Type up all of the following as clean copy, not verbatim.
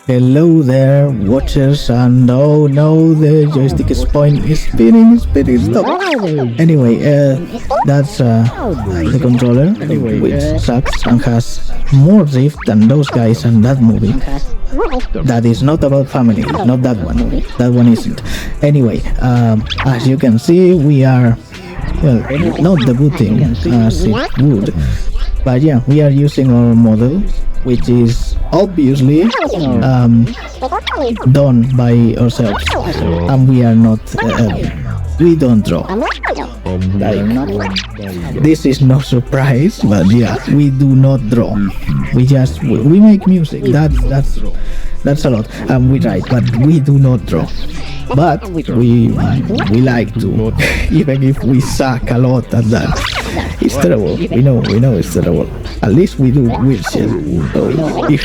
Hello there, watchers, and oh no, the joystick is spinning, stop. Anyway, that's the controller, which sucks and has more drift than those guys in that movie. That is not about family, not that one isn't. Anyway, as you can see, we are, well, not debuting as it would, but yeah, we are using our model, which is obviously done by ourselves, and we are not, we don't draw. This is no surprise, but yeah, we do not draw. We make music. That's a lot, and we write, but we do not draw. But we like to, even if we suck a lot at that. It's terrible. We know it's terrible. At least we do weird shit. So we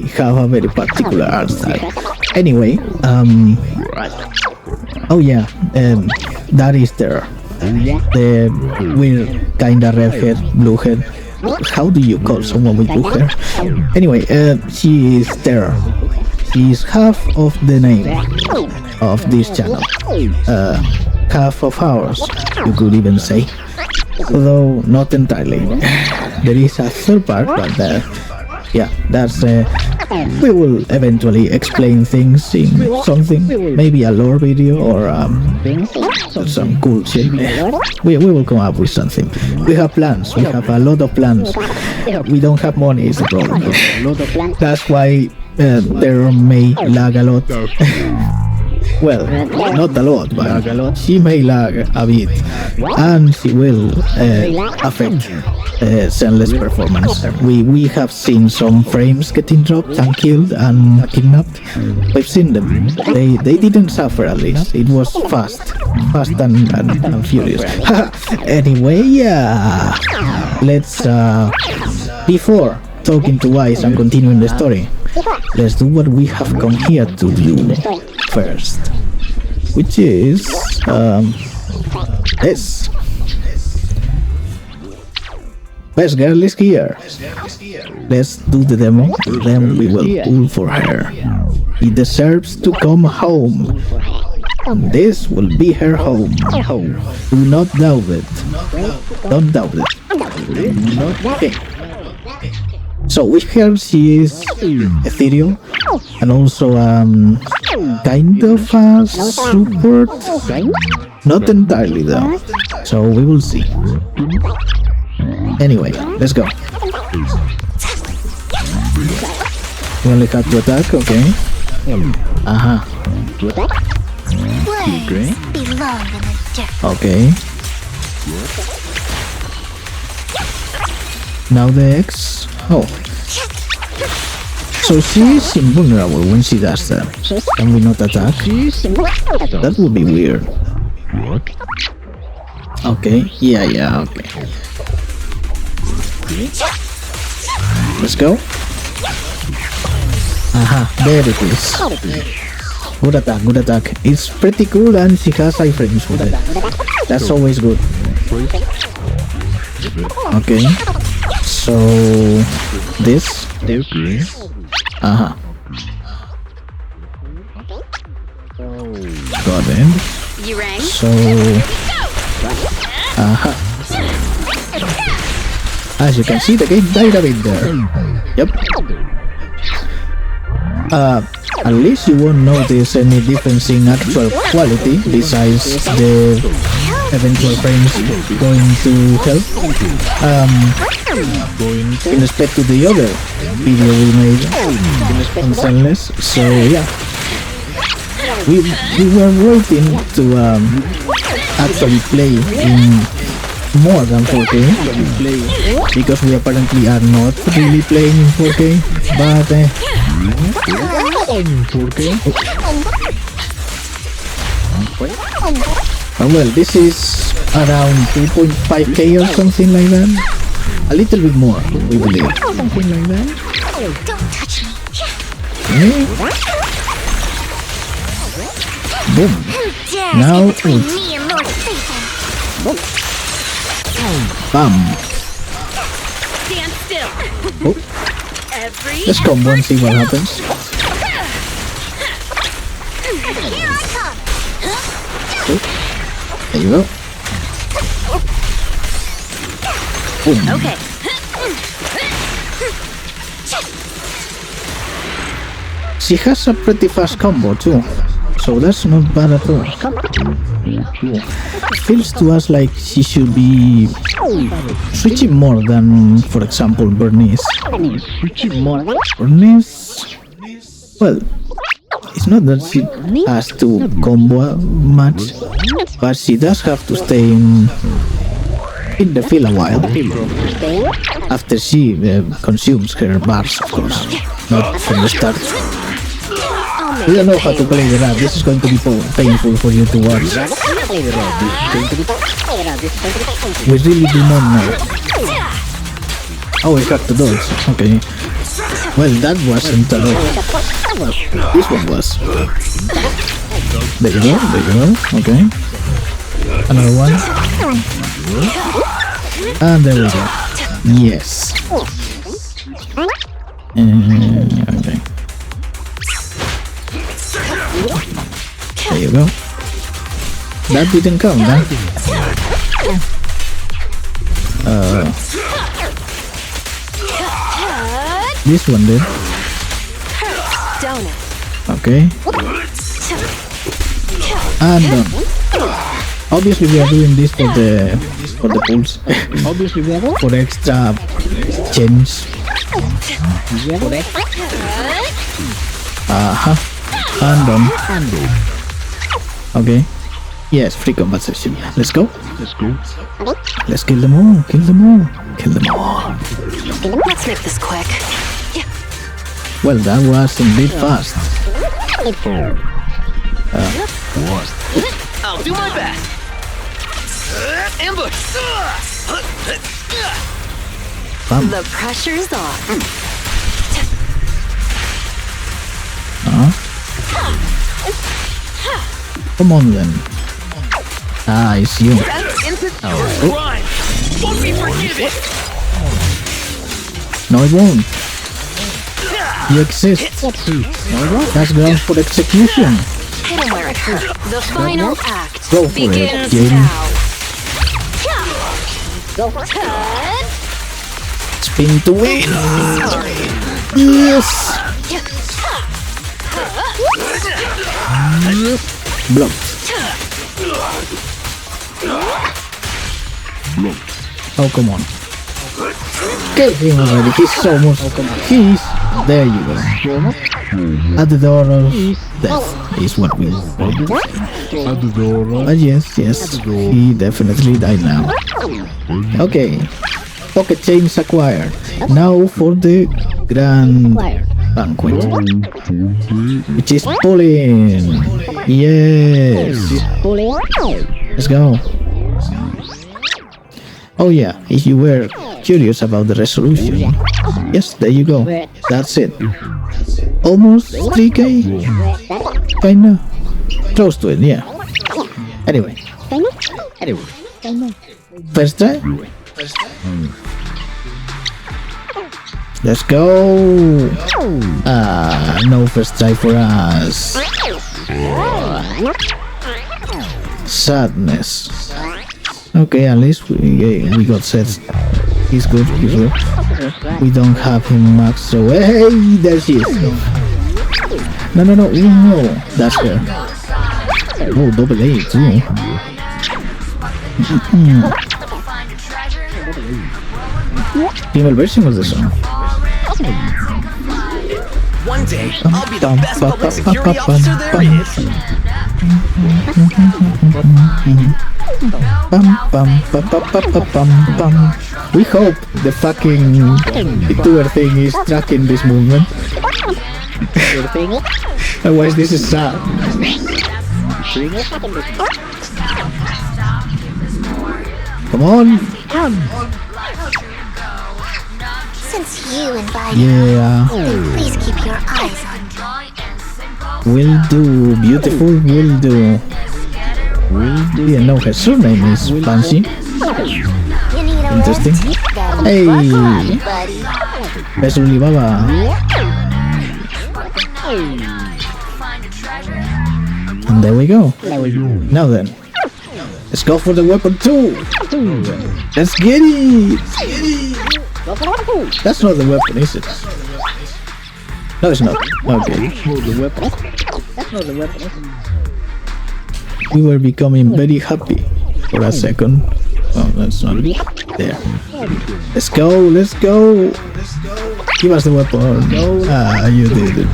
have a very particular art style. Anyway, oh yeah, that is Terror. The weird kinda redhead, blue head. How do you call someone with blue hair? Anyway, she is Terror. She is half of the name of this channel. Half of ours, you could even say. Although not entirely. There is a third part, but yeah, that's we will eventually explain things in something, maybe a lore video or some cool shit. We will come up with something. We have plans. We have a lot of plans. We don't have money is the problem. That's why there may lag a lot. Well, not a lot, but she may lag a bit, and she will affect Zenless performance. We have seen some frames getting dropped and killed and kidnapped. We've seen them. They didn't suffer, at least. It was fast and furious. Anyway, yeah. Let's before talking to Wise and continuing the story, let's do what we have come here to do first, which is this. Best girl is here. Let's do the demo, then we will pull for her. He deserves to come home. This will be her home. Do not doubt it. Don't doubt it. Okay. So with her, she is ethereal and also kind of a support, not entirely though. So we will see. Anyway, let's go. We only have to attack, okay? Okay. Now the X. Oh. So she is invulnerable when she does that. Can we not attack? That would be weird. Okay. Yeah, okay. Let's go. There it is. Good attack. It's pretty cool and she has iframes with it. That's always good. Okay. So this. Got it. You rang? So as you can see, the game died a bit there. Yep. At least you won't notice any difference in actual quality besides the eventual frames going to hell. In respect to the other video we made on Zenless, so yeah, we were waiting to actually play in more than 4K because we apparently are not really playing in 4K, but well, this is around 2.5K or something like that. A little bit more, we believe. Something like that. Don't touch me. Okay. Boom. Now Bam. Stand still. Oh. Let's combo and see what happens. Oh, there you go. Boom. Okay. She has a pretty fast combo too, so that's not bad at all. Feels to us like she should be switching more than, for example, Bernice. Bernice, well, it's not that she has to combo much, but she does have to stay in the field a while after she consumes her bars, of course, not from the start. We don't know how to play the rap. This is going to be painful for you to watch. We really do not know. Oh, we got the dodge. Okay. Well, that wasn't a dodge. This one was. There you go, there you go. Okay. Another one. And there we go. Yes. Okay. There you go. That didn't count, huh? This one did. Okay. And done. Obviously we are doing this for the pulls. Obviously we are for extra change. And done. Okay. Yes, free combat session. Let's go. Let's kill them all. Kill them all. Kill them all. Let's make this quick. Well, that was indeed fast. I'll do my best. Ambush. Bam. The pressure's on. Come on then. Ah, it's you. Rhyme. Won't be forgiven. No, it won't. You exist. That's grounds for execution. Hit him where it hurt. The final act Go for it, begins Jane. now. Spin to win. Yes. Blocked. Oh, come on. Kill him already. He's almost. He's. There you go. At the door of death is what we want. But yes, he definitely died now. Okay. Pocket chains acquired. Now for the grand banquet, which is pulling. Yes. Let's go. Oh yeah, if you were curious about the resolution, yes, there you go. That's it. Almost 3K? Kinda. Close to it, yeah. Anyway. First try? Let's go! No first try for us. Sadness. Okay, at least we got set. He's good, We don't have him max, so hey, there she is. No, that's her. Oh, double A too. Female version of the song. One day, I'll be the best public security officer there is. We hope the fucking Vtuber thing is tracking this movement. Otherwise this is sad. Come on. Since you invited, Yeah. please keep your eyes on me. Will do. Beautiful will do. Yeah, no, her surname is Fancy. You need a Interesting. rest? Then Hey. buckle up, buddy. Measly Baba. And there we go. Now then, let's go for the weapon 2. Let's get it. That's not the weapon, is it? No, it's not. Okay. We were becoming very happy for a second. Oh, that's not there. Let's go, let's go. Give us the weapon. Ah, you did it.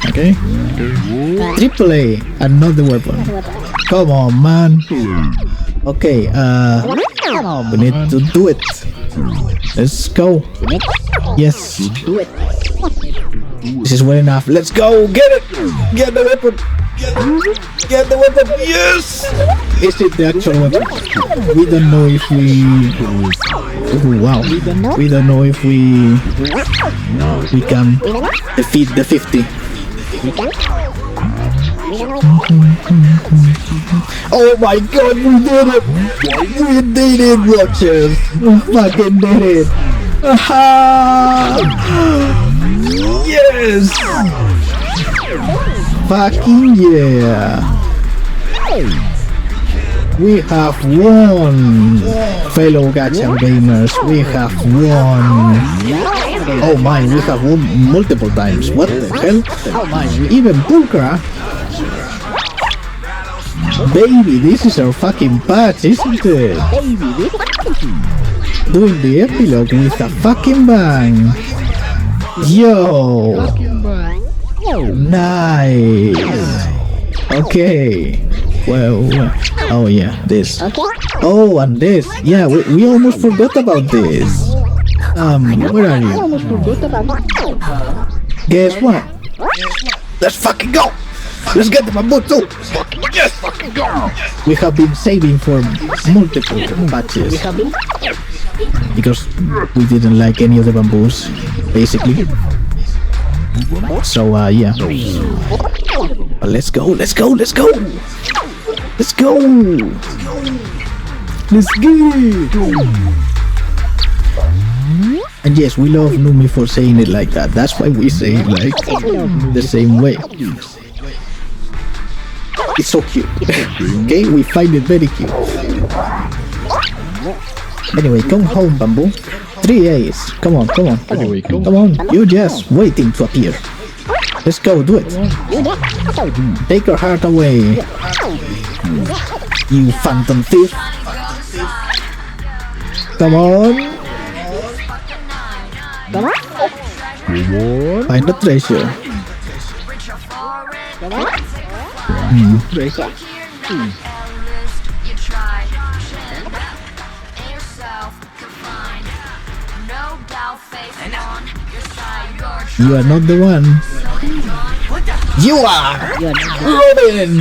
Okay. AAA and not the weapon. Come on, man. Okay, we need to do it. Let's go. Yes. This is well enough. Let's go. Get it. Get the weapon. Get the weapon. Yes. Is it the actual weapon? We don't know if we. Oh, wow. We don't know if we can defeat the 50. Oh my god, we did it! We did it, watchers! We fucking did it! Aha! Yes! Fucking yeah! We have won! Fellow Gacha gamers, we have won! Oh my, we have won multiple times. What the hell? Even Pulcra? Baby, this is our fucking patch, isn't it? Doing the epilogue with a fucking bang. Yo! Nice! Okay. Well, oh yeah, this. Oh, and this. Yeah, we almost forgot about this. Where are you? Guess what? Let's fucking go! Let's get the bamboo too! Yes! Fucking go! We have been saving for multiple patches. Because we didn't like any of the bamboos, basically. So, yeah. Let's go, let's go, let's go! Let's go! Let's get it! And yes, we love Numi for saying it like that. That's why we say it like the same way. It's so cute. Okay, we find it very cute. Anyway, come home, Bamboo. 3 A's. Come on, come on. Come on, you're just waiting to appear. Let's go, do it. Take her heart away. You phantom thief. Come on. Find the treasure. You are not the one. You are Robin.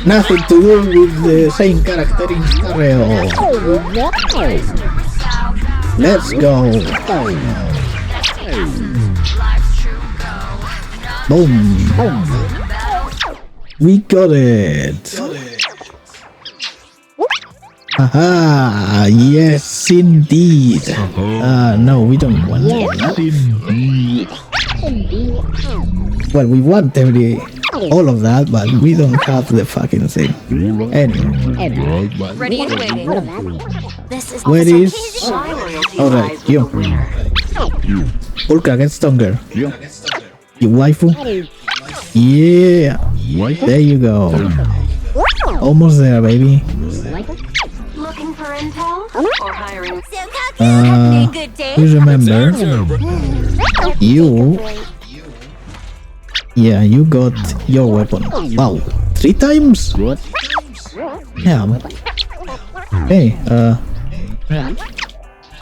Nothing to do with the same character in stereo. Let's go. Boom. We got it. Haha, yes indeed. No, we don't want that. Well, we want all of that, but we don't have the fucking thing. Anyway. Ready and waiting. Where is... Alright, you. Ulka, get stronger. You waifu? Yeah. There you go. Almost there, baby. Looking for intel or hiring? You remember? You... Yeah, you got your weapon. Wow, 3 times? Yeah. Hey,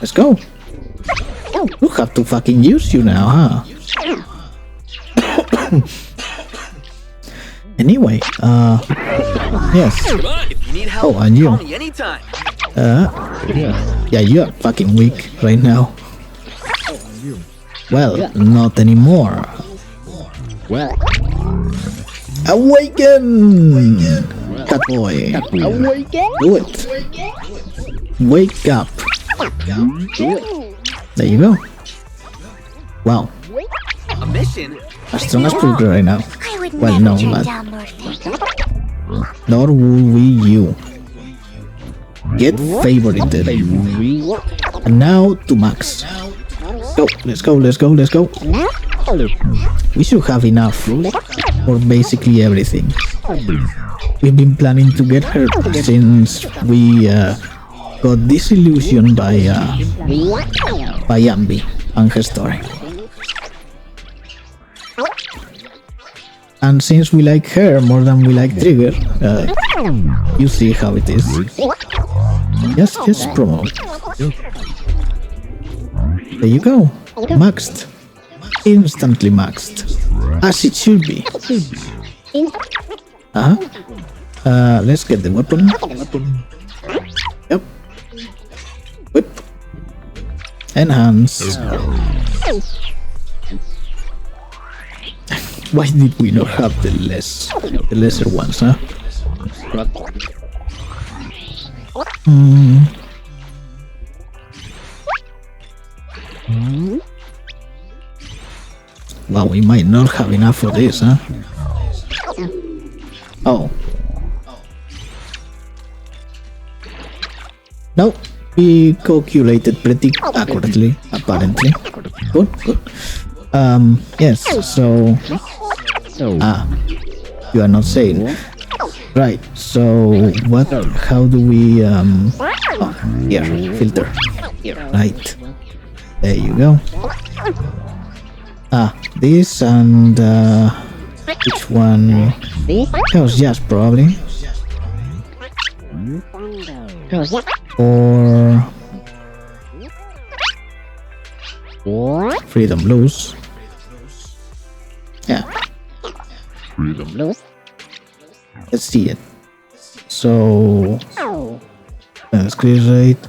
let's go. We'll have to fucking use you now, huh? Anyway, yes. Oh, and you. Yeah, you're fucking weak right now. Well, not anymore. Awaken! Cat boy. Do it. Wake up. There you go. Wow. A mission? As strong as Pulgrim right now. I would Well, never no, turn but down more things. nor will we you. Get favorited. And now to Max. Let's go. We should have enough for basically everything. We've been planning to get her since we got disillusioned by Ambi and her story. And since we like her more than we like Trigger, you see how it is. Just promote. There you go. Maxed. Instantly maxed. As it should be. Let's get the weapon. Yep. Whip. Enhance. Why did we not have the lesser ones, huh? Well, we might not have enough for this, huh? Oh. No, we calculated pretty accurately, apparently. Good. Yes, so... you are not saying. Right, so how do we, oh, here, filter. Right. There you go. This and, which one? That was just probably. Or Freedom Blues. Yeah. Freedom Blues. Let's see it. So screen rate.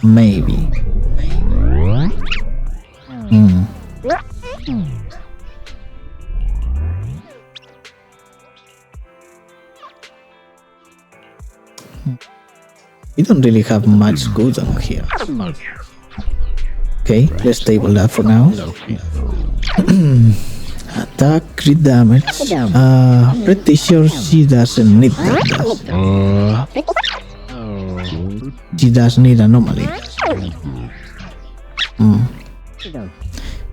Maybe. We don't really have much good on here. Okay, let's table that for now. Attack, crit damage. Pretty sure she doesn't need that. She does need anomaly.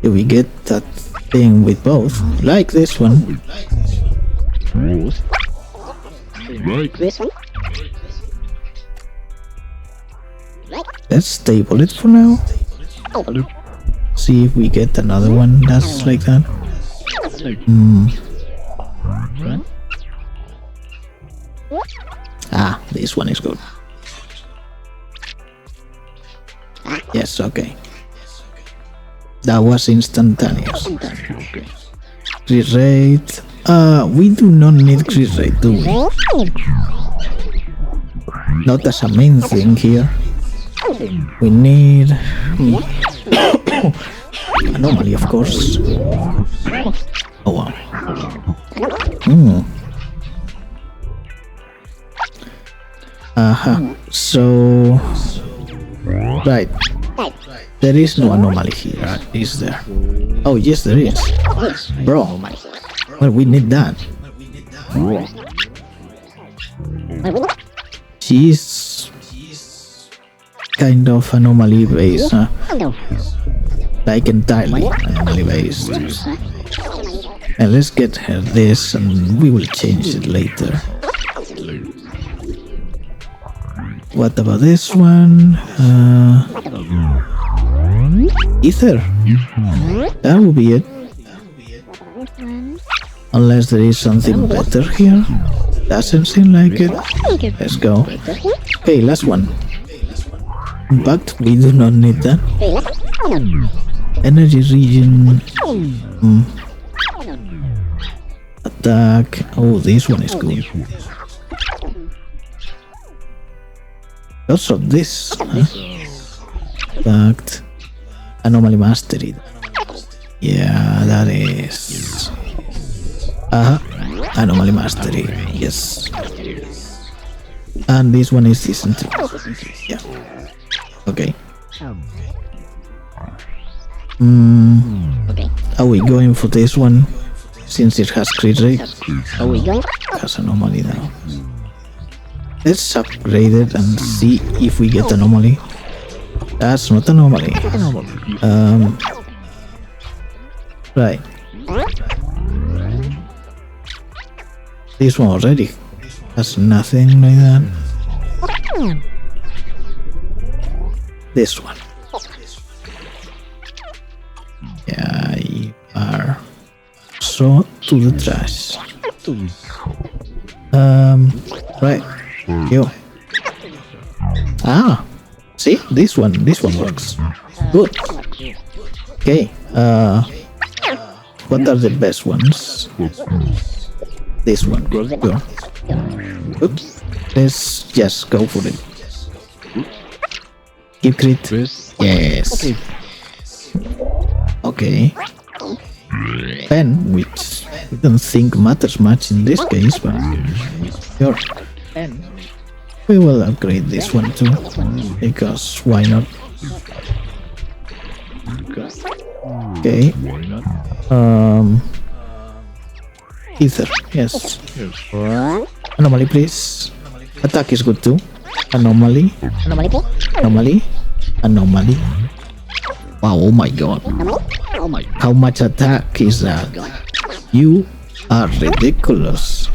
If we get that thing with both, like this one. Let's table it for now. See if we get another one that's like that. This one is good. Yes, okay. That was instantaneous. Crit rate. We do not need crit rate, do we? Not as a main thing here. We need anomaly, of course. Oh wow. So right. There is no anomaly here, is there? Oh yes, there is. Bro. Well, we need that. She's kind of anomaly based, huh? Like entirely anomaly based. And let's get her this and we will change it later. What about this one? Ether. That will be it. Unless there is something better here. Doesn't seem like it. Let's go. Okay, last one. But we do not need that. Energy region. Attack. Oh, this one is good. Lots of this. Attacked. Anomaly mastery. Yeah, that is. Anomaly mastery. Yes. And this one is decent. Yeah. Okay. Are we going for this one? Since it has crit rate? Are we going? Has anomaly now. Let's upgrade it and see if we get anomaly. That's not anomaly. Right. This one already has nothing like that. This one. Yeah, you are so to the trash. Right. You. Ah, see, this one works. Good. Okay. What are the best ones? This one. Good. Oops. Let's just go for it. Keep crit. Yes. Okay. Pen, which I don't think matters much in this case, but sure. We will upgrade this one too, because why not? Okay. Ether, yes. Anomaly, please. Attack is good too. Anomaly. Anomaly. Anomaly. Wow, oh my god. How much attack is that? You are ridiculous.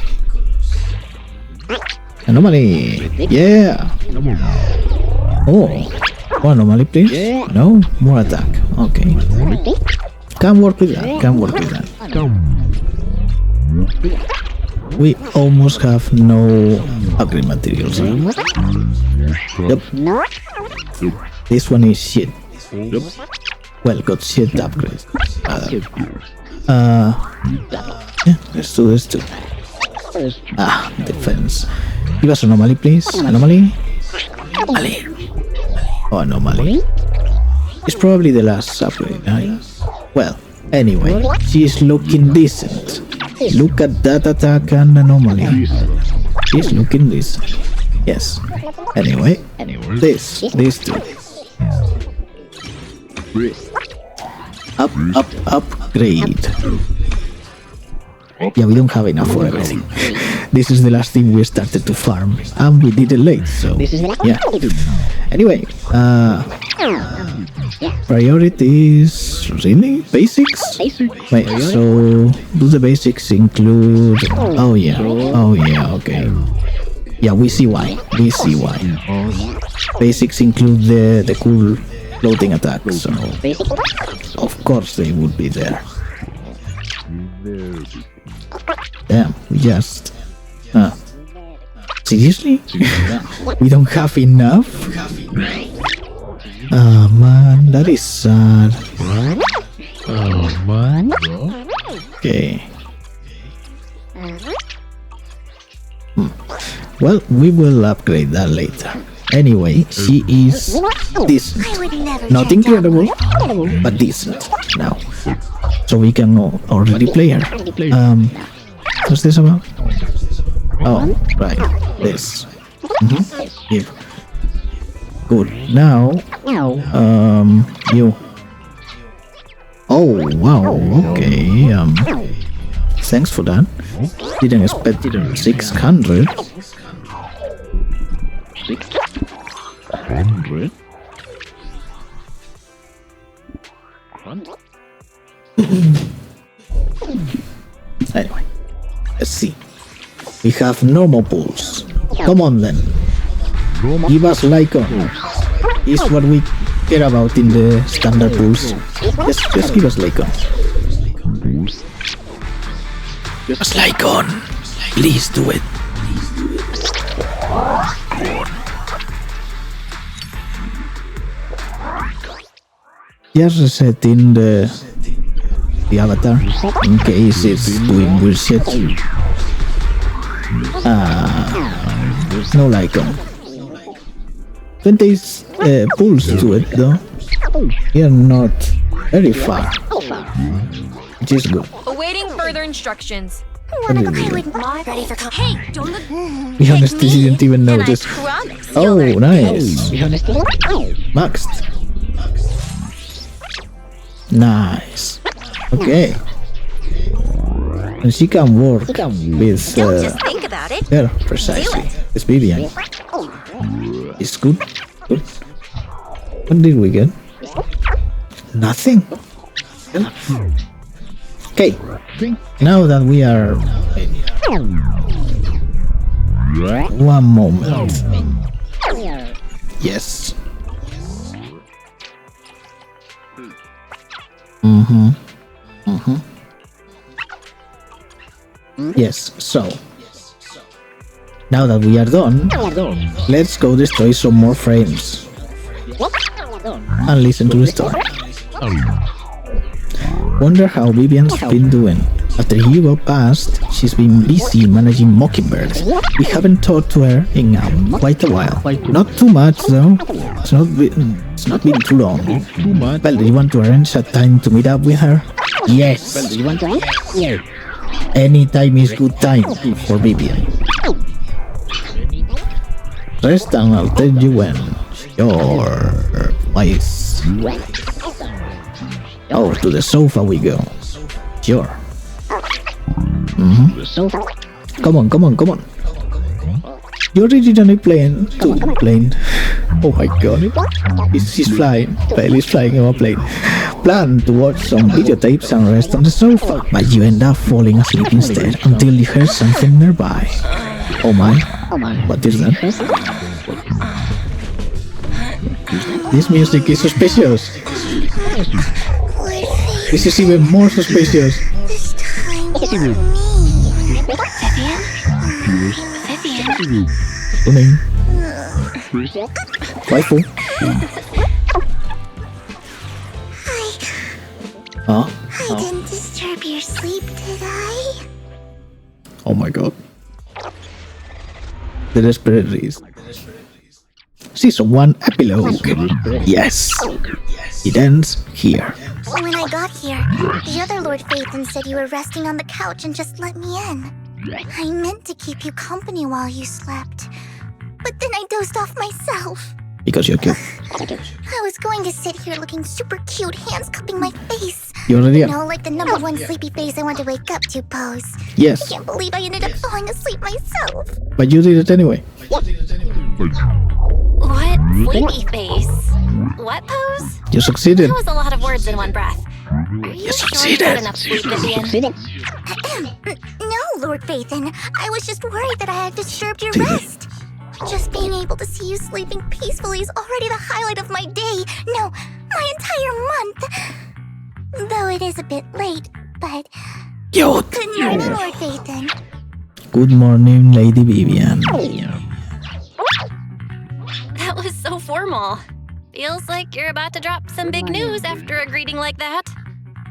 Anomaly. Yeah. Oh. More anomaly, please. No? More attack. Okay. Can work with that. Can work with that. We almost have no upgrade materials. Yep. This one is shit. Well, got shit upgrade. Yeah, let's do this too. Ah, defense. Give us anomaly, please. Anomaly. Anomaly. Oh, anomaly. It's probably the last upgrade, right? Well, anyway, she's looking decent. Look at that attack and anomaly. She's looking decent. Yes. Anyway, this too. Upgrade. Yeah, we don't have enough for everything. This is the last thing we started to farm, and we did it late, so yeah. Anyway, priorities, really? Basics? Wait, so do the basics include... Oh yeah, okay. Yeah, we see why. Basics include the cool floating attacks, so of course they would be there. Damn, we just... Seriously? We don't have enough? Ah, man, that is sad. Okay. Well, we will upgrade that later. Anyway, she is decent. Not incredible, but decent now. So we can already play her. What's this about? Oh, right. This. Give. Good. Now, you. Oh, wow. Okay. Thanks for that. Didn't expect 600. 600? Anyway, let's see. We have normal pools. Come on then. Give us Lycon. Is what we care about in the standard pools. Just give us Lycon. Give us Lycon. Please do it. Just resetting the avatar in case it's doing bullshit. No Lycon. 20 pulls to it though. We are not very far, which is good. Awaiting further instructions. What did we do? Ready for Hey, don't look. We honestly didn't even notice. Oh, nice. Maxed. Nice. Okay. And she can work with Don't just think about it. her, precisely. It's Vivian. It's good. Good. What did we get? Nothing. Okay. Now that we are... One moment. Yes. Yes, so now that we are done, let's go destroy some more frames and listen to the story. Wonder how Vivian's been doing. After Hugo passed, she's been busy managing Mockingbird. We haven't talked to her in quite a while. Not too much though. It's not been too long. Well, do you want to arrange a time to meet up with her? Yes. Any time is good time for Vivian. Rest and I'll tell you when. Sure. Nice. Oh, to the sofa we go. Sure. Come on. You're originally plane. Oh my god. He's flying. He's flying on a plane. Plan to watch some videotapes and rest on the sofa, but you end up falling asleep instead until you hear something nearby. Oh my. What is that? This music is suspicious. This is even more suspicious. This time for me. Vivian. Stunning. Waifu. Huh? I didn't disturb your sleep, did I? Oh my god. The Desperate Reese. Season 1 epilogue. Yes. It ends here. When I got here, the other Lord Phaethon said you were resting on the couch and just let me in. I meant to keep you company while you slept, but then I dozed off myself. Because you're cute. I was going to sit here looking super cute, hands cupping my face. You already You are. know, like the #1 sleepy face I want to wake up to pose. I Yes, can't believe I ended up falling asleep myself. but you did it anyway. What sleepy face? What pose? You succeeded. That was a lot of words in one breath. Are you sure you got enough sleep, Vivian? No, Lord Phaethon. I was just worried that I had disturbed your rest. Just being able to see you sleeping peacefully is already the highlight of my day. No, my entire month. Though it is a bit late, but... Cute. Good morning, Lord Phaethon. Good morning, Lady Vivian. That was so formal. Feels like you're about to drop some big news after a greeting like that.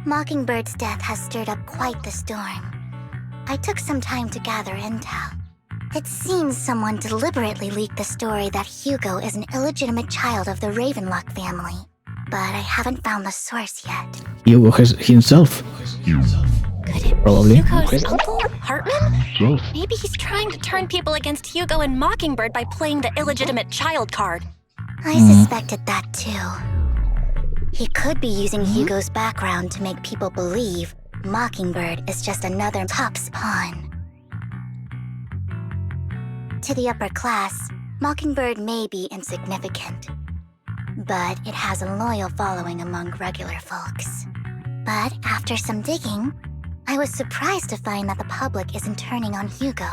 Mockingbird's death has stirred up quite the storm. I took some time to gather intel. It seems someone deliberately leaked the story that Hugo is an illegitimate child of the Ravenlock family. But I haven't found the source yet. Hugo himself. Could it Probably. be Hugo's uncle, Hartman? Maybe he's trying to turn people against Hugo and Mockingbird by playing the illegitimate child card. I suspected that too. He could be using Hugo's background to make people believe Mockingbird is just another Top's pawn. To the upper class, Mockingbird may be insignificant, but it has a loyal following among regular folks. But after some digging, I was surprised to find that the public isn't turning on Hugo.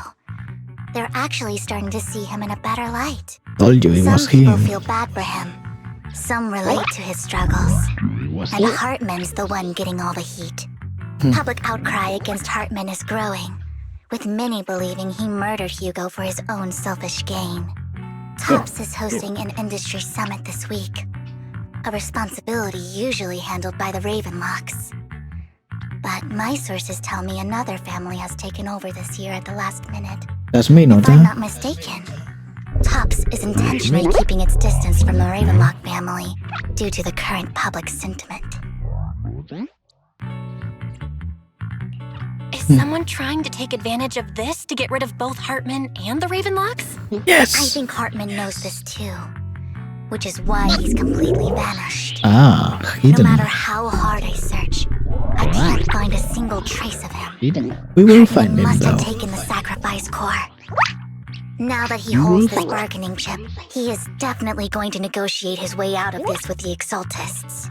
They're actually starting to see him in a better light. Told you it was Some people him. feel bad for him. Some relate to his struggles. And Hartman's the one getting all the heat. Public outcry against Hartman is growing, with many believing he murdered Hugo for his own selfish gain. Tops is hosting an industry summit this week, a responsibility usually handled by the Ravenlocks. But my sources tell me another family has taken over this year at the last minute. That's me, not If I'm that. not mistaken, Tops is intentionally keeping its distance from the Ravenlock family due to the current public sentiment. Is someone trying to take advantage of this to get rid of both Hartman and the Ravenlocks? I Yes. think Hartman knows this too, which is why he's completely vanished. Ah, No hidden. matter how hard I single trace of him. We will He find him must have though. taken the sacrifice core. Now that he holds this bargaining chip, he is definitely going to negotiate his way out of this with the Exaltists.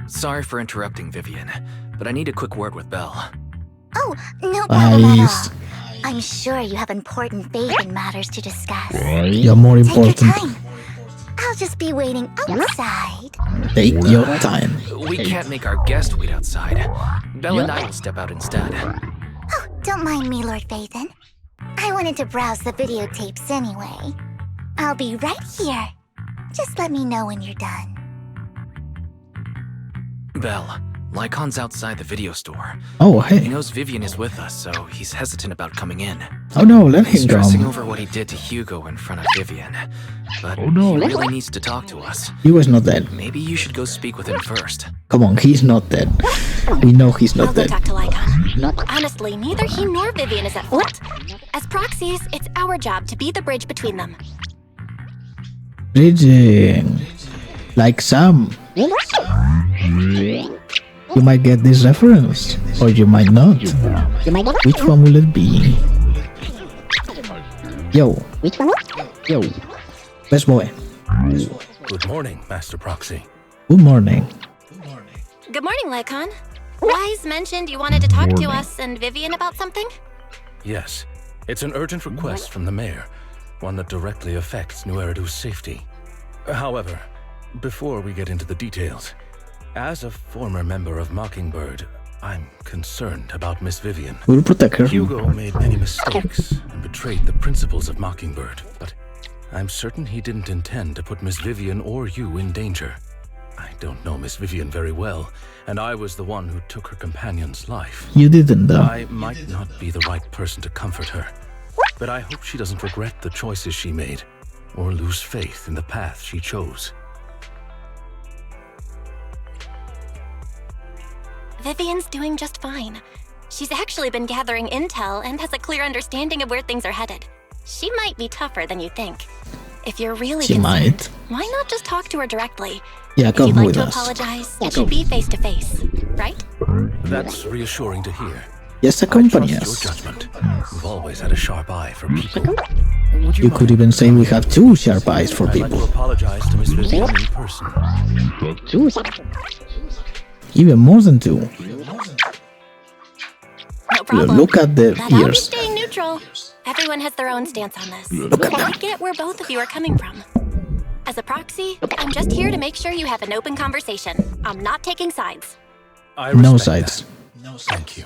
Sorry for interrupting, Vivian, but I need a quick word with Belle. Oh, no problem at Nice. all. I'm sure you have important Vapin matters to discuss. You're more Take your important. time. I'll just be waiting outside. Take your time. We can't make our guest wait outside. Belle and I will step out instead. Oh, don't mind me, Lord Vathan. I wanted to browse the videotapes anyway. I'll be right here. Just let me know when you're done. Belle, Lycon's outside the video store. Oh, He hey. knows Vivian is with us, so he's hesitant about coming in. Oh no, let He's him stressing come. over what he did to Hugo in front of Vivian. But he really needs to talk to us. He was not dead. Maybe you should go speak with him first. Come on, he's not dead. We know he's I'll not go dead. talk to Lycon. Honestly, neither he nor Vivian is at fault. As proxies, it's our job to be the bridge between them. Bridging. Like Sam. You might get this reference, or you might not. Which one will it be? Yo, best boy. Good morning, Master Proxy. Good morning. Good morning, Lycon. Wise mentioned you wanted to talk to us and Vivian about something? Yes, it's an urgent request from the mayor, one that directly affects New Eridu's safety. However, before we get into the details, as a former member of Mockingbird, I'm concerned about Miss Vivian. We'll protect her. Hugo made many mistakes and betrayed the principles of Mockingbird, but I'm certain he didn't intend to put Miss Vivian or you in danger. I don't know Miss Vivian very well, and I was the one who took her companion's life. You didn't though. I might not be the right person to comfort her, but I hope she doesn't regret the choices she made, or lose faith in the path she chose. Vivian's doing just fine. She's actually been gathering intel and has a clear understanding of where things are headed. She might be tougher than you think. If you're really She concerned, might. why not just talk to her directly? Yeah, If you'd come like with to us. apologize, it should be face to face, right? That's reassuring to hear. Just I accompany trust your us. judgment. You've always had a sharp eye for people. Would You could even say we have two sharp eyes for I'd like to people. apologize to Miss Vivian in person. Even more than two. No problem. Look at the But I'll be ears. staying neutral. Everyone has their own stance on this. Look at I them. get where both of you are coming from. As a proxy, I'm just here to make sure you have an open conversation. I'm not taking sides. I No respect sides. that. Thank you.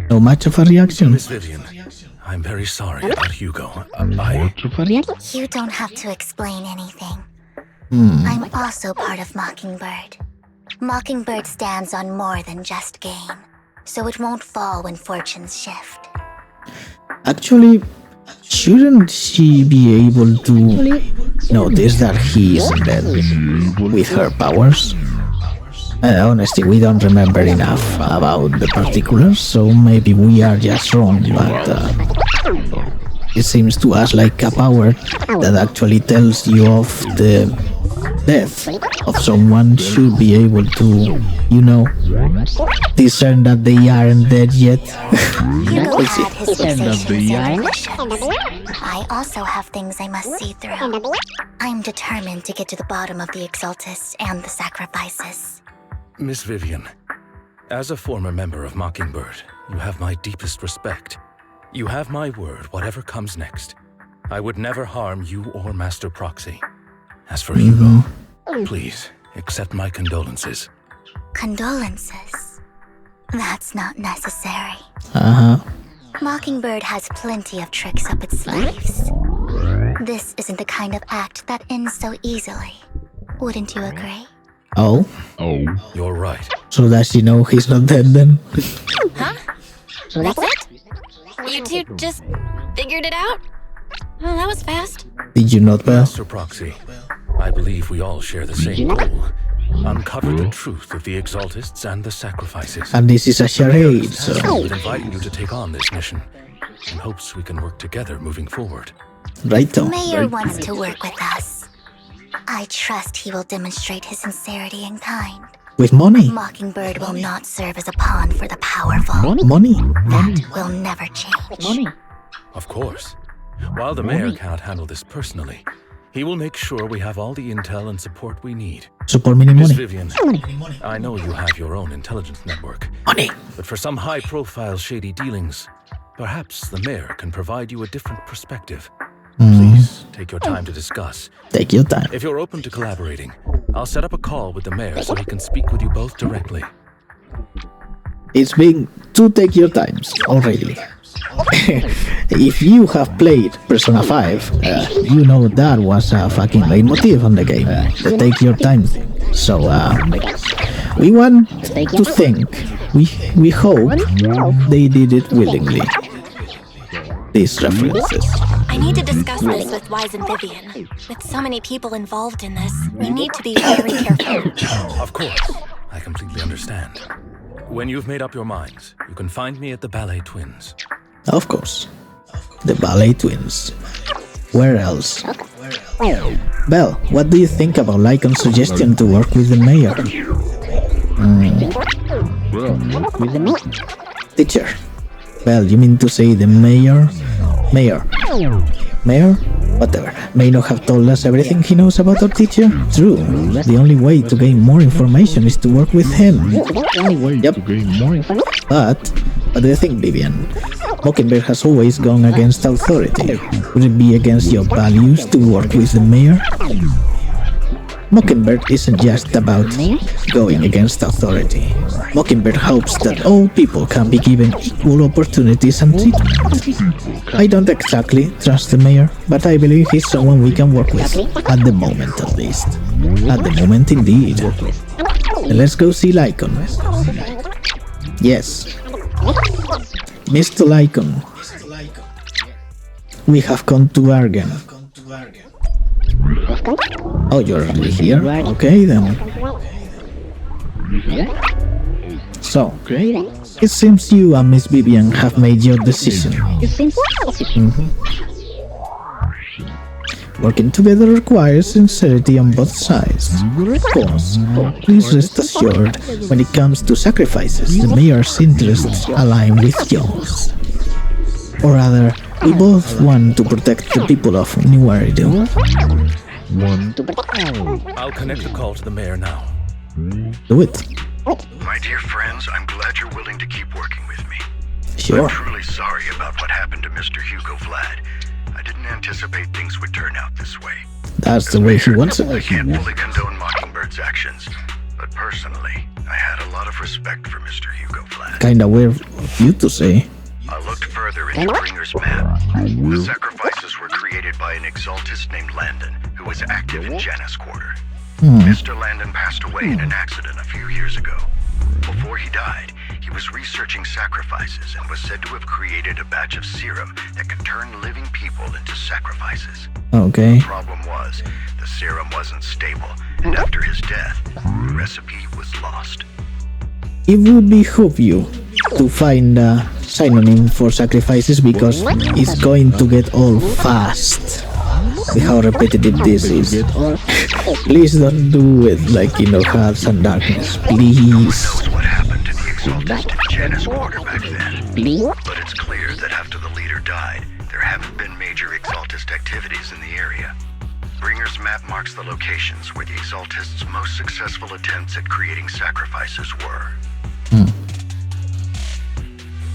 No much of a reaction. Miss Vivian, I'm very sorry about Hugo. You don't have to explain anything. Hmm. I'm also part of Mockingbird. Mockingbird stands on more than just game, so it won't fall when fortunes shift. Actually, shouldn't she be able to notice that he is dead with her powers? Honestly, we don't remember enough about the particulars, so maybe we are just wrong, but it seems to us like a power that actually tells you of the death of someone should be able to, you know, discern that they aren't dead yet. Hugo Let's see. had his fixations and ambitions. I also have things I must see through. I'm determined to get to the bottom of the Exaltists and the sacrifices. Miss Vivian, as a former member of Mockingbird, you have my deepest respect. You have my word, whatever comes next. I would never harm you or Master Proxy. As for Hugo, please accept my condolences. Condolences? That's not necessary. Uh-huh. Mockingbird has plenty of tricks up its sleeves. This isn't the kind of act that ends so easily. Wouldn't you agree? Oh, You're right. so does she know he's not dead then? Huh? That's it? You two just figured it out? Oh, that was fast. Did you not, Belle? Master Proxy, I believe we all share the same goal. Uncover the truth of the Exaltists and the sacrifices. And this is a charade, so... With inviting you to take on this mission, in hopes we can work together moving forward. Right, though. Mayor wants to work with us. I trust he will demonstrate his sincerity and kind. With money. Mockingbird will not serve as a pawn for the powerful. Money. That will never change. Of course. While the mayor cannot handle this personally, he will make sure we have all the intel and support we need. Support me Miss money. Vivian, I know you have your own intelligence network, Money. but for some high-profile shady dealings, perhaps the mayor can provide you a different perspective. Please, take your time to discuss. Take your time. If you're open to collaborating, I'll set up a call with the mayor so he can speak with you both directly. It's been to take your times already. If you have played Persona 5, you know that was a fucking leitmotif on the game, the take your time thing. So, we want to think, we hope they did it willingly. These references. I need to discuss this with Wise and Vivian. With so many people involved in this, we need to be very careful. Of course, I completely understand. When you've made up your minds, you can find me at the Ballet Twins. Of course. The Ballet Twins. Where else? Belle, what do you think about Lycon's suggestion to work with the mayor? Teacher. Well, you mean to say the mayor? Mayor? Whatever. May not have told us everything he knows about our teacher? True. The only way to gain more information is to work with him. Yep. But, what do you think, Vivian? Mockingbird has always gone against authority. Would it be against your values to work with the mayor? Mockingbird isn't just about going against authority. Mockingbird hopes that all people can be given equal opportunities and treatment. I don't exactly trust the mayor, but I believe he's someone we can work with. At the moment, at least. At the moment, indeed. Let's go see Lycon. Yes. Mr. Lycon. We have come to Argen. Oh, you're already here? Okay, then. So, it seems you and Miss Vivian have made your decision. Working together requires sincerity on both sides. Of course, please rest assured, when it comes to sacrifices, the mayor's interests align with yours. Or rather, we both want to protect the people of New Arido. I'll connect the call to the mayor now. Do it. My dear friends, I'm glad you're willing to keep working with me. Sure. I'm truly sorry about what happened to Mr. Hugo Vlad. I didn't anticipate things would turn out this way. That's the way he wants I it. can't fully condone Mockingbird's actions, but personally, I had a lot of respect for Mr. Hugo Vlad. Kinda weird of you to say. I looked further into Bringer's map. The sacrifices were created by an exaltist named Landon, who was active in Janus Quarter. Mr. Landon passed away in an accident a few years ago. Before he died, he was researching sacrifices and was said to have created a batch of serum that could turn living people into sacrifices. Okay. The problem was, the serum wasn't stable, and after his death, the recipe was lost. It would behoove you to find a synonym for sacrifices because it's going to get old fast. See how repetitive this is. Please don't do it like in Hearts and Darkness. Please. No one knows what happened to the exaltist in Janus Quarter back then. But it's clear that after the leader died, there haven't been major exaltist activities in the area. Bringer's map marks the locations where the exaltists' most successful attempts at creating sacrifices were.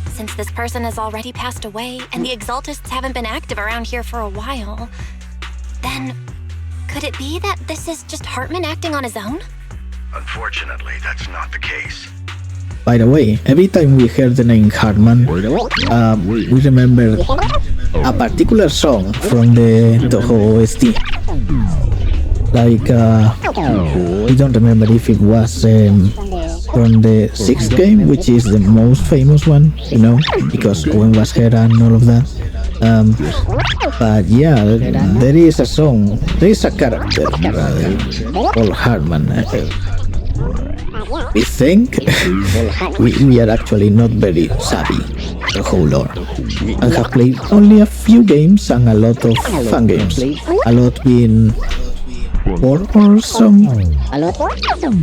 Since this person has already passed away, and the exaltists haven't been active around here for a while, then could it be that this is just Hartman acting on his own? Unfortunately, that's not the case. By the way, every time we hear the name Hartman, we remember a particular song from the Toho OST. Like, I don't remember if it was from the 6th game, which is the most famous one, you know, because Owen was here and all of that. But yeah, there is a song, there is a character, rather, called Hartman. We think we are actually not very savvy the whole lore, and have played only a few games and a lot of fun games, a lot being or some.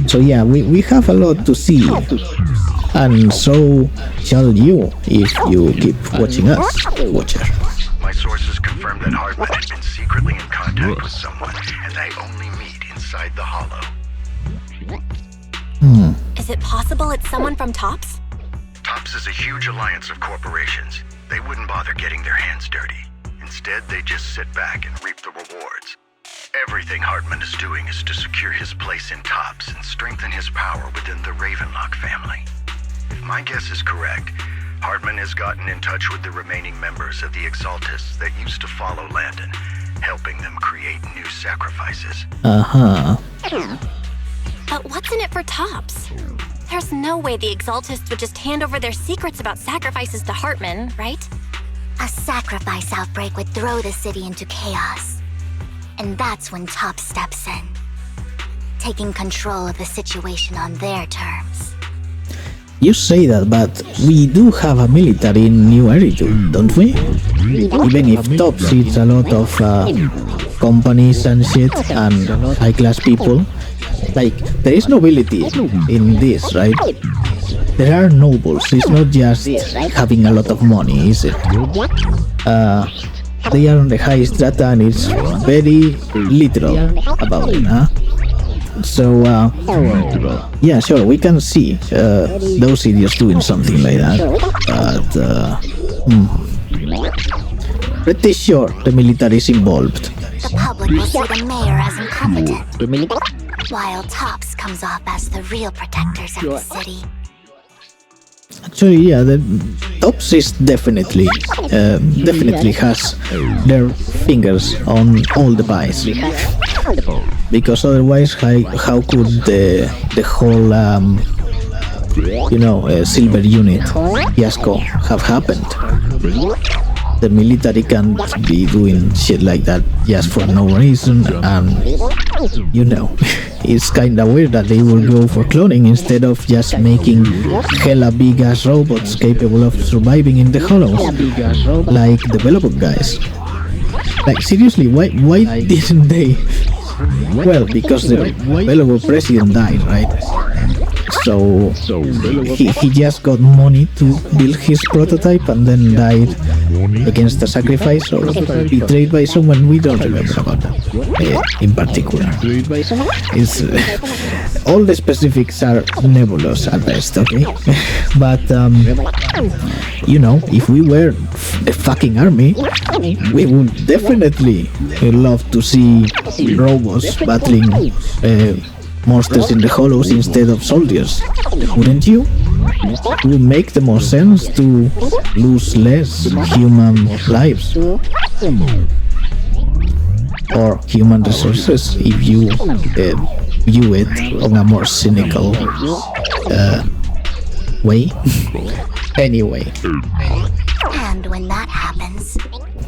So yeah, we have a lot to see, and so shall you if you keep watching us, watcher. My sources confirmed that Hartman had been secretly in contact with someone, and they only meet inside the hollow. Is it possible it's someone from Tops? Tops is a huge alliance of corporations. They wouldn't bother getting their hands dirty. Instead, they just sit back and reap the rewards. Everything Hartman is doing is to secure his place in Tops and strengthen his power within the Ravenlock family. If my guess is correct, Hartman has gotten in touch with the remaining members of the Exaltists that used to follow Landon, helping them create new sacrifices. But what's in it for Tops? There's no way the Exaltists would just hand over their secrets about sacrifices to Hartman, right? A sacrifice outbreak would throw the city into chaos. And that's when Top steps in, taking control of the situation on their terms. You say that, but we do have a military in New ENVtuber, don't we? Even if Top sees a lot of companies and shit and high-class people, like, there is nobility in this, right? There are nobles, it's not just having a lot of money, is it? They are on the high strata and it's very literal about it, huh? So, yeah, sure, we can see those idiots doing something like that, but pretty sure the military is involved. The public will see the mayor as incompetent, while Tops comes off as the real protectors of the city. Actually, yeah, the Tops is definitely has their fingers on all the pies. Because otherwise, how could the whole, silver unit fiasco have happened? The military can't be doing shit like that just for no reason, and it's kinda weird that they will go for cloning instead of just making hella big ass robots capable of surviving in the hollows, like developer guys. Like, seriously, why didn't they? Well, because the developer president died, right? So he just got money to build his prototype and then died against a sacrifice or betrayed by someone we don't remember about that in particular. It's, all the specifics are nebulous at best, okay? But, if we were the fucking army, we would definitely love to see robots battling monsters in the hollows instead of soldiers, wouldn't you? It would make the most sense to lose less human lives or human resources if you view it on a more cynical way. Anyway. And when that happens,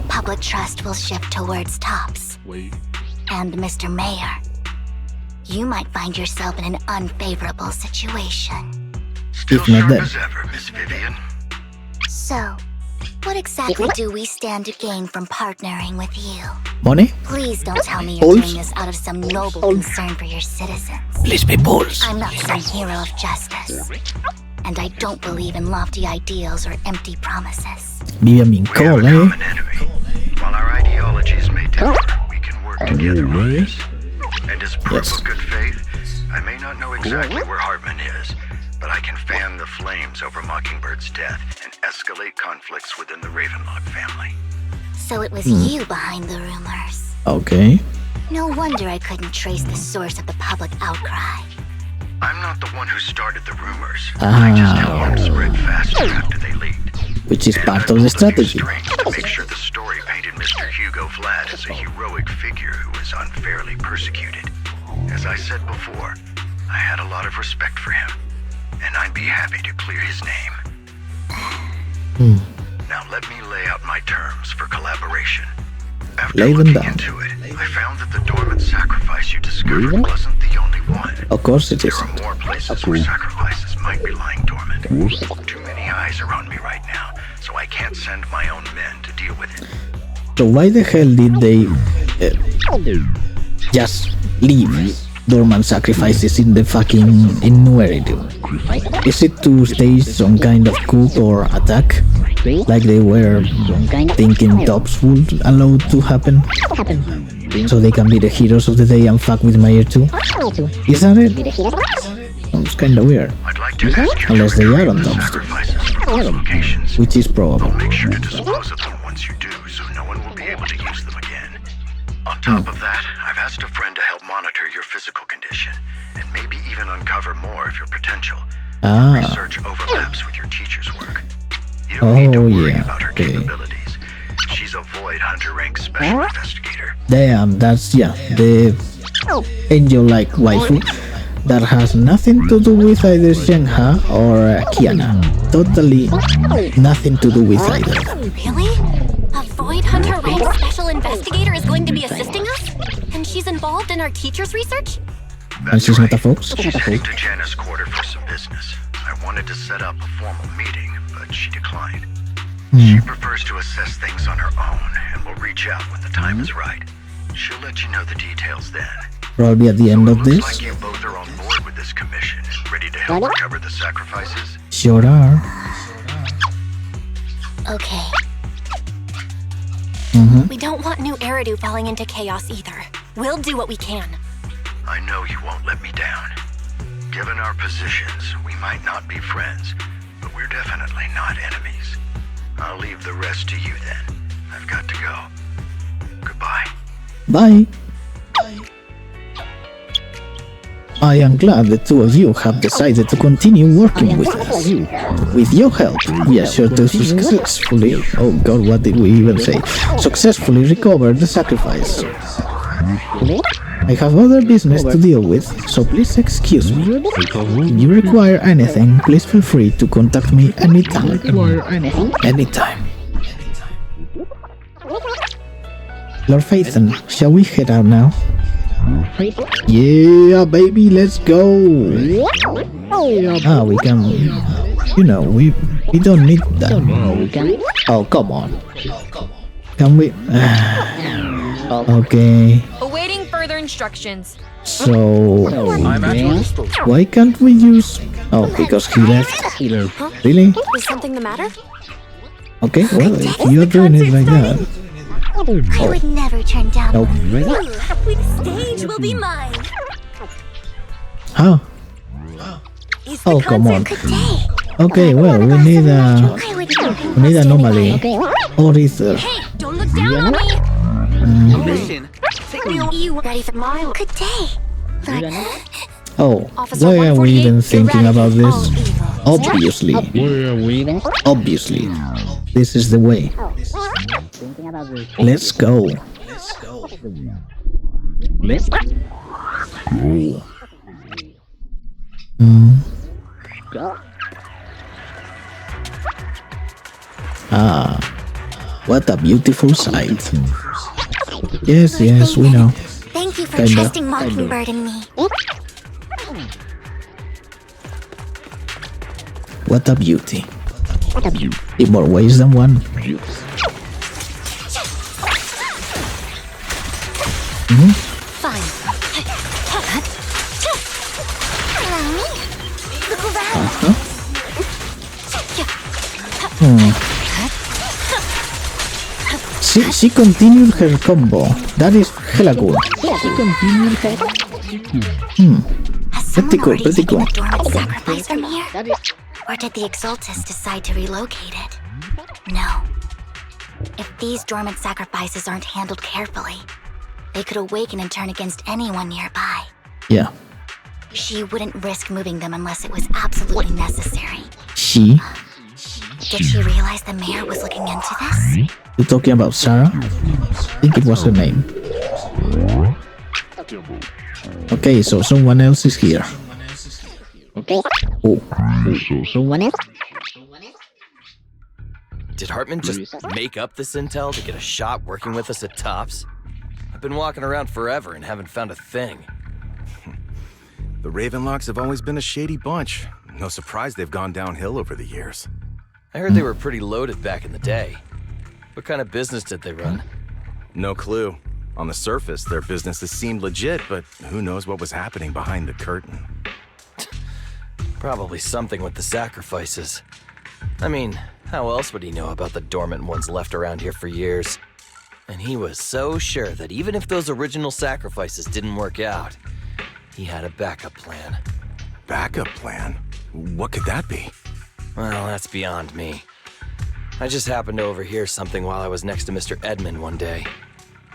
public trust will shift towards Tops. And Mr. Mayor, you might find yourself in an unfavorable situation. Still If not sharp that. as ever, Miss Vivian. So, what exactly do we stand to gain from partnering with you? Money? Please don't tell me you're Balls? doing this out of some noble concern for your citizens. Please be balls. I'm not some hero of justice. And I don't believe in lofty ideals or empty promises. Vivian being We have cold, a eh? common enemy. While our ideologies may differ, we can work together on this. And as proof Yes. of good faith, I may not know exactly where Hartman is, but I can fan the flames over Mockingbird's death and escalate conflicts within the Ravenlock family. So it was you behind the rumors. Okay. No wonder I couldn't trace the source of the public outcry. I'm not the one who started the rumors. I just helped them spread faster after they leaked. Which is And part I of the pulled a few strategy. strings to make sure the story painted Mr. Hugo Vlad as a heroic figure who was unfairly persecuted. As I said before, I had a lot of respect for him, and I'd be happy to clear his name. Now let me lay out my terms for collaboration. After Lay them looking down. into it, I found that the dormant sacrifice you discovered wasn't the only one. Of course it There are isn't. more places where sacrifices might be lying dormant. Too many eyes are on me right now, so I can't send my own men to deal with it. So why the hell did they just leave dormant sacrifices in the fucking ENVtuber? Is it to stage some kind of coup or attack, like they were thinking tops would allow to happen, so they can be the heroes of the day and fuck with Mayer too? Is that it? Sounds kinda weird. I'd like to ask you Unless to they are retrieve on the tops, sacrifices from those locations. which is probable. Make sure to dispose of them once you do, so no one will be able to use them again. On top of that, I've asked a friend to help monitor your physical condition, and maybe even uncover more of your potential. Research overlaps with your teacher's work. You don't need to worry about her capabilities. She's a Void Hunter rank special investigator. Damn, that's, the angel-like waifu that has nothing to do with either Shenhe or Kiana. Totally nothing to do with either. Really? A Void Hunter rank special investigator is going to be assisting us? And she's involved in our teacher's research? And she's not a fox? She's heading to Janna's quarter for some business. I wanted to set up a formal meeting, but she declined. She prefers to assess things on her own, and will reach out when the time is right. She'll let you know the details then. Probably at the end of Looks this. like you both are on board with this commission and ready to help recover the sacrifices. Sure are. Okay. We don't want new Eridu falling into chaos either. We'll do what we can. I know you won't let me down. Given our positions, we might not be friends, but we're definitely not enemies. I'll leave the rest to you then. I've got to go. Goodbye. Bye. I am glad the two of you have decided to continue working with us. With your help, we are sure to successfully, oh god, what did we even say? Successfully recover the sacrifice. I have other business to deal with, so please excuse me. If you require anything, please feel free to contact me anytime. Anytime. Lord Phaethon, shall we head out now? Yeah, baby, let's go. Ah, we can, you know, we don't need that. Oh, come on. Can we? Okay. Awaiting further instructions. So, I'm at your disposal. why can't we use? Oh, because he left. Really? Is something the matter? Okay, well, if you're doing it like that. I would never turn down. Nope. The stage will be mine. Huh? Oh, come on. Good day. Okay, well, we need a I would anomaly or ether. Hey, don't look down on me. Listen. You ready for mine? Good day. Oh, Officer why are we 148, even thinking about this? all evil. Obviously, this is the way. Let's go. Ah, what a beautiful sight. Yes, yes, we know. Thank you for Kinda. trusting Mockingbird and me. What a beauty. In more ways than one. Fine. Look around. She continued her combo. That is hella cool. Has someone Pretty cool, already pretty taken cool. the dormant sacrifice from here? Or did the Exaltus decide to relocate it? No. If these dormant sacrifices aren't handled carefully, they could awaken and turn against anyone nearby. Yeah. She wouldn't risk moving them unless it was absolutely necessary. She? Did she realize the mayor was looking into this? You talking about Sarah? I think it was her name. Okay, so someone else is here. Oh. Did Hartman just make up this intel to get a shot working with us at Tops? I've been walking around forever and haven't found a thing. The Ravenlocks have always been a shady bunch. No surprise they've gone downhill over the years. I heard they were pretty loaded back in the day. What kind of business did they run? No clue. On the surface, their businesses seemed legit, but who knows what was happening behind the curtain. Probably something with the sacrifices. I mean, how else would he know about the dormant ones left around here for years? And he was so sure that even if those original sacrifices didn't work out, he had a backup plan. Backup plan? What could that be? Well, that's beyond me. I just happened to overhear something while I was next to Mr. Edmund one day.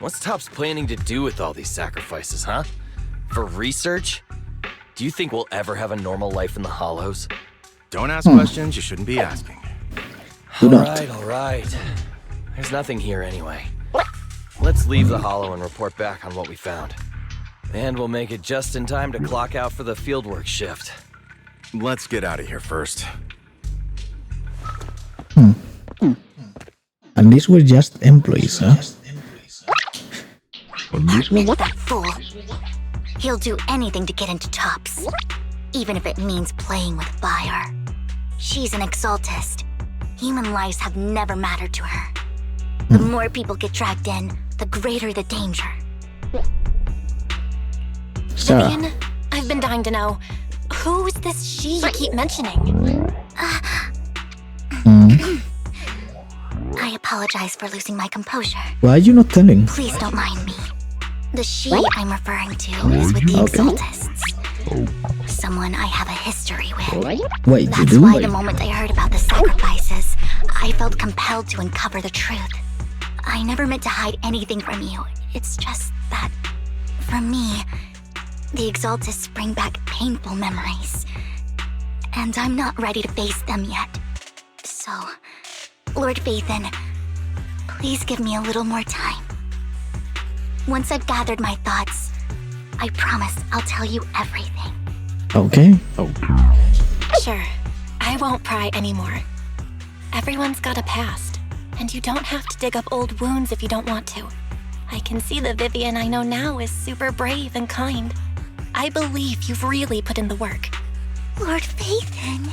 What's Topps planning to do with all these sacrifices, huh? For research? Do you think we'll ever have a normal life in the Hollows? Don't ask questions you shouldn't be asking. Do not. All right. There's nothing here anyway. Let's leave the Hollow and report back on what we found. And we'll make it just in time to clock out for the fieldwork shift. Let's get out of here first. And these were just employees, huh? That fool. He'll do anything to get into Topps, even if it means playing with fire. She's an exaltist. Human lives have never mattered to her. The more people get dragged in, the greater the danger. Sarah. Vivian, I've been dying to know, who is this she you keep mentioning? I apologize for losing my composure. Why are you not telling? Please don't mind me. The she I'm referring to is with the exaltists. Someone I have a history with. Wait, you That's do? why the moment I heard about the sacrifices, I felt compelled to uncover the truth. I never meant to hide anything from you. It's just that, for me, the exaltists bring back painful memories. And I'm not ready to face them yet. So, Lord Vathan, please give me a little more time. Once I've gathered my thoughts, I promise I'll tell you everything. Okay. Sure, I won't pry anymore. Everyone's got a past, and you don't have to dig up old wounds if you don't want to. I can see the Vivian I know now is super brave and kind. I believe you've really put in the work. Lord Vathan,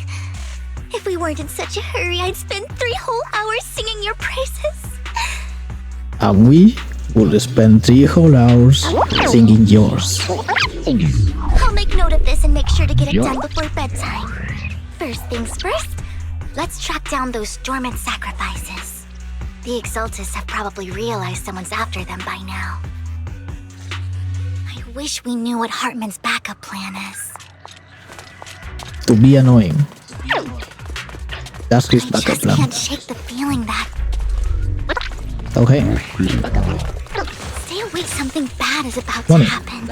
if we weren't in such a hurry, I'd spend 3 whole hours singing your praises. And we will spend 3 whole hours singing yours. I'll make note of this and make sure to get it done before bedtime. First things first, let's track down those dormant sacrifices. The exaltists have probably realized someone's after them by now. I wish we knew what Hartman's backup plan is. To be annoying. That's his I backup just plan. can't shake the feeling that Okay. stay awake, something bad is about Money. to happen.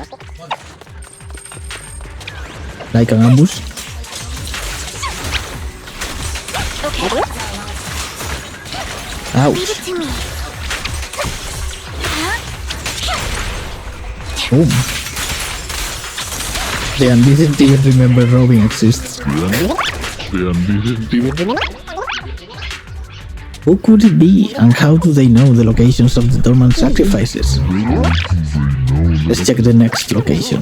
Like an ambush. Okay, leave Ouch. it to me. Boom. The Undead didn't even remember robbing exists. Who could it be, and how do they know the locations of the dormant sacrifices? Let's check the next location.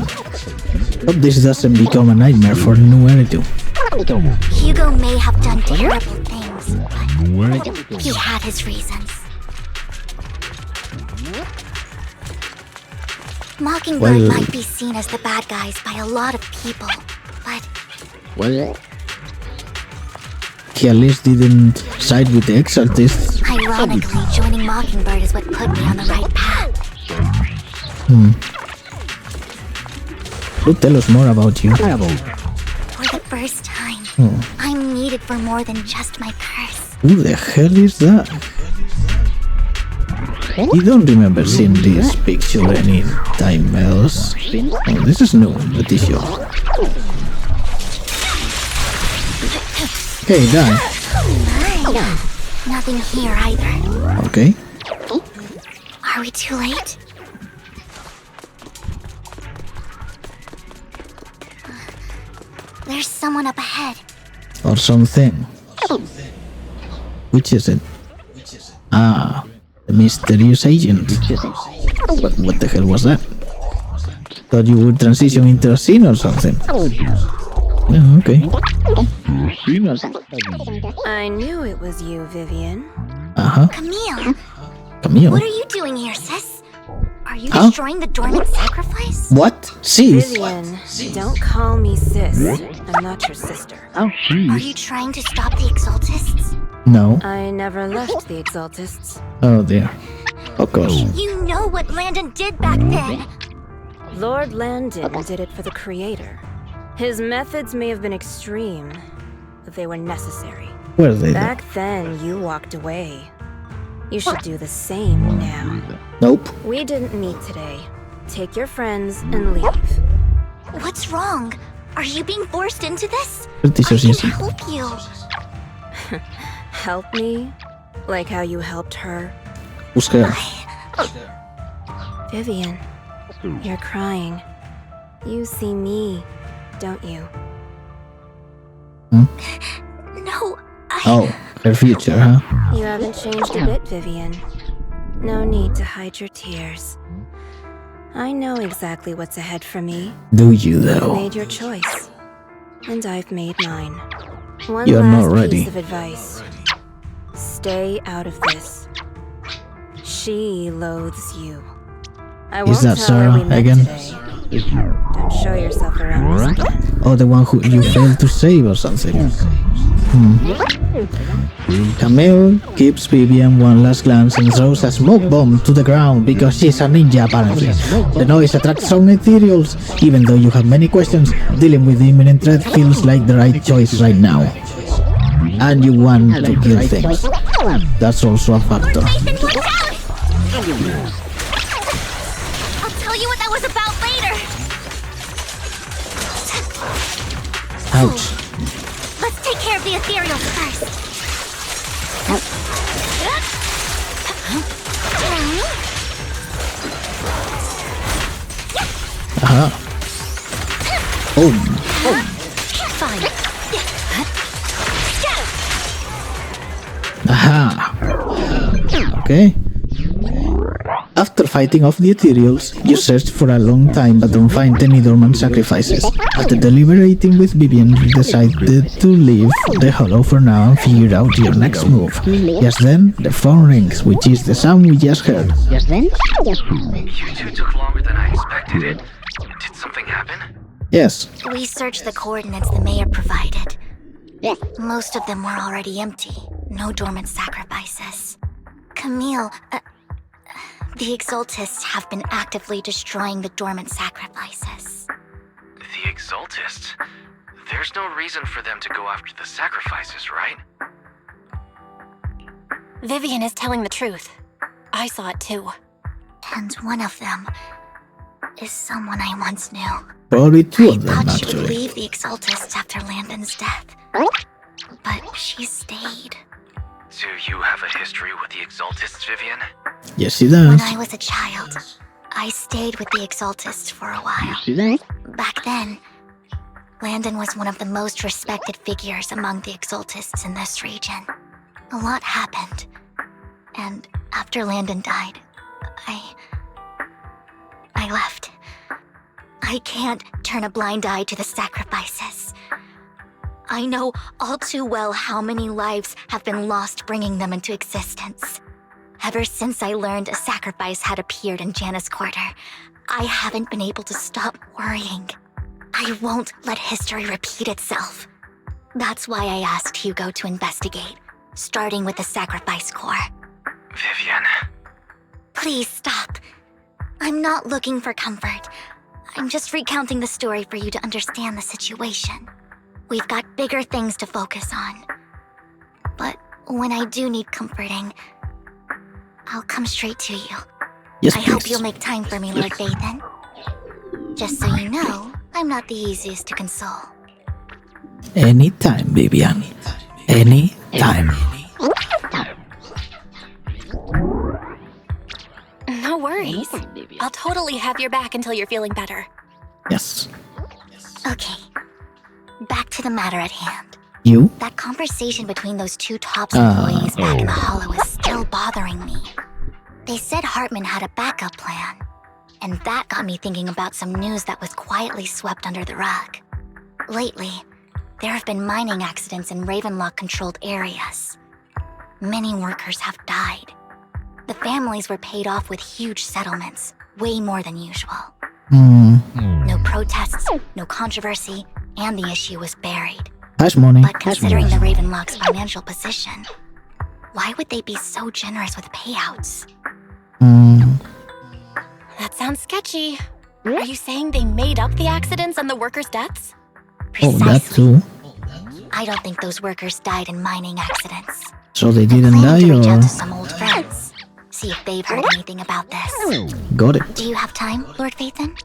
Hope this doesn't become a nightmare for ENVtuber. Hugo may have done terrible things, but he had his reasons. Mockingbird Well- might be seen as the bad guys by a lot of people, but He at least didn't side with the exaltists. ironically, joining Mockingbird is what put me on the right path. Do tell us more about you. For the first time, I'm needed for more than just my curse. Who the hell is that? You don't remember seeing this picture any time else? Oh, this is new, the t-shirt. Okay, done. Nothing here either. Okay. Are we too late? There's someone up ahead. Or something. Which is it? Ah, the mysterious agent. What the hell was that? Thought you would transition into a scene or something. Yeah, okay. I knew it was you, Vivian. Uh-huh. Camille, Camille. what are you doing here, sis? Are you destroying the dormant sacrifice? What? Sis? Vivian, don't call me sis. I'm not your sister. Are you trying to stop the Exaltists? No. I never left the Exaltists. Oh dear. Of course. You know what Landon did back then. Lord Landon did it for the Creator. His methods may have been extreme, but they were necessary. Where are they? Back then, you walked away. You should do the same now. Nope. We didn't meet today. Take your friends and leave. What's wrong? Are you being forced into this? Pretty I can easy. help you. Help me? Like how you helped her? Who's her? Vivian, you're crying. You see me, don't you? No, Oh, her future, huh? You haven't changed a bit, Vivian. No need to hide your tears. I know exactly what's ahead for me. Do you You though? made your choice, and I've made mine. One You're last not ready. piece of advice. Stay out of this. She loathes you. I won't Is that tell her we Sarah met again? today. Don't show yourself around us again. Oh, the one who you failed to save or something. Camille gives Vivian one last glance and throws a smoke bomb to the ground because she's a ninja apparently. The noise attracts some ethereals. Even though you have many questions, dealing with the imminent threat feels like the right choice right now. And you want to kill things. That's also a factor. Nathan, watch out! I'll tell you what that was about later. Ouch. Let's take care of the ethereals first. Oh, Fine. aha. Okay. After fighting off the ethereals, you search for a long time but don't find any dormant sacrifices. After deliberating with Vivian, you decided to leave the hollow for now and figure out your next move. Just then, the phone rings, which is the sound we just heard. You two took longer than I expected. Did something happen? Yes. We searched the coordinates the mayor provided. Most of them were already empty. No dormant sacrifices. Camille, the Exaltists have been actively destroying the dormant sacrifices. The Exaltists? There's no reason for them to go after the sacrifices, right? Vivian is telling the truth. I saw it too. And one of them is someone I once knew. Probably two I of them, thought she would actually. leave the Exaltists after Landon's death. But she stayed. Do you have a history with the Exaltists, Vivian? Yes, he does. When I was a child, I stayed with the Exaltists for a while. Back then, Landon was one of the most respected figures among the Exaltists in this region. A lot happened. And after Landon died, I left. I can't turn a blind eye to the sacrifices. I know all too well how many lives have been lost bringing them into existence. Ever since I learned a sacrifice had appeared in Janus Quarter, I haven't been able to stop worrying. I won't let history repeat itself. That's why I asked Hugo to investigate, starting with the Sacrifice Corps. Vivian. Please stop. I'm not looking for comfort. I'm just recounting the story for you to understand the situation. We've got bigger things to focus on. But when I do need comforting, I'll come straight to you. Yes, I hope please. you'll make time for me, Lord Vathan. Just so you know, I'm not the easiest to console. Anytime, Vivian. Anytime. No worries. I'll totally have your back until you're feeling better. Yes. Okay. Back to the matter at hand. You? That conversation between those two TOPS employees back in the Hollow is still bothering me. They said Hartman had a backup plan, and that got me thinking about some news that was quietly swept under the rug. Lately, there have been mining accidents in Ravenlock-controlled areas. Many workers have died. The families were paid off with huge settlements, way more than usual. Hmm. No protests, no controversy, and the issue was buried. Hush money. But considering the Ravenlock's financial position, why would they be so generous with payouts? That sounds sketchy. Are you saying they made up the accidents and the workers' deaths? Oh, that Precisely. too. I don't think those workers died in mining accidents. So they I didn't plan die to reach out or... to some old friends, see if they've heard anything about this. Got it. Do you have time, Lord Phaethon?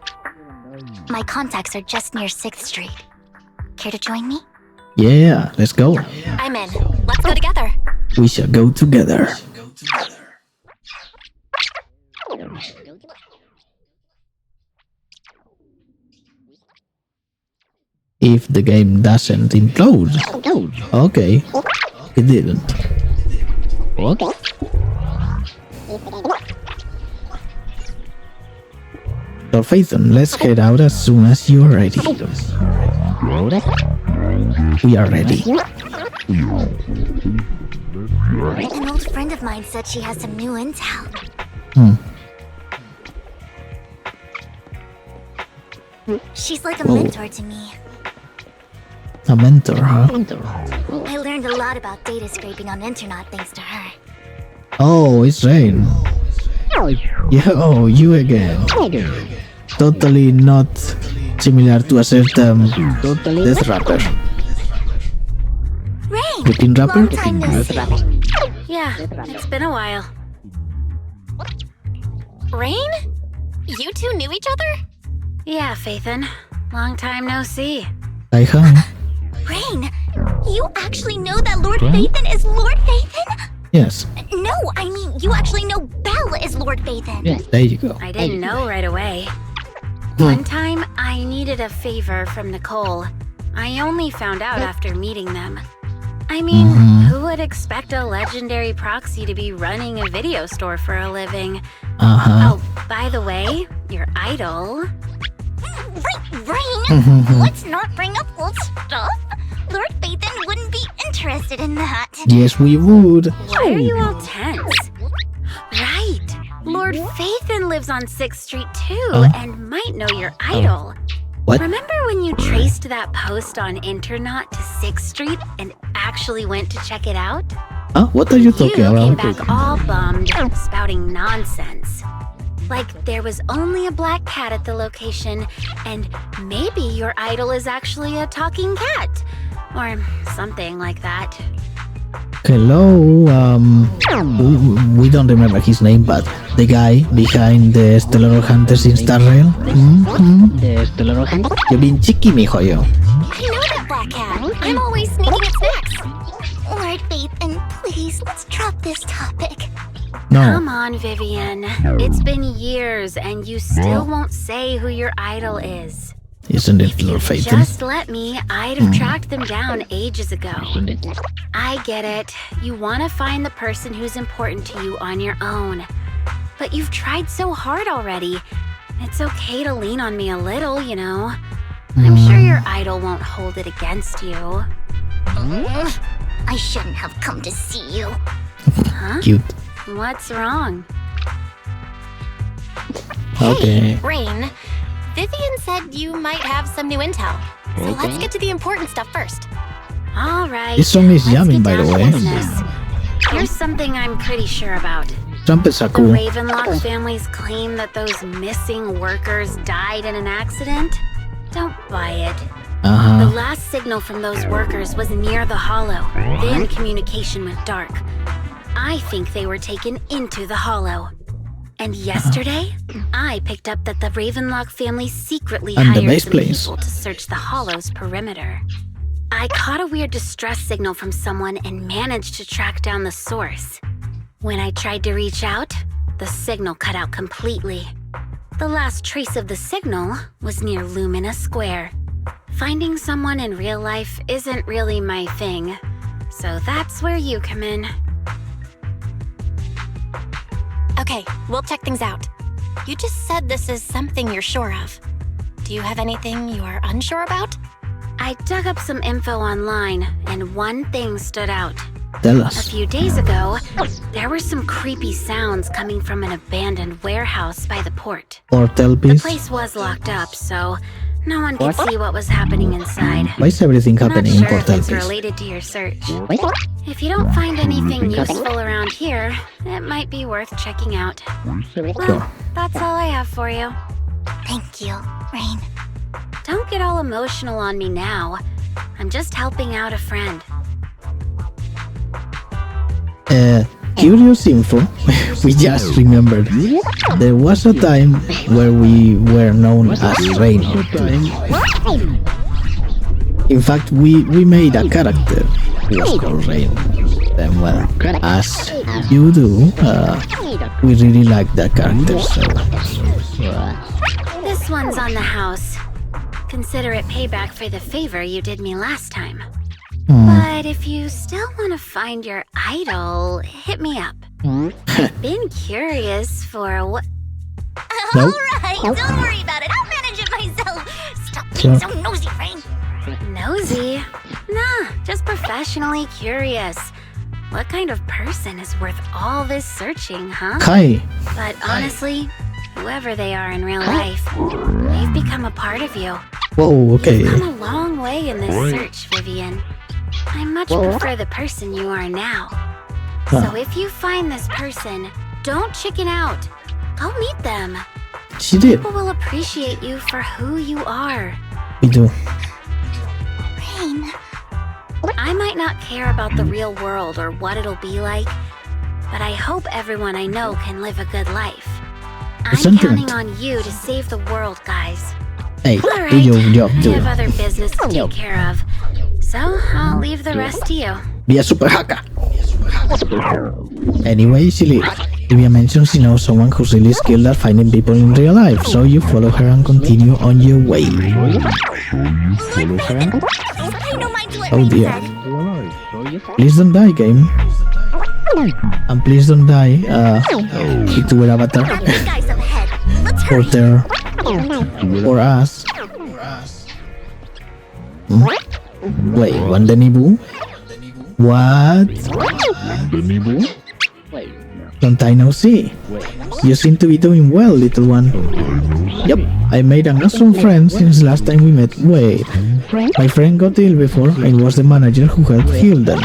My contacts are just near 6th Street. Care to join me? Yeah, let's go. I'm in. Let's go together. We shall go together. If the game doesn't implode. Okay. It didn't. So Phaethon, let's head out as soon as you're ready. We are ready. An old friend of mine said she has some new intel. She's like a mentor to me. A mentor, huh? I learned a lot about data scraping on internet thanks to her. Oh, it's Rain. Yeah, oh, you again. Totally not similar to a certain death rapper. Rain! Looking rapper? Long time no see. Yeah, it's been a while. Rain? You two knew each other? Yeah, Phaethon. Long time no see. Hi, hi. Rain, you actually know that Lord Phaethon is Lord Phaethon? Yes, No, I mean, you actually know Belle is Lord Phaethon. there you go. I didn't know right away. One time, I needed a favor from Nicole. I only found out after meeting them. I mean, who would expect a legendary proxy to be running a video store for a living? Uh-huh. Oh, by the way, your idol... Rain, let's not bring up old stuff. Lord Phaethon wouldn't be interested in that. Yes, we would. Why are you all tense? Right! Lord Phaethon lives on 6th Street too, and might know your idol. What? Remember when you traced that post on Internet to 6th Street and actually went to check it out? Huh? What are you talking You came about? back all bummed, spouting nonsense. Like there was only a black cat at the location, and maybe your idol is actually a talking cat. Or something like that. Hello, we don't remember his name, but the guy behind the Stellar Hunters in Star Rail. You're being cheeky, mijo, yo. I know that black cat. I'm always sneaking at snacks. Lord Phaethon, please, let's drop this topic. No. Come on, Vivian. It's been years, and you still won't say who your idol is. Isn't it Lord Phaethon? Just let me, I'd have tracked them down ages ago. I get it. You want to find the person who's important to you on your own. But you've tried so hard already. It's okay to lean on me a little, you know. I'm sure your idol won't hold it against you. I shouldn't have come to see you. Huh? Cute. What's wrong? Okay. Hey, Rain. Vivian said you might have some new intel. So let's get to the important stuff first. All right. This song is let's jamming, get by the down to way. business. Here's something I'm pretty sure about. Trumpets are The cool. Ravenlock family's claim that those missing workers died in an accident? Don't buy it. The last signal from those workers was near the hollow. Then communication went dark. I think they were taken into the hollow. And yesterday, I picked up that the Ravenlock family secretly And the hired base some place. people to search the hollow's perimeter. I caught a weird distress signal from someone and managed to track down the source. When I tried to reach out, the signal cut out completely. The last trace of the signal was near Lumina Square. Finding someone in real life isn't really my thing, so that's where you come in. Okay, we'll check things out. You just said this is something you're sure of. Do you have anything you are unsure about? I dug up some info online, and one thing stood out. Tell A us. few days ago, there were some creepy sounds coming from an abandoned warehouse by the port. Portal, The please. place was locked up, so no one could see what was happening inside. Why is everything I'm not happening in sure if Portal, it's please? related to your search. If you don't find anything useful around here, it might be worth checking out. Well, that's all I have for you. Thank you, Rain. Don't get all emotional on me now. I'm just helping out a friend. Curious info. We just remembered. There was a time where we were known as Rain. In fact, we made a character who was called Rain. Then, well, as you do, we really like that character, so... This one's on the house. Consider it payback for the favor you did me last time. But if you still want to find your idol, hit me up. Been curious for what... Nope. Alright, don't worry about it. I'll manage it myself. Stop being so nosy, Rain. Nosy? Nah, just professionally curious. What kind of person is worth all this searching, huh? Kai. But honestly, whoever they are in real life, they've become a part of you. Whoa, okay. You've come a long way in this search, Vivian. I much prefer the person you are now. So if you find this person, don't chicken out. Go meet them. She did. People will appreciate you for who you are. We do. Rain. I might not care about the real world or what it'll be like, but I hope everyone I know can live a good life. I'm Sentiment. counting on you to save the world, guys. Hey, All do your job, I do have it. other business to take care of, so I'll leave the rest to you. Be a super hacker. Anyway, silly. Livia mentions she knows someone who's really skilled at finding people in real life, so you follow her and continue on your way. I know my what Oh Rain dear. said. Please don't die, game. And please don't die, Vtuber avatar. Got these guys up ahead. Let's Or hurry. there. Or us. Wait, one Denibu? What? Long time no see. You seem to be doing well, little one. Yep, I made an awesome friend since last time we met. Wait, my friend got ill before. I was the manager who helped heal them.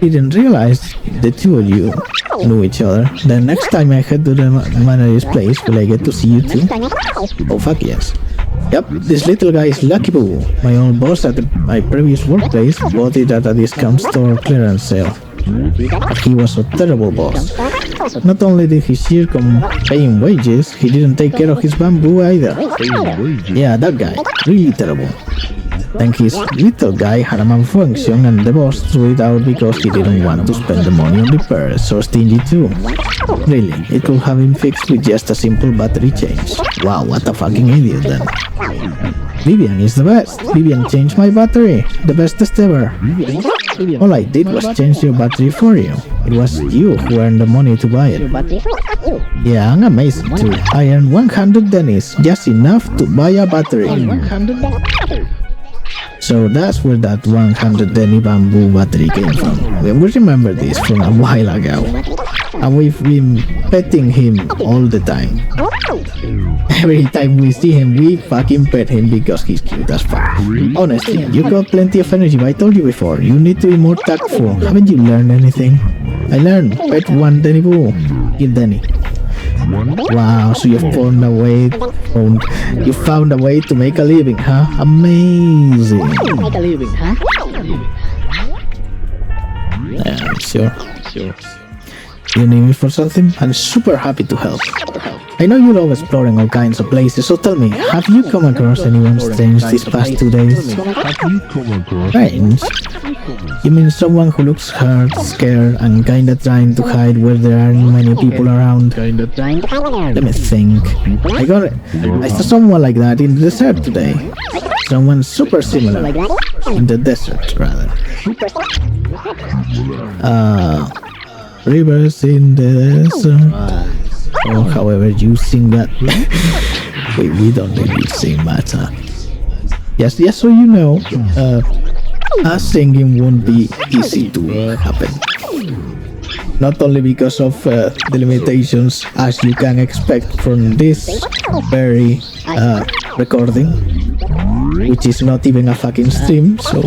Didn't realize the two of you knew each other. The next time I head to the manager's place, will I get to see you too? Oh fuck yes. Yep, this little guy is Lucky Boo. My old boss at my previous workplace bought it at a discount store clearance sale. But he was a terrible boss. Not only did he shirk on paying wages, he didn't take care of his bamboo either. Yeah, that guy. Really terrible. Then his little guy had a malfunction and the boss threw it out because he didn't want to spend the money on repairs, so stingy too. Really, it could have been fixed with just a simple battery change. Wow, what a fucking idiot then. Vivian is the best. Vivian changed my battery. The bestest ever. All I did was change your battery for you. It was you who earned the money to buy it. Yeah, I'm amazing too. I earned 100 dennies, just enough to buy a battery. So that's where that 100 denny bamboo battery came from. We remember this from a while ago. And we've been petting him all the time. Every time we see him, we fucking pet him because he's cute as fuck. Honestly, you got plenty of energy, but I told you before, you need to be more tactful. Haven't you learned anything? I learned, pet one Denny Boo. Kill Denny. Wow, so you found a way to make a living, huh? Amazing. Yeah, sure. You need me for something? I'm super happy to help. I know you love exploring all kinds of places, so tell me, have you come across anyone strange these past 2 days? Strange? You mean someone who looks hurt, scared, and kinda trying to hide where there aren't many people around? Let me think. I saw someone like that in the desert today. Someone super similar. In the desert, rather. Rivers in the desert. Or however you sing that. We don't really sing much, huh? Yes, so you know. singing won't be easy to happen. Not only because of the limitations, as you can expect from this very recording, which is not even a fucking stream, so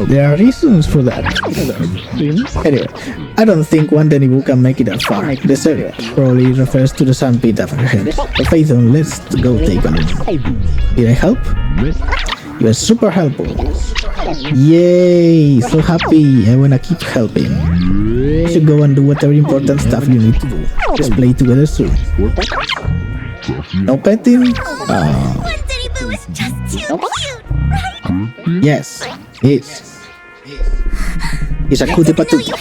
there are reasons for that. Anyway, I don't think one Denibu can make it that far. The series probably refers to the sandpit ahead. Phaethon, let's go take a look. Did I help? You are super helpful. Yay! So happy! I wanna keep helping. You should go and do whatever important stuff you need to do. Just play together soon. No petting? One Denibu is just too cute, right? Yes, it's a cutie patootie.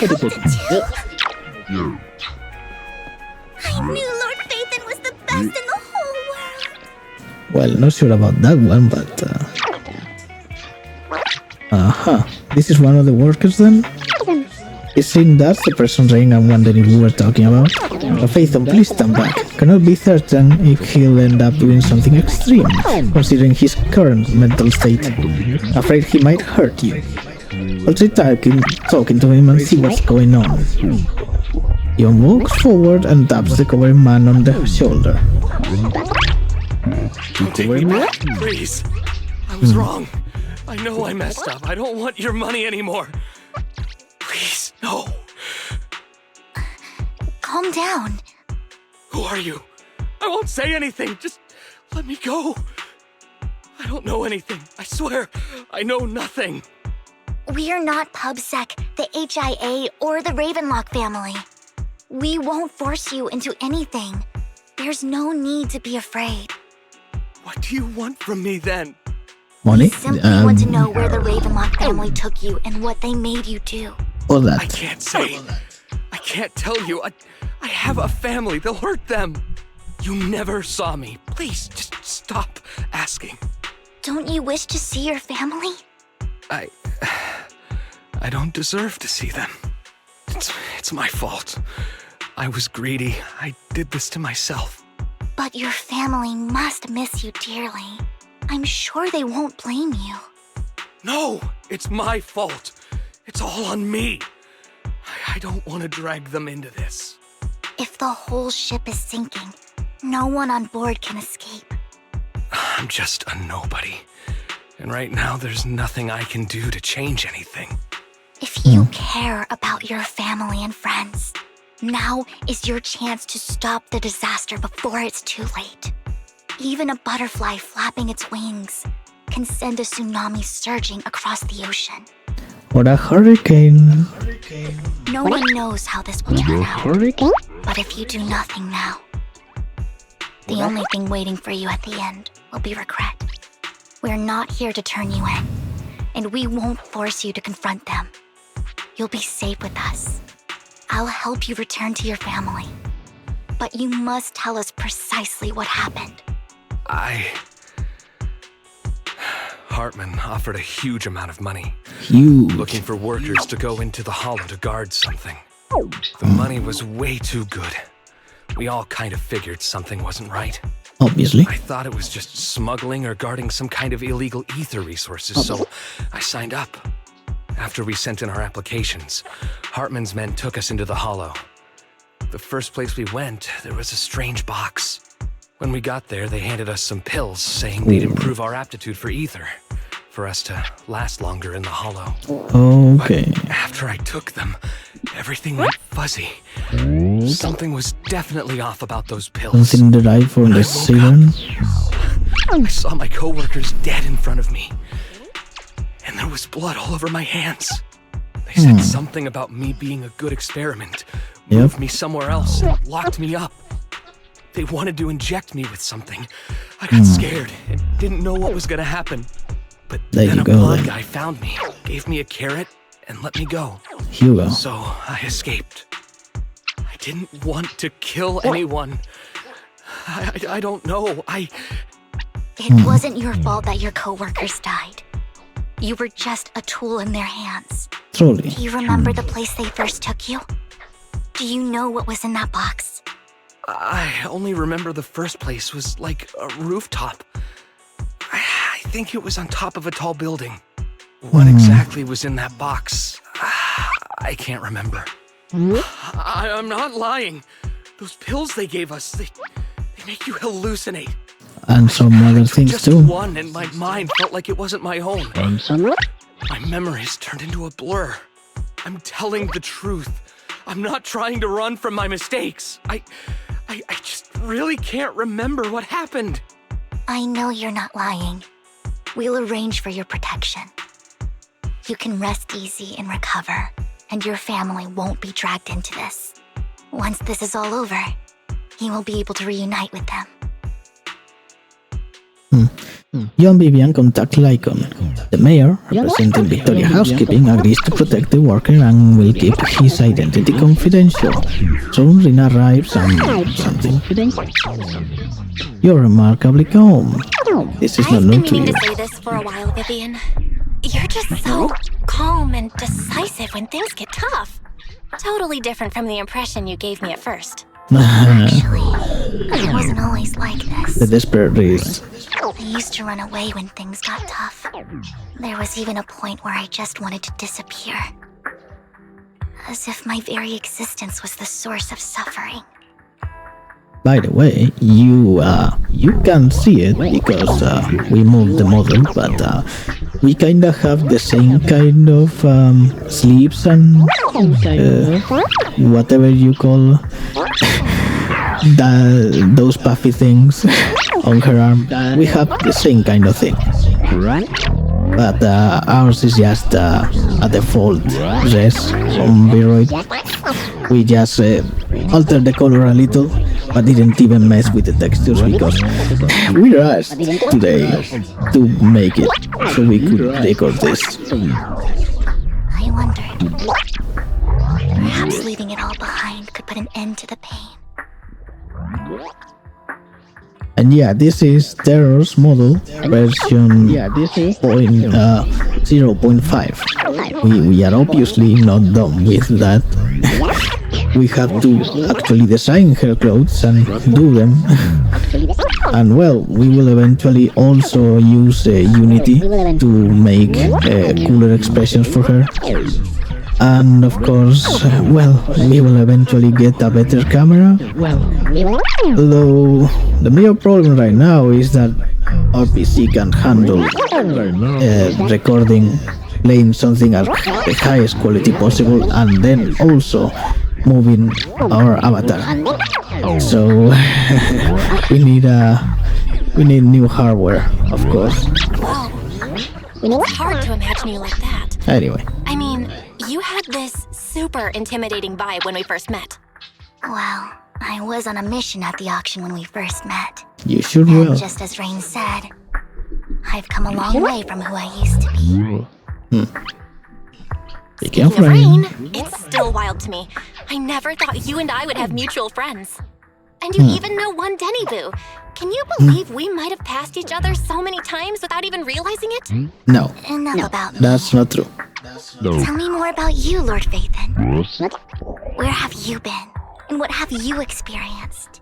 I knew Lord Phaethon was the best in the whole world. Well, not sure about that one, but this is one of the workers then? It seems that's the person Rain and Wonder we were talking about. Phaethon, please stand back. Cannot be certain if he'll end up doing something extreme, considering his current mental state. Afraid he might hurt you. I'll try talking to him and see what's going on. Yon walks forward and taps the covering man on the shoulder. Don't take me back, please. I was wrong. I know I messed up. I don't want your money anymore. Please, no. Calm down. Who are you? I won't say anything. Just let me go. I don't know anything. I swear, I know nothing. We're not PubSec, the HIA, or the Ravenlock family. We won't force you into anything. There's no need to be afraid. What do you want from me then? Money? We simply want to know where the Ravenlock family took you and what they made you do. All that. I can't say. I can't tell you. I have a family. They'll hurt them. You never saw me. Please, just stop asking. Don't you wish to see your family? I don't deserve to see them. It's my fault. I was greedy. I did this to myself. But your family must miss you dearly. I'm sure they won't blame you. No, it's my fault. It's all on me. I don't want to drag them into this. If the whole ship is sinking, no one on board can escape. I'm just a nobody. And right now, there's nothing I can do to change anything. If you care about your family and friends, now is your chance to stop the disaster before it's too late. Even a butterfly flapping its wings can send a tsunami surging across the ocean. Or a hurricane. No one knows how this will turn out. But if you do nothing now, the only thing waiting for you at the end will be regret. We're not here to turn you in, and we won't force you to confront them. You'll be safe with us. I'll help you return to your family. But you must tell us precisely what happened. Hartman offered a huge amount of money. Huge. Looking for workers to go into the hollow to guard something. The money was way too good. We all kind of figured something wasn't right. Obviously. I thought it was just smuggling or guarding some kind of illegal ether resources, so I signed up. After we sent in our applications, Hartman's men took us into the hollow. The first place we went, there was a strange box. When we got there, they handed us some pills, saying they'd improve our aptitude for ether, for us to last longer in the hollow. Okay. But after I took them, everything went fuzzy. Something was definitely off about those pills. Something derived from the serum. I saw my coworkers dead in front of me. And there was blood all over my hands. They said something about me being a good experiment, moved me somewhere else, and locked me up. They wanted to inject me with something. I got scared and didn't know what was gonna happen. But then a blonde guy found me, gave me a carrot, and let me go. Hugo. So I escaped. I didn't want to kill anyone. I don't know. It wasn't your fault that your coworkers died. You were just a tool in their hands. Truly. Do you remember the place they first took you? Do you know what was in that box? I only remember the first place was like a rooftop. I think it was on top of a tall building. What exactly was in that box? I can't remember. I'm not lying. Those pills they gave us, they make you hallucinate. And some other things just too. One, and my mind felt like it wasn't my own. My memories turned into a blur. I'm telling the truth. I'm not trying to run from my mistakes. I just really can't remember what happened. I know you're not lying. We'll arrange for your protection. You can rest easy and recover, and your family won't be dragged into this. Once this is all over, you will be able to reunite with them. You and Vivian contact Lycon. The mayor, representing Victoria Housekeeping, agrees to protect the worker and will keep his identity confidential. Soon Rina arrives and something. You're remarkably calm. This is not new to you. I've been meaning to say this for a while, Vivian. You're just so calm and decisive when things get tough. Totally different from the impression you gave me at first. Actually, I wasn't always like this. The desperate is. I used to run away when things got tough. There was even a point where I just wanted to disappear. As if my very existence was the source of suffering. By the way, you can see it because we moved the model, but we kinda have the same kind of sleeves and whatever you call those puffy things on her arm. We have the same kind of thing. But ours is just a default dress on Viroid. We just altered the color a little, but didn't even mess with the textures because we rushed today to make it so we could decode this. I wondered. Perhaps leaving it all behind could put an end to the pain. And yeah, this is Terror's model version 0.5. We are obviously not done with that. We have to actually design her clothes and do them. And well, we will eventually also use Unity to make cooler expressions for her. And of course, well, we will eventually get a better camera. Though the major problem right now is that our PC can't handle recording, playing something at the highest quality possible, and then also moving our avatar. So we need new hardware, of course. Whoa. It's hard to imagine you like that. Anyway. I mean, you had this super intimidating vibe when we first met. Well, I was on a mission at the auction when we first met. You sure will. And just as Rain said, I've come a long way from who I used to be. Be careful, Rain, it's still wild to me. I never thought you and I would have mutual friends. And you even know one Denny Boo. Can you believe we might have passed each other so many times without even realizing it? No. Enough about me. That's not true. Tell me more about you, Lord Phaethon. Where have you been? And what have you experienced?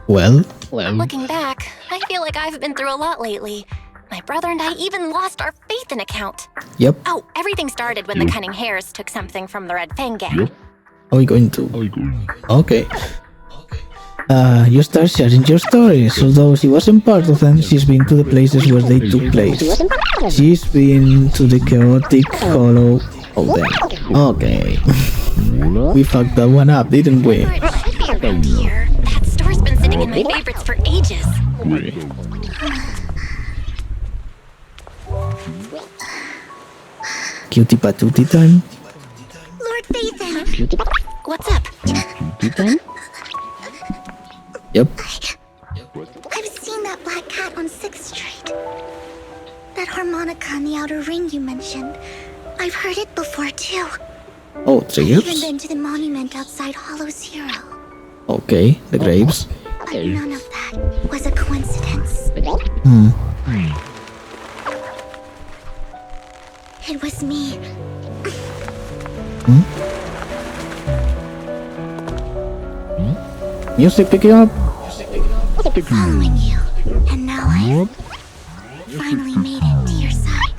Well? Looking back, I feel like I've been through a lot lately. My brother and I even lost our Phaethon account. Yep. Oh, everything started when the Cunning Hares took something from the Red Fang gang. Are we going to? Okay. You start sharing your stories. Although she wasn't part of them, she's been to the places where they took place. She's been to the chaotic hollow of them. Okay. We fucked that one up, didn't we? It should be around here. That store's been sitting in my favorites for ages. Cutie patootie time. Lord Phaethon! What's up? Yep. I've seen that black cat on 6th Street. That harmonica in the outer ring you mentioned. I've heard it before too. Oh, I've triggers? even been to the monument outside Hollow Zero. Okay, the graves. But none of that was a coincidence. It was me. Music picking up. Following you. And now I've finally made it to your side.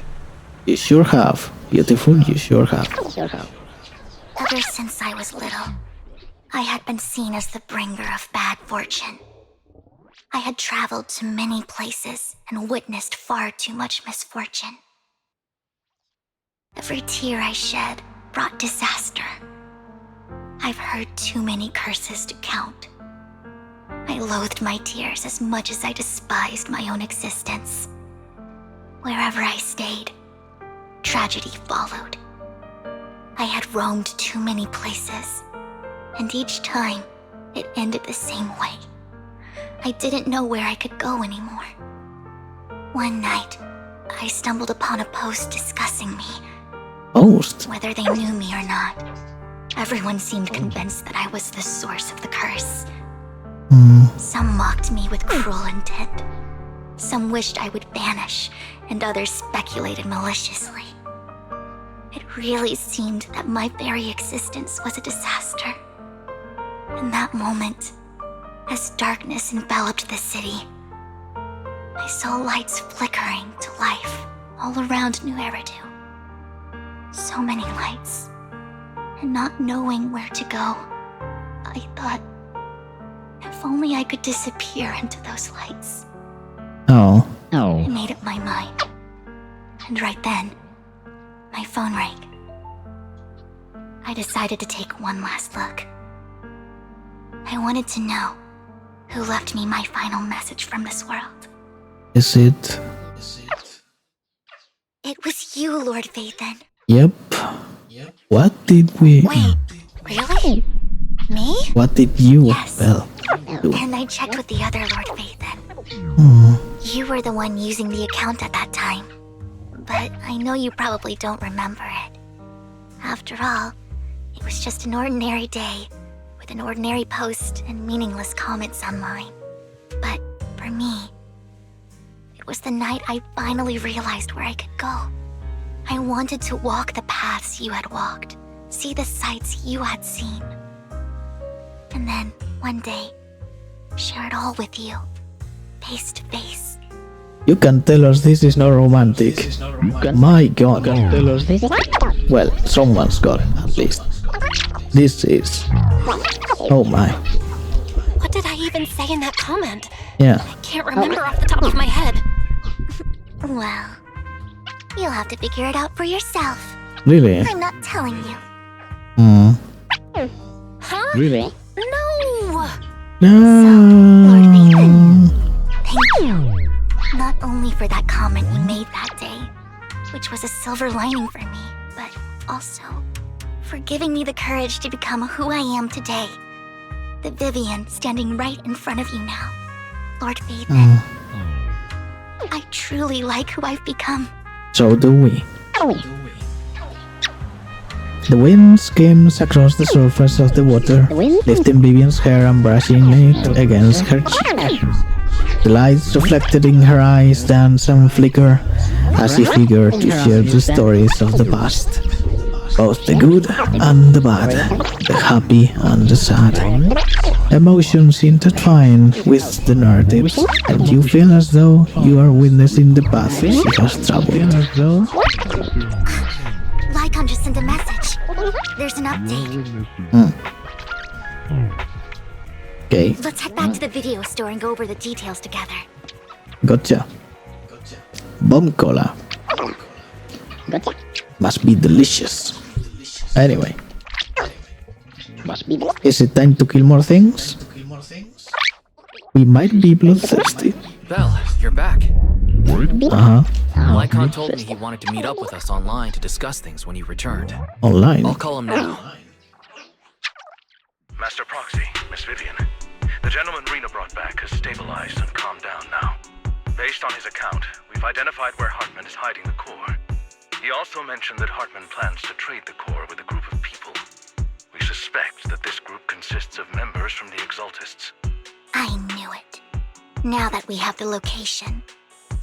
You sure have. Beautiful, you sure have. Ever since I was little, I had been seen as the bringer of bad fortune. I had traveled to many places and witnessed far too much misfortune. Every tear I shed brought disaster. I've heard too many curses to count. I loathed my tears as much as I despised my own existence. Wherever I stayed, tragedy followed. I had roamed too many places, and each time, it ended the same way. I didn't know where I could go anymore. One night, I stumbled upon a post discussing me. Post? Whether they knew me or not, everyone seemed convinced that I was the source of the curse. Some mocked me with cruel intent. Some wished I would vanish, and others speculated maliciously. It really seemed that my very existence was a disaster. In that moment, as darkness enveloped the city, I saw lights flickering to life all around New Eridu. So many lights, and not knowing where to go, I thought, if only I could disappear into those lights. Oh. I made up my mind. And right then, my phone rang. I decided to take one last look. I wanted to know who left me my final message from this world. Is it? It was you, Lord Vathan. Yep. What did we... Wait, really? Me? What did you, Yes. Belle, do? And I checked with the other Lord Vathan. You were the one using the account at that time. But I know you probably don't remember it. After all, it was just an ordinary day, with an ordinary post and meaningless comments online. But for me, it was the night I finally realized where I could go. I wanted to walk the paths you had walked, see the sights you had seen. And then, one day, share it all with you, face to face. You can tell us this is not romantic. My god. Well, someone's got it, at least. This is... Oh my. What did I even say in that comment? Yeah. I can't remember off the top of my head. Well, you'll have to figure it out for yourself. Really? I'm not telling you. Huh? Really? No! Lord No. Vathan, thank you. Not only for that comment you made that day, which was a silver lining for me, but also for giving me the courage to become who I am today. The Vivian standing right in front of you now. Lord Vathan. I truly like who I've become. So do we. The wind skims across the surface of the water, lifting Vivian's hair and brushing it against her cheek. The lights reflected in her eyes dance and flicker as she figured to share the stories of the past. Both the good and the bad, the happy and the sad. Emotions intertwine with the narratives, and you feel as though you are witnessing the path she has traveled. Lycon just sent a message. There's an update. Okay, Let's head back to the video store and go over the details together. gotcha. Bomb cola. Must be delicious. Anyway. Is it time to kill more things? We might be bloodthirsty. Belle, you're back. Uh-huh. Lycon told me he wanted to meet up with us online to discuss things when he returned. Online. I'll call him now. Master Proxy, Miss Vivian. The gentleman Rena brought back has stabilized and calmed down now. Based on his account, we've identified where Hartman is hiding the core. He also mentioned that Hartman plans to trade the core with a group of people. We suspect that this group consists of members from the Exaltists. I knew it. Now that we have the location,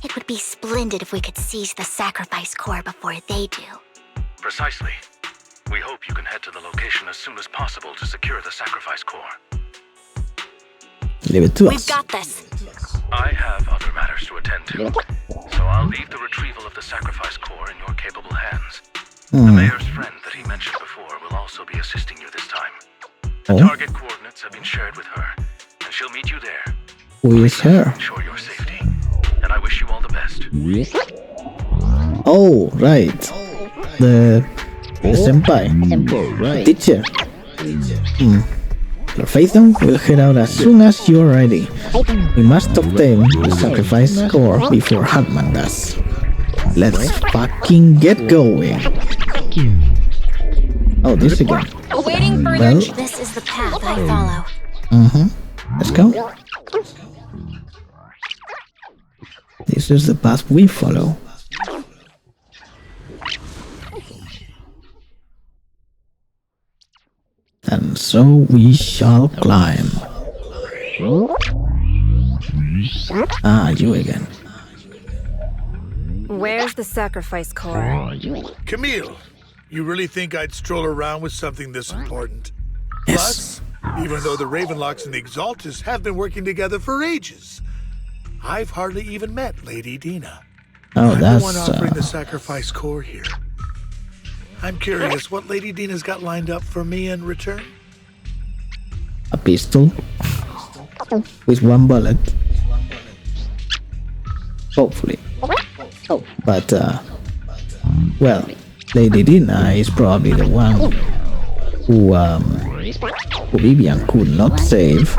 it would be splendid if we could seize the sacrifice core before they do. Precisely. We hope you can head to the location as soon as possible to secure the sacrifice core. Leave it to We've us. got this. I have other matters to attend to, so I'll leave the retrieval of the sacrifice core in your capable The mayor's friend that he mentioned before will also be assisting you this time. The target coordinates have been shared with her, and she'll meet you there. Who is her? Ensure your safety, and I wish you all the best. Oh, right. The senpai. Right. Teacher. Lord Phaethon will head out as soon as you're ready. We must obtain the sacrifice score before Hartman does. Let's fucking get going. Oh, this again. Awaiting further. Well, This is the path I follow. let's go. This is the path we follow. And so we shall climb. Ah, you again. Where's the sacrifice core? Camille, you really think I'd stroll around with something this important? Yes. Plus, even though the Ravenlocks and the Exaltus have been working together for ages, I've hardly even met Lady Dina. Oh, I'm that's the one offering the sacrifice core here. I'm curious what Lady Dina's got lined up for me in return. a pistol with one bullet. Hopefully. But, well, Lady Dina is probably the one who Vivian could not save.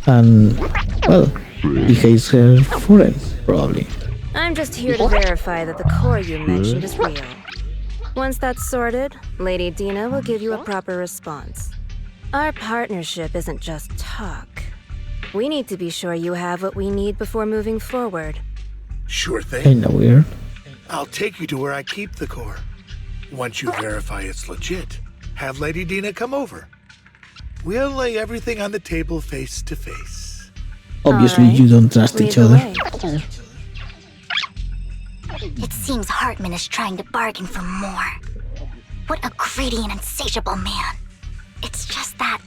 And, well, he hates her for it, probably. I'm just here to verify that the core you mentioned is real. Once that's sorted, Lady Dina will give you a proper response. Our partnership isn't just talk. We need to be sure you have what we need before moving forward. Sure thing. Kinda weird. I'll take you to where I keep the core. Once you verify it's legit, have Lady Dina come over. We'll lay everything on the table face to face. Obviously, Alright. you don't trust Lead each the other. way. It seems Hartman is trying to bargain for more. What a greedy and insatiable man. It's just that...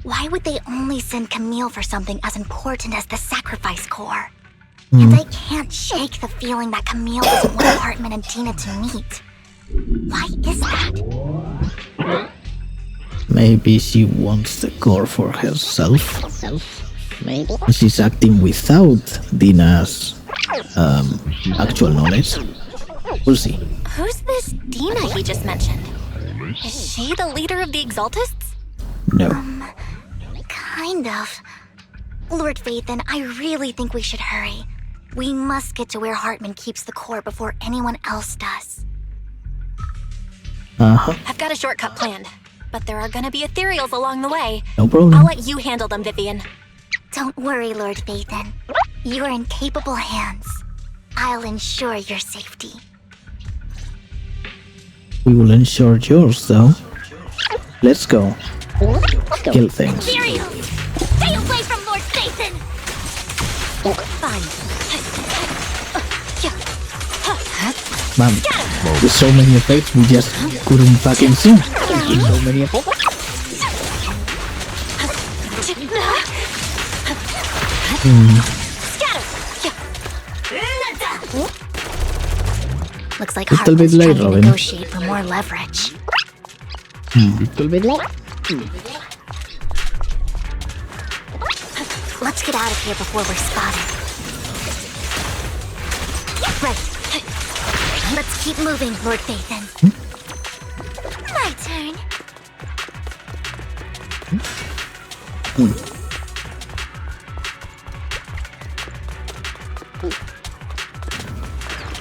why would they only send Camille for something as important as the sacrifice core? And I can't shake the feeling that Camille doesn't want Hartman and Dina to meet. Why is that? Maybe she wants the core for herself. Maybe. She's acting without Dina's actual knowledge. We'll see. Who's this Dina he just mentioned? Is she the leader of the Exaltists? No. Kind of. Lord Phaethon, I really think we should hurry. We must get to where Hartman keeps the core before anyone else does. I've got a shortcut planned, but there are gonna be ethereals along the way. No problem. I'll let you handle them, Vivian. Don't worry, Lord Phaethon. You're in capable hands. I'll ensure your safety. We will ensure yours, though. Let's go. Kill things. Ethereals! Stay away from Lord Phaethon! Fine. Man, with so many effects, we just couldn't fucking see. So many effects. Looks like Little bit Hartman's late, trying to Robin. negotiate for more leverage. Little bit late. Let's get out of here before we're spotted. Right. Let's keep moving, Lord Phaethon. My turn.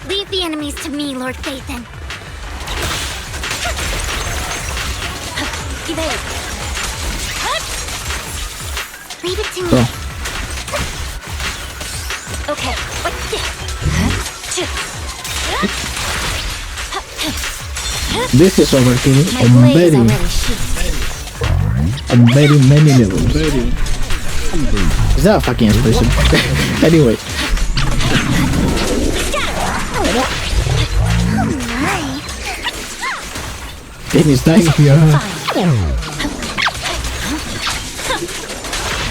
Leave the enemies to me, Lord Phaethon. Evade. Leave it to me. Go. Okay, what's this? This is overkill My on blade is very, already sheathed. on very many levels. Is that a fucking expression? Anyway, finish time here.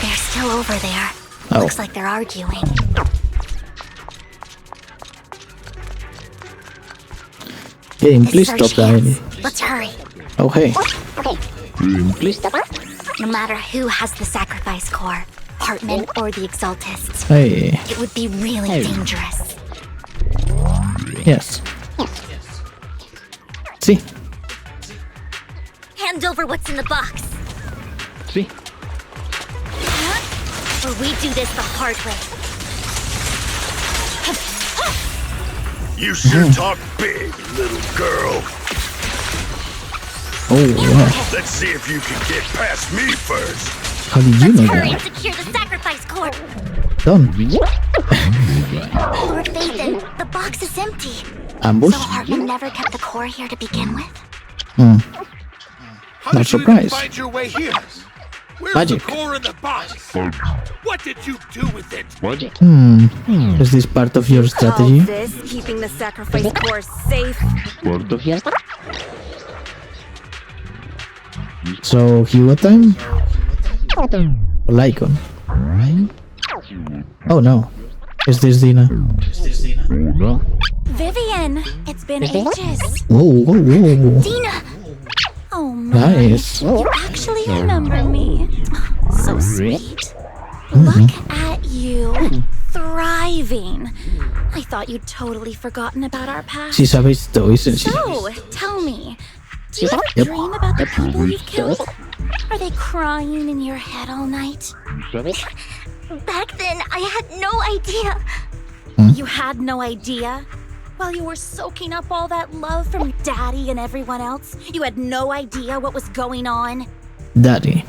They're still over there. Oh. Looks like they're arguing. Game, This please search stop dying. ends. Let's hurry. Oh, hey. Please stop. No matter who has the sacrifice core, Hartman or the Exaltists, Hey. it would be really dangerous. Yes. See? Hand over what's in the box. See? Or we do this the hard way. You sure talk big, little girl. Oh, yeah. Let's see if you can get past me first. How did you know Hurry and that? secure the sacrifice core. Done. Lord Phaethon, the box is empty. Ambush? So Hartman never kept the core here to begin with? How Not did you even surprised. find your way here? Where's Magic. the core in the box? What did you do with it? Is this part of your strategy? Call this keeping the sacrifice core safe. So, Hugo time? Lycon. Oh no. Is this Dina? Vivian, it's been ages. Whoa, whoa, whoa. Dina! Oh my. Nice. You actually remember me. So sweet. Look at you. Thriving. I thought you'd totally forgotten about our past. She's a bitch though, isn't she? So, tell me, do you Yep. dream about the people you've killed? Are they crying in your head all night? Back then, I had no idea. You had no idea? While you were soaking up all that love from Daddy and everyone else, you had no idea what was going on? Daddy.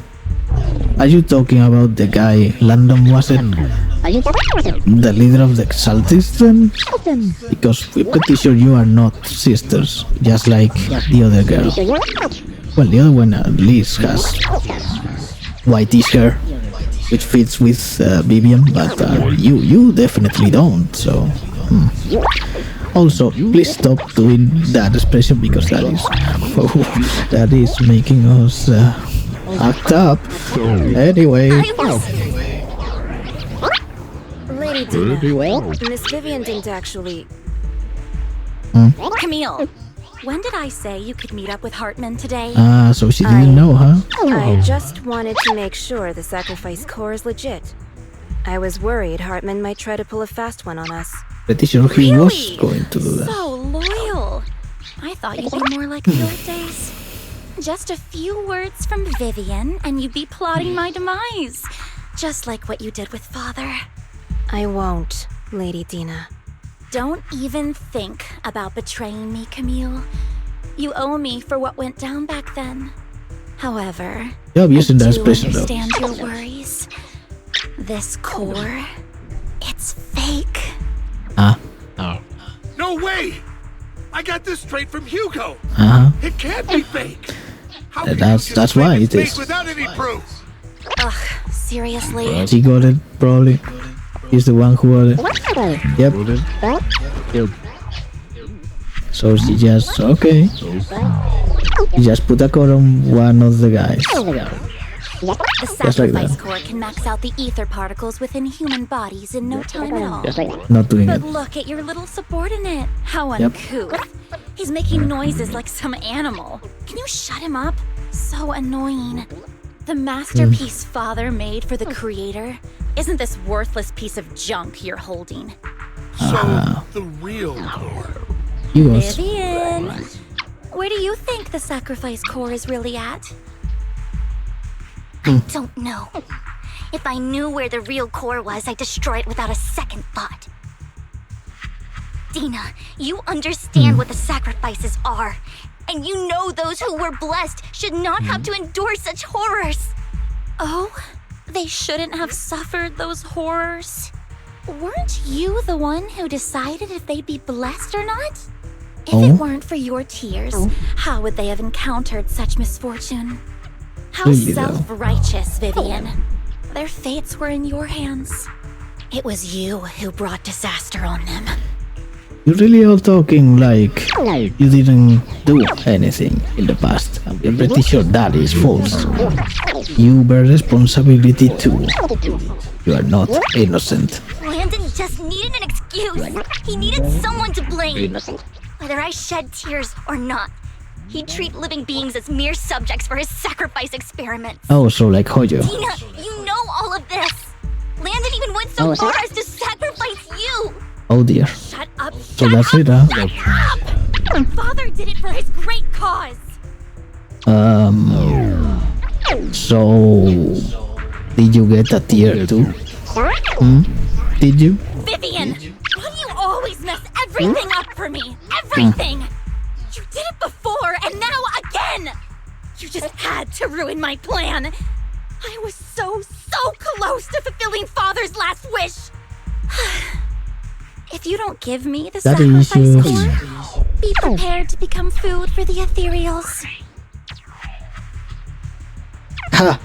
Are you talking about the guy Landon wasn't? The leader of the Exaltists then? Because we're pretty sure you are not sisters, just like the other girl. Well, the other one at least has whitish hair, which fits with Vivian, but you definitely don't, so... Also, please stop doing that expression because that is making us act up. Anyway, Lady Dina, Miss Vivian didn't actually... Camille, when did I say you could meet up with Hartman today? so she didn't know, huh? I just wanted to make sure the sacrifice core is legit. I was worried Hartman might try to pull a fast one on us. Pretty sure he was going to do that. So loyal. I thought you'd be more like the old days. Just a few words from Vivian and you'd be plotting my demise. Just like what you did with Father. I won't, Lady Dina. Don't even think about betraying me, Camille. You owe me for what went down back then. However, You're using that I do expression though. understand your worries. This core, it's fake. No way! I got this straight from Hugo. It can't be fake. How can That's you just why claim it it's is. fake without any proof? Ugh, seriously? She got it, probably. He's the one who got it. Yep. So she just, okay. She just put a core on one of the guys. The Just like sacrifice that. core can max out the ether particles within human bodies in no time at all. Not doing But it. look at your little subordinate. How Yep. uncouth. He's making noises like some animal. Can you shut him up? So annoying. The masterpiece Father made for the creator isn't this worthless piece of junk you're holding. So, the real core. He was. Vivian, where do you think the sacrifice core is really at? I don't know. If I knew where the real core was, I'd destroy it without a second thought. Dina, you understand what the sacrifices are. And you know those who were blessed should not have to endure such horrors. Oh, they shouldn't have suffered those horrors. Weren't you the one who decided if they'd be blessed or not? If it weren't for your tears, how would they have encountered such misfortune? How Really, though. self-righteous, Vivian. Their fates were in your hands. It was you who brought disaster on them. You really are talking like you didn't do anything in the past. I'm pretty sure that is false. You bear responsibility too. You are not innocent. Landon just needed an excuse. He needed someone to blame. Whether I shed tears or not, he'd treat living beings as mere subjects for his sacrifice experiments. Oh, so like Hoyo. Dina, you know all of this. Landon even went so far as to sacrifice you. Oh dear. Shut up, So shut that's up, it, huh? shut up! Father did it for his great cause. So did you get a tear too? Did you? Vivian, why do you always mess everything up for me? Everything! You did it before, and now again! You just had to ruin my plan. I was so close to fulfilling Father's last wish. If you don't give me the sacrifice core, be prepared to become food for the ethereals. Ha!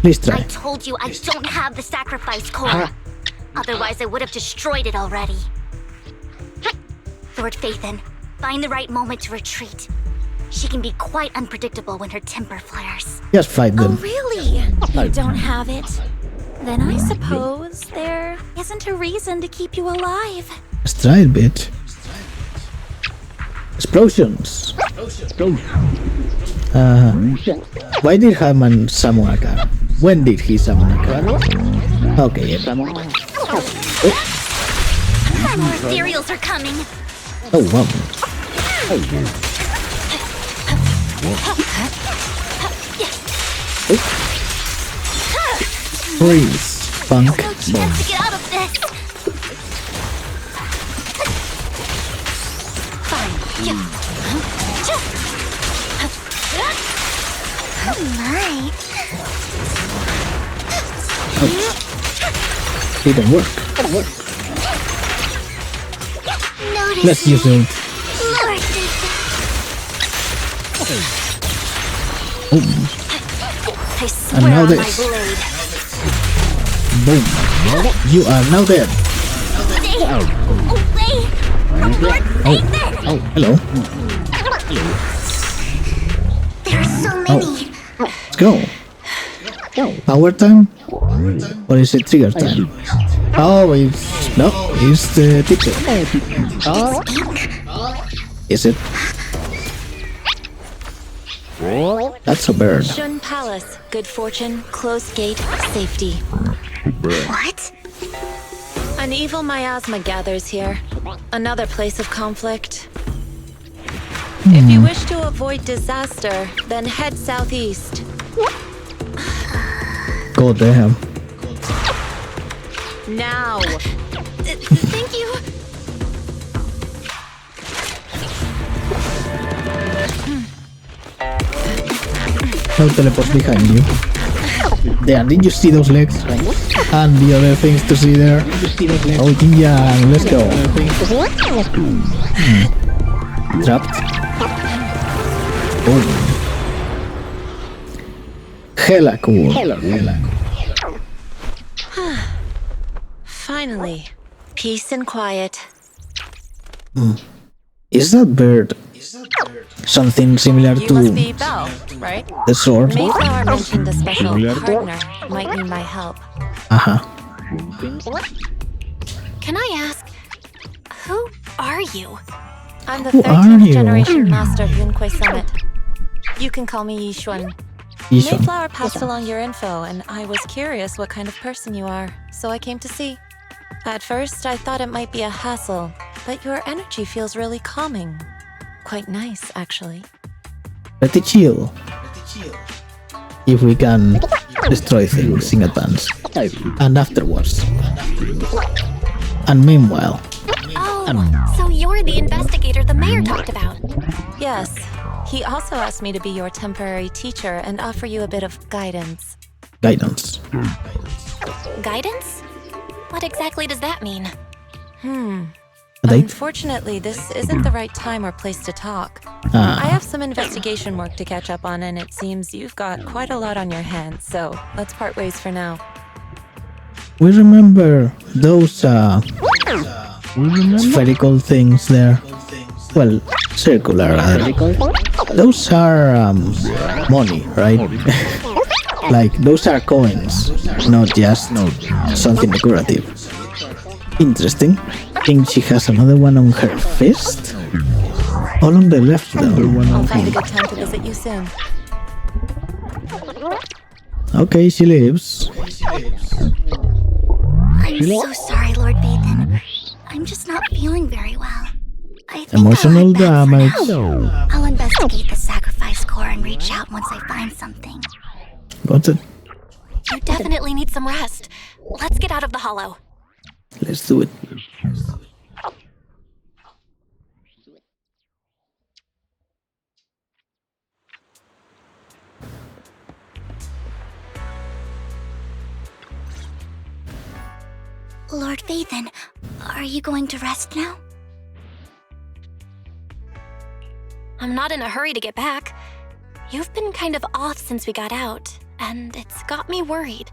Please try. I told you I don't have the sacrifice core. Otherwise, I would have destroyed it already. Lord Phaethon, find the right moment to retreat. She can be quite unpredictable when her temper flares. Just fight them. Oh, really? You don't have it? Then I suppose there isn't a reason to keep you alive. Let's try it, bitch. Explosions. Why did Haman summon a car? When did he summon a car? Okay. More ethereals are coming. Oh wow. Freeze, punk. No chance to get out of this. Fine. Oh my. Didn't work. Notice Let's use it. Lord. I swear now on my this. blade. Boom. You are now dead. Stay away from Lord Phaethon. Oh, hello. There are so many. Let's go. Power time? Or is it trigger time? Oh, it's the teacher. Is it? That's a bird. Shun Palace, good fortune, closed gate, safety. What? An evil miasma gathers here. Another place of conflict. If you wish to avoid disaster, then head southeast. God damn. Now! Thank you. No teleports behind you. There, did you see those legs? And the other things to see there? Oh, yeah, let's go. Trapped. Oh. Hella cool. Finally, peace and quiet. Is that bird something similar You must be to Belle, right? the sword? Mayflower mentioned a special partner might need my help. Can I ask, who are you? I'm the Who are 13th you? generation master of Yunque Summit. You can call me Yishuan. Yishuan. Mayflower passed along your info, and I was curious what kind of person you are, so I came to see. At first, I thought it might be a hassle, but your energy feels really calming. Quite nice, actually. Pretty chill. If we can destroy things in advance. And afterwards. And meanwhile. Oh, so you're the investigator the mayor talked about. Yes. He also asked me to be your temporary teacher and offer you a bit of guidance. Guidance. Guidance? What exactly does that mean? Unfortunately, this isn't the right time or place to talk. I have some investigation work to catch up on, and it seems you've got quite a lot on your hands, so let's part ways for now. We remember those spherical things there. Well, circular rather. Those are money, right? Like, those are coins, not just something decorative. Interesting. I think she has another one on her fist. All on the left though. I'll find a good time to visit you soon. Okay, she leaves. I'm so sorry, Lord Vathan. I'm just not feeling very well. I think Emotional I'll head back for damage. now. I'll investigate the sacrifice core and reach out once I find something. Got it. You definitely need some rest. Let's get out of the hollow. Let's do it. Lord Vathan, are you going to rest now? I'm not in a hurry to get back. You've been kind of off since we got out, and it's got me worried.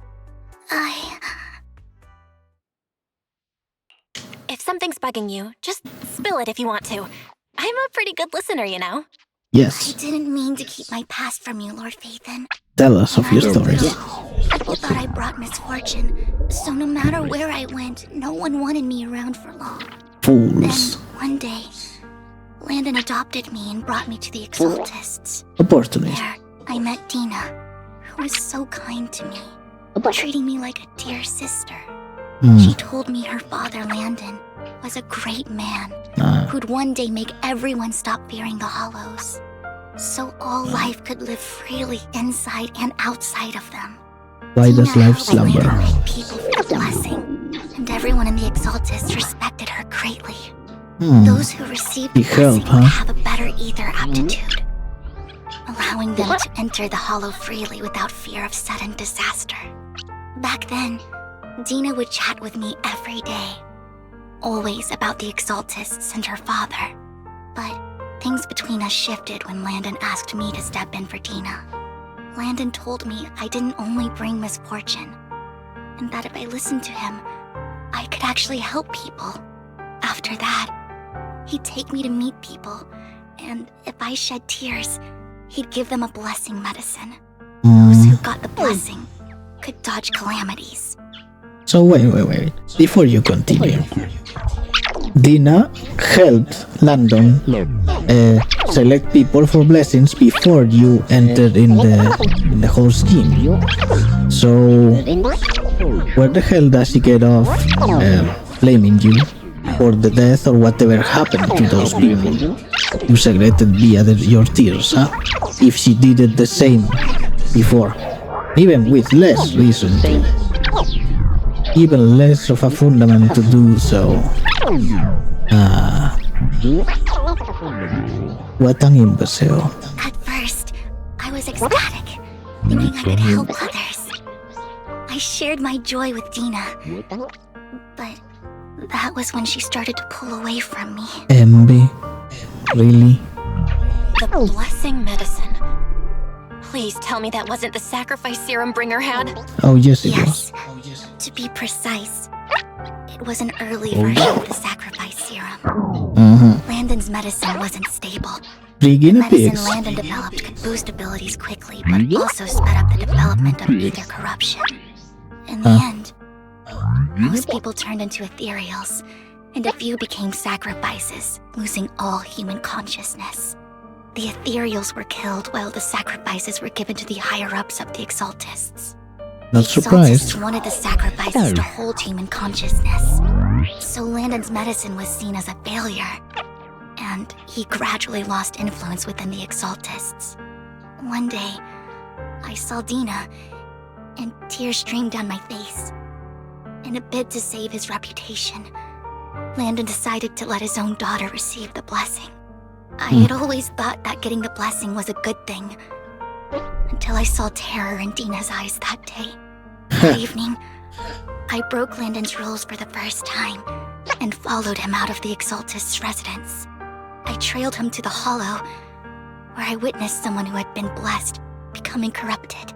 If something's bugging you, just spill it if you want to. I'm a pretty good listener, you know. Yes. I didn't mean to keep my past from you, Lord Vathan. Tell us of your stories. People thought I brought misfortune, so no matter where I went, no one wanted me around for long. Fools. Then, one day, Landon adopted me and brought me to the Exaltists. Opportunist. There, I met Dina, who was so kind to me, treating me like a dear sister. She told me her father, Landon, was a great man who'd one day make everyone stop fearing the Hollows, so all life could live freely inside and outside of them. Why does Dina life helped slumber? Landon make people feel blessing, and everyone in the Exaltists respected her greatly. Those who received the blessing would have a better ether aptitude, allowing them to enter the Hollow freely without fear of sudden disaster. Back then, Dina would chat with me every day, always about the Exaltists and her father. But things between us shifted when Landon asked me to step in for Dina. Landon told me I didn't only bring misfortune, and that if I listened to him, I could actually help people. After that, he'd take me to meet people, and if I shed tears, he'd give them a blessing medicine. Those who got the blessing could dodge calamities. So wait. Before you continue, Dina helped Landon select people for blessings before you entered in the whole scheme. So where the hell does she get off blaming you for the death or whatever happened to those people you selected via your tears, huh? If she did it the same before, even with less reason to. Even less of a fundament to do so. What an imbecile. At first, I was ecstatic, thinking I could help others. I shared my joy with Dina, but that was when she started to pull away from me. Envy? Really? The blessing medicine. Please tell me that wasn't the sacrifice serum Bringer had. Oh, yes, it was. To be precise, it was an early version of the sacrifice serum. Landon's medicine wasn't stable. The medicine Landon developed could boost abilities quickly, but also sped up the development of ether corruption. In the end, most people turned into ethereals, and a few became sacrifices, losing all human consciousness. The ethereals were killed while the sacrifices were given to the higher-ups of the Exaltists. Not surprised. Exaltists wanted the sacrifices to hold human consciousness, so Landon's medicine was seen as a failure, and he gradually lost influence within the Exaltists. One day, I saw Dina, and tears streamed down my face. In a bid to save his reputation, Landon decided to let his own daughter receive the blessing. I had always thought that getting the blessing was a good thing, until I saw terror in Dina's eyes that day. That evening, I broke Landon's rules for the first time, and followed him out of the Exaltist's residence. I trailed him to the Hollow, where I witnessed someone who had been blessed becoming corrupted.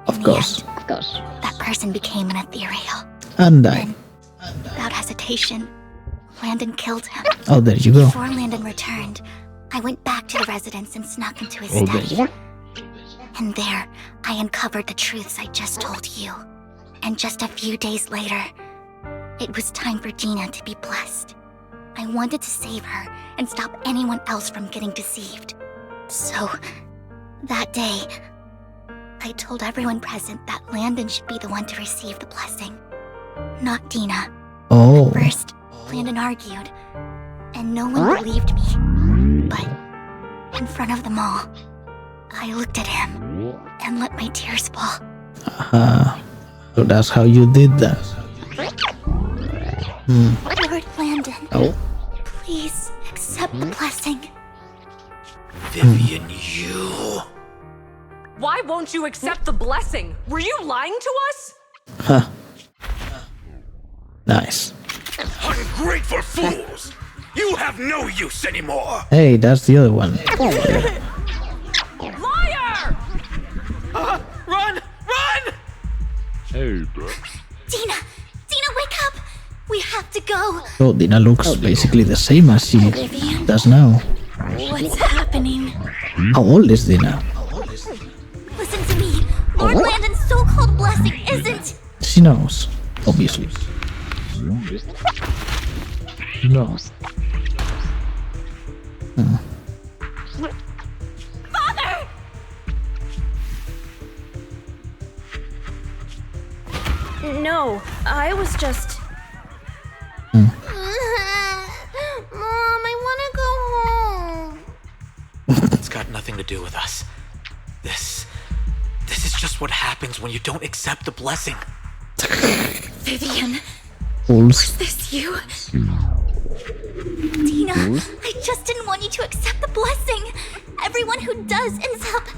Of course. That person became an ethereal. And I. Without hesitation, Landon killed him. Oh, there you go. Before Landon returned, I went back to the residence and snuck into his study. And there, I uncovered the truths I just told you. And just a few days later, it was time for Dina to be blessed. I wanted to save her and stop anyone else from getting deceived. So, that day, I told everyone present that Landon should be the one to receive the blessing, not Dina. Oh. First, Landon argued, and no one believed me. But, in front of them all, I looked at him and let my tears fall. So that's how you did that. Lord Landon, Oh. please accept the blessing. Vivian, you... Why won't you accept the blessing? Were you lying to us? Huh. Nice. Ungrateful fools! You have no use anymore! Hey, that's the other one. Liar! Run! Run! Dina, wake up! We have to go. So Dina looks basically the same as she does now. What's happening? How old is Dina? Listen to me. Lord Landon's so-called blessing isn't... She knows, obviously. She knows. Father! No, I was just... Mom, I want to go home. It's got nothing to do with us. This is just what happens when you don't accept the blessing. Vivian, Fools. is this you? Dina, I just didn't want you to accept the blessing. Everyone who does ends up...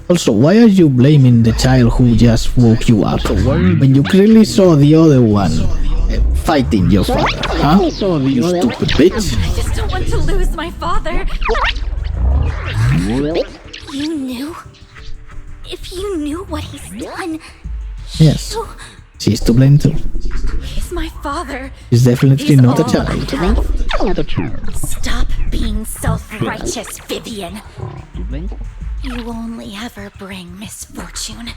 Also, why are you blaming the child who just woke you up when you clearly saw the other one fighting your father? Huh? You stupid bitch. I just don't want to lose my father. You knew? If you knew what he's done... Yes. She's to blame too. He's my father. He's definitely not a child. Stop being self-righteous, Vivian. You only ever bring misfortune.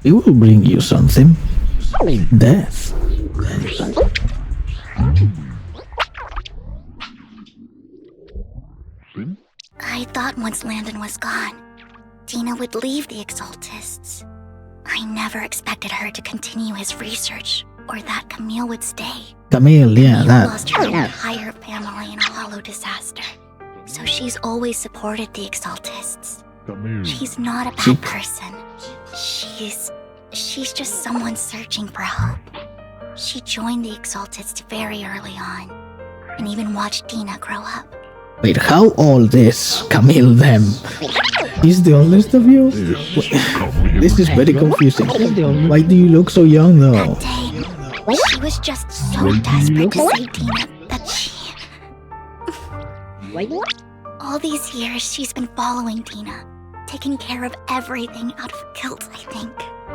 It will bring you something. Death. I thought once Landon was gone, Dina would leave the Exaltists. I never expected her to continue his research, or that Camille would stay. Camille, yeah, Camille that. lost her entire family in a hollow disaster, so she's always supported the Exaltists. She's not a bad person. She's just someone searching for hope. She joined the Exaltists very early on, and even watched Dina grow up. Wait, how old is Camille then? He's the oldest of you? This is very confusing. Why do you look so young though? She was just so desperate to save Dina that she... All these years she's been following Dina, taking care of everything out of guilt, I think.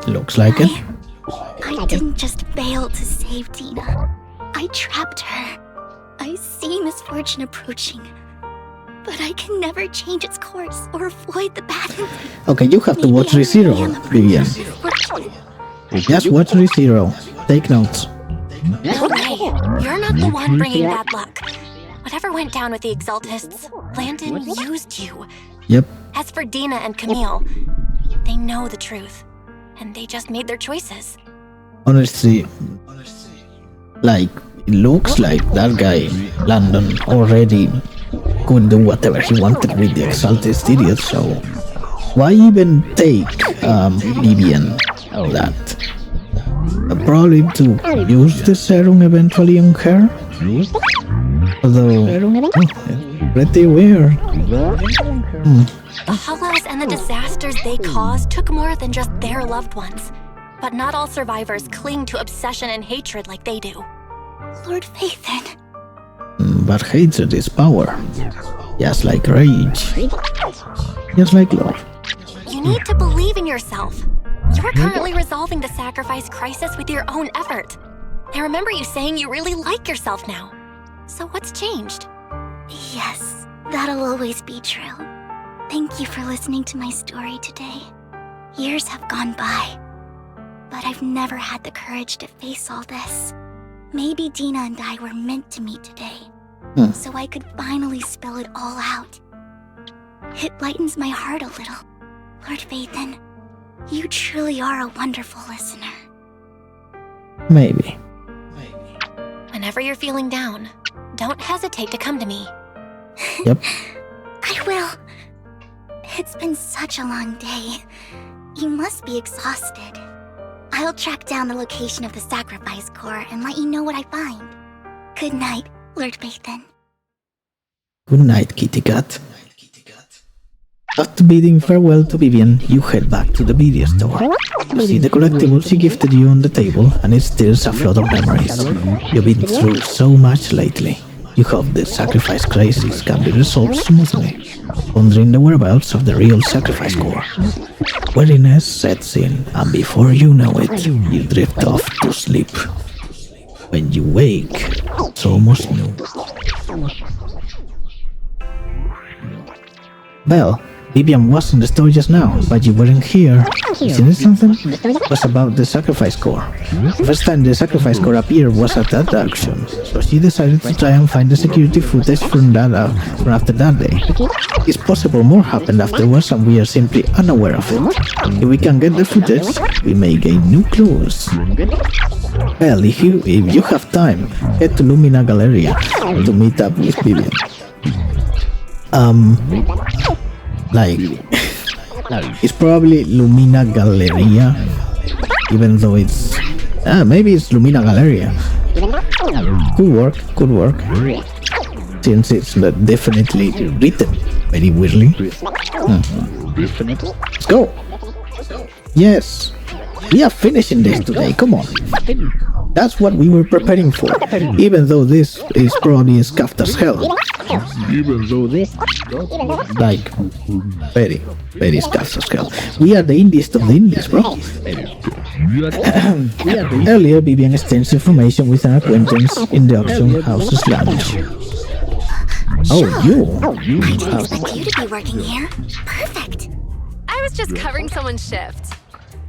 Looks like it. I didn't just fail to save Dina. I trapped her. I see misfortune approaching, but I can never change its course or avoid the bad. Okay, you have to watch ReZero, Vivian. Just watch ReZero. Take notes. No way. You're not the one bringing bad luck. Whatever went down with the Exaltists, Landon used you. Yep. As for Dina and Camille, they know the truth, and they just made their choices. Honestly, like, it looks like that guy, Landon, already could do whatever he wanted with the Exaltist idiot, so why even take Vivian that? Probably to use the serum eventually on her? Although, pretty weird. The hollows and the disasters they caused took more than just their loved ones. But not all survivors cling to obsession and hatred like they do. Lord Phaethon. But hatred is power. Just like rage. Just like love. You need to believe in yourself. You are currently resolving the sacrifice crisis with your own effort. I remember you saying you really like yourself now. So what's changed? Yes, that'll always be true. Thank you for listening to my story today. Years have gone by, but I've never had the courage to face all this. Maybe Dina and I were meant to meet today, so I could finally spill it all out. It lightens my heart a little. Lord Vathan, you truly are a wonderful listener. Maybe. Whenever you're feeling down, don't hesitate to come to me. Yep. I will. It's been such a long day. You must be exhausted. I'll track down the location of the sacrifice core and let you know what I find. Good night, Lord Vathan. Good night, kitty cat. After bidding farewell to Vivian, you head back to the video store. You see the collectible she gifted you on the table, and it stirs a flood of memories. You've been through so much lately. You hope the sacrifice crisis can be resolved smoothly, pondering the whereabouts of the real sacrifice core. Weariness sets in, and before you know it, you drift off to sleep. When you wake, it's almost noon. Well, Vivian was in the store just now, but you weren't here. Isn't it something? It was about the sacrifice core. The first time the sacrifice core appeared was at that auction, so she decided to try and find the security footage from after that day. It's possible more happened afterwards and we are simply unaware of it. If we can get the footage, we may gain new clues. Well, if you have time, head to Lumina Galleria to meet up with Vivian. It's probably Lumina Galleria, even though it's... maybe it's Lumina Galleria. Could work. Since it's definitely written very weirdly. Let's go! Yes! We are finishing this today, come on! That's what we were preparing for, even though this is probably scoffed as hell. Like, very, very scoffed as hell. We are the indiest of the indies, bro. Earlier, Vivian exchanged information with an acquaintance in the auction house's lounge. Oh, you! I didn't expect you to be working here. Perfect! I was just covering someone's shift.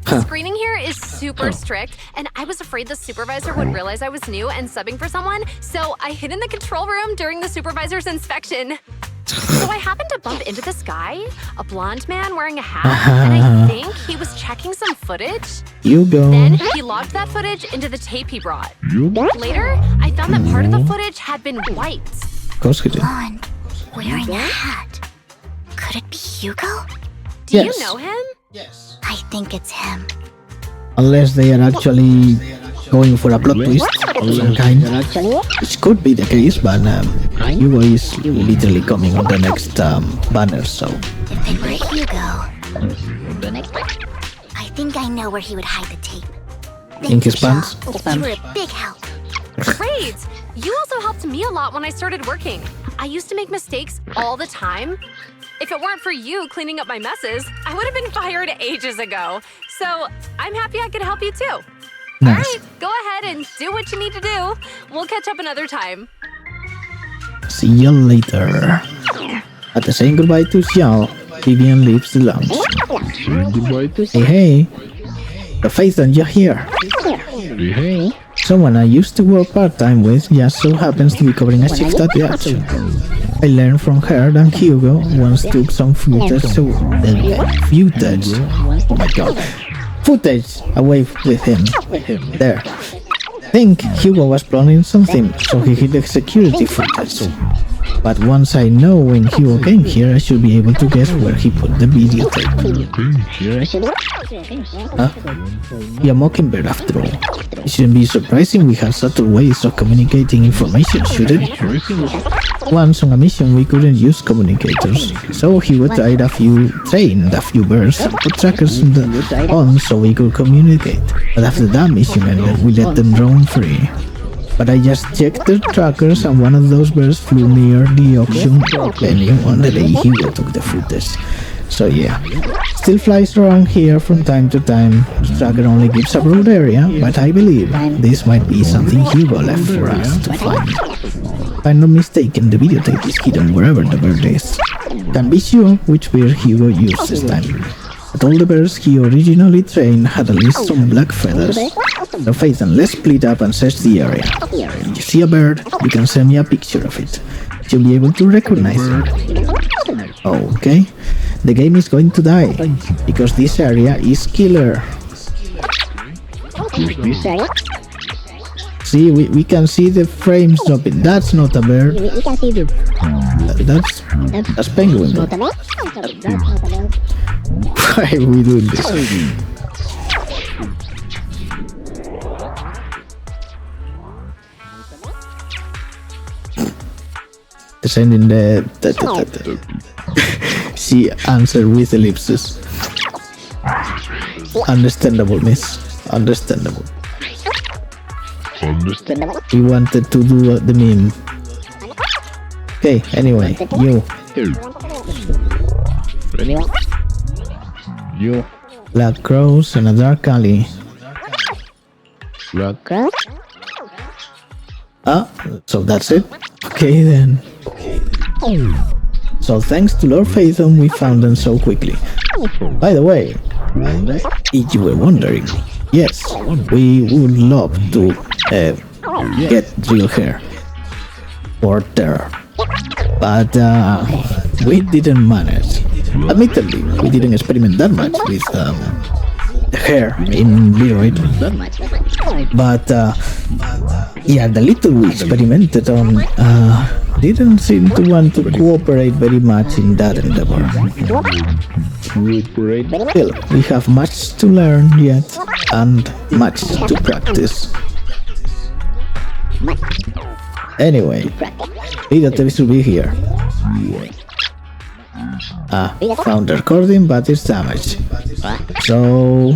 The screening here is super strict, and I was afraid the supervisor would realize I was new and subbing for someone, so I hid in the control room during the supervisor's inspection. So I happened to bump into this guy, a blonde man wearing a hat, and I think he was checking some footage. You go. Then he logged that footage into the tape he brought. Later, I found that part of the footage had been wiped. Of course he did. Blonde, wearing a hat. Could it be Hugo? Do you know him? Yes. I think it's him. Unless they are actually going for a plot twist of some kind. Which could be the case, but Hugo is literally coming on the next banner, so... If it were Hugo... I think I know where he would hide the tape. In his pants? You were a big help. Great! You also helped me a lot when I started working. I used to make mistakes all the time. If it weren't for you cleaning up my messes, I would have been fired ages ago. So I'm happy I could help you too. Nice. Alright, go ahead and do what you need to do. We'll catch up another time. See you later. After saying goodbye to Xiao, Vivian leaves the lounge. Hey. The faith and you're here. Hey. Someone I used to work part-time with just so happens to be covering a shift at the auction. I learned from her that Hugo once took some footage away with him. There. I think Hugo was planning something, so he hid the security footage. But once I know when Hugo came here, I should be able to guess where he put the videotape. We are Mockingbird after all. It shouldn't be surprising we have subtle ways of communicating information, should it? Once on a mission we couldn't use communicators, so Hugo trained a few birds and put trackers on so we could communicate. But after that mission ended, we let them roam free. But I just checked the trackers and one of those birds flew near the auction venue on the day Hugo took the footage. So yeah, still flies around here from time to time. The tracker only gives a broad area, but I believe this might be something Hugo left for us to find. If I'm not mistaken, the videotape is hidden wherever the bird is. Can't be sure which bird Hugo used this time. but all the birds he originally trained had at least some black feathers. So Phaethon, let's split up and search the area. When you see a bird, you can send me a picture of it. You'll be able to recognize it. Okay, the game is going to die, because this area is killer. See, we can see the frames of it. That's not a bird. That's penguin. Why are we doing this? Sending the she answered with ellipses. Understandable, miss. Understandable. We wanted to do the meme. Okay, anyway, you. Black crows and a dark alley. Ah, so that's it? Okay then. So thanks to Lord Phaethon we found them so quickly. By the way, if you were wondering, yes, we would love to get real hair or terror, but we didn't manage. Admittedly, we didn't experiment that much with hair in Leroy, but yeah, the little we experimented on didn't seem to want to cooperate very much in that endeavor. Still, we have much to learn yet, and much to practice. Anyway, Vtuber should be here. Found the recording, but it's damaged. So,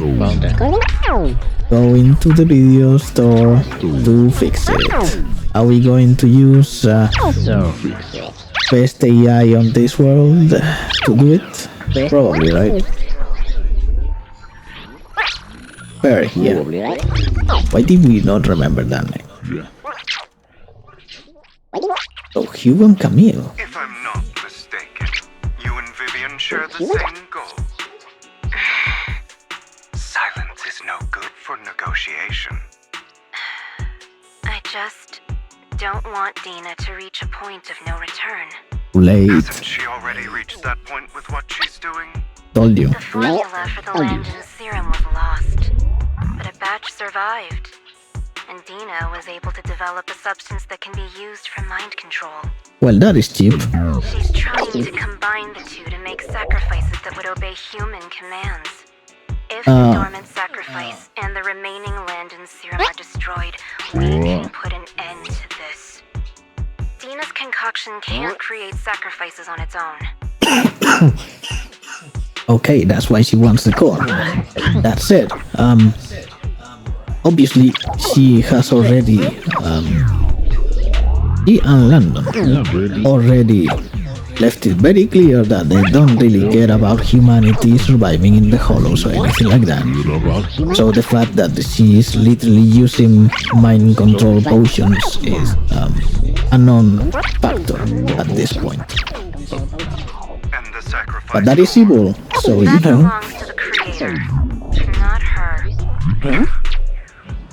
go into the video store to fix it. Are we going to use best AI on this world to do it? Probably, right? Very, yeah. Why did we not remember that name? Oh, Hugo and Camille. If I'm not mistaken, you and Vivian share the same goal. Silence is no good for negotiation. I just don't want Dina to reach a point of no return. Late. Hasn't she already reached that point with what she's doing? Told you. The formula for the Landon serum was lost, but a batch survived. And Dina was able to develop a substance that can be used for mind control. Well, that is cheap. She's trying to combine the two to make sacrifices that would obey human commands. If the dormant sacrifice and the remaining Landon serum are destroyed, we can put an end to this. Dina's concoction can't create sacrifices on its own. Okay, that's why she wants the core. That's it. Obviously, she has already, she and London already left it very clear that they don't really care about humanity surviving in the hollows or anything like that. So the fact that she is literally using mind control potions is a non-factor at this point. But that is evil, so you know. Not her.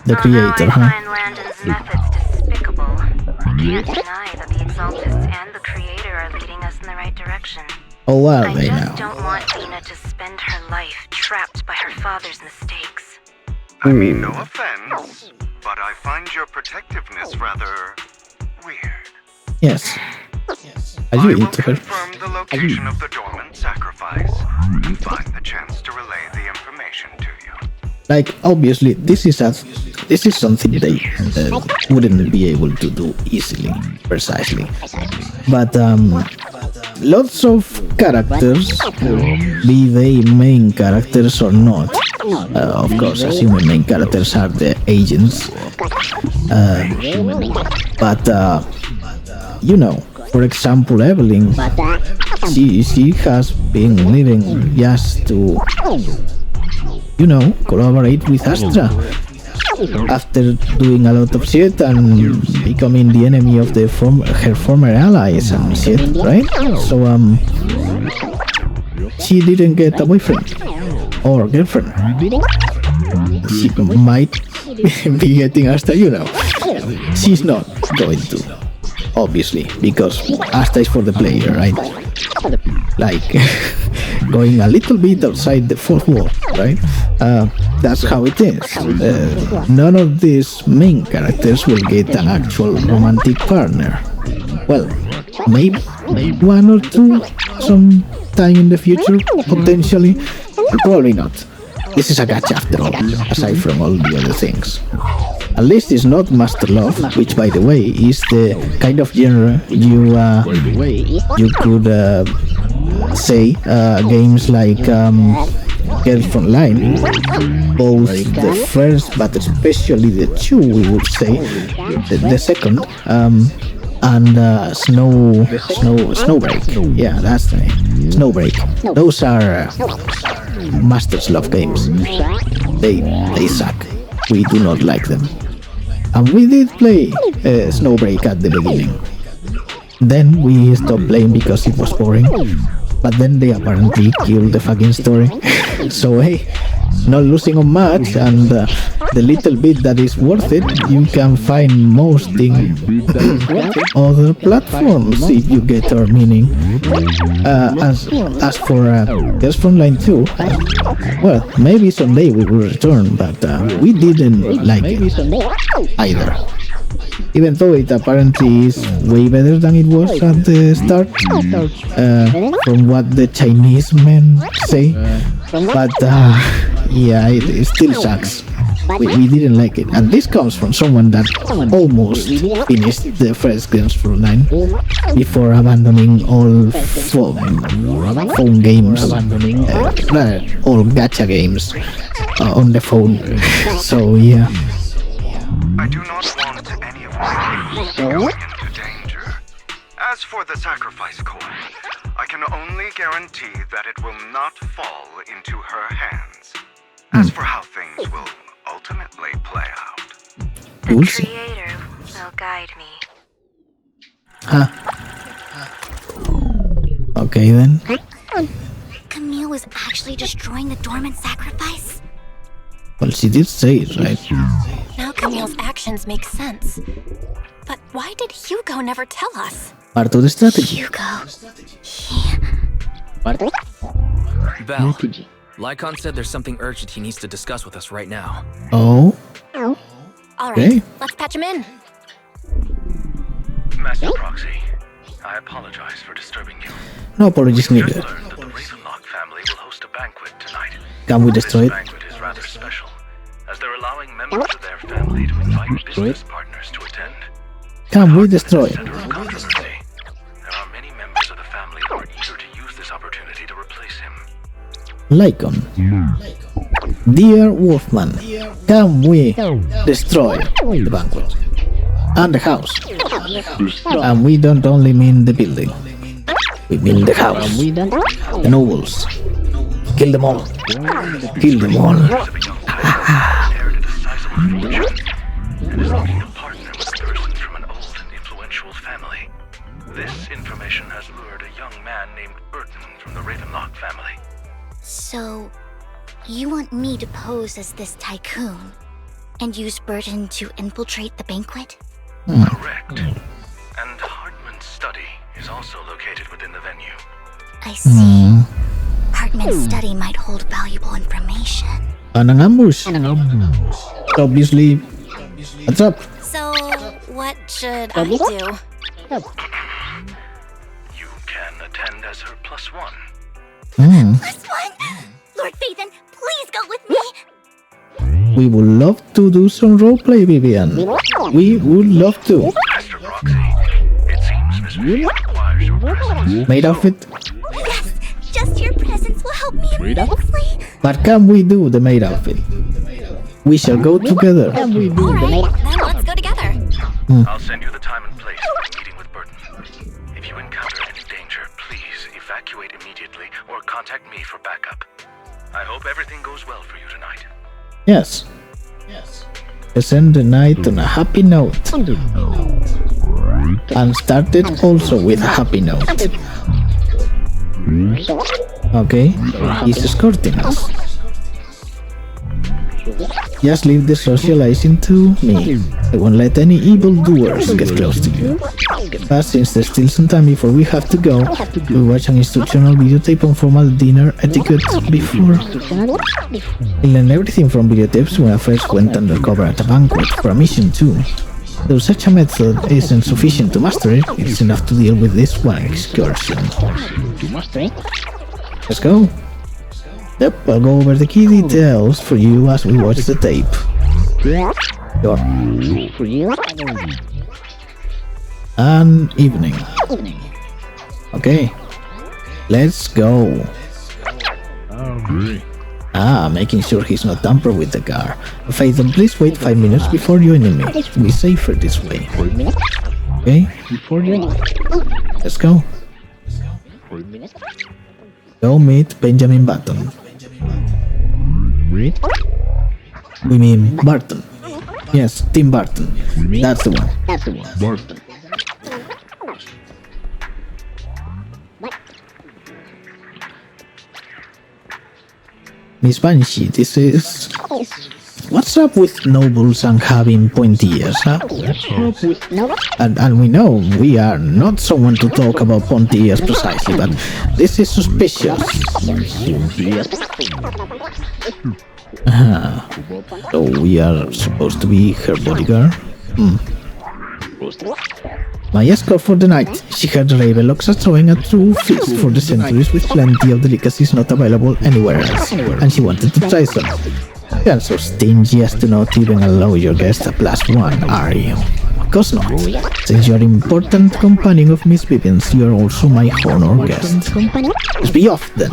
The creator, huh? I find Landon's methods despicable, I can't deny that the Exaltists and the creator are leading us in the right direction. Oh, are they now? I just don't want Dina to spend her life trapped by her father's mistakes. I mean, no offense, but I find your protectiveness rather weird. Yes. Are you into her? Confirm the location of the dormant sacrifice and find the chance to relay the information to you. Like, obviously, this is something they wouldn't be able to do easily, precisely. But lots of characters, be they main characters or not, of course, assuming main characters are the agents, but you know, for example, Evelyn, she has been living just to, you know, collaborate with Astra after doing a lot of shit and becoming the enemy of her former allies and shit, right? So she didn't get a boyfriend. or girlfriend. She might be getting Asta, you know. She's not going to, obviously, because Asta is for the player, right? Like, going a little bit outside the fourth wall, right? That's how it is. None of these main characters will get an actual romantic partner. Well, maybe one or two sometime in the future, potentially. Probably not. This is a gacha after all, aside from all the other things. At least it's not Master Love, which, by the way, is the kind of genre you could say games like Girls from Line, both the first, but especially the two, we would say, the second, and Snowbreak. Yeah, that's the name. Snowbreak. Those are Master's Love games. They suck. We do not like them. And we did play Snowbreak at the beginning. Then we stopped playing because it was boring. But then they apparently killed the fucking story. So hey, not losing on much, and the little bit that is worth it, you can find most in other platforms, if you get our meaning. As for Girls from Line 2, well, maybe someday we will return, but we didn't like it either. Even though it apparently is way better than it was at the start, from what the Chinese men say. But yeah, it still sucks. We didn't like it, and this comes from someone that almost finished the first Girls from Line before abandoning all phone games, all gacha games on the phone. So yeah. I do not want any of my lives going into danger. As for the sacrifice coin, I can only guarantee that it will not fall into her hands. As for how things will ultimately play out, the Creator will guide me. Okay then. Camille was actually destroying the dormant sacrifice? Well, she did say it, right? Now Camille's actions make sense. But why did Hugo never tell us? Part of the strategy. Hugo. Val, Lycon said there's something urgent he needs to discuss with us right now. Oh? All right, okay. Let's patch him in. Master Proxy, I apologize for disturbing you. No apologies needed. The Ravenlock family will host a banquet tonight. Can we destroy it? This banquet is rather special, as they're allowing members of their family to invite business partners to attend. Can we destroy it? There are many members of the family who are eager to use this opportunity to replace him. Lycon. Dear Wolfman, can we destroy the banquet? And the house. And we don't only mean the building. We mean the house. The nobles. Kill them all. Kill them all. And is looking to partner with persons from an old and influential family. This information has lured a young man named Burton from the Ravenlock family. So, you want me to pose as this tycoon and use Burton to infiltrate the banquet? Correct. And Hartman's study is also located within the venue. I see. Hartman's study might hold valuable information. And an ambush. Obviously, a trap. So, what should I do? You can attend as her +1. +1? Lord Phaethon, please go with me! We would love to do some roleplay, Vivian. We would love to. Master Proxy, it seems Miss Vivian requires your presence. Made outfit? Yes, just your presence will help me immensely. But can we do the maid outfit? We shall go together. All right, then let's go together. I'll send you the time and place for the meeting with Burton. If you encounter any danger, please evacuate immediately or contact me for backup. I hope everything goes well for you tonight. Yes. Let's end the night on a happy note. And started also with a happy note. Okay, he's escorting us. Just leave the socializing to me. I won't let any evildoers get close to you. But since there's still some time before we have to go, we'll watch an instructional videotape on formal dinner etiquette before. I learned everything from videotapes when I first went undercover at a banquet for a mission too. Though such a method isn't sufficient to master it, it's enough to deal with this one excursion. Let's go. Yep, I'll go over the key details for you as we watch the tape. Sure. And evening. Okay. Let's go. Making sure he's not tampered with the car. Phaethon, please wait 5 minutes before joining me. It'll be safer this way. Okay? Let's go. Go meet Benjamin Button. We mean Barton. Yes, Tim Burton. That's the one. Barton. Miss Banshee, this is... What's up with nobles and having pointy ears, huh? And we know we are not someone to talk about pointy ears precisely, but this is suspicious. So we are supposed to be her bodyguard? My escort for the night. She heard the Ravenlocks are throwing a true feast for the centuries with plenty of delicacies not available anywhere else, and she wanted to try some. You are so stingy as to not even allow your guest a +1, are you? Of course not. Since you are important companion of Miss Vivian's, you are also my honored guest. Let's be off then.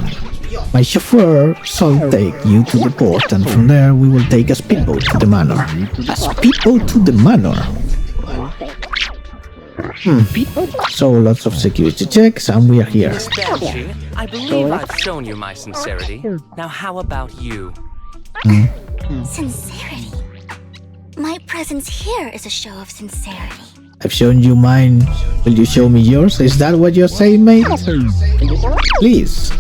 My chauffeur shall take you to the port, and from there we will take a speedboat to the manor. A speedboat to the manor? So lots of security checks, and we are here. Miss Banshee, I believe I've shown you my sincerity. Now how about you? Sincerity? My presence here is a show of sincerity. I've shown you mine. Will you show me yours? Is that what you're saying, mate? Please.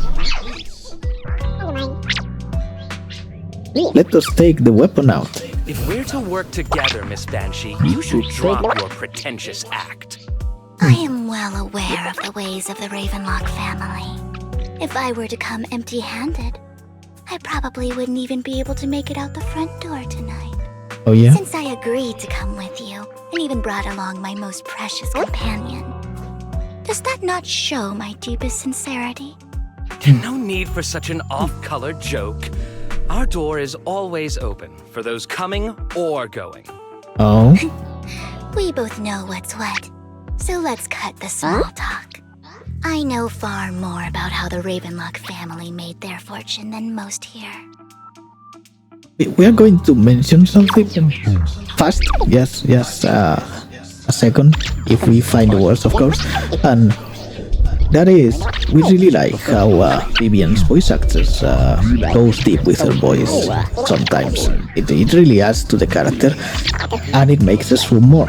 Let us take the weapon out. If we're to work together, Miss Banshee, you should drop your pretentious act. I am well aware of the ways of the Ravenlock family. If I were to come empty-handed, I probably wouldn't even be able to make it out the front door tonight. Oh yeah? Since I agreed to come with you, and even brought along my most precious companion, does that not show my deepest sincerity? No need for such an off-color joke. Our door is always open for those coming or going. Oh? We both know what's what, so let's cut the small talk. I know far more about how the Ravenlock family made their fortune than most here. We are going to mention something fast. Yes. A second, if we find the words, of course. And that is, we really like how Vivian's voice actress goes deep with her voice sometimes. It really adds to the character, and it makes us room more.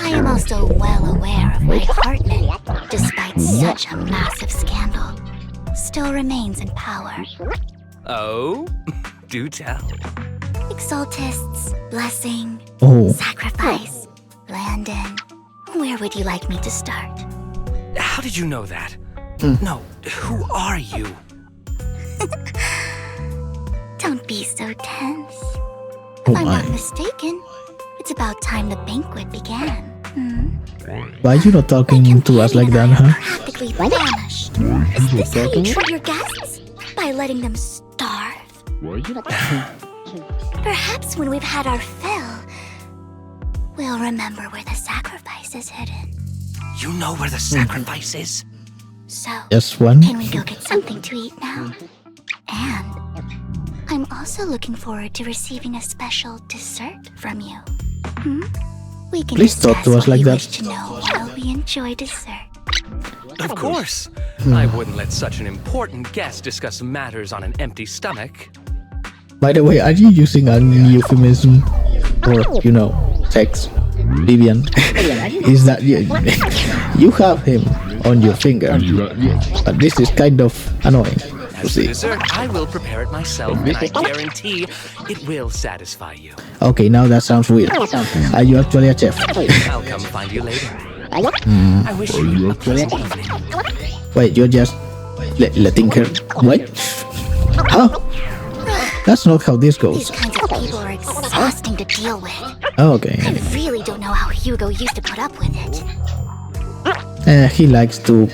I am also well aware of why Hartman, despite such a massive scandal, still remains in power. Oh? Do tell. Exaltists, blessing, sacrifice, Landon. Where would you like me to start? How did you know that? No, who are you? Don't be so tense. If I'm not mistaken, it's about time the banquet began. Why are you not talking to us like that, huh? Practically vanished. Is this how you treat your guests? By letting them starve? Perhaps when we've had our fill, we'll remember where the sacrifice is hidden. You know where the sacrifice is? So, just one. Can we go get something to eat now? And I'm also looking forward to receiving a special dessert from you. We can Please talk to us like that. To know while we enjoy dessert. Of course. I wouldn't let such an important guest discuss matters on an empty stomach. By the way, are you using an euphemism? Or, sex? Vivian? Is that you have him on your finger, but this is kind of annoying. As for dessert, I will prepare it myself, and I guarantee it will satisfy you. Okay, now that sounds weird. Are you actually a chef? I'll come find you later. I wish you a pleasant evening. Wait, you're just letting her... What? Huh? That's not how this goes. These kinds of people are exhausting to deal with. Oh, okay. I really don't know how Hugo used to put up with it. He likes to...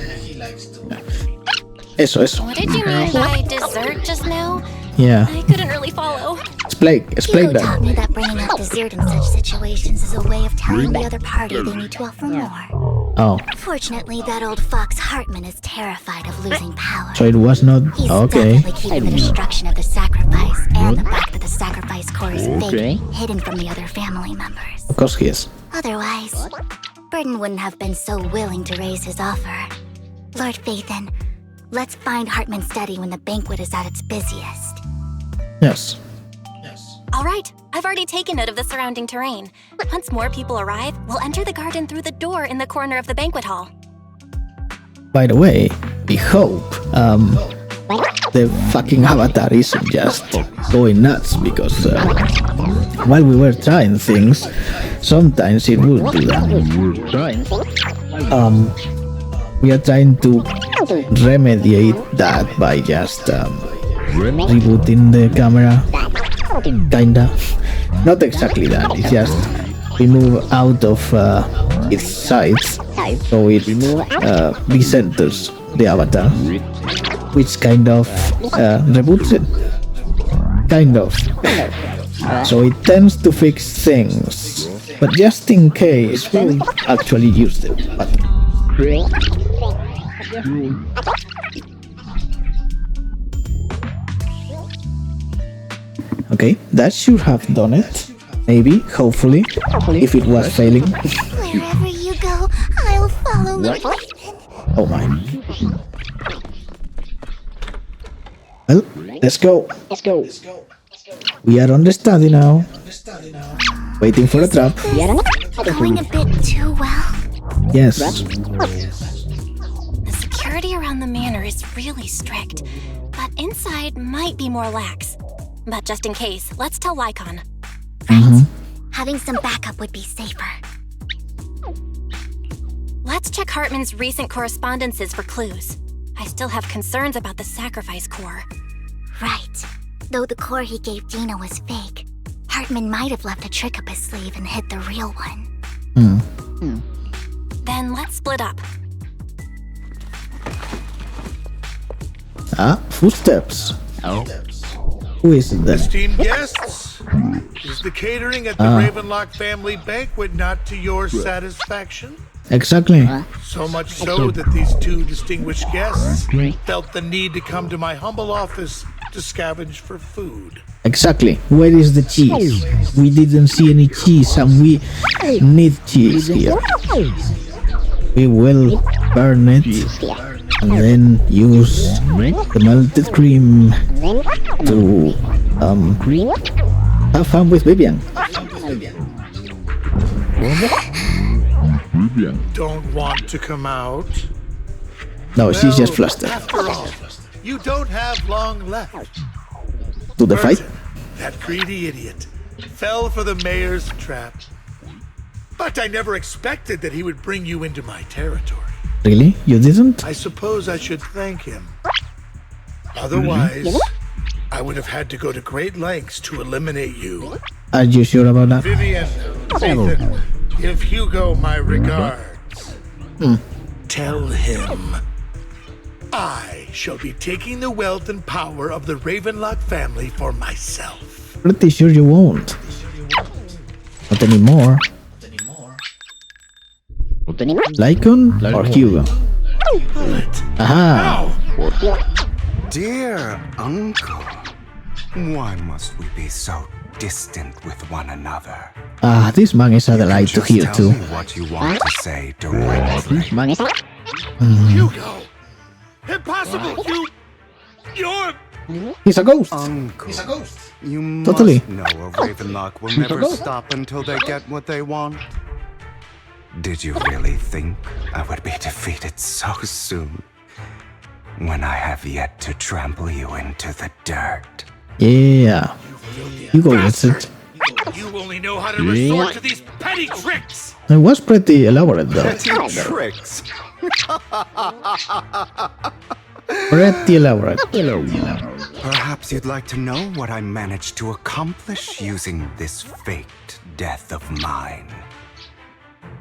Eso. What did you mean by dessert just now? Yeah. I couldn't really follow. Explain Hugo that. taught me that bringing up dessert in such situations is a way of telling the other party they need to offer more. Oh. Fortunately, that old fox Hartman is terrified of losing power. So it was not... He's Okay. definitely keeping the destruction of the sacrifice and the fact that the sacrifice core is fake hidden from the other family members. Of course he is. Otherwise, Burden wouldn't have been so willing to raise his offer. Lord Phaethon, let's find Hartman's study when the banquet is at its busiest. Yes. All right, I've already taken note of the surrounding terrain. Once more people arrive, we'll enter the garden through the door in the corner of the banquet hall. By the way, we hope the fucking avatar isn't just going nuts because while we were trying things, sometimes it would do that. We are trying to remediate that by just rebooting the camera. Kinda. Not exactly that, it's just we move out of its sides so it decenters the avatar, which kind of reboots it. Kind of. So it tends to fix things, but just in case we'll actually use it. But okay, that should have done it. Maybe, hopefully, if it was failing. Wherever you go, I'll follow Lord Phaethon. Oh my. Well, let's go. We are on the study now. Waiting for a trap. Going a bit too well. Yes. The security around the manor is really strict, but inside might be more lax. But just in case, let's tell Lycon. Having some backup would be safer. Let's check Hartman's recent correspondences for clues. I still have concerns about the sacrifice core. Right. Though the core he gave Dina was fake, Hartman might have left a trick up his sleeve and hid the real one. Then let's split up. Footsteps. Who is it then? Esteemed guests, is the catering at the Ravenlock family banquet not to your satisfaction? Exactly. So much so that these two distinguished guests felt the need to come to my humble office to scavenge for food. Exactly. Where is the cheese? We didn't see any cheese and we need cheese here. We will burn it and then use the melted cream to have fun with Vivian. Don't want to come out? No, she's just flustered. After all, you don't have long left. To the fight? That greedy idiot fell for the mayor's trap. But I never expected that he would bring you into my territory. Really? You didn't? I suppose I should thank him. Otherwise, I would have had to go to great lengths to eliminate you. Are you sure about that? Vivian, Phaethon, give Hugo my regards. Tell him I shall be taking the wealth and power of the Ravenlock family for myself. Pretty sure you won't. Not anymore. Lycon or Hugo? Aha! Dear uncle, why must we be so distant with one another? This man is a delight to hear too. Tell me what you want to say directly. Hugo! Impossible! You're... He's a ghost! Uncle, he's a ghost! You Totally. must know a Ravenlock will never stop until they get what they want. Did you really think I would be defeated so soon? when I have yet to trample you into the dirt. Yeah. You go, Vincent. You only know how to resort to these petty tricks! It was pretty elaborate, though. Petty tricks. Pretty elaborate. Perhaps you'd like to know what I managed to accomplish using this faked death of mine.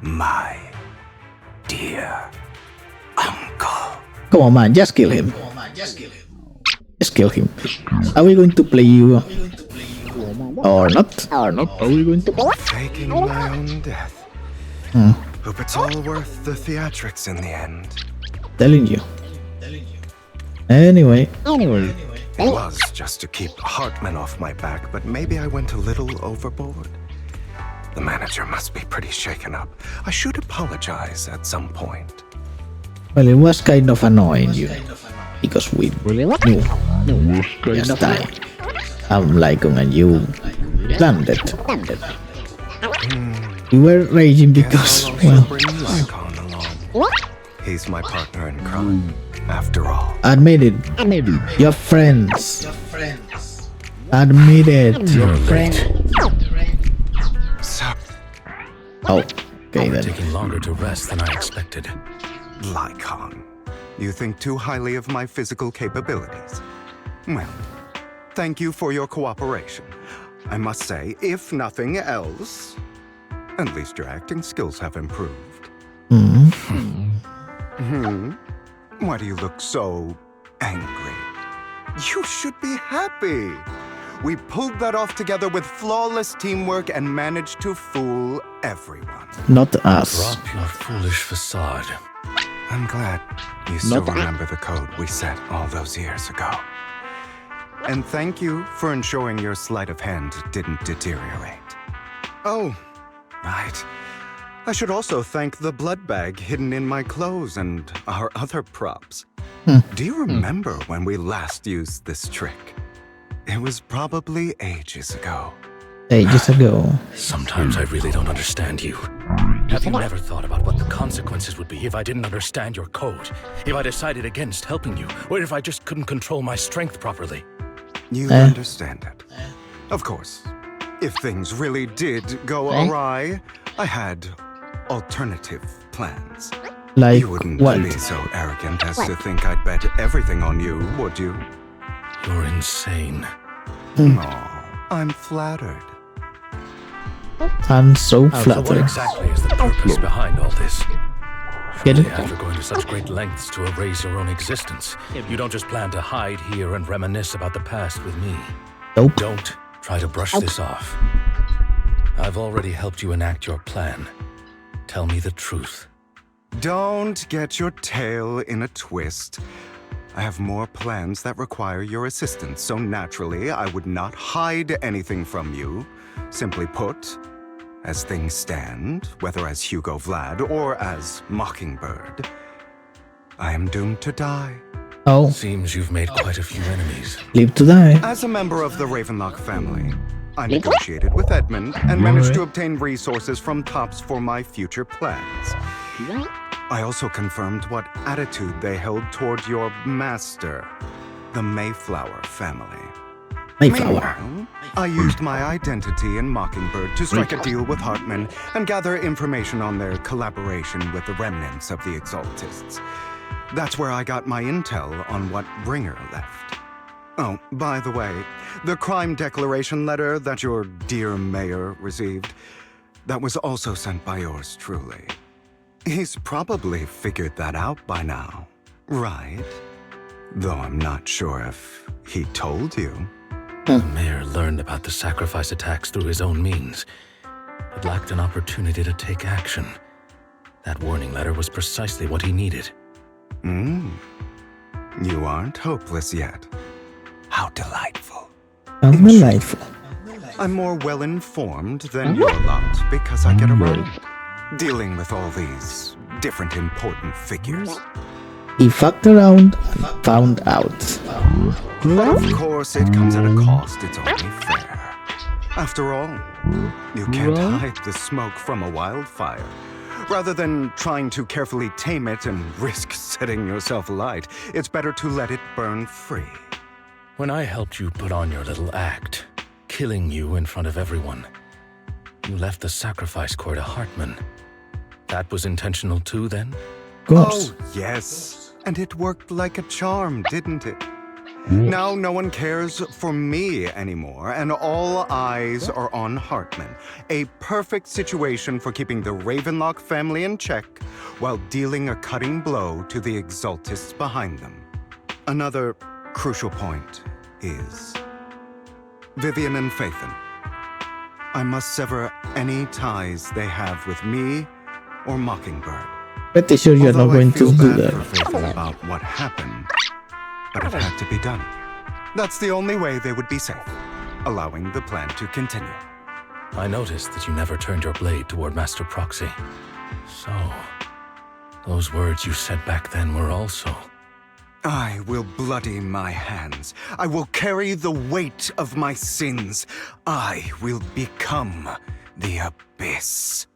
My dear uncle. Come on, man, just kill him. Just kill him. Are we going to play you? Or not? Are we going to Faking my own death. Hope it's all worth the theatrics in the end. Telling you. Anyway. It was just to keep Hartman off my back, but maybe I went a little overboard. The manager must be pretty shaken up. I should apologize at some point. Well, it was kind of annoying you. Because we knew just die. I'm like and you landed. We were raging because, well... He's my partner in crime, after all. Admit it. You're friends. Admit it. You're late. Oh, okay then. Taking longer to rest than I expected. Lycon, you think too highly of my physical capabilities. Well, thank you for your cooperation. I must say, if nothing else, at least your acting skills have improved. Why do you look so angry? You should be happy. We pulled that off together with flawless teamwork and managed to fool everyone. Not us. Drop your foolish facade. I'm glad you still remember the code we set all those years ago. And thank you for ensuring your sleight of hand didn't deteriorate. Oh, right. I should also thank the blood bag hidden in my clothes and our other props. Do you remember when we last used this trick? It was probably ages ago. Ages ago. Sometimes I really don't understand you. Have you never thought about what the consequences would be if I didn't understand your code? If I decided against helping you? Or if I just couldn't control my strength properly? You understand it. Of course. If things really did go awry, I had alternative plans. Like you wouldn't what? be so arrogant as to think I'd bet everything on you, would you? You're insane. Aw, I'm flattered. I'm so So what flattered. exactly is the purpose behind all this? Get it? After going to such great lengths to erase your own existence, you don't just plan to hide here and reminisce about the past with me. Nope. Don't try to brush this off. I've already helped you enact your plan. Tell me the truth. Don't get your tail in a twist. I have more plans that require your assistance, so naturally I would not hide anything from you. Simply put, as things stand, whether as Hugo Vlad or as Mockingbird, I am doomed to die. Oh. Seems you've made quite a few enemies. Live to die. As a member of the Ravenlock family, I negotiated with Edmund and managed to obtain resources from Tops for my future plans. I also confirmed what attitude they held toward your master, the Mayflower family. Mayflower. Meanwhile, I used my identity in Mockingbird to strike a deal with Hartman and gather information on their collaboration with the remnants of the Exaltists. That's where I got my intel on what Bringer left. Oh, by the way, the crime declaration letter that your dear mayor received, that was also sent by yours truly. He's probably figured that out by now, right? Though I'm not sure if he told you. The mayor learned about the sacrifice attacks through his own means, but lacked an opportunity to take action. That warning letter was precisely what he needed. You aren't hopeless yet. How delightful. How delightful. I'm more well-informed than your lot because I get around dealing with all these different important figures. He fucked around and found out. But of course, it comes at a cost. It's only fair. After all, you can't hide the smoke from a wildfire. Rather than trying to carefully tame it and risk setting yourself alight, it's better to let it burn free. When I helped you put on your little act, killing you in front of everyone, you left the sacrifice core to Hartman. That was intentional too, then? Of course. Oh, yes. And it worked like a charm, didn't it? Now no one cares for me anymore, and all eyes are on Hartman. A perfect situation for keeping the Ravenlock family in check while dealing a cutting blow to the Exaltists behind them. Another crucial point is Vivian and Phaethon. I must sever any ties they have with me or Mockingbird. Pretty sure you're not going to do that. About what happened, but it had to be done. That's the only way they would be safe, allowing the plan to continue. I noticed that you never turned your blade toward Master Proxy. So, those words you said back then were also... I will bloody my hands. I will carry the weight of my sins. I will become the Abyss.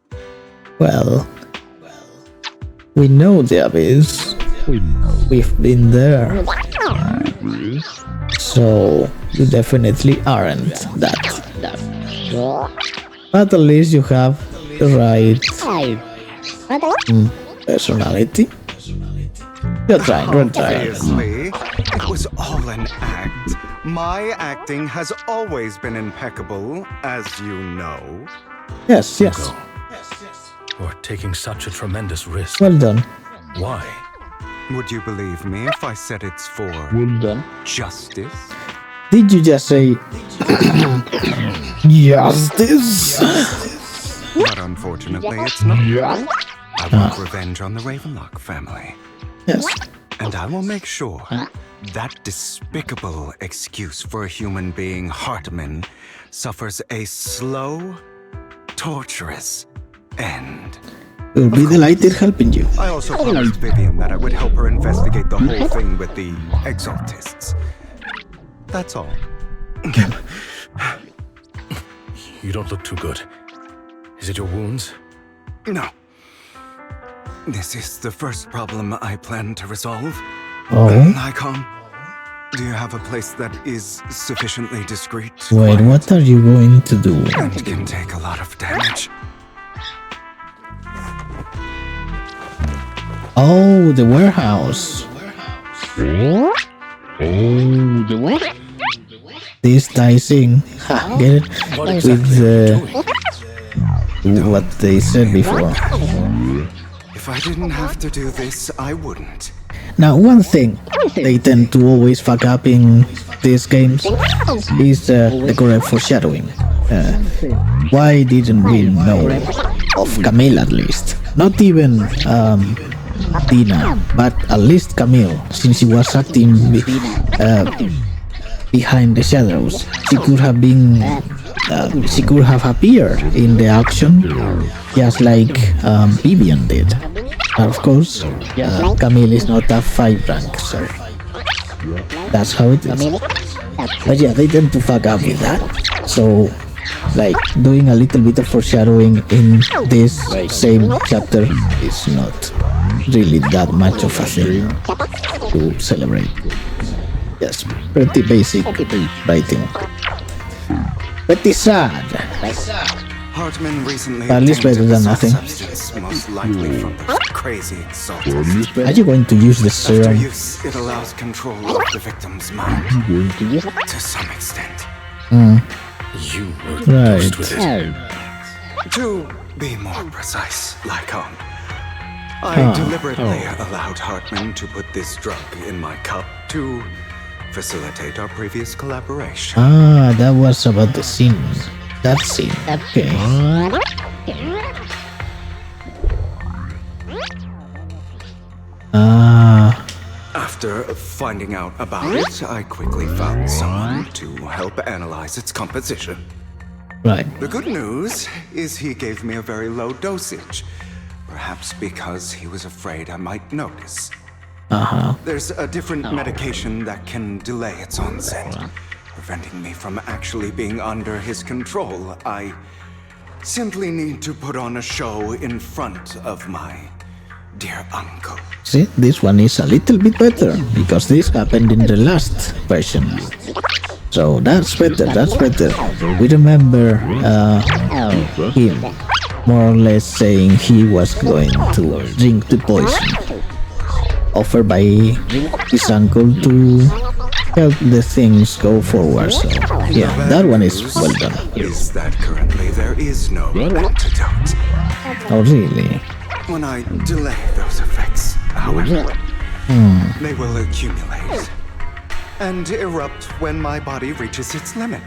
Well, we know the Abyss. We've been there. So, you definitely aren't that. But at least you have the right personality. You're trying. Obviously, it was all an act. My acting has always been impeccable, as you know. Yes. You're taking such a tremendous risk. Well done. Why? Would you believe me if I said it's for justice? Did you just say justice? But unfortunately, it's not. I want revenge on the Ravenlock family. Yes. And I will make sure that despicable excuse for a human being, Hartman, suffers a slow, torturous end. We'll be delighted helping you. I also promised Vivian that I would help her investigate the whole thing with the Exaltists. That's all. You don't look too good. Is it your wounds? No. This is the first problem I plan to resolve. Oh? Icon, do you have a place that is sufficiently discreet? Wait, what are you going to do? And can take a lot of damage. Oh, the warehouse. Oh, the what? This ties in. Ha, get it? With what they said before. If I didn't have to do this, I wouldn't. Now, one thing they tend to always fuck up in these games is the correct foreshadowing. Why didn't we know of Camille at least? Not even Dina, but at least Camille, since she was acting behind the shadows. She could have been, she could have appeared in the action, just like Vivian did. But of course, Camille is not a 5 rank, so that's how it is. But yeah, they tend to fuck up with that. So, like, doing a little bit of foreshadowing in this same chapter is not really that much of a thing to celebrate. Yes, pretty basic writing. Pretty sad. Hartman recently at least better than nothing. Most likely from the crazy Exaltists. Are you going to use the serum? After use, it allows control of the victim's mind. To some extent. You were dosed with it. To be more precise, Lycon, I deliberately allowed Hartman to put this drug in my cup to facilitate our previous collaboration. Ah, that was about the scene. That scene. Okay. After finding out about it, I quickly found someone to help analyze its composition. Right. The good news is he gave me a very low dosage. Perhaps because he was afraid I might notice. There's a different medication that can delay its onset, preventing me from actually being under his control. I Simply need to put on a show in front of my dear uncle. See, this one is a little bit better, because this happened in the last version. So that's better, that's better. We remember him more or less saying he was going to drink the poison offered by his uncle to help the things go forward. So yeah, that one is well done. Is that currently there is no antidote. Oh really? When I delay those effects, however, they will accumulate and erupt when my body reaches its limit.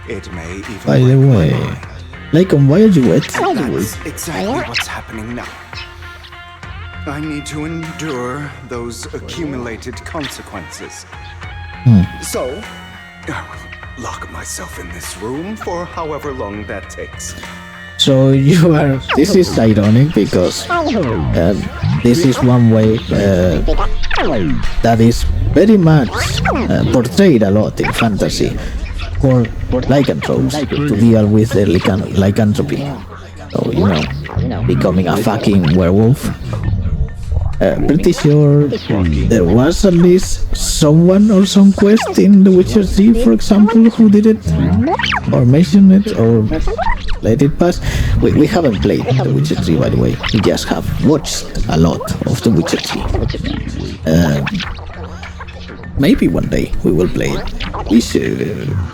It may even. By the way, like on why are you wet? That's exactly what's happening now. I need to endure those accumulated consequences. So, I will lock myself in this room for however long that takes. So you are. This is ironic because this is one way that is very much portrayed a lot in fantasy for lycanthropes to deal with their lycanthropy. So you know, becoming a fucking werewolf. Pretty sure there was at least someone or some quest in The Witcher 3, for example, who did it, or mentioned it, or let it pass. We haven't played The Witcher 3, by the way. We just have watched a lot of The Witcher 3. Maybe one day we will play it. We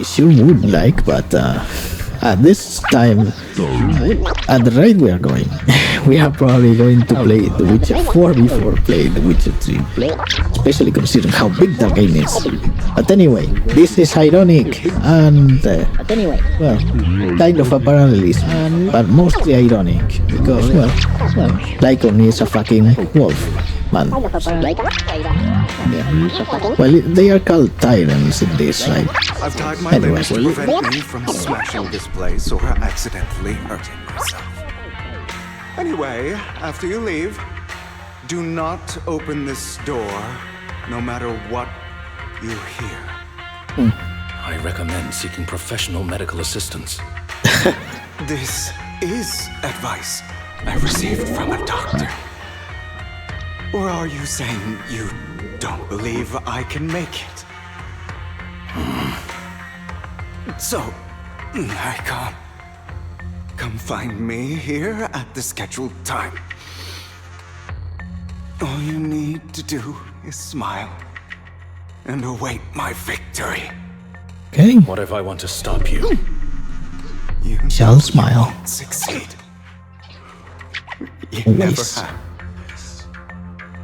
sure would like, but at this time, at the rate we are going, we are probably going to play The Witcher 4 before playing The Witcher 3, especially considering how big that game is. But anyway, this is ironic and, well, kind of a parallelism, but mostly ironic, because, well, Lycon is a fucking wolf, man. Yeah. Well, they are called tyrants in this, right? I've tied my limbs to prevent me from smashing this place or accidentally hurting myself. Anyway, after you leave, do not open this door, no matter what you hear. I recommend seeking professional medical assistance. This is advice I received from a doctor. Or are you saying you don't believe I can make it? So, Icon, come find me here at the scheduled time. All you need to do is smile and await my victory. Okay. What if I want to stop you? You shall smile. Won't succeed. You Always. never have.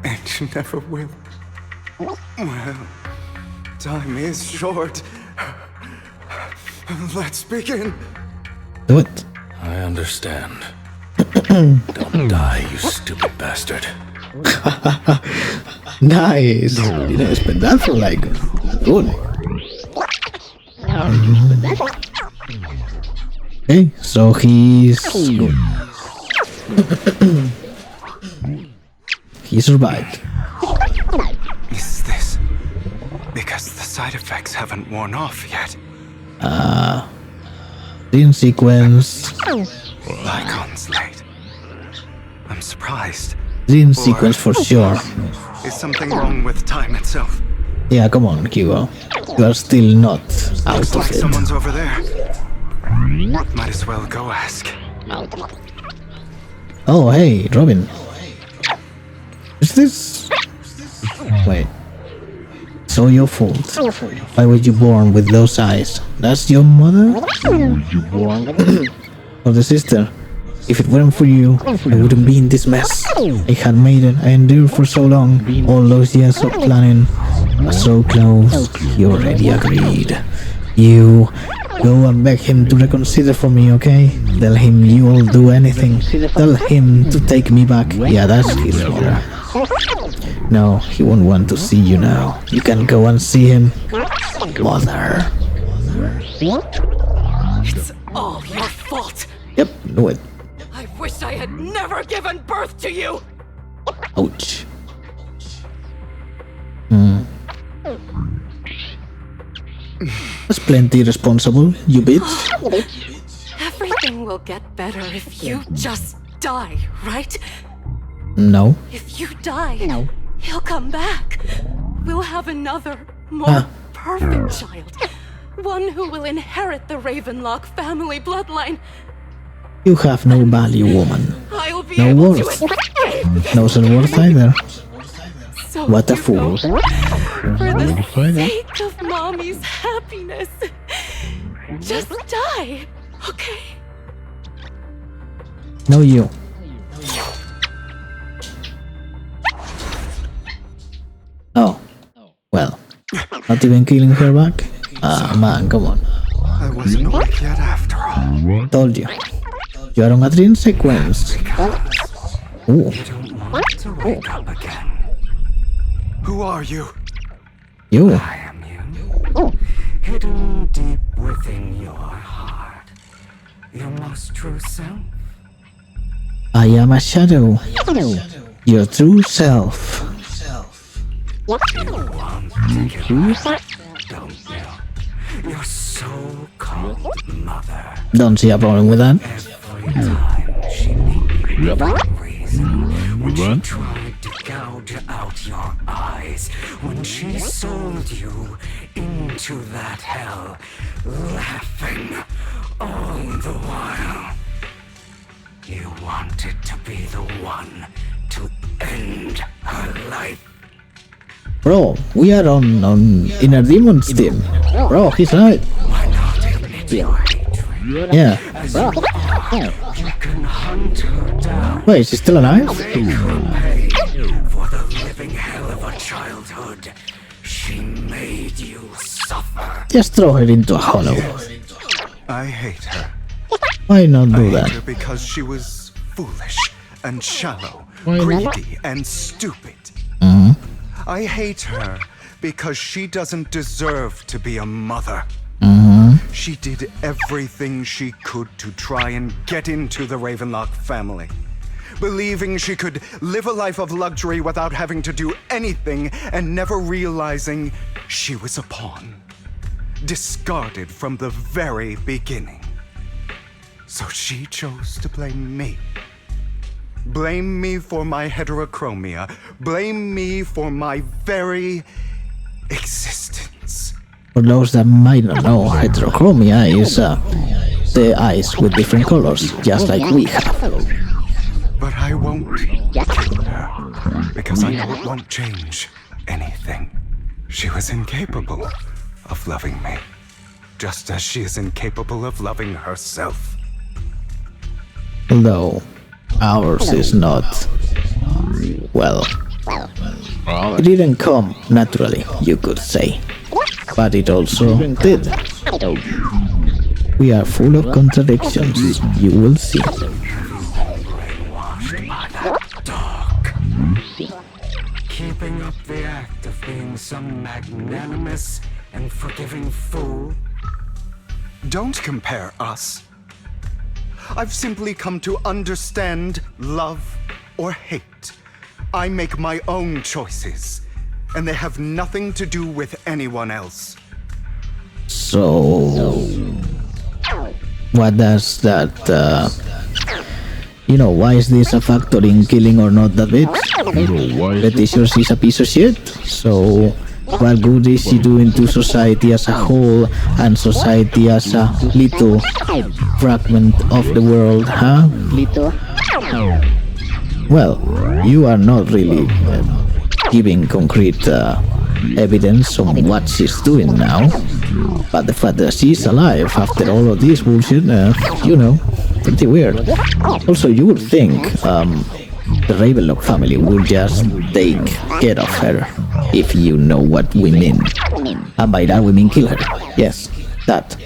And you never will. Well, time is short. Let's begin. Do it. I understand. Don't die, you stupid bastard. Nice. Didn't expect that from Lycon. Good. Okay, so he's good. He survived. Is this because the side effects haven't worn off yet? Scene sequence. Lycon's late. I'm surprised. Scene sequence for sure. Is something wrong with time itself? Yeah, come on, Hugo. You are still not out Looks of like it. someone's over there. Might as well go ask. Oh, hey, Robin. Is this... Wait. So your fault. Why were you born with those eyes? That's your mother? Or the sister? If it weren't for you, I wouldn't be in this mess. I had made it. I endured for so long. All those years of planning. So close. He already agreed. You go and beg him to reconsider for me, okay? Tell him you'll do anything. Tell him to take me back. Yeah, that's his mother. No, he won't want to see you now. You can go and see him. Mother. It's all your fault. Yep, knew it. I wish I had never given birth to you. Ouch. That's plenty responsible, you bitch. Everything will will get better if you just die, right? No. If you die, he'll come back. We'll have another, more perfect child. One who will inherit the Ravenlock family bloodline. You have no value, woman. I'll be No able worth. to escape. No self-worth either. So What a you fool. know, for the sake of Mommy's happiness, just die, okay? No, you. Oh. Well. Not even killing her back? Ah, man, come on. I wasn't awake yet after all. Told you. You are on a dream sequence. Ooh. You don't want to wake up again. Who are you? You. I am you. Hidden deep within your heart. Your most true self. I am a shadow. Your true self. You want to kill her, don't you? Your so-called mother. Don't see a problem with that. Every time she made you without reason, when she tried to gouge out your eyes, when she sold you into that hell, laughing all the while. You wanted to be the one to end her life. Bro, we are on Inner Demon's team. Bro, he's right. Why not admit your hatred? Yeah. As you are, you can hunt her down. Wait, is he still alive? Make her pay for the living hell of a childhood. She made you suffer. Just throw her into a hollow. I hate her. Why not do I hate that? her because she was foolish and shallow, greedy and stupid. I hate her because she doesn't deserve to be a mother. She did everything she could to try and get into the Ravenlock family, believing she could live a life of luxury without having to do anything and never realizing she was a pawn, discarded from the very beginning. So she chose to blame me. Blame me for my heterochromia. Blame me for my very existence. For those that might not know, heterochromia is the eyes with different colors, just like we have. But I won't kill her, because I know it won't change anything. She was incapable of loving me, just as she is incapable of loving herself. Although ours is not, well, it didn't come naturally, you could say, but it also did. We are full of contradictions, you will see. Brainwashed by that dog. Keeping up the act of being some magnanimous and forgiving fool. Don't compare us. I've simply come to understand love or hate. I make my own choices, and they have nothing to do with anyone else. So, what does that, you know, why is this a factor in killing or not that bitch? The teacher is a piece of shit, so what good is she doing to society as a whole and society as a little fragment of the world, huh? Well, you are not really giving concrete evidence on what she's doing now, but the fact that she's alive after all of this bullshit, you know, pretty weird. Also, you would think the Ravenlock family will just take care of her, if you know what we mean. And by that we mean kill her. Yes, that.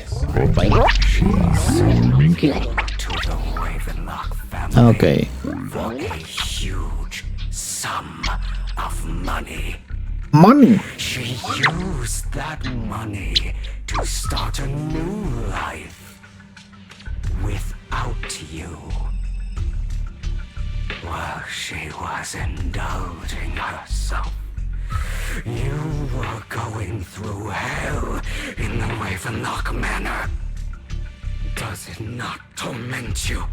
Okay. For a huge sum of money. Money? She used that money to start a new life without you. While she was indulging herself, you were going through hell in the Ravenlock Manor. Does it not torment you?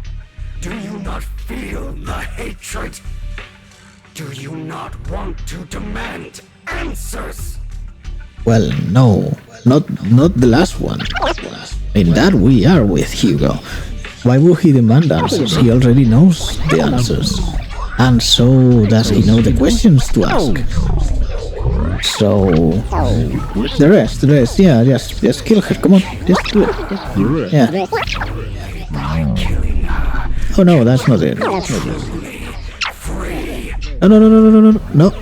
Do you not feel the hatred? Do you not want to demand answers? Well, no, not the last one. In that we are with Hugo. Why would he demand answers? He already knows the answers. And so does he know the questions to ask. So the rest, yeah, just kill her, come on, just do it. Yeah. Oh no, that's not it. No.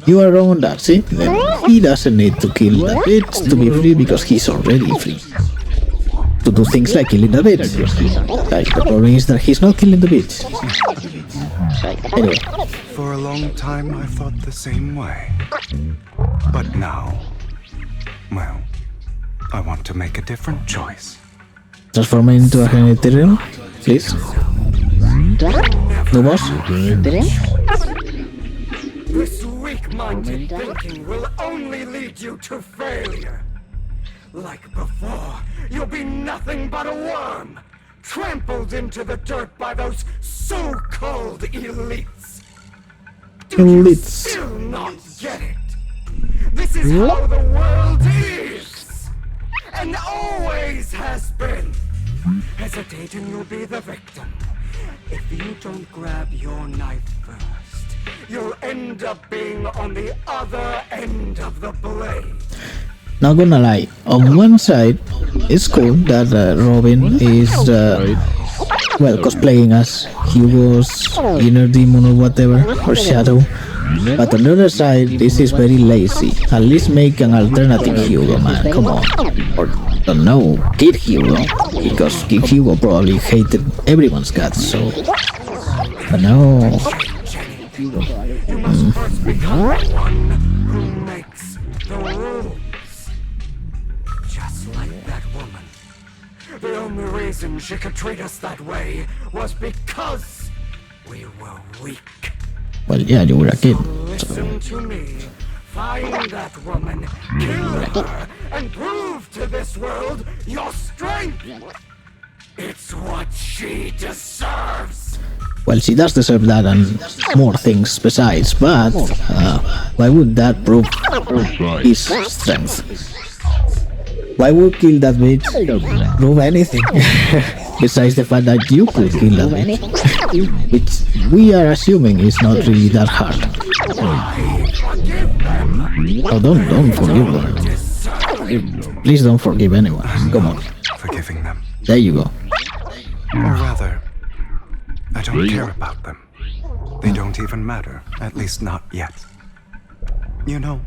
You are wrong on that, see? Then he doesn't need to kill the bitch to be free because he's already free. To do things like killing the bitch. Like, the problem is that he's not killing the bitch. Anyway. For a long time I thought the same way. But now, well, I want to make a different choice. Transform into an ethereal, please. No boss? This weak-minded thinking will only lead you to failure. Like before, you'll be nothing but a worm, trampled into the dirt by those so-called elites. Do you still not get it? This is how the world is, and always has been. Hesitate and you'll be the victim. If you don't grab your knife first, you'll end up being on the other end of the blade. Not gonna lie, on one side, it's cool that Robin is, well, cosplaying as Hugo's inner demon or whatever, or shadow. But on the other side, this is very lazy. At least make an alternative Hugo, man, come on. Or, don't know, Kid Hugo, because Kid Hugo probably hated everyone's guts, so... But no... You must first become the one who makes the rules. Just like that woman. The only reason she could treat us that way was because we were weak. Well, yeah, you were a kid. Listen to me. Find that woman, kill her, and prove to this world your strength. It's what she deserves. Well, she does deserve that and more things besides, but why would that prove his strength? Why would kill that bitch prove anything? Besides the fact that you could kill that bitch, which we are assuming is not really that hard. Oh, don't forgive them. Please don't forgive anyone. Come on. Forgiving them. There you go. Or rather, I don't care about them. They don't even matter, at least not yet. You know,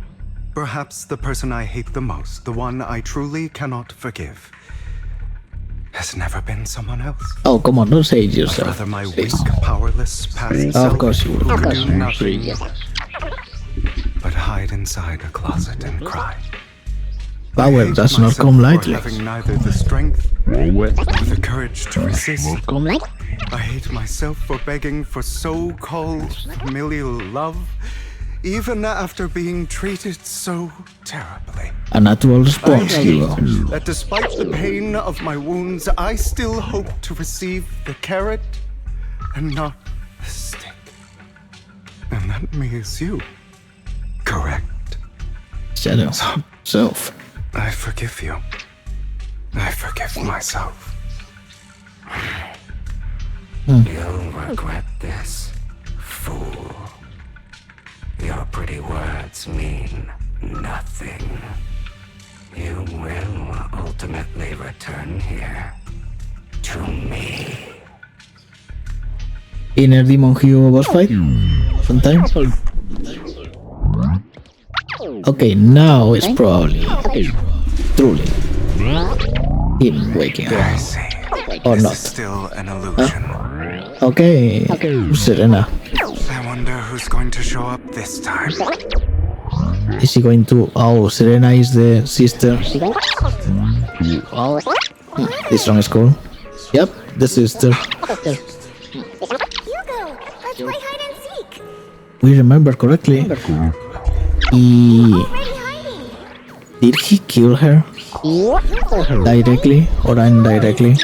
perhaps the person I hate the most, the one I truly cannot forgive, has never been someone else. Oh, come on, don't say it yourself. Rather my weak, powerless past self. Of course you would. Do nothing but hide inside a closet and cry. Power does not come lightly. Having neither the strength nor the courage to resist. I hate myself for begging for so-called familial love, even after being treated so terribly. A natural response, Hugo. That despite the pain of my wounds, I still hope to receive the carrot and not the stick. And that means you. Correct. Shadow. Self. I forgive you. I forgive myself. You'll regret this, fool. Your pretty words mean nothing. You will ultimately return here to me. Inner demon Hugo boss fight? Sometime? Okay, now it's probably truly him waking up. Or not. Still an illusion. Okay, Serena. I wonder who's going to show up this time. Is she going to... Oh, Serena is the sister. This song is cool. Yep, the sister. Hugo, let's play hide and seek. We remember correctly. Did he kill her? Directly or indirectly?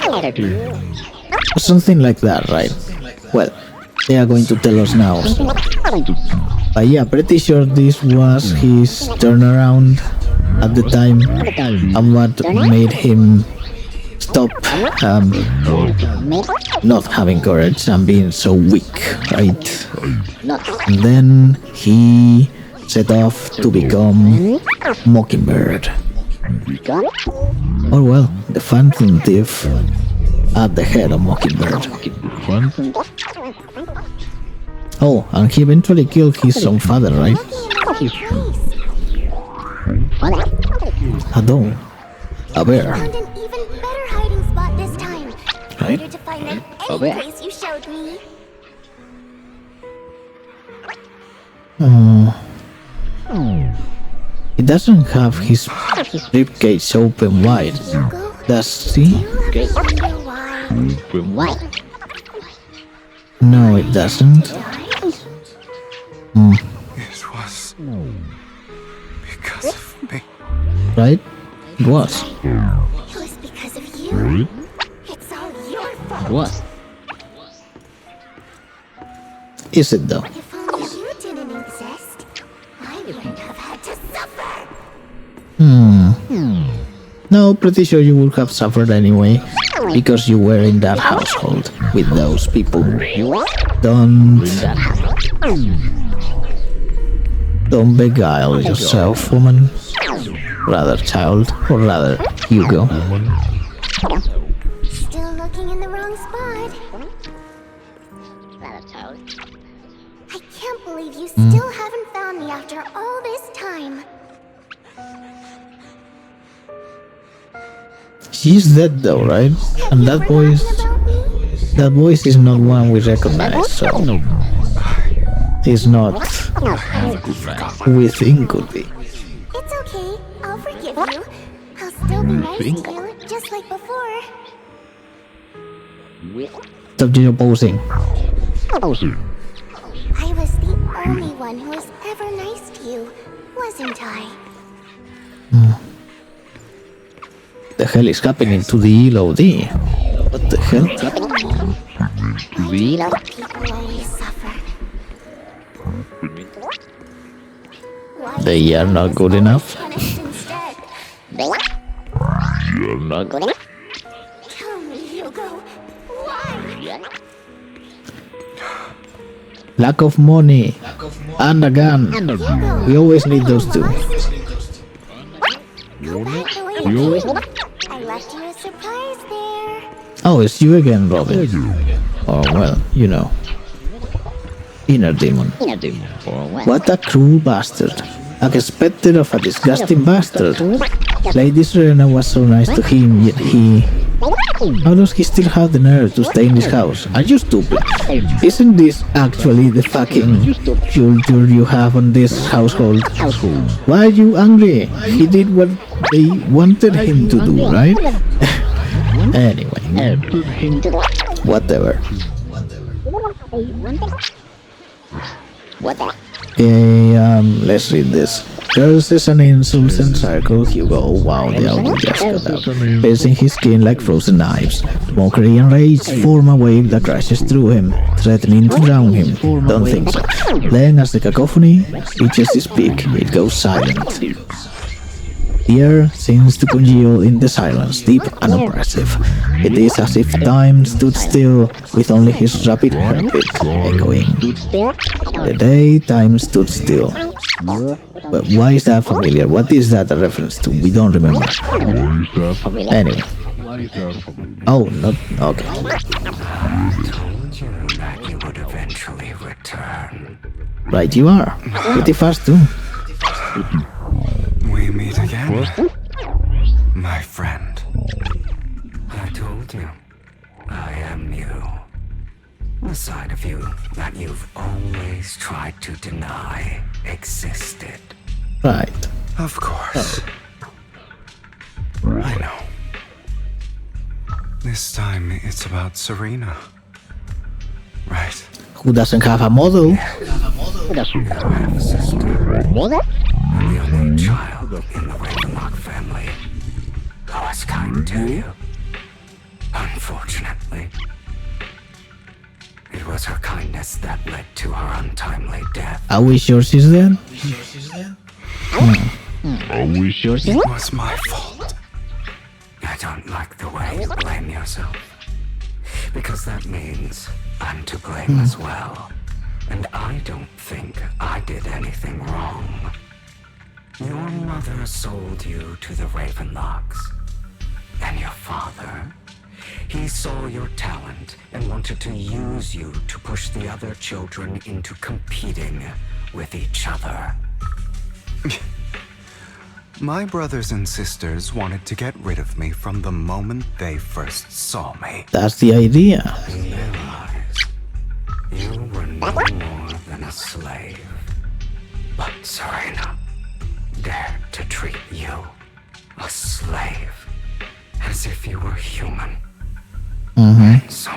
Something like that, right? Well, they are going to tell us now. So. But yeah, pretty sure this was his turnaround at the time, and what made him stop not having courage and being so weak, right? And then he set off to become Mockingbird. Or well, the Phantom Thief at the head of Mockingbird. Oh, and he eventually killed his own father, right? A dog. A bear. Found an even better hiding spot this time. Right? Harder to find than any place you showed me. He doesn't have his ribcage open wide, does he? No, it doesn't. It was because of me. Right? It was. It was because of you. It's all your fault. What? Is it though? If only you didn't exist, I wouldn't have had to suffer. No, pretty sure you would have suffered anyway, because you were in that household with those people. Don't beguile yourself, woman. Rather, child, or rather, Hugo. Still looking in the wrong spot. I can't believe you still haven't found me after all this time. She's dead though, right? And that voice is not one we recognize, so he's not we think could be. It's okay, I'll forgive you. I'll still be nice to you, just like before. Stop your posing. I was the only one who was ever nice to you, wasn't I? The hell is happening to the LOD? What the hell? People always suffer. They are not good enough. You're not good enough? Tell me, Hugo, why? Lack of money and a gun. We always need those two. I left you a surprise there. Oh, it's you again, Robin. Oh, well, you know. Inner demon. What a cruel bastard. Expected of a disgusting bastard. Lady Serena was so nice to him, yet he... How does he still have the nerve to stay in this house? Are you stupid? Isn't this actually the fucking culture you have on this household? Why are you angry? He did what they wanted him to do, right? Anyway. Whatever. Okay, let's read this. Curses and insults encircle Hugo. Oh, wow, the audio just got out. Piercing his skin like frozen knives. Mockery and rage form a wave that crashes through him, threatening to drown him. Don't think so. Then, as the cacophony reaches its peak, it goes silent. The air seems to congeal in the silence, deep and oppressive. It is as if time stood still, with only his rapid heartbeat echoing. The day time stood still. But why is that familiar? What is that a reference to? We don't remember. Anyway. Oh, not... okay. I told you that you would eventually return. Right you are. Pretty fast too. We meet again, my friend. I told you, I am you. The side of you that you've always tried to deny existed. Right. Of course. I know. This time it's about Serena. Right. Who doesn't have a model? Who doesn't have a sister? Mother? The only child in the Ravenlock family who was kind to you. Unfortunately, it was her kindness that led to her untimely death. Are we sure she's dead? Are we sure? It was my fault. I don't like the way you blame yourself, because that means I'm to blame as well. And I don't think I did anything wrong. Your mother sold you to the Ravenlocks. And your father, he saw your talent and wanted to use you to push the other children into competing with each other. My brothers and sisters wanted to get rid of me from the moment they first saw me. That's the idea. You were no more than a slave. But Serena dared to treat you, a slave, as if you were human. And so,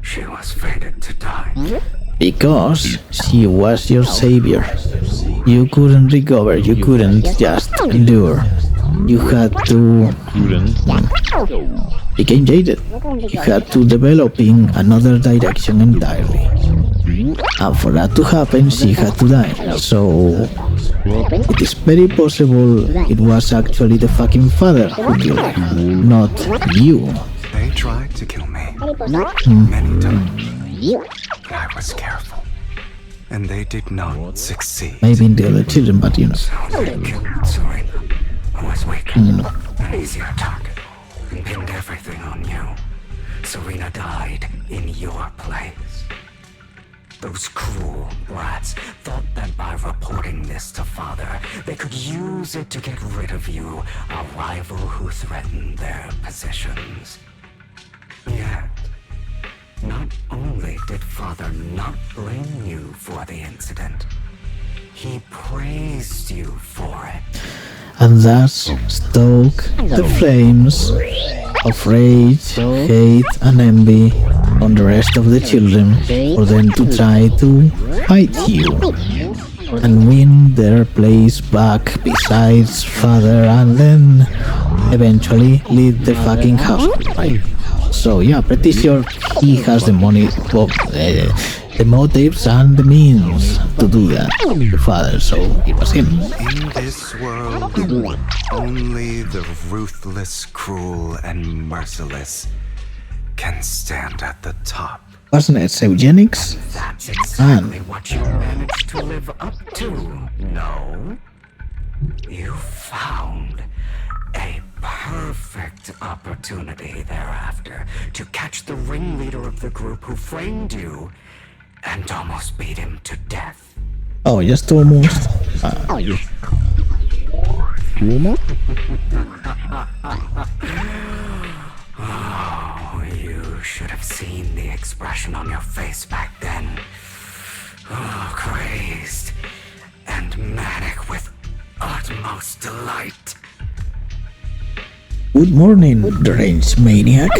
she was fated to die. Because she was your savior. You couldn't recover, you couldn't just endure. You had to became jaded. You had to develop in another direction entirely. And for that to happen, she had to die. So it is very possible it was actually the fucking father who killed her, not you. They tried to kill me many times. But I was careful. And they did not succeed. Maybe in the other children, but you know. They killed Serena, who was weak, an easier target, and pinned everything on you. Serena died in your place. Those cruel brats thought that by reporting this to Father, they could use it to get rid of you, a rival who threatened their positions. Yet, not only did Father not blame you for the incident, he praised you for it. And thus stoke the flames of rage, hate and envy on the rest of the children for them to try to fight you and win their place back besides Father and then eventually lead the fucking house. Right? So yeah, pretty sure he has the money, the motives and the means to do that, the father, so it was him. In this world, only the ruthless, cruel, and merciless can stand at the top. Wasn't it eugenics? That's exactly what you managed to live up to, no? You found a perfect opportunity thereafter to catch the ringleader of the group who framed you and almost beat him to death. Oh, just almost. Oh, you should have seen the expression on your face back then. Oh, crazed and manic with utmost delight. Good morning, deranged maniac.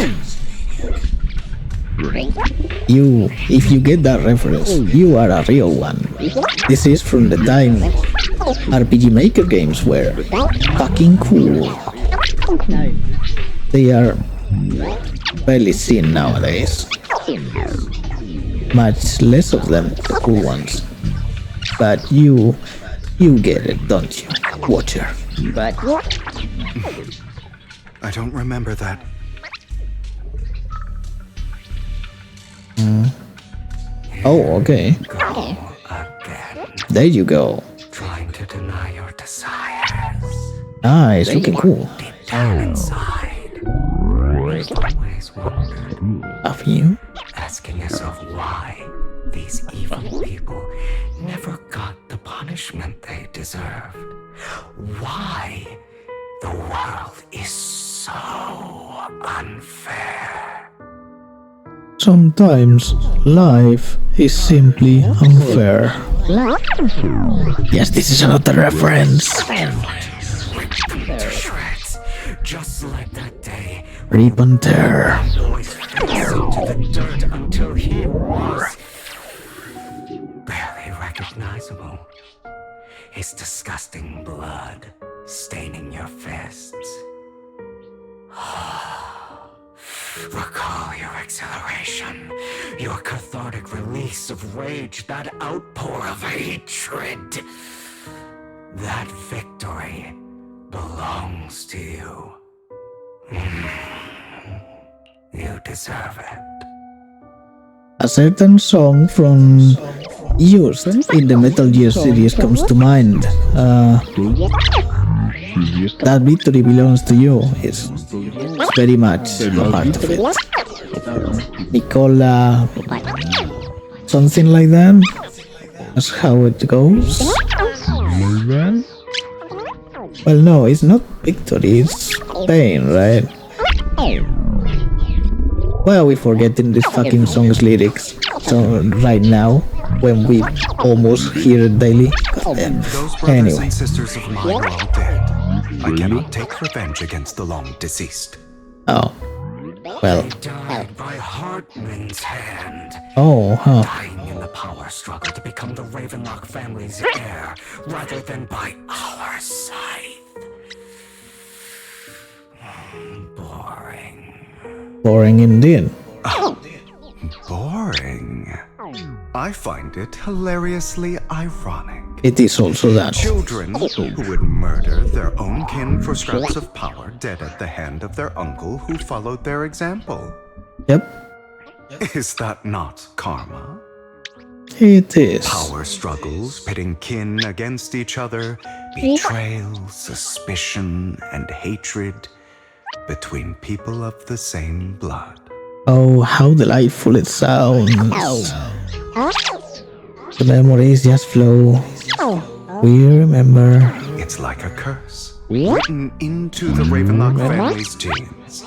If you get that reference, you are a real one. This is from the time RPG Maker games were fucking cool. They are barely seen nowadays. Much less of them, the cool ones. But you get it, don't you, Watcher? But I don't remember that. Oh, okay. There you go. Trying to deny your desires. Ah, it's looking cool. Down inside. Always wondered. Have you? Asking yourself why these evil people never got the punishment they deserved. Why the world is so unfair. Sometimes life is simply unfair. Yes, this is another reference. Rip them to shreds, just like that day. Rip and tear. Boys into the dirt until he was barely recognizable. His disgusting blood staining your fists. Recall your exhilaration, your cathartic release of rage, that outpour of hatred. That victory belongs to you. You deserve it. A certain song from used in the Metal Gear series comes to mind. That victory belongs to you is very much a part of it. Nicola, something like that. That's how it goes. Well, no, it's not victory, it's pain, right? Why are we forgetting this fucking song's lyrics right now, when we almost hear it daily? Those brothers Anyway. and sisters of mine are all dead. I cannot take revenge against the long deceased. Oh. Well. They died by Hartman's hand. Oh, huh. Dying in the power struggle to become the Ravenlock family's heir, rather than by our scythe. Boring. Boring indeed. Boring. I find it hilariously ironic. It is also that. Children who would murder their own kin for scraps of power dead at the hand of their uncle who followed their example. Yep. Is that not karma? It is. Power struggles pitting kin against each other, betrayal, suspicion, and hatred between people of the same blood. Oh, how delightful it sounds. The memories just flow. We remember. It's like a curse, written into the Ravenlock family's genes.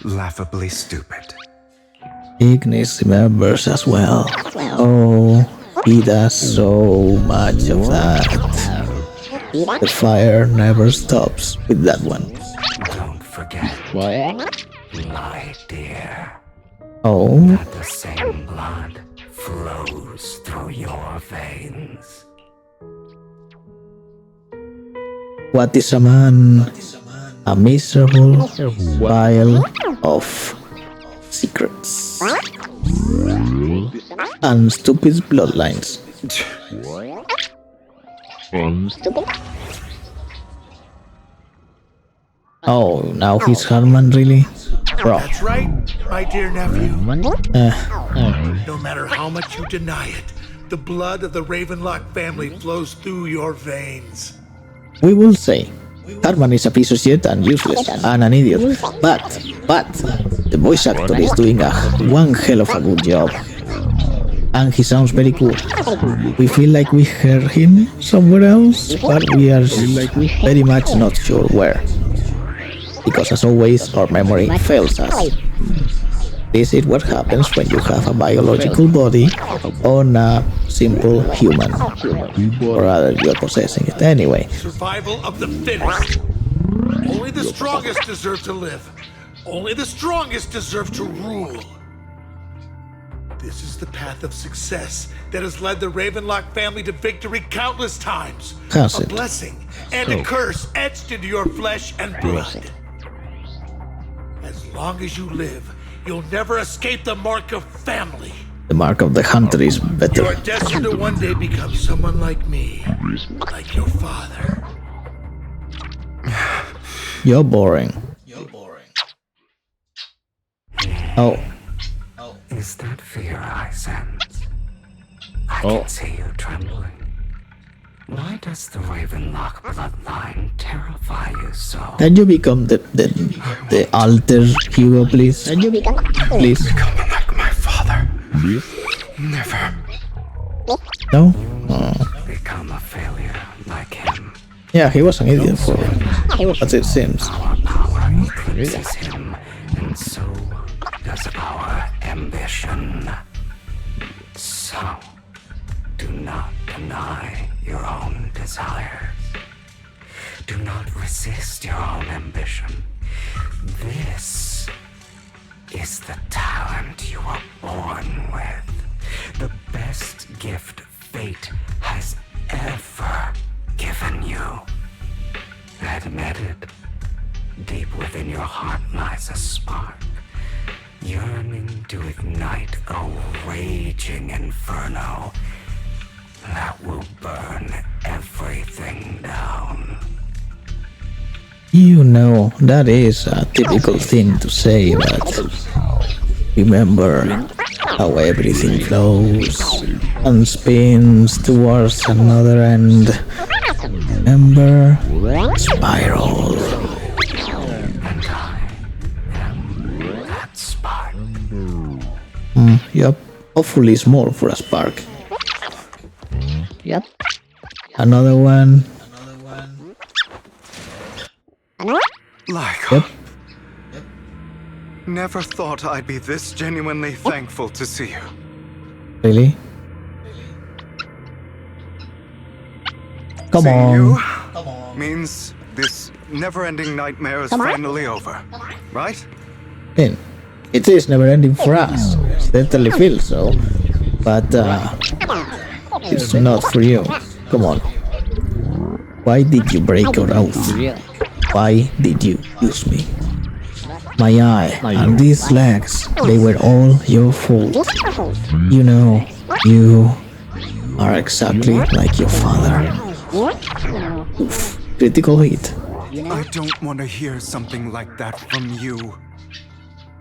Laughably stupid. Ignis remembers as well. Oh, he does so much of that. The fire never stops with that one. Don't forget, my dear. Oh. That the same blood flows through your veins. What is a man? A miserable pile of secrets and stupid bloodlines. Oh, now he's Harman, really? Bro. That's right, my dear nephew. No matter how much you deny it, the blood of the Ravenlock family flows through your veins. We will say Harman is a piece of shit and useless and an idiot, but the voice actor is doing one hell of a good job, and he sounds very cool. We feel like we heard him somewhere else, but we are very much not sure where, because as always our memory fails us. This is what happens when you have a biological body on a simple human, or rather you're possessing it anyway. Survival of the fittest. Only the strongest deserve to live. Only the strongest deserve to rule. This is the path of success that has led the Ravenlock family to victory countless times. Has a it? blessing and a curse etched into your flesh and blood. As long as you live, you'll never escape the mark of family. The mark of the hunter is better. You are destined to one day become someone like me, like your father. You're boring. Oh. Is that fear I sense? I can see you trembling. Why does the Ravenlock bloodline terrify you so? Can you become the alter hero, please? Can you become? Please. Becoming like my father. Never. No? Become a failure like him. Yeah, he was an idiot for as it seems. Our power eclipses him, and so does our ambition. So, do not deny your own desires. Do not resist your own ambition. This is the talent you were born with. The best gift fate has ever a raging inferno that will burn everything down. You know, that is a typical thing to say, but remember how everything flows and spins towards another end. Remember? Spiral. And I am that spark. Yep. Hopefully small for a spark. Yep. Another one. Like, Yep. never thought I'd be this genuinely thankful to see you. Really? Come Seeing on. you means this never-ending nightmare is finally over, right? It is never ending for us. Certainly feels so. But it's not for you. Come on. Why did you break your oath? Why did you use me? My eye and these legs, they were all your fault. You know, you are exactly like your father. Oof, critical hit. I don't want to hear something like that from you.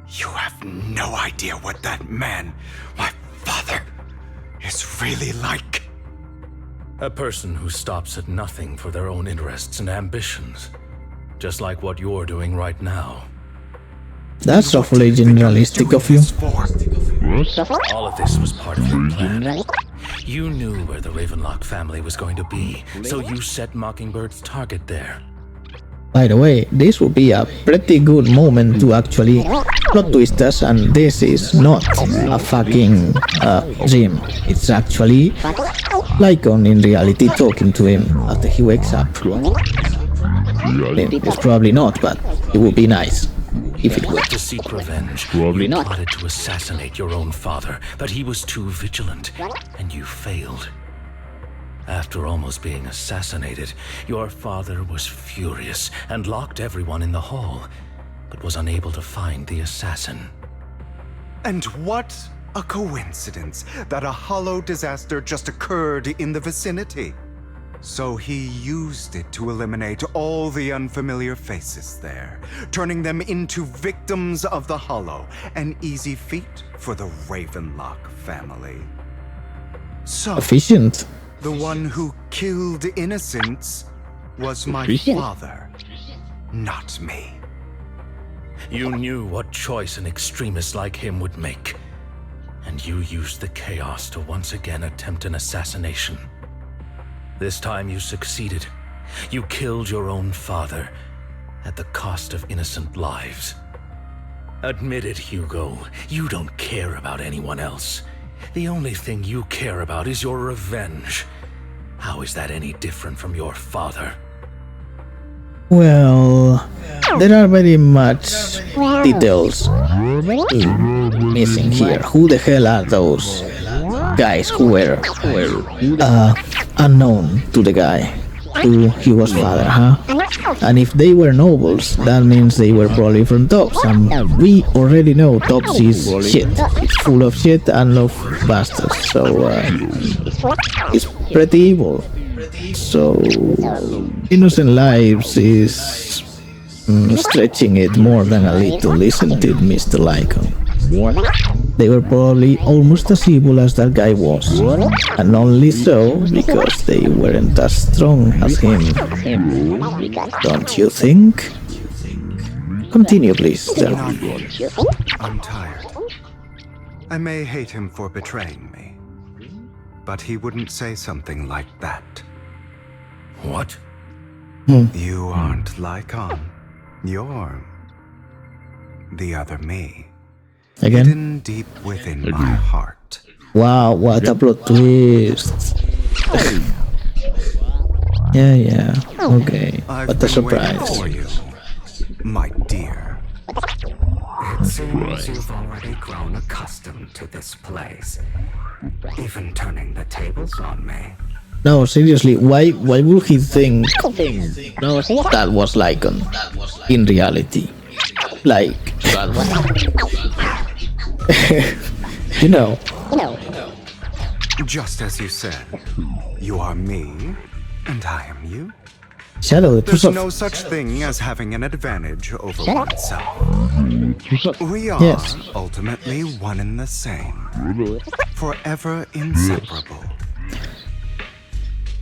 You have no idea what that man, my father, is really like. A person who stops at nothing for their own interests and ambitions. Just like what you're doing right now. That's awfully generalistic of you. All of this was part of your plan. You knew where the Ravenlock family was going to be, so you set Mockingbird's target there. By the way, this would be a pretty good moment to actually plot twist us, and this is not a fucking dream. It's actually Lycon in reality talking to him after he wakes up. It's probably not, but it would be nice if it were. To seek revenge, Probably you not. plotted to assassinate your own father, but he was too vigilant, and you failed. After almost being assassinated, your father was furious and locked everyone in the hall, but was unable to find the assassin. And what a coincidence that a hollow disaster just occurred in the vicinity. So he used it to eliminate all the unfamiliar faces there, turning them into victims of the hollow, an easy feat for the Ravenlock family. So, Efficient. the one who killed innocents was my Efficient. father, not me. You knew what choice an extremist like him would make, and you used the chaos to once again attempt an assassination. This time you succeeded. You killed your own father at the cost of innocent lives. Admit it, Hugo. You don't care about anyone else. The only thing you care about is your revenge. How is that any different from your father? Well, there are very much details missing here. Who the hell are those guys who were unknown to the guy who he was father, huh? And if they were nobles, that means they were probably from Tops, and we already know Tops is shit. It's full of shit and of bastards, so it's pretty evil. So innocent lives is stretching it more than a little, isn't it, Mr. Lycon? They were probably almost as evil as that guy was, and only so because they weren't as strong as him. Don't you think? Continue, please. I'm tired. I may hate him for betraying me, but he wouldn't say something like that. What? You aren't Lycon. You're the other me. Again? Hidden deep within my heart. Wow, what a plot twist. Yeah, okay. I've What a been waiting surprise. for you, my dear. It seems you've already grown accustomed to this place, even turning the tables on me. No, seriously, why would he think that was Lycon in reality? Like, You know. Just as you said, you are me, and I am you. Shadow, there's no such thing as having an advantage over oneself. We are ultimately one and the same, forever inseparable.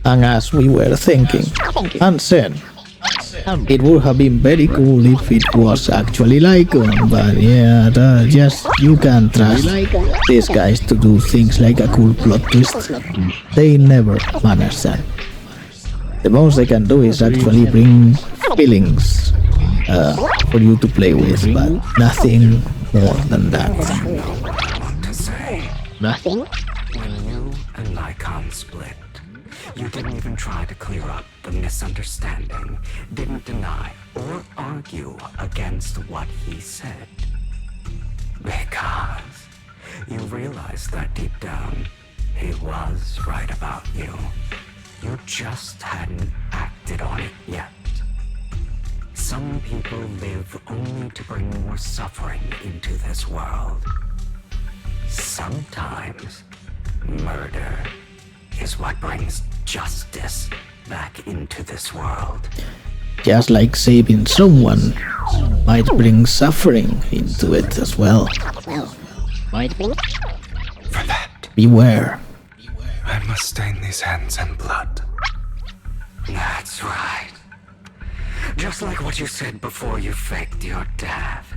And as we were thinking, and said, it would have been very cool if it was actually like one, but yeah, just you can't trust these guys to do things like a cool plot twist. They never manage that. The most they can do is actually bring feelings for you to play with, but nothing more than that. Nothing? When you and Lycon split, you didn't even try to clear up the misunderstanding, didn't deny or argue against what he said. Because you realized that deep down, he was right about you. You just hadn't acted on it yet. Some people live only to bring more suffering into this world. Sometimes, murder is what brings justice back into this world. Just like saving someone might bring suffering into it as well. Might be. For that, beware. I must stain these hands in blood. That's right. Just like what you said before you faked your death.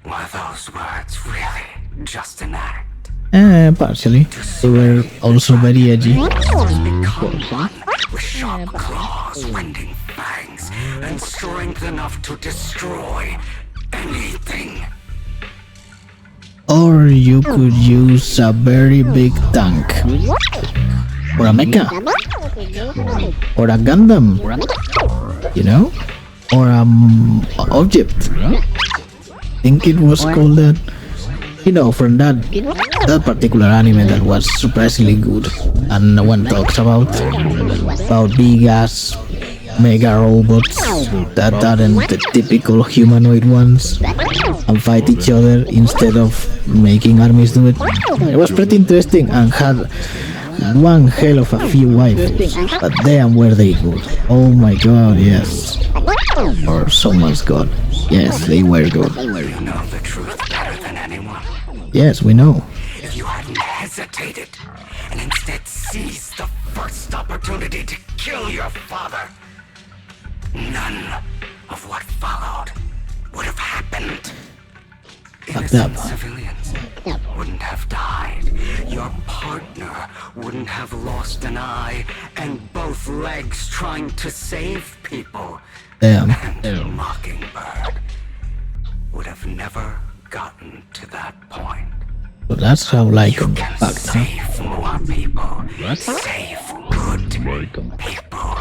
Were those words really just an act? Partially. They were also very edgy. With sharp claws, rending fangs, and strength enough to destroy anything. Or you could use a very big tank. Or a mecha. Or a Gundam. You know? Or object. I think it was called that. You know, from that particular anime that was surprisingly good and no one talks about big ass mega robots that aren't the typical humanoid ones and fight each other instead of making armies do it. It was pretty interesting and had one hell of a few waifus, but damn were they good. Oh my god, yes. Or someone's god. Yes, they were good. You know the truth better than anyone. Yes, we know. If you hadn't hesitated and instead seized the first opportunity to kill your father, none of what followed would have happened. Innocent civilians wouldn't have died. Your partner wouldn't have lost an eye and both legs trying to save people. Damn. And Mockingbird would have never gotten to that point. So that's how Lycon backed, save more people. Save good people.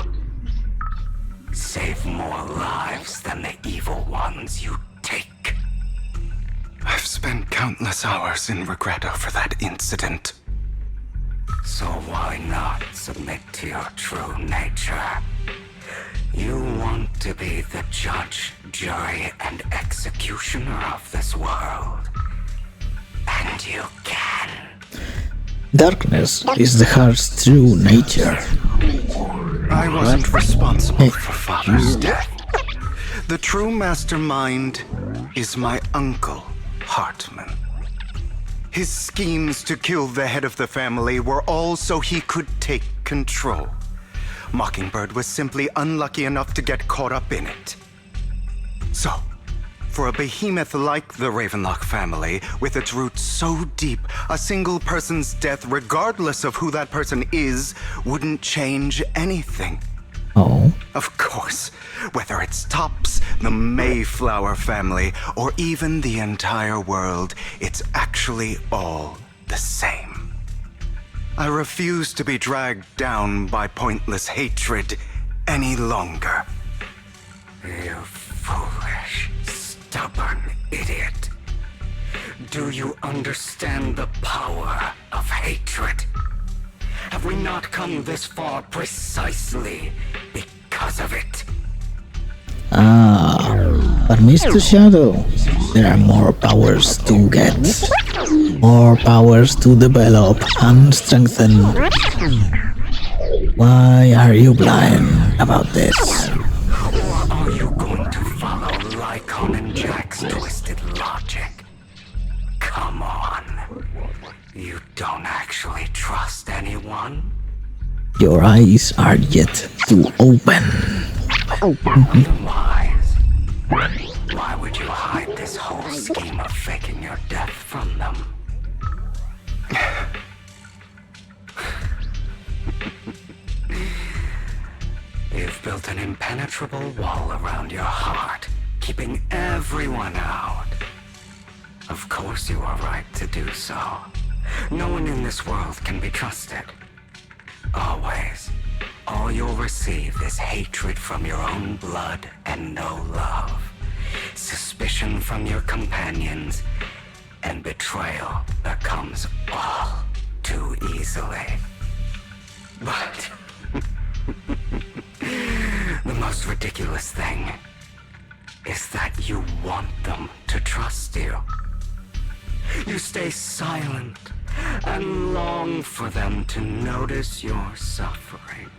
Save more lives than the evil ones you take. I've spent countless hours in regret over that incident. So why not submit to your true nature? You want to be the judge, jury, and executioner of this world. And you can. Darkness is the heart's true nature. I wasn't responsible for Father's death. The true mastermind is my uncle, Hartman. His schemes to kill the head of the family were all so he could take control. Mockingbird was simply unlucky enough to get caught up in it. So, for a behemoth like the Ravenlock family, with its roots so deep, a single person's death, regardless of who that person is, wouldn't change anything. Oh. Of course, whether it's Tops, the Mayflower family, or even the entire world, it's actually all the same. I refuse to be dragged down by pointless hatred any longer. You foolish, stubborn idiot. Do you understand the power of hatred? Have we not come this far precisely because of it? But Mr. Shadow, there are more powers to get. More powers to develop and strengthen. Why are you blind about this? Are you going to follow Lycon and Jack's twisted logic? Come on. You don't actually trust anyone? Your eyes are yet to open. Otherwise, why would you hide this whole scheme of faking your death from them? You've built an impenetrable wall around your heart, keeping everyone out. Of course you are right to do so. No one in this world can be trusted. Always. All you'll receive is hatred from your own blood and no love. Suspicion from your companions, and betrayal that comes all too easily. But the most ridiculous thing is that you want them to trust you. You stay silent and long for them to notice your suffering.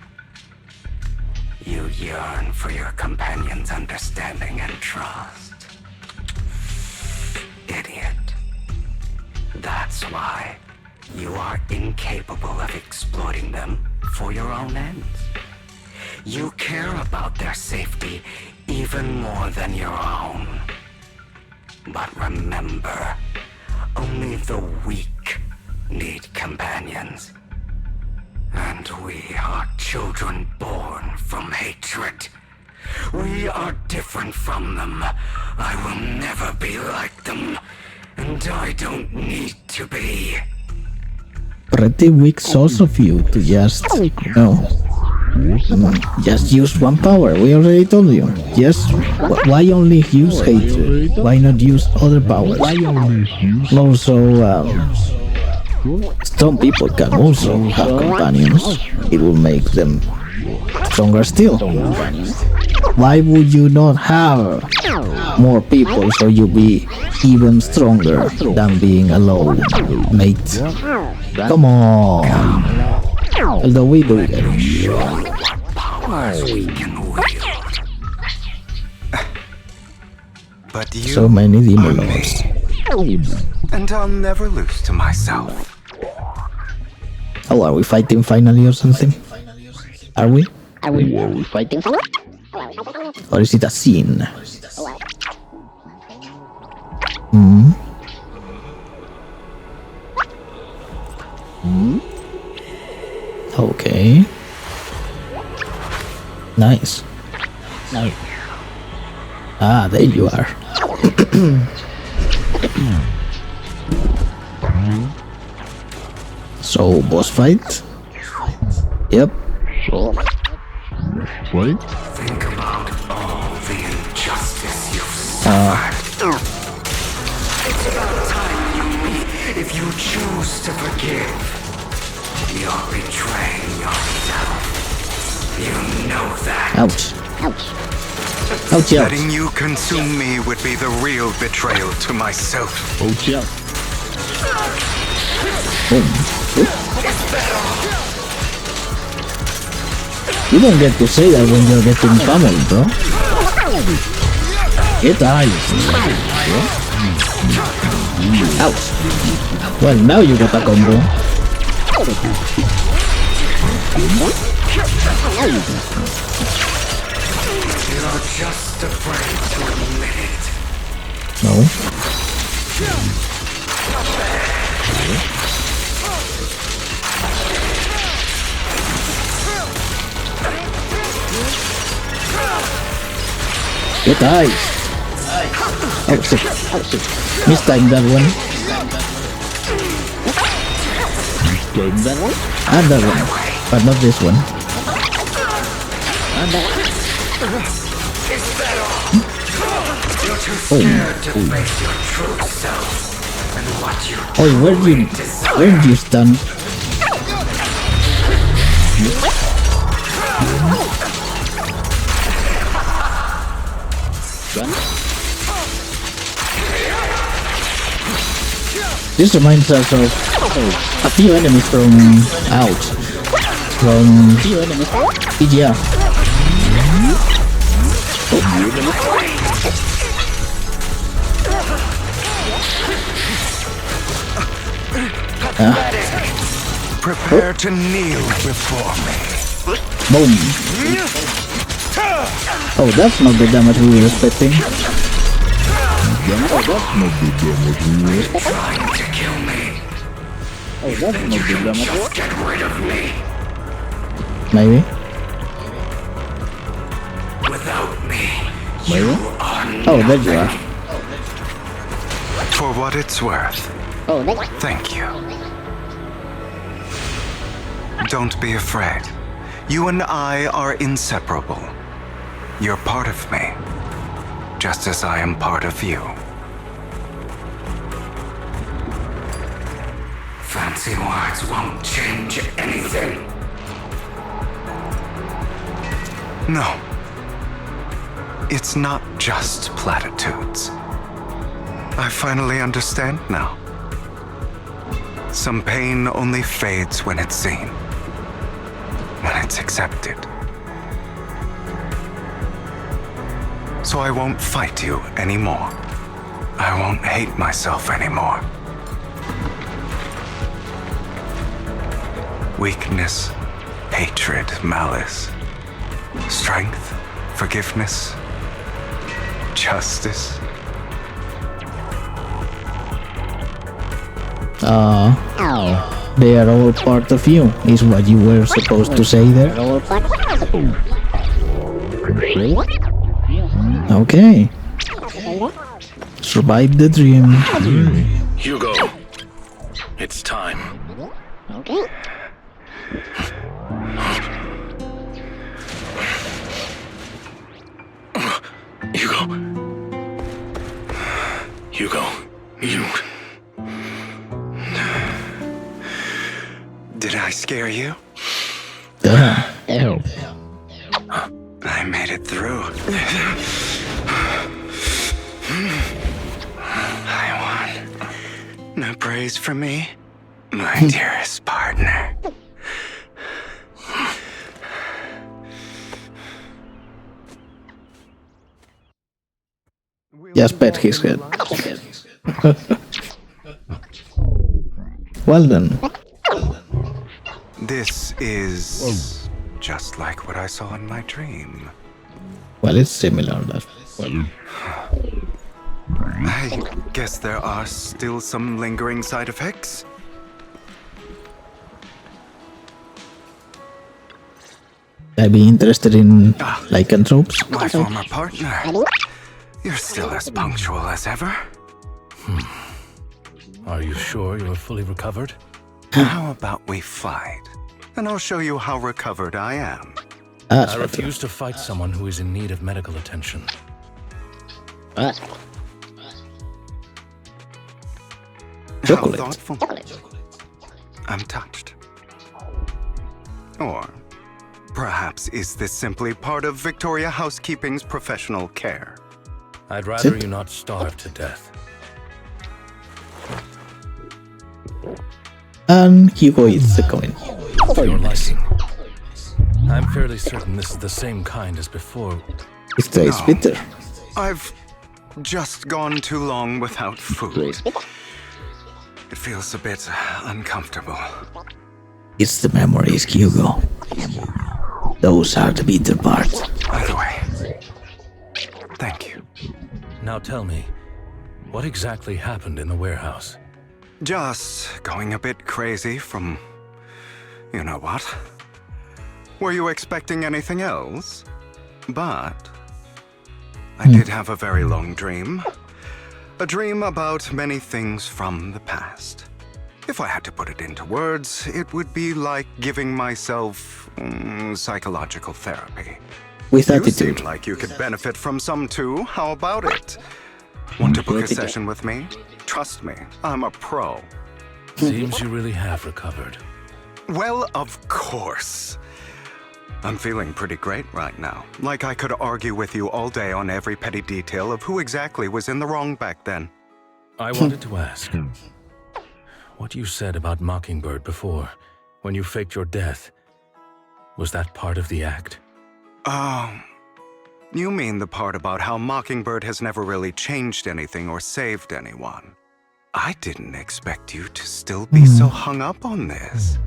You yearn for your companion's understanding and trust. Idiot. That's why you are incapable of exploiting them for your own ends. You care about their safety even more than your own. But remember, only the weak need companions. And we are children born from hatred. We are different from them. I will never be like them. And I don't need to be. Pretty weak source of you to just, just use one power. We already told you. Yes. Why only use hatred? Why not use other powers? Also, some people can also have companions. It will make them stronger still. Why would you not have more people so you be even stronger than being alone, mate? Come on. Although we do it. But you So many demon lords. And I'll never lose to myself. Oh, are we fighting finally or something? Are we? Are we fighting? Or is it a scene? Okay. Nice. Ah, there you are. So, boss fight? Yep. Wait. Think about all the injustice you've suffered. It's about time you meet. If you choose to forgive, you're betraying yourself. You know that. Ouch. Ouch. Letting you consume me would be the real betrayal to myself. Ouch. Boom. You don't get to say that when you're getting pummeled, bro. Get iced. Ouch. Well, now you got a combo. You're just afraid to admit it. No. Get ice. Oh shit. Mistimed that one. That one? And that one. But not this one. Is that all? You're too scared to face your true self and what you Oh, where did you stand? This reminds us of a few enemies from EGR. Prepare to kneel before me. Boom. Oh, that's not the damage we were expecting. Trying to kill me. Oh, that's not the damage. Just get rid of me. Maybe. Without me, Maybe. you are Oh, there you are. For what it's worth. Oh, Thank you. Don't be afraid. You and I are inseparable. You're part of me, just as I am part of you. Fancy words won't change anything. No. It's not just platitudes. I finally understand now. Some pain only fades when it's seen, when it's accepted. So I won't fight you anymore. I won't hate myself anymore. Weakness, hatred, malice, strength, forgiveness, justice. They are all part of you, is what you were supposed to say there. Okay. Survive the dream. Hugo, it's time. Okay. Hugo, you... Did I scare you? I made it through. I won. No praise for me, my dearest partner. Just pet his head. Well then. This is just like what I saw in my dream. Well, it's similar. That. Well. I guess there are still some lingering side effects. I'd be interested in lycanthropes. My former partner. You're still as punctual as ever. Are you sure you're fully recovered? How about we fight? And I'll show you how recovered I am. I refuse to fight someone who is in need of medical attention. How Chocolate. thoughtful. I'm touched. Or perhaps is this simply part of Victoria Housekeeping's professional care? I'd rather you not starve to death. And Hugo eats the coin. Your liking. I'm fairly certain this is the same kind as before. It tastes bitter. I've just gone too long without food. It feels a bit uncomfortable. It's the memories, Hugo. Those are the bitter parts. Either way, thank you. Now tell me, what exactly happened in the warehouse? Just going a bit crazy from... you know what? Were you expecting anything else? But... I did have a very long dream. A dream about many things from the past. If I had to put it into words, it would be like giving myself psychological therapy. With You attitude. seem like you could benefit from some too. How about it? Want to book a session with me? Trust me, I'm a pro. Seems you really have recovered. Well, of course. I'm feeling pretty great right now. Like I could argue with you all day on every petty detail of who exactly was in the wrong back then. I wanted to ask, What you said about Mockingbird before, when you faked your death, was that part of the act? You mean the part about how Mockingbird has never really changed anything or saved anyone? I didn't expect you to still be so hung up on this.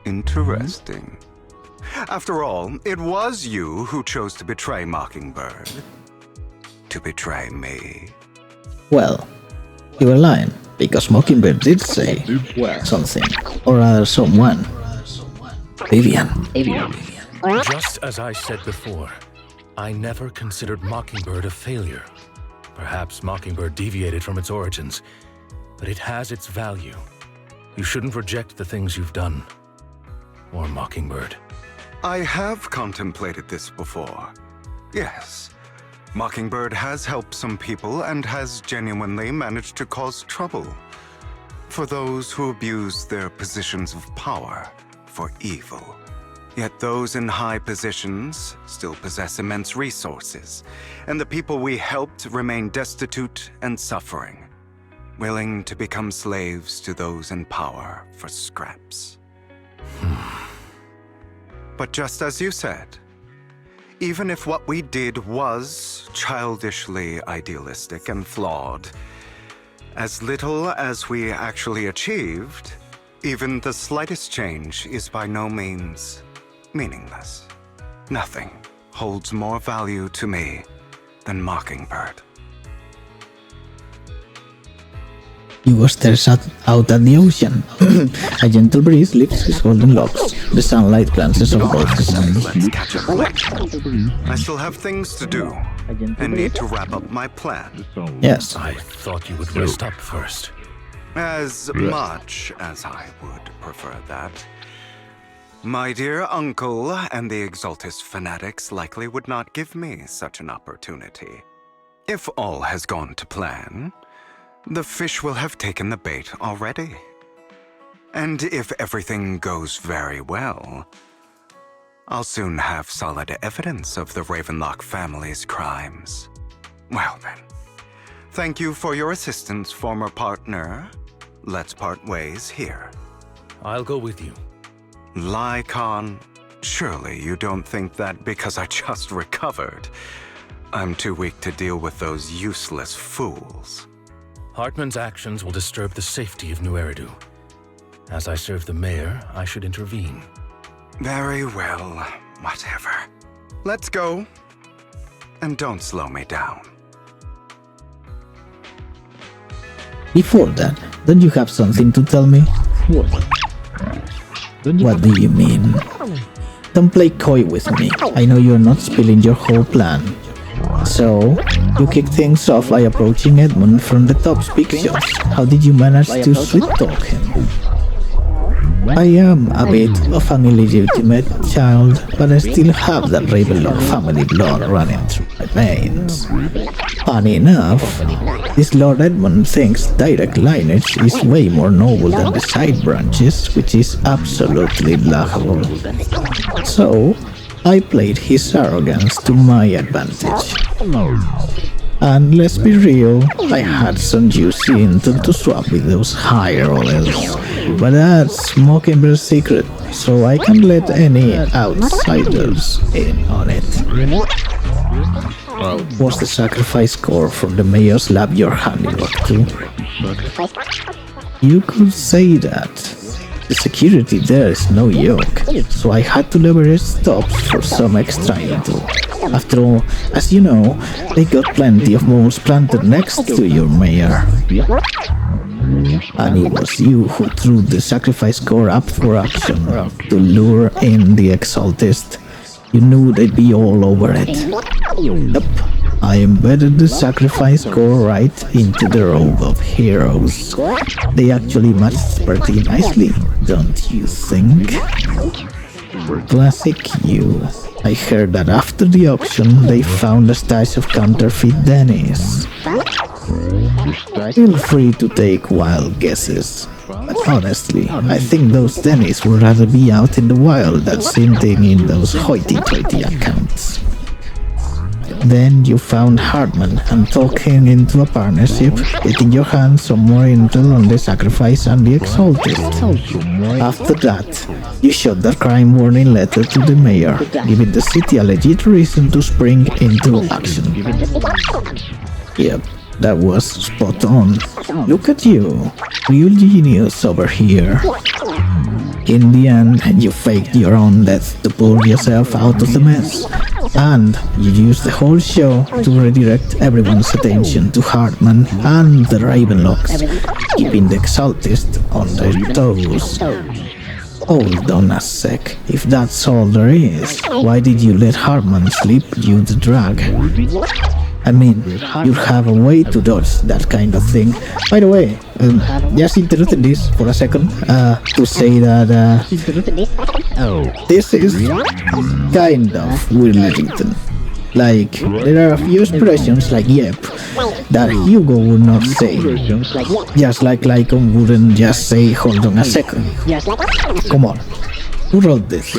Interesting. After all, it was you who chose to betray Mockingbird. To betray me. Well, you were lying, because Mockingbird did say something, or rather someone. Vivian. Just as I said before, I never considered Mockingbird a failure. Perhaps Mockingbird deviated from its origins, but it has its value. You shouldn't reject the things you've done. Or Mockingbird. I have contemplated this before. Yes. Mockingbird has helped some people and has genuinely managed to cause trouble. For those who abuse their positions of power for evil. Yet those in high positions still possess immense resources, and the people we helped remain destitute and suffering, willing to become slaves to those in power for scraps. But just as you said, even if what we did was childishly idealistic and flawed, as little as we actually achieved, even the slightest change is by no means meaningless. Nothing holds more value to me than Mockingbird. You stares out at the ocean. A gentle breeze lifts his golden locks. The sunlight glances off both his hands. Let's catch up quick. I still have things to do, and need to wrap up my plan. Yes. I thought you would rest up first. As much as I would prefer that. My dear uncle and the Exaltist fanatics likely would not give me such an opportunity. If all has gone to plan, the fish will have taken the bait already. And if everything goes very well, I'll soon have solid evidence of the Ravenlock family's crimes. Well then, thank you for your assistance, former partner. Let's part ways here. I'll go with you. Lycon, surely you don't think that because I just recovered, I'm too weak to deal with those useless fools. Hartman's actions will disturb the safety of New Eridu. As I serve the mayor, I should intervene. Very well, whatever. Let's go. And don't slow me down. Before that, don't you have something to tell me? What do you mean? Don't play coy with me. I know you're not spilling your whole plan. So, you kick things off by approaching Edmund from the top pictures. How did you manage to sweet-talk him? I am a bit of an illegitimate child, but I still have that Ravenlock family blood running through my veins. Funny enough, this Lord Edmund thinks direct lineage is way more noble than the side branches, which is absolutely laughable. So, I played his arrogance to my advantage. And let's be real, I had some juicy intel to swap with those higher rollers. But that's Mockingbird's secret, so I can't let any outsiders in on it. Was the sacrifice core from the mayor's lab your handiwork too? You could say that. The security there is no joke, so I had to leverage stops for some extra intel. After all, as you know, they got plenty of moles planted next to your mayor. And it was you who threw the sacrifice core up for auction to lure in the Exaltist. You knew they'd be all over it. Yup, I embedded the sacrifice core right into the robe of heroes. They actually matched pretty nicely, don't you think? Classic you. I heard that after the auction they found a stash of counterfeit Dennis. Feel free to take wild guesses, but honestly, I think those Dennis would rather be out in the wild than sitting in those hoity-toity accounts. Then you found Hartman and talked him into a partnership, getting your hands on more intel on the sacrifice and the exalted. After that, you shot that crime warning letter to the mayor, giving the city a legit reason to spring into action. Yep, that was spot on. Look at you, real genius over here. In the end, you faked your own death to pull yourself out of the mess. And you used the whole show to redirect everyone's attention to Hartman and the Ravenlocks, keeping the Exaltist on their toes. Hold on a sec, if that's all there is, why did you let Hartman slip you the drag? I mean, you have a way to dodge that kind of thing. By the way, just interrupting this for a second to say that this is kind of weirdly written. Like, there are a few expressions like yep that Hugo would not say, just like Lycon wouldn't just say hold on a second. Come on, who wrote this?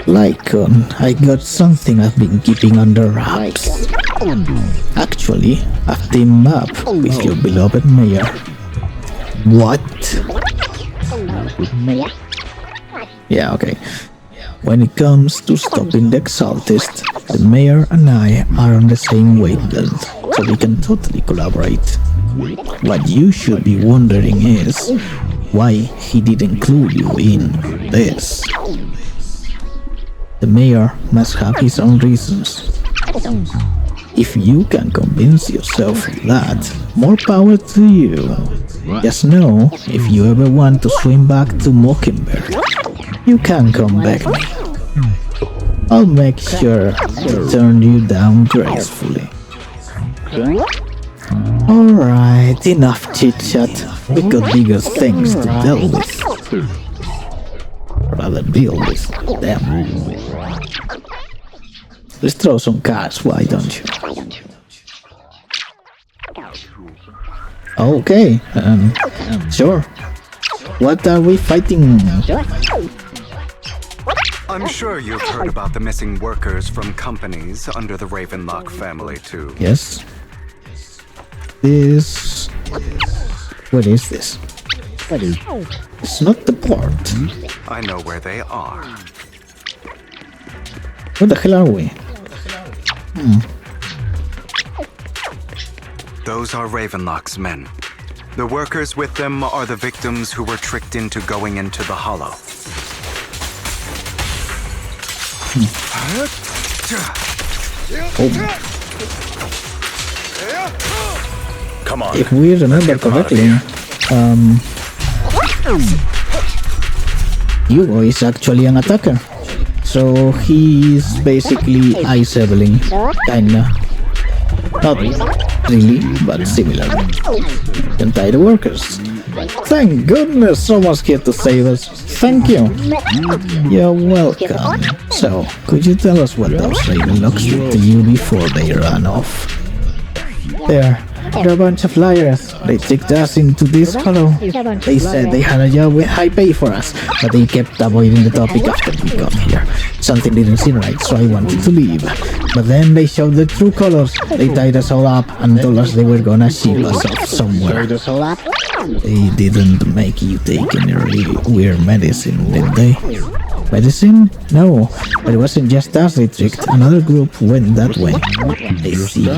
Lycon, I got something I've been keeping under wraps. Actually, I've teamed up with your beloved mayor. What? Yeah, okay. When it comes to stopping the Exaltist, the mayor and I are on the same wavelength, so we can totally collaborate. What you should be wondering is why he didn't include you in this. The mayor must have his own reasons. If you can convince yourself of that, more power to you. Just know, if you ever want to swim back to Mockingbird, you can come back me. I'll make sure to turn you down gracefully. Alright, enough chit-chat. We got bigger things to deal with. Rather deal with them. Let's throw some cards, why don't you? Okay, sure. What are we fighting? I'm sure you've heard about the missing workers from companies under the Ravenlock family too. Yes. This... What is this? It's not the port. I know where they are. Where the hell are we? Those are Ravenlock's men. The workers with them are the victims who were tricked into going into the Hollow. Come on. If we remember correctly, Hugo is actually an attacker. So he's basically ice-leveling, kinda. Not really, but similar. Untitled workers. Thank goodness someone's here to save us. Thank you. You're welcome. So, could you tell us what those Ravenlocks did to you before they ran off? They're a bunch of liars. They tricked us into this hollow. They said they had a job with high pay for us, but they kept avoiding the topic after we got here. Something didn't seem right, so I wanted to leave. But then they showed the true colors. They tied us all up and told us they were gonna ship us off somewhere. They didn't make you take any really weird medicine, did they? Medicine? No, but it wasn't just us they tricked. Another group went that way. I see.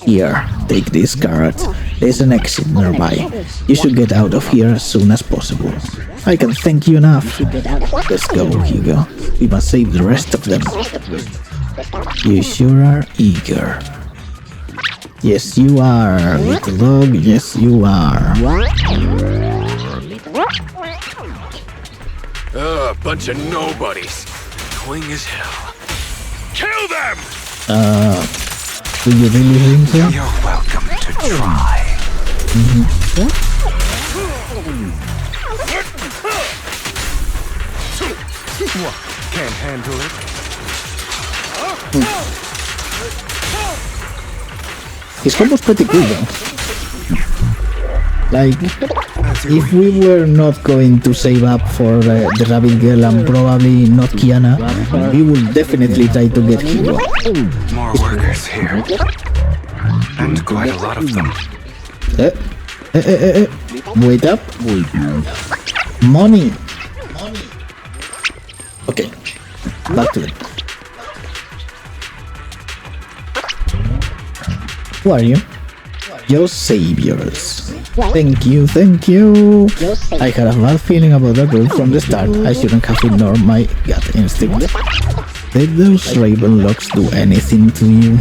Here, take this card. There's an exit nearby. You should get out of here as soon as possible. I can thank you enough. Let's go, Hugo. We must save the rest of them. You sure are eager. Yes, you are, little dog. Yes, you are. Bunch of nobodies. Annoying as hell. Kill them! Do you really think so? You're welcome to try. Can't handle it? His combo's pretty cool though. Like, if we were not going to save up for the rabbit girl and probably not Kiana, we will definitely try to get Hero. More workers here. And quite a lot of them. Wait up. Money. Okay. Back to it. Who are you? Your saviors. Thank you. I had a bad feeling about that group from the start. I shouldn't have ignored my gut instinct. Did those raven locks do anything to you?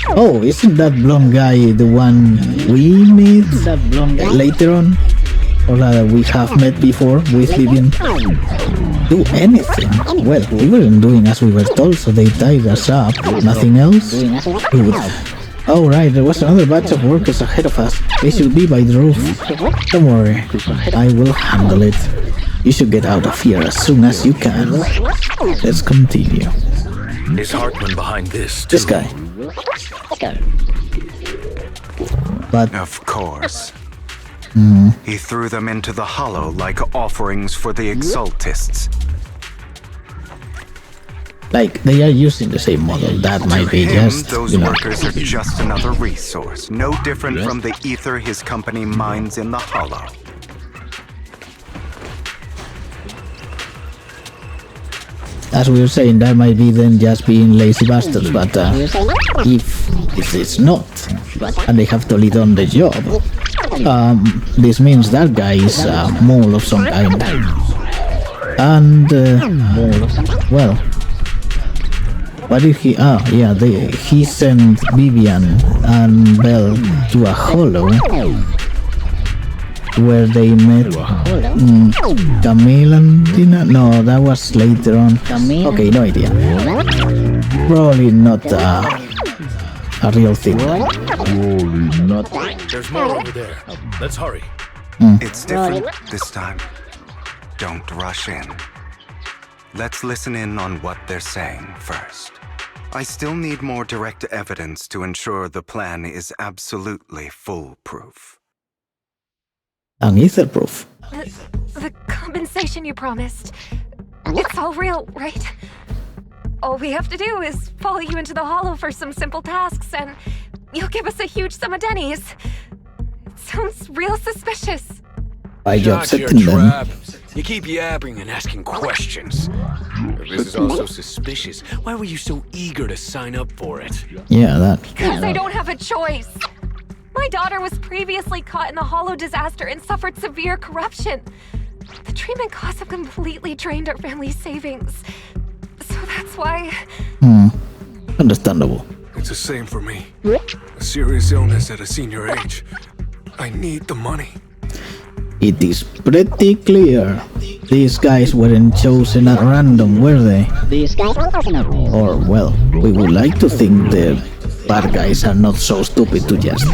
Oh, isn't that blonde guy the one we meet later on? Or that we have met before with Vivian? Do anything? Well, we weren't doing as we were told, so they tied us up. Nothing else? Good. Oh right, there was another batch of workers ahead of us. They should be by the roof. Don't worry, I will handle it. You should get out of here as soon as you can. Let's continue. Is Hartman behind this too? This guy. But of course. He threw them into the hollow like offerings for the exaltists. Like, they are using the same model. That might be just, those workers are just another resource, no different from the ether his company mines in the hollow. As we were saying, that might be them just being lazy bastards, but if it's not, and they have to lead on the job, this means that guy is a mole of some kind. And, well, what did he... he sent Vivian and Belle to a hollow where they met Camille and Dina? No, that was later on. Okay, no idea. Probably not a real thing. There's more over there. Let's hurry. It's different this time. Don't rush in. Let's listen in on what they're saying first. I still need more direct evidence to ensure the plan is absolutely foolproof. And ether-proof. The compensation you promised, it's all real, right? All we have to do is follow you into the hollow for some simple tasks, and you'll give us a huge sum of dennies. It sounds real suspicious. By accepting them. You keep yapping and asking questions. If this is all so suspicious, why were you so eager to sign up for it? Yeah, that. Because I don't have a choice. My daughter was previously caught in the hollow disaster and suffered severe corruption. The treatment costs have completely drained our family's savings. So that's why... Understandable. It's the same for me. A serious illness at a senior age. I need the money. It is pretty clear. These guys weren't chosen at random, were they? Or, well, we would like to think the bad guys are not so stupid to just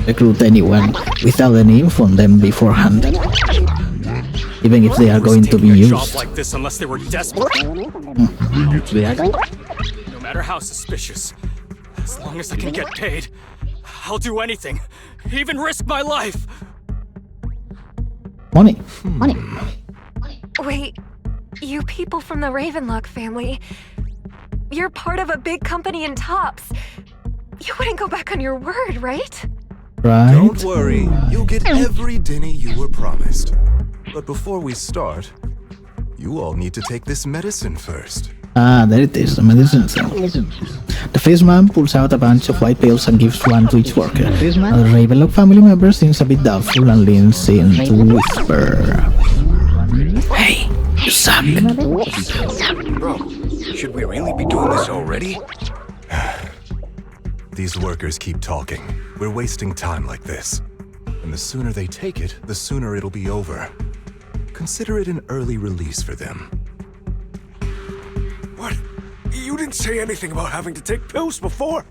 recruit anyone without any info on them beforehand. Even if they are going to be used. Like this unless they were desperate. No matter how suspicious, as long as I can get paid, I'll do anything, even risk my life. Money. Wait, you people from the Ravenlock family, you're part of a big company in Tops. You wouldn't go back on your word, right? Right. Don't worry, you'll get every denny you were promised. But before we start, you all need to take this medicine first. Ah, there it is, the medicine cell. The face man pulls out a bunch of white pills and gives one to each worker. The Ravenlock family member seems a bit doubtful and leans in to whisper. Hey, you suck. Bro, should we really be doing this already? These workers keep talking. We're wasting time like this. And the sooner they take it, the sooner it'll be over. Consider it an early release for them. What? You didn't say anything about having to take pills before.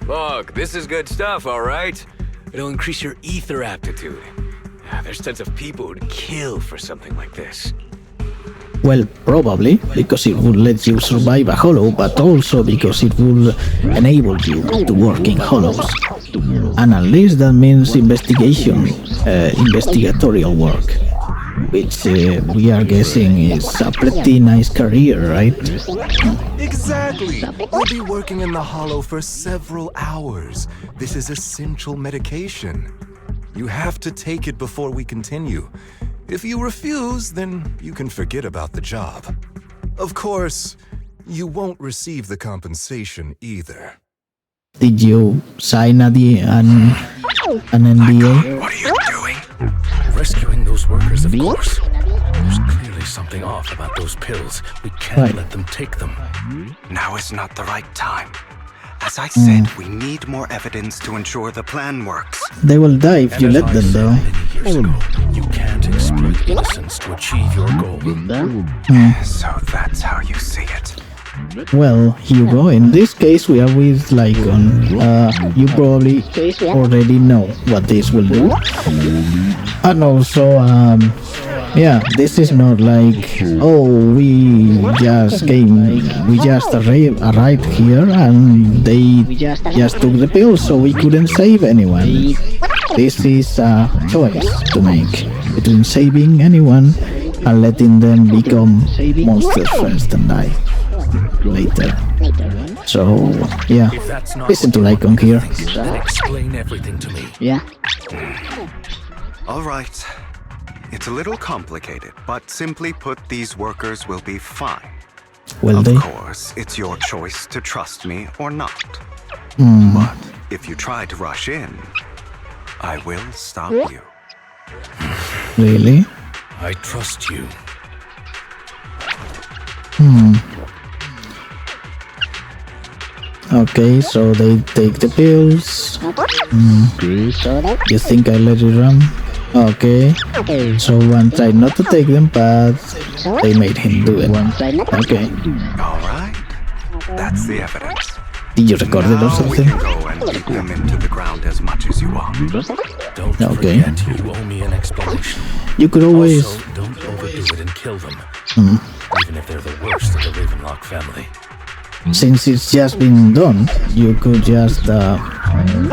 Look, this is good stuff, all right? It'll increase your ether aptitude. There's tons of people who'd kill for something like this. Well, probably, because it would let you survive a hollow, but also because it will enable you to work in hollows. And at least that means investigation, investigatorial work, which we are guessing is a pretty nice career, right? Exactly! We'll be working in the Hollow for several hours. This is essential medication. You have to take it before we continue. If you refuse, then you can forget about the job. Of course, you won't receive the compensation either. Did you sign an NDA? What are you doing? Rescuing those workers, of course. There's clearly something off about those pills. We can't let them take them. Now is not the right time. As I said, we need more evidence to ensure the plan works. They will die if you let them, though. You can't exploit innocence to achieve your goal. So that's how you see it. Well, Hugo, in this case we are with Lycon. You probably already know what this will do. And also, yeah, this is not like, oh, we just arrived here and they just took the pill, so we couldn't save anyone. This is a choice to make between saving anyone and letting them become monsters first and die later. So, yeah, listen to Lycon here. Explain everything to me. Yeah. All right. It's a little complicated, but simply put, these workers will be fine. Will they? Of course, it's your choice to trust me or not. But if you try to rush in, I will stop you. Really? I trust you. Okay, so they take the pills. You think I let it run? Okay. So one tried not to take them, but they made him do it. Okay. Alright. That's the evidence. Did you record it or something? Now we can go and beat them into the ground as much as you want. Don't Okay. forget you owe me an explanation. You could always... Also, don't overdo it and kill them. Even if they're the worst of the Ravenlock family. Since it's just been done, you could just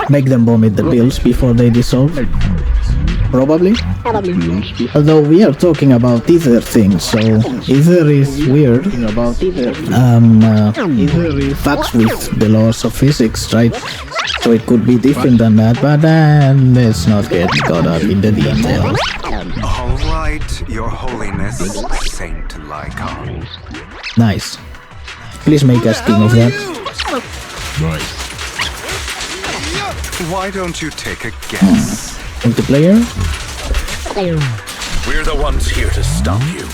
make them vomit the pills before they dissolve. Probably. Although we are talking about ether things, so ether is weird. Ether fucks with the laws of physics, right? So it could be different than that, but let's not get caught up in the details. Alright, Your Holiness, Saint Lycon. Nice. Please make us king of that. Why don't you take a guess? Multiplayer? We're the ones here to stop you.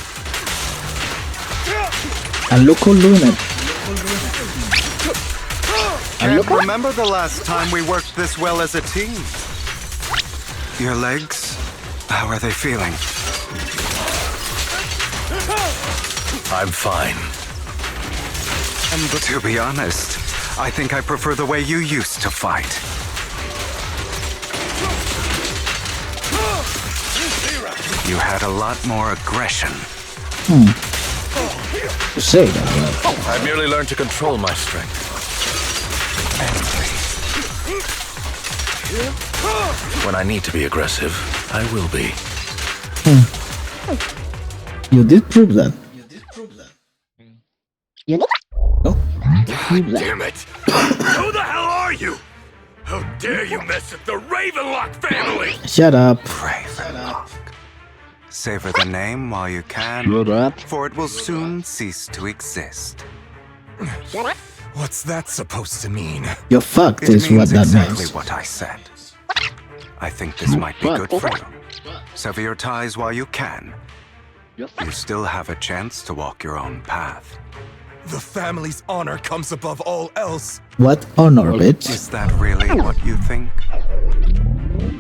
And look who's doing it. Can't remember the last time we worked this well as a team. Your legs? How are they feeling? I'm fine. To be honest, I think I prefer the way you used to fight. You had a lot more aggression. Say that. I merely learned to control my strength. When I need to be aggressive, I will be. You did prove that. Damn it! Who the hell are you? How dare you mess with the Ravenlock family? Shut up. Ravenlock. Savor the name while you can, for it will soon cease to exist. What's that supposed to mean? You're fucked It is means what that exactly means. what I said. I think this might be good for you. Sever your ties while you can. You still have a chance to walk your own path. The family's honor comes above all else. What honor, bitch? Is that really what you think?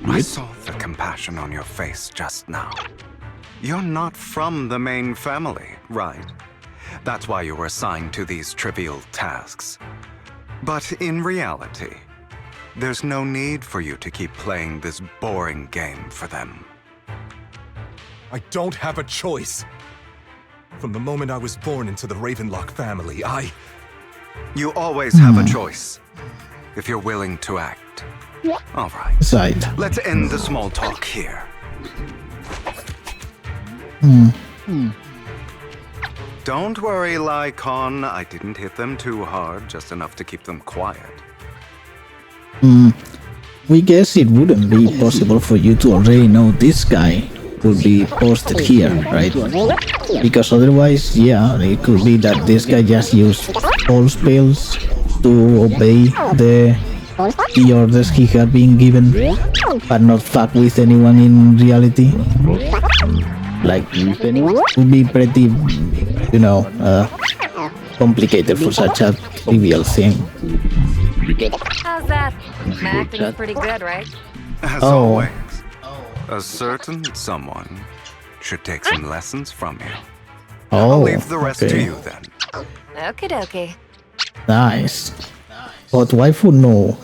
I saw the compassion on your face just now. You're not from the main family, right? That's why you were assigned to these trivial tasks. But in reality, there's no need for you to keep playing this boring game for them. I don't have a choice. From the moment I was born into the Ravenlock family, You always have a choice, if you're willing to act. Right. All right. Side. Let's end the small talk here. Don't worry, Lycon. I didn't hit them too hard, just enough to keep them quiet. We guess it wouldn't be possible for you to already know this guy would be posted here, right? Because otherwise, yeah, it could be that this guy just used all spells to obey the orders he had been given, but not fuck with anyone in reality. Like, it would be pretty, you know, complicated for such a trivial thing. How's that? Acting's pretty good, right? As always, a certain someone should take some lessons from you. I'll leave the rest to you then. Okie dokie. Nice. But waifu no.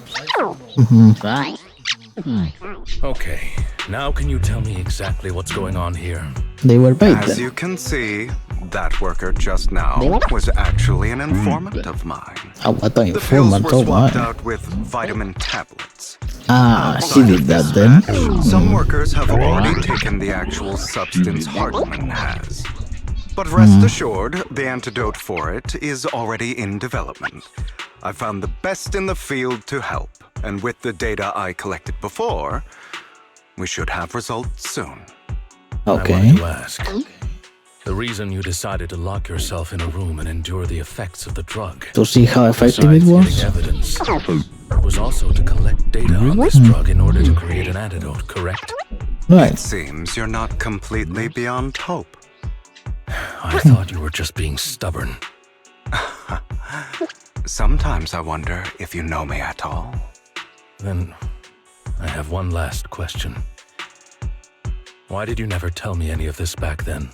Okay, now can you tell me exactly what's going on here? They were paid. As you can see, that worker just now was actually an informant of mine. What an The pills informant were of swapped mine. out with vitamin tablets. Ah, she did that then. Some workers have already taken the actual substance Hartman has. But rest assured, the antidote for it is already in development. I found the best in the field to help, and with the data I collected before, we should have results soon. Okay. I wanted to ask, the reason you decided to lock yourself in a room and endure the effects of the drug, To see how effective it besides was. getting evidence, was also to collect data on this drug in order to create an antidote, correct? Right. It seems you're not completely beyond hope. I thought you were just being stubborn. Sometimes I wonder if you know me at all. Then, I have one last question. Why did you never tell me any of this back then?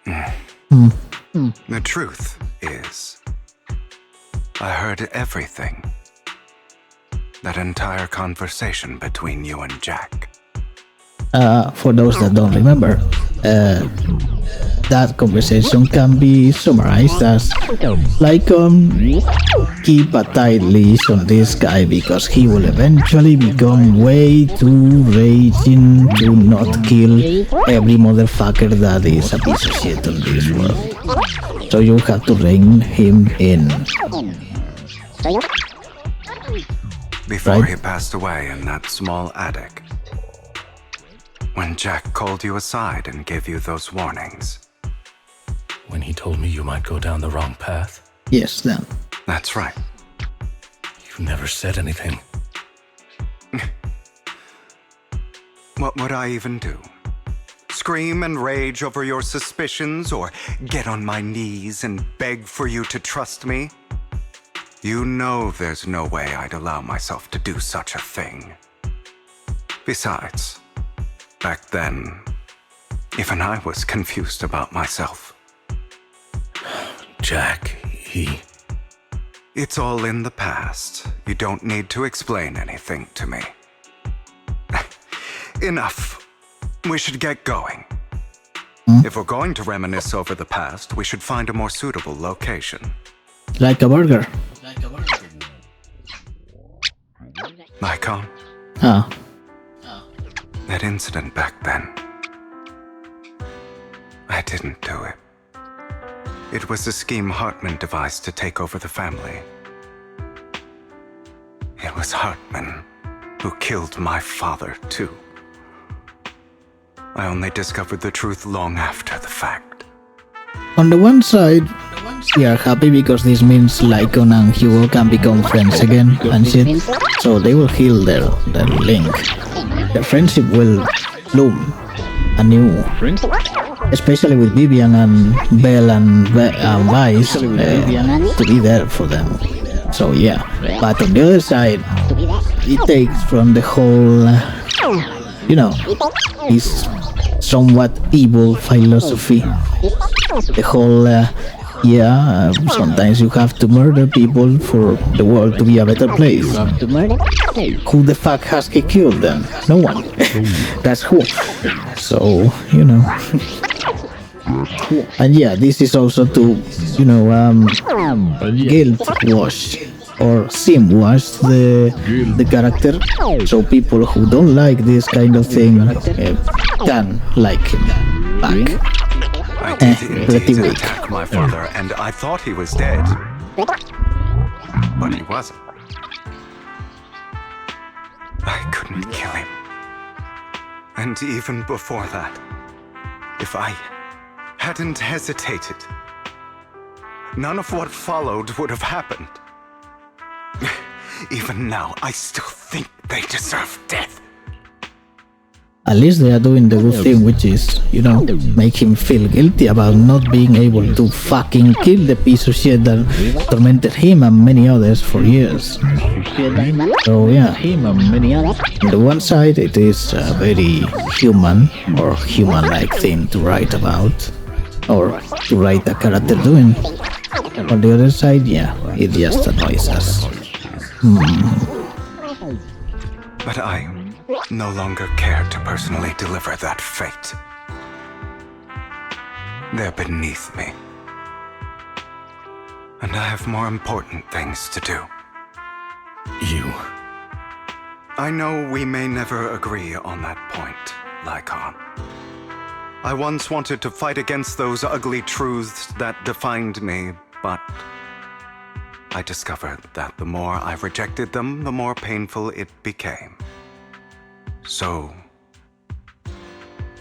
The truth is, I heard everything. That entire conversation between you and Jack. For those that don't remember, that conversation can be summarized as like keep a tight leash on this guy because he will eventually become way too raging to not kill every motherfucker that is a piece of shit on this world. So you have to rein him in. Before he passed away in that small attic. When Jack called you aside and gave you those warnings. When he told me you might go down the wrong path? Yes, then. That's right. You never said anything. What would I even do? Scream and rage over your suspicions or get on my knees and beg for you to trust me? You know there's no way I'd allow myself to do such a thing. Besides, back then, even I was confused about myself. Jack, he... It's all in the past. You don't need to explain anything to me. Enough. We should get going. If we're going to reminisce over the past, we should find a more suitable location. Like a burger. Lycon? Ah. That incident back then. I didn't do it. It was a scheme Hartman devised to take over the family. It was Hartman who killed my father, too. I only discovered the truth long after the fact. On the one side, we are happy because this means Lycon and Hugo can become friends again and shit, so they will heal their link. Their friendship will bloom anew, especially with Vivian and Belle and Vice to be there for them. So yeah, but on the other side, it takes from the whole, you know, his somewhat evil philosophy. The whole, sometimes you have to murder people for the world to be a better place. Who the fuck has he killed them? No one. That's who. So, you know. And yeah, this is also to, you know, guilt wash or sim-wash the character, so people who don't like this kind of thing can like him back. I did pretty indeed weak. attack my father, and I thought he was dead. But he wasn't. I couldn't kill him. And even before that, if I hadn't hesitated, none of what followed would have happened. Even now, I still think they deserve death. At least they are doing the good thing, which is, you know, make him feel guilty about not being able to fucking kill the piece of shit that tormented him and many others for years. So yeah, on the one side it is a very human or human-like thing to write about, or to write a character doing. On the other side, yeah, it just annoys us. But I no longer care to personally deliver that fate. They're beneath me. And I have more important things to do. You. I know we may never agree on that point, Lycon. I once wanted to fight against those ugly truths that defined me, but I discovered that the more I rejected them, the more painful it became. So,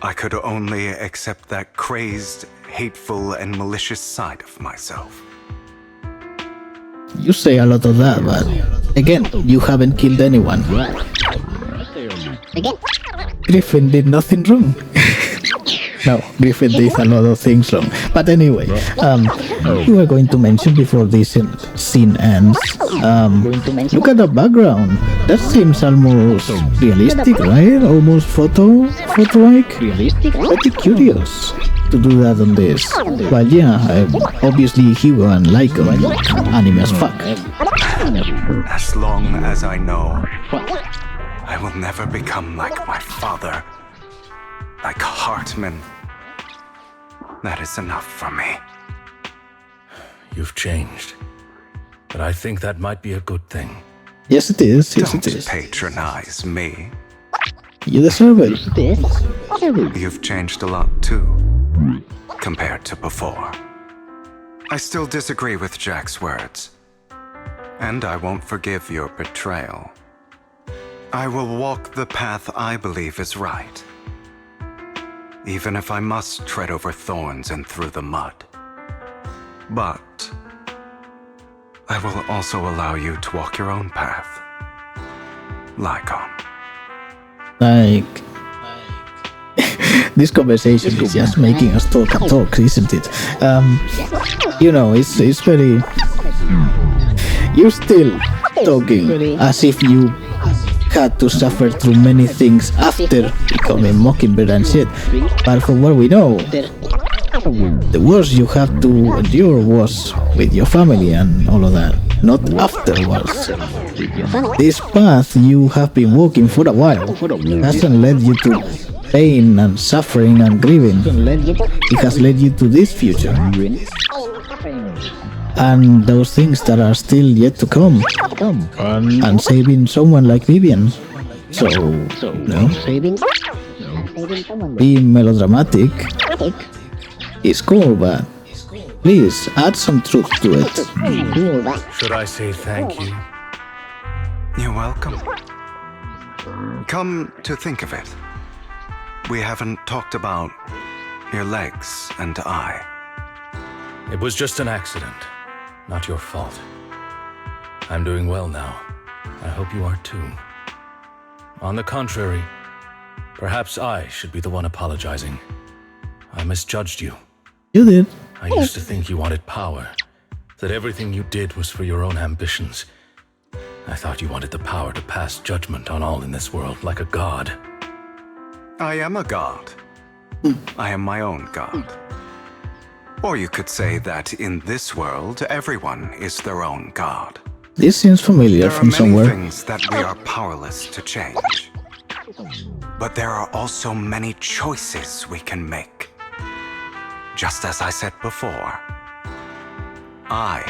I could only accept that crazed, hateful, and malicious side of myself. You say a lot of that, but again, you haven't killed anyone. Griffin did nothing wrong. No, Griffin did a lot of things wrong. But anyway, you were going to mention before this scene ends, look at the background. That seems almost realistic, right? Almost photo-like? Pretty curious to do that on this. But yeah, obviously Hugo and Lycon, anime as fuck. As long as I know, I will never become like my father, like Hartman. That is enough for me. You've changed. But I think that might be a good thing. Yes, it is. Yes, Don't it is. patronize me. You deserve it. You've changed a lot too, compared to before. I still disagree with Jack's words, and I won't forgive your betrayal. I will walk the path I believe is right, even if I must tread over thorns and through the mud. But I will also allow you to walk your own path, Lycon. Like, this conversation is just making us talk and talk, isn't it? You know, it's very... You're still talking as if you had to suffer through many things after becoming Mockingbird and shit. But from what we know, the worst you have to endure was with your family and all of that, not afterwards. This path you have been walking for a while hasn't led you to pain and suffering and grieving. It has led you to this future. And those things that are still yet to come. And saving someone like Vivian. So, no. Being melodramatic is cool, but please add some truth to it. Should I say thank you? You're welcome. Come to think of it, we haven't talked about your legs and eye. It was just an accident, not your fault. I'm doing well now. I hope you are too. On the contrary, perhaps I should be the one apologizing. I misjudged you. You did. I used to think you wanted power, that everything you did was for your own ambitions. I thought you wanted the power to pass judgment on all in this world like a god. I am a god. I am my own god. Or you could say that in this world, everyone is their own god. This seems familiar from somewhere. There are many things that we are powerless to change. But there are also many choices we can make. Just as I said before, I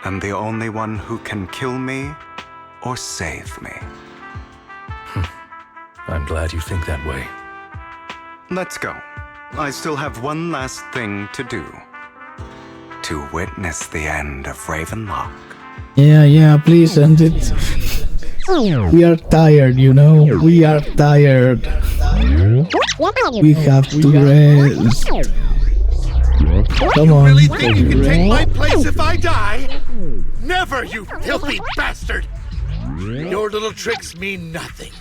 am the only one who can kill me or save me. I'm glad you think that way. Let's go. I still have one last thing to do. To witness the end of Ravenlock. Yeah, please end it. We are tired, you know? We are tired. We have to rest. Come on. Really think you can take my place if I die? Never, you filthy bastard! Your little tricks mean nothing.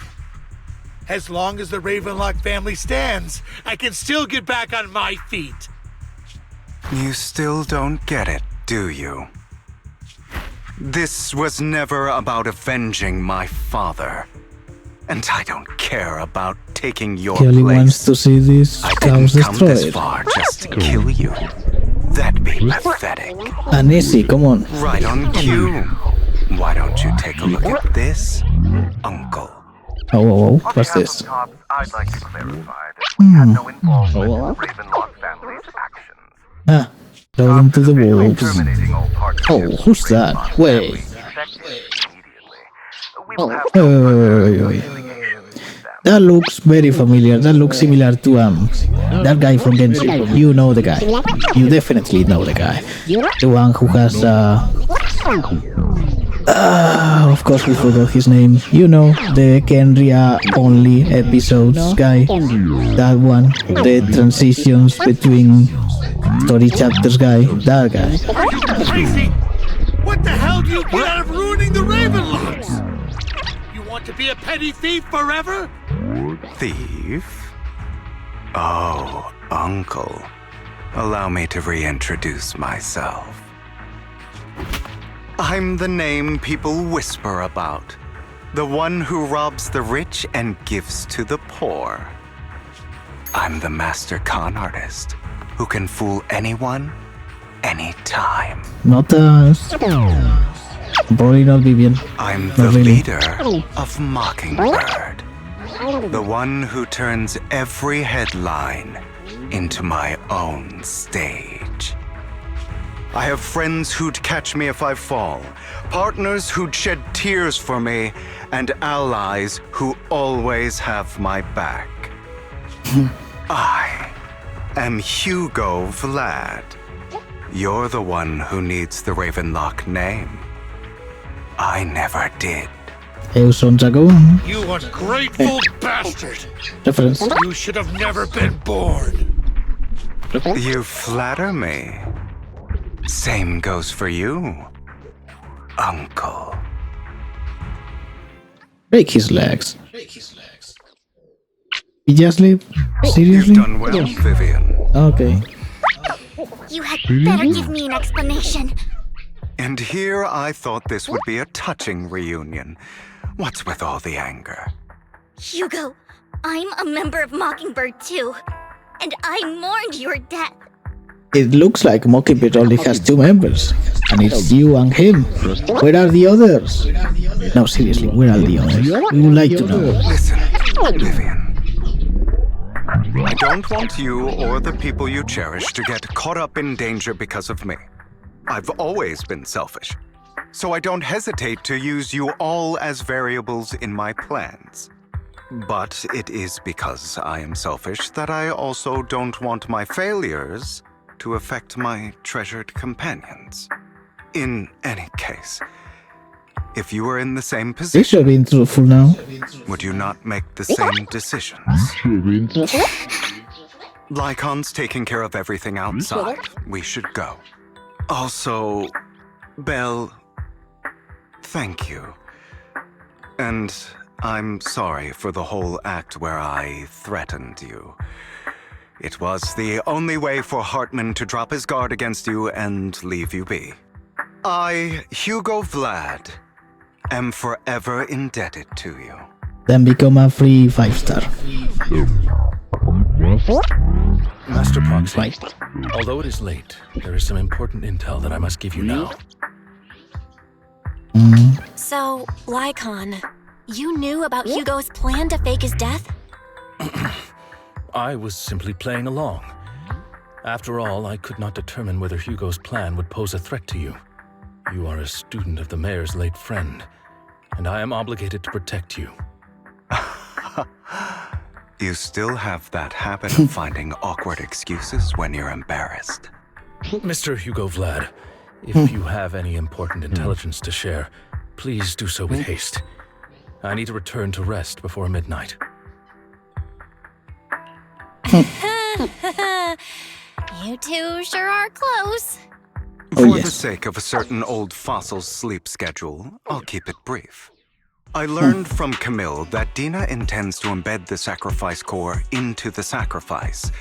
As long as the Ravenlock family stands, I can still get back on my feet. You still don't get it, do you? This was never about avenging my father. And I don't care about taking your Kelly place. wants to see this I cows didn't come this destroyed. far just to kill you. That'd be pathetic. And easy, come on. Right on cue. Why don't you take a look at this, Uncle? Oh, what's this? I'd like to clarify that we had no involvement in the Ravenlock family's actions. Ah, throw them to the wolves. Oh, who's that? Wait. That looks very familiar. That looks similar to that guy from Genshin. You know the guy. You definitely know the guy. The one who has of course we forgot his name. You know, the Kenria only episodes guy. That one. The transitions between story chapters guy. That guy. Are you crazy? What the hell do you get out of ruining the Ravenlocks? You want to be a petty thief forever? Thief? Oh, Uncle. Allow me to reintroduce myself. I'm the name people whisper about. The one who robs the rich and gives to the poor. I'm the master con artist who can fool anyone, anytime. Not us. Probably not Vivian. I'm Not the really. leader of Mockingbird. The one who turns every headline into my own stage. I have friends who'd catch me if I fall, partners who'd shed tears for me, and allies who always have my back. I am Hugo Vlad. You're the one who needs the Ravenlock name. I never did. Euson Dragon. You ungrateful bastard! Reference. You should have never been born. You flatter me. Same goes for you, Uncle. Break his legs. He just leave? Seriously? You've done well, Vivian. Okay. You had better give me an explanation. And here I thought this would be a touching reunion. What's with all the anger? Hugo, I'm a member of Mockingbird too. And I mourned your death. It looks like Mockingbird only has 2 members. And it's you and him. Where are the others? No, seriously, where are the others? We would like to know. Listen, Vivian. I don't want you or the people you cherish to get caught up in danger because of me. I've always been selfish, so I don't hesitate to use you all as variables in my plans. But it is because I am selfish that I also don't want my failures to affect my treasured companions. In any case, if you were in the same This position, should be truthful now. would you not make the same decisions? Lycon's taking care of everything outside. We should go. Also, Belle, thank you. And I'm sorry for the whole act where I threatened you. It was the only way for Hartman to drop his guard against you and leave you be. I, Hugo Vlad, am forever indebted to you. Then become a free 5-star. Master Proxy, although it is late, there is some important intel that I must give you now. So, Lycon, you knew about Hugo's plan to fake his death? I was simply playing along. After all, I could not determine whether Hugo's plan would pose a threat to you. You are a student of the mayor's late friend, and I am obligated to protect you. You still have that habit of finding awkward excuses when you're embarrassed. Mr. Hugo Vlad, if you have any important intelligence to share, please do so with haste. I need to return to rest before midnight. You two sure are close. For the sake of a certain old fossil's sleep schedule, I'll keep it brief. I learned from Camille that Dina intends to embed the sacrifice core into the sacrifice.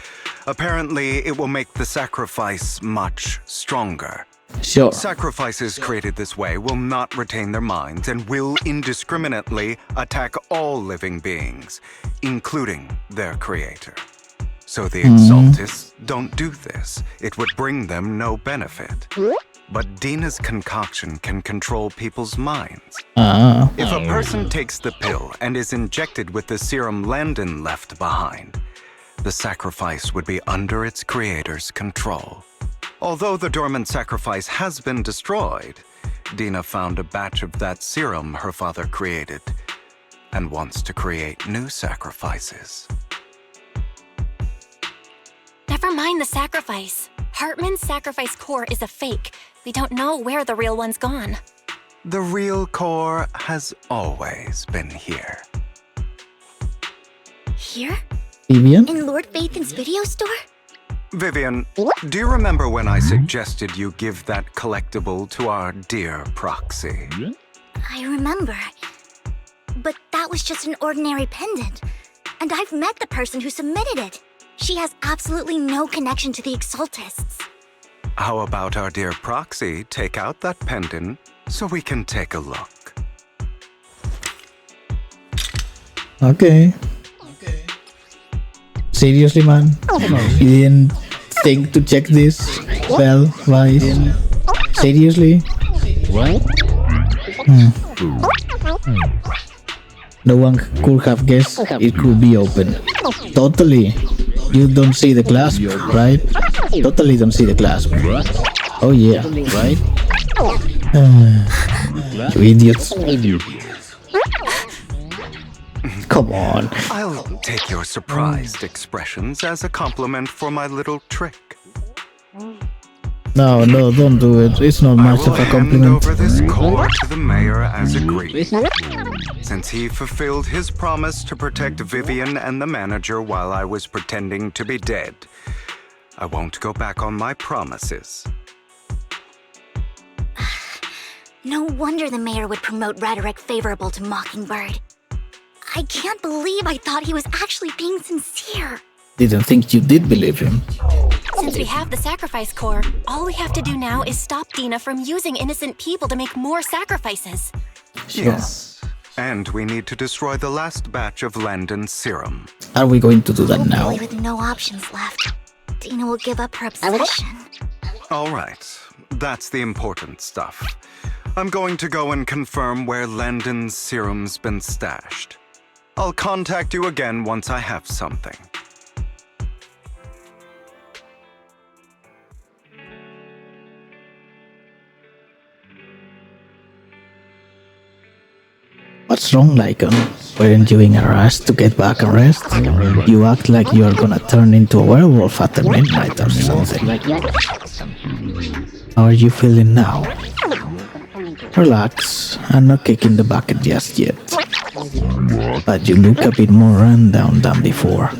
Apparently, it will make the sacrifice much stronger. Sure. Sacrifices created this way will not retain their minds and will indiscriminately attack all living beings, including their creator. So the Exaltists don't do this. It would bring them no benefit. But Dina's concoction can control people's minds. If a person takes the pill and is injected with the serum Landon left behind, the sacrifice would be under its creator's control. Although the dormant sacrifice has been destroyed, Dina found a batch of that serum her father created and wants to create new sacrifices. Never mind the sacrifice. Hartman's sacrifice core is a fake. We don't know where the real one's gone. The real core has always been here. Here? Vivian? In Lord Vathan's video store? Vivian, do you remember when I suggested you give that collectible to our dear proxy? I remember. But that was just an ordinary pendant. And I've met the person who submitted it. She has absolutely no connection to the Exaltists. How about our dear proxy take out that pendant so we can take a look? Okay. Seriously, man? You didn't think to check this? Well, why? Seriously? No one could have guessed it could be open. Totally. You don't see the clasp, right? Totally don't see the clasp. Oh yeah, right? You idiots. Come on. I'll take your surprised expressions as a compliment for my little trick. No, don't do it. It's not much of a compliment. I will hand over this core to the mayor as agreed. Since he fulfilled his promise to protect Vivian and the manager while I was pretending to be dead, I won't go back on my promises. No wonder the mayor would promote rhetoric favorable to Mockingbird. I can't believe I thought he was actually being sincere. Didn't think you did believe him. Since we have the sacrifice core, all we have to do now is stop Dina from using innocent people to make more sacrifices. Sure. Yes. And we need to destroy the last batch of Landon's serum. Are we going to do that now? Hopefully with no options left, Dina will give up her obsession. All right. That's the important stuff. I'm going to go and confirm where Landon's serum's been stashed. I'll contact you again once I have something. What's wrong, Lycon? Weren't you in a rush to get back and rest? You act like you are gonna turn into a werewolf at the midnight or something. How are you feeling now? Relax, I'm not kicking the bucket just yet. But you look a bit more run down than before.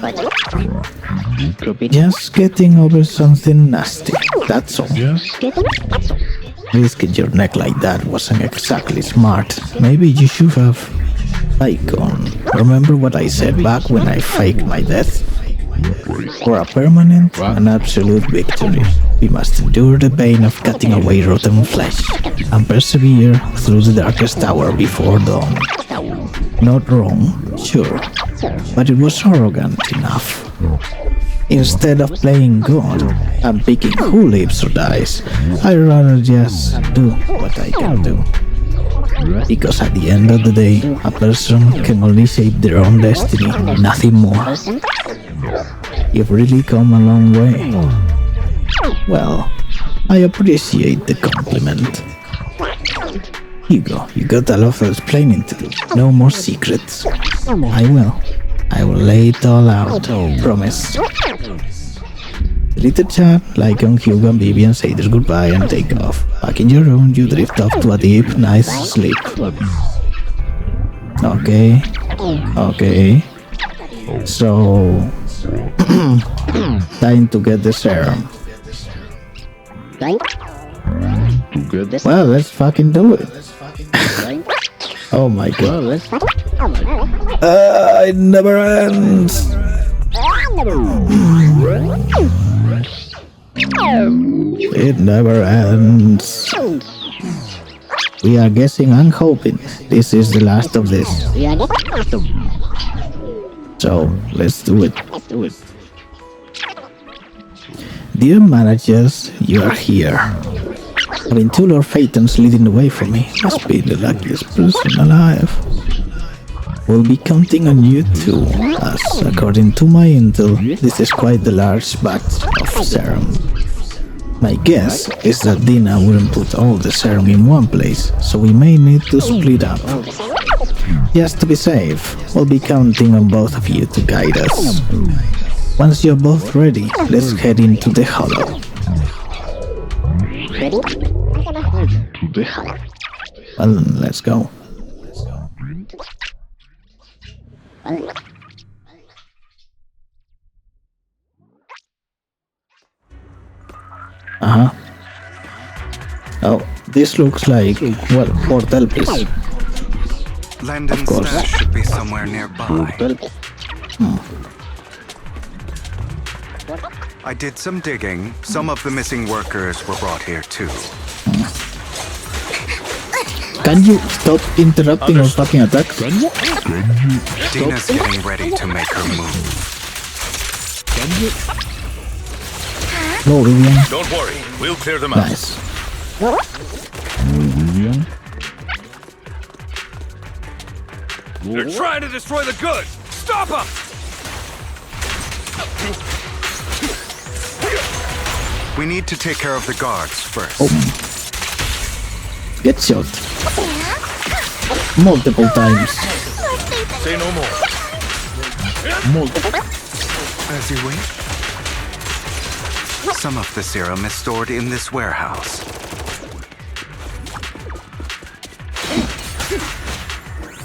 Just getting over something nasty, that's all. Risking your neck like that wasn't exactly smart. Maybe you should have... Icon, remember what I said back when I faked my death? For a permanent and absolute victory, we must endure the pain of cutting away rotten flesh and persevere through the darkest hour before dawn. Not wrong, sure, but it was arrogant enough. Instead of playing God and picking who lives or dies, I'd rather just do what I can do. Because at the end of the day, a person can only shape their own destiny, nothing more. You've really come a long way. Well, I appreciate the compliment. Hugo, you got a lot of explaining to do. No more secrets. I will lay it all out. Promise. Little chat, like on Hugo and Vivian say their goodbye and take off. Back in your room, you drift off to a deep, nice sleep. Okay. So, time to get the serum. Well, let's fucking do it. Oh my god. It never ends. It never ends. We are guessing and hoping this is the last of this. So, let's do it. Dear managers, you are here. Having two Lord Phaetons leading the way for me must be the luckiest person alive. We'll be counting on you too, as according to my intel, this is quite the large batch of serum. My guess is that Dina wouldn't put all the serum in one place, so we may need to split up. Just to be safe, we'll be counting on both of you to guide us. Once you're both ready, let's head into the hollow. Well, let's go. Oh, this looks like, well, portal place. Landon's stash should be somewhere nearby. I did some digging. Some of the missing workers were brought here too. Can you stop interrupting or fucking attacks? Dina's getting ready to make her move. No, Vivian. Don't worry, we'll clear them out. Nice. They're trying to destroy the goods! Stop them! We need to take care of the guards first. Get shot. Multiple times. Say no more. As you wish. Some of the serum is stored in this warehouse.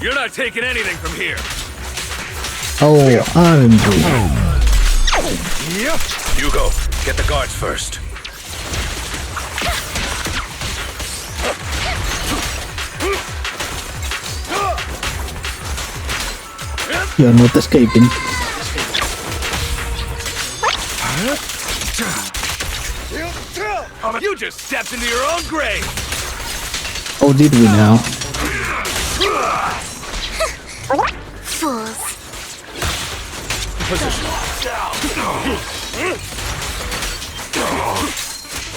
You're not taking anything from here. Oh, aren't you? Yep. Hugo, get the guards first. You're not escaping. You just stepped into your own grave. Oh, did we now? Fools.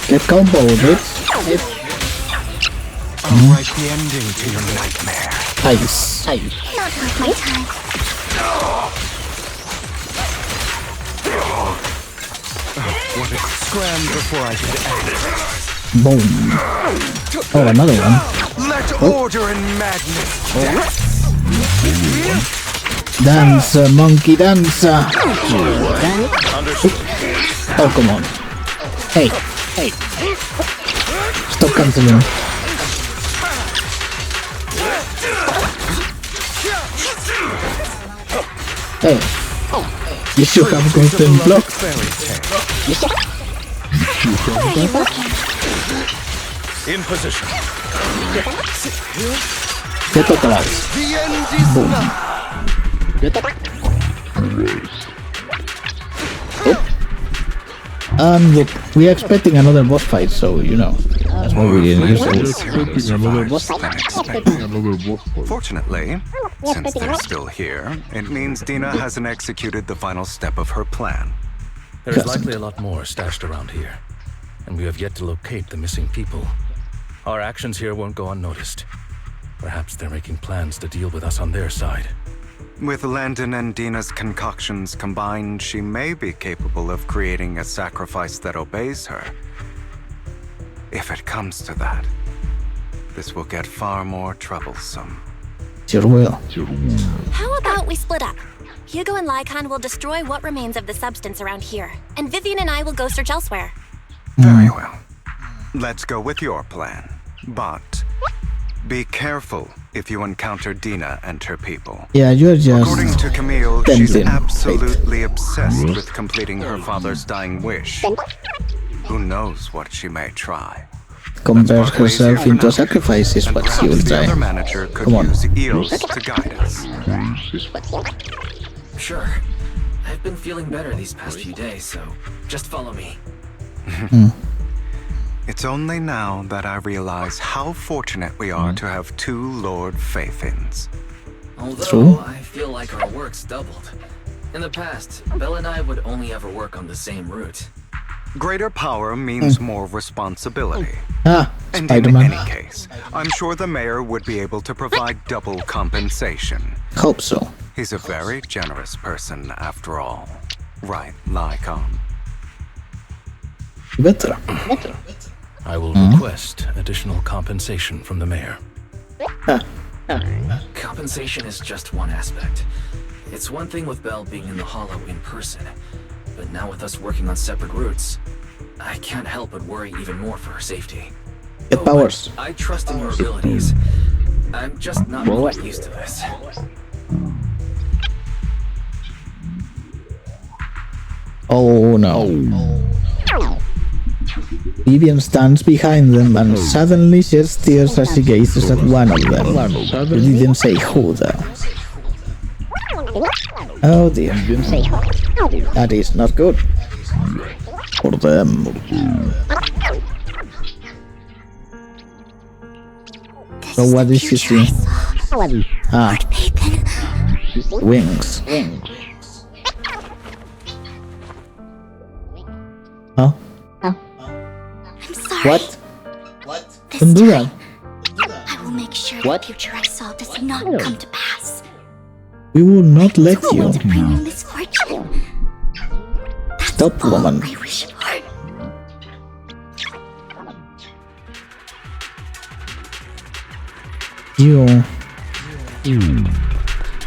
Get comboed, bitch. I'll write the ending to your nightmare. Nice. Not worth my time. What a scram before I could end it. Boom. Oh, another one. Let order and madness Dance, monkey dance. Oh, come on. Hey. Stop canceling. Hey. You should have gotten blocked. In position. Get atrás. Boom. Look, we're expecting another boss fight, so you know. That's what we didn't use Fortunately, since they're still here, it means Dina hasn't executed the final step of her plan. There's likely a lot more stashed around here, and we have yet to locate the missing people. Our actions here won't go unnoticed. Perhaps they're making plans to deal with us on their side. With Landon and Dina's concoctions combined, she may be capable of creating a sacrifice that obeys her. If it comes to that. this will get far more troublesome. Sure will. How about we split up? Hugo and Lycon will destroy what remains of the substance around here, and Vivian and I will go search elsewhere. Very well. Let's go with your plan. But be careful if you encounter Dina and her people. Yeah, you're just According to Camille, she's tempting. absolutely obsessed with completing her father's dying wish. Who knows what she may try? Convert herself into a sacrifice is what she will The try. other manager could Come on. use EOS to guide us. Sure. I've been feeling better these past few days, so just follow me. It's only now that I realize how fortunate we are to have two Lord Faithins. Although True. I feel like our work's doubled. In the past, Belle and I would only ever work on the same route. Greater power means more responsibility. Ah, And in Spider-Man. any case, I'm sure the mayor would be able to provide double compensation. Hope so. He's a very generous person after all. Right, Lycon? Better. I will request additional compensation from the mayor. Compensation is just one aspect. It's one thing with Belle being in the Hollow in person, but now with us working on separate routes, I can't help but worry even more for her safety. Get powers. I trust in your abilities. I'm just not quite used to this. Oh no. Vivian stands behind them and suddenly sheds tears as she gazes at one of them. You didn't say who though. Oh dear. That is not good. For them. So what is she seeing? Ah. Wings. Huh? I'm sorry. What? This Don't do time, that. I will make sure the future I saw does not come to pass. We will not let Who you. wants to bring you misfortune? Stop, woman. I wish for.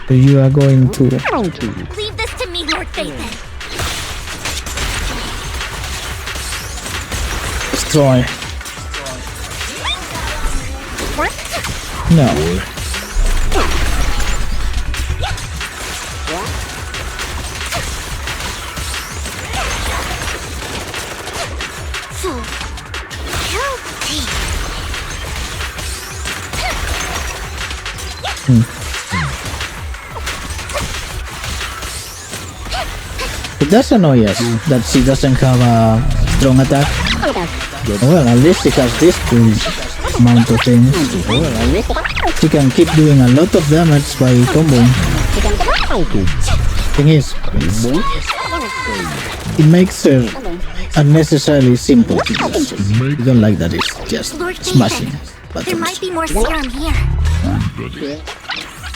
You are going to. Leave this to me, Lord Phaethon. Destroy. No. So guilty. It does annoy us that she doesn't have a strong attack. Well, at least she has this cool amount of things. She can keep doing a lot of damage by comboing. Thing is, it makes her unnecessarily simple to use. You don't like that it's just Lord smashing Phaethon, there might buttons. be more serum here.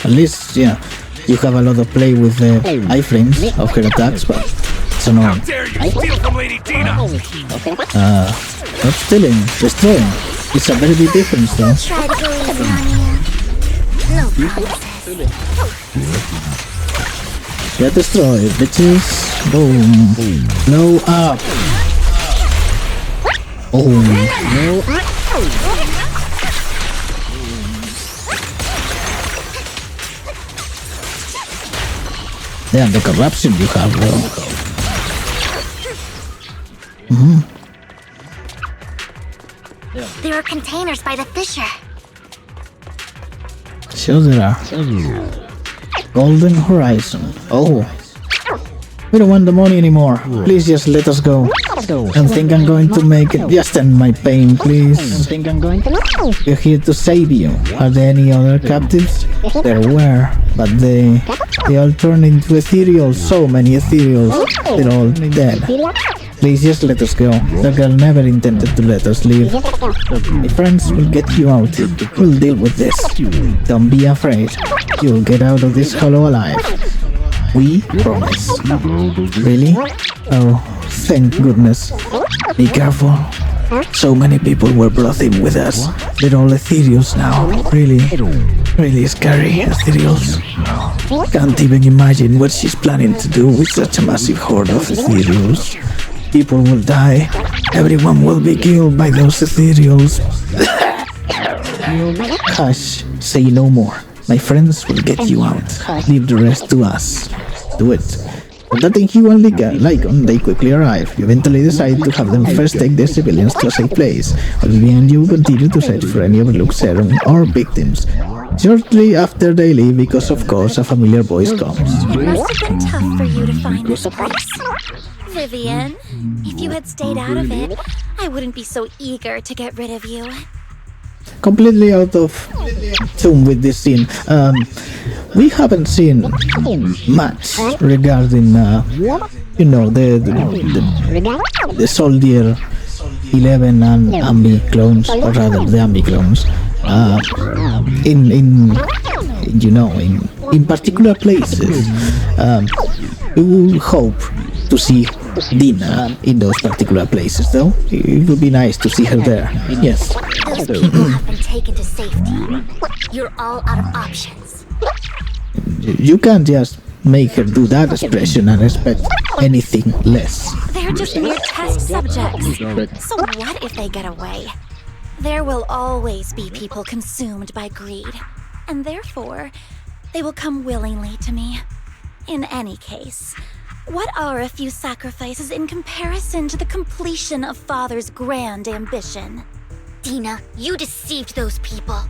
At least, yeah, you have a lot of play with the iframes of her attacks, but it's annoying. Dare you steal from Lady Dina? Not stealing, destroying. It's a very big difference though. Try to go easy on you. No promises. Get destroyed, bitches. Boom. Blow up. Oh. Damn, the corruption you have, bro. There are containers by the fissure. Sure there are. Golden Horizon. Oh. We don't want the money anymore. Please just let us go. I think I'm going to make it. Just end my pain, please. We're here to save you. Are there any other captives? There were, but they all turned into ethereal. So many ethereals. They're all dead. Please just let us go. The girl never intended to let us leave. My friends will get you out. We'll deal with this. Don't be afraid. You'll get out of this hollow alive. We promise. Really? Oh, thank goodness. Be careful. So many people were brought in with us. They're all ethereals now. Really scary ethereals. Can't even imagine what she's planning to do with such a massive horde of ethereals. People will die. Everyone will be killed by those ethereals. Hush, say no more. My friends will get you out. Leave the rest to us. Do it. But that inhuman Lycon, they quickly arrive. You eventually decide to have them first take their civilians to a safe place, while Vivian you continue to search for any overlooked serum or victims. Shortly after they leave, because of course a familiar voice comes. It must have been tough for you to find this place. Vivian, if you had stayed out of it, I wouldn't be so eager to get rid of you. Completely out of tune with this scene. We haven't seen much regarding, you know, the Soldier 11 and Ambi clones, or rather the Ambi clones, in particular places. We will hope to see Dina in those particular places, though. It would be nice to see her there. Yes. Those people have been taken to safety. You're all out of options. You can't just make her do that expression and expect anything less. They're just mere test subjects. So what if they get away? There will always be people consumed by greed, and therefore, they will come willingly to me. In any case, what are a few sacrifices in comparison to the completion of Father's grand ambition? Dina, you deceived those people.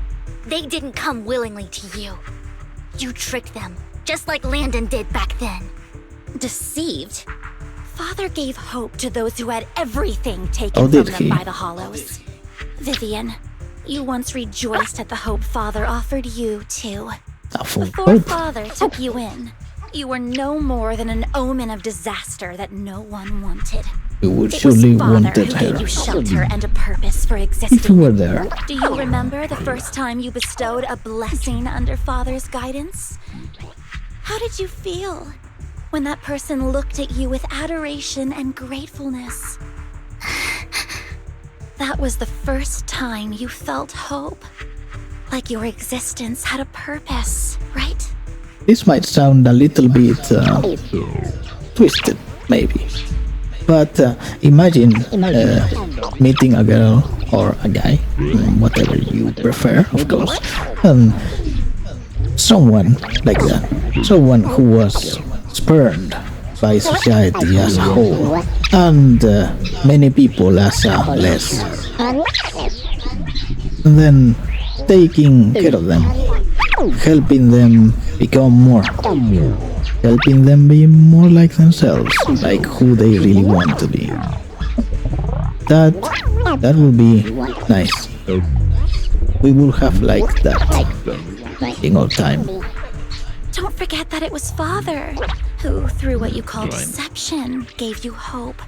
They didn't come willingly to you. You tricked them, just like Landon did back then. Deceived? Father gave hope to those who had everything taken from them by the Hollows. Vivian, you once rejoiced at the hope Father offered you, too. Before Father took you in, you were no more than an omen of disaster that no one wanted. You would surely wanted her. It was Father who gave you shelter and a purpose for existing. If you were there. Do you remember the first time you bestowed a blessing under Father's guidance? How did you feel when that person looked at you with adoration and gratefulness? That was the first time you felt hope. Like your existence had a purpose, right? This might sound a little bit twisted, maybe. But imagine meeting a girl or a guy, whatever you prefer, of course, someone like that, someone who was spurned by society as a whole, and many people as a less, and then taking care of them, helping them become more, helping them be more like themselves, like who they really want to be. That will be nice. We will have like that in our time. Don't forget that it was Father who, through what you call deception, gave you hope.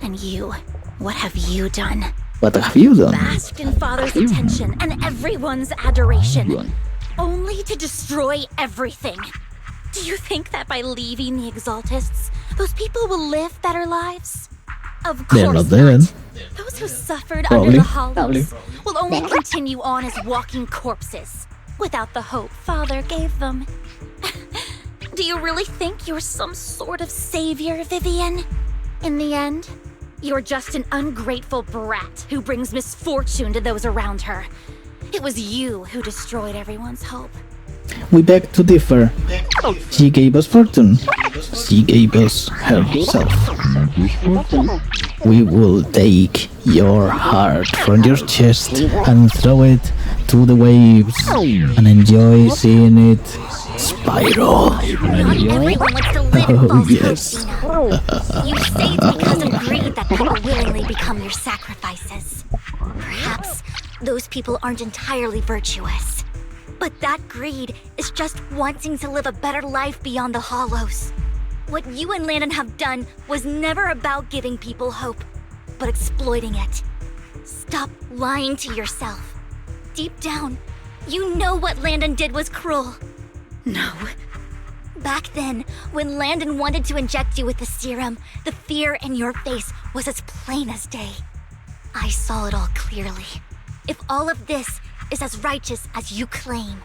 And you, what have you done? What have you done? Basked in Father's attention and everyone's adoration, only to destroy everything. Do you think that by leaving the Exaltists, those people will live better lives? Of course They're not dead. Those who suffered under the Hollows will only continue on as walking corpses, without the hope Father gave them. Do you really think you're some sort of savior, Vivian? In the end, you're just an ungrateful brat who brings misfortune to those around her. It was you who destroyed everyone's hope. We beg to differ. She gave us fortune. She gave us herself. We will take your heart from your chest and throw it to the waves and enjoy seeing it spiral. Oh, yes. You say it's because of greed that people willingly become your sacrifices. Perhaps those people aren't entirely virtuous. But that greed is just wanting to live a better life beyond the Hollows. What you and Landon have done was never about giving people hope, but exploiting it. Stop lying to yourself. Deep down, you know what Landon did was cruel. No. Back then, when Landon wanted to inject you with the serum, the fear in your face was as plain as day. I saw it all clearly. If all of this is as righteous as you claim,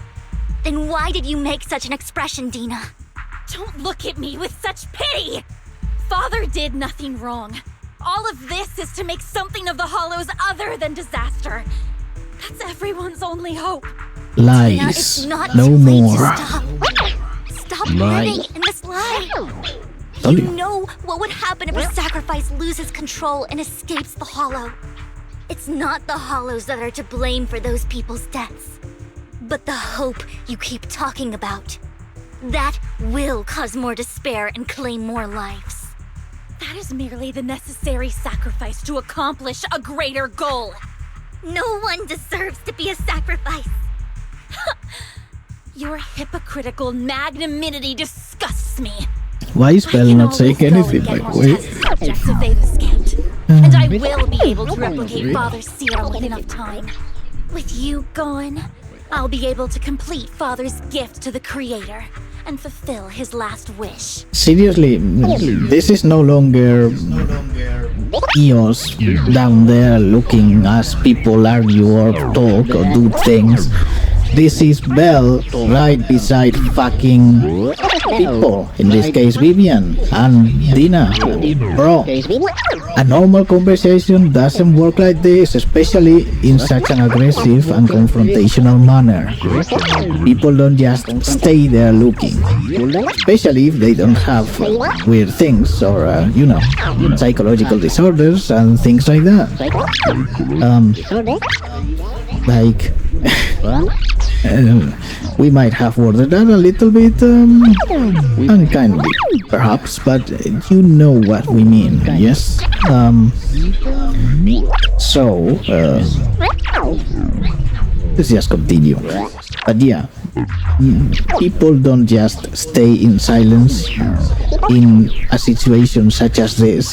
then why did you make such an expression, Dina? Don't look at me with such pity! Father did nothing wrong. All of this is to make something of the Hollows other than disaster. That's everyone's only hope. Lies. Dina, it's not No too late more. to stop living in this lie. Told You you. know what would happen if a sacrifice loses control and escapes the Hollow. It's not the Hollows that are to blame for those people's deaths, but the hope you keep talking about. That will cause more despair and claim more lives. That is merely the necessary sacrifice to accomplish a greater goal. No one deserves to be a sacrifice. Your hypocritical magnanimity disgusts me. Why is Belle not saying anything, by the way? Subjects if they've escaped. And I will be able to replicate Father's serum with enough time. With you gone, I'll be able to complete Father's gift to the Creator and fulfill his last wish. Seriously, this is no longer EOS down there looking as people argue or talk or do things. This is Belle right beside fucking people, in this case Vivian and Dina. Bro, a normal conversation doesn't work like this, especially in such an aggressive and confrontational manner. People don't just stay there looking, especially if they don't have weird things or, psychological disorders and things like that. We might have worded that a little bit unkindly, perhaps, but you know what we mean, yes? Let's just continue. But yeah, people don't just stay in silence in a situation such as this,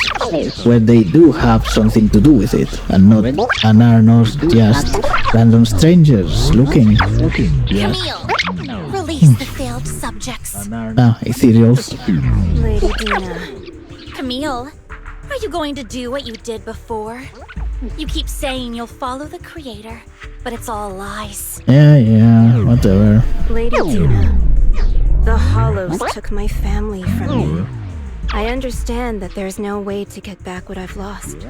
where they do have something to do with it, and are not just random strangers looking. Camille, release the failed subjects. Ethereals. Lady Dina. Camille, are you going to do what you did before? You keep saying you'll follow the Creator, but it's all lies. Yeah, whatever. Lady Dina, the Hollows took my family from me. I understand that there's no way to get back what I've lost.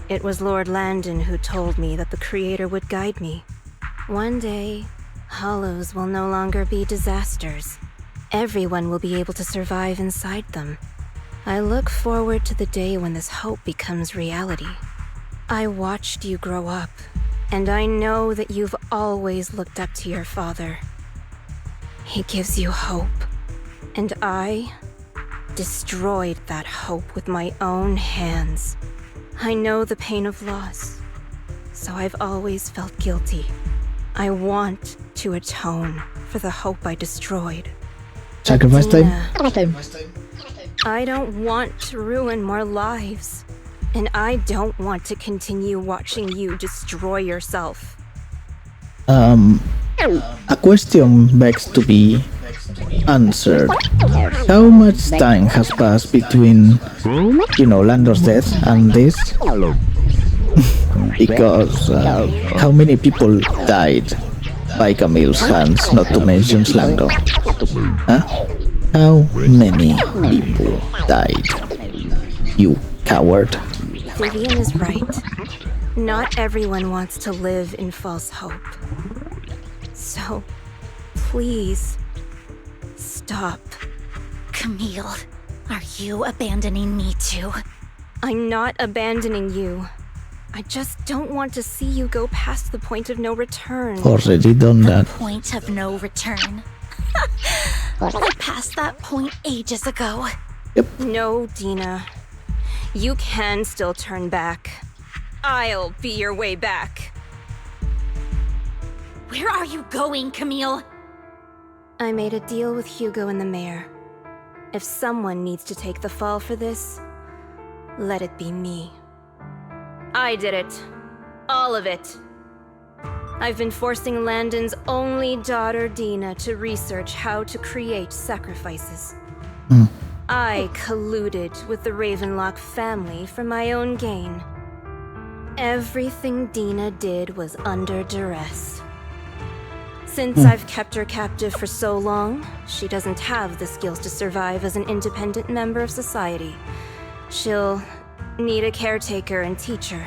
It was Lord Landon who told me that the Creator would guide me. One day, Hollows will no longer be disasters. Everyone will be able to survive inside them. I look forward to the day when this hope becomes reality. I watched you grow up, and I know that you've always looked up to your father. He gives you hope, and I destroyed that hope with my own hands. I know the pain of loss, so I've always felt guilty. I want to atone for the hope I destroyed. Sacrifice time? I don't want to ruin more lives. And I don't want to continue watching you destroy yourself. A question begs to be answered. How much time has passed between, Lando's death and this? Because how many people died by Camille's hands, not to mention Lando? Huh? How many people died? You coward. Vivian is right. Not everyone wants to live in false hope. So, please, stop. Camille, are you abandoning me too? I'm not abandoning you. I just don't want to see you go past the point of no return. Already done that. Point of no return. I passed that point ages ago. Yep. No, Dina. You can still turn back. I'll be your way back. Where are you going, Camille? I made a deal with Hugo and the mayor. If someone needs to take the fall for this, let it be me. I did it. All of it. I've been forcing Landon's only daughter, Dina, to research how to create sacrifices. I colluded with the Ravenlock family for my own gain. Everything Dina did was under duress. Since I've kept her captive for so long, she doesn't have the skills to survive as an independent member of society. She'll need a caretaker and teacher.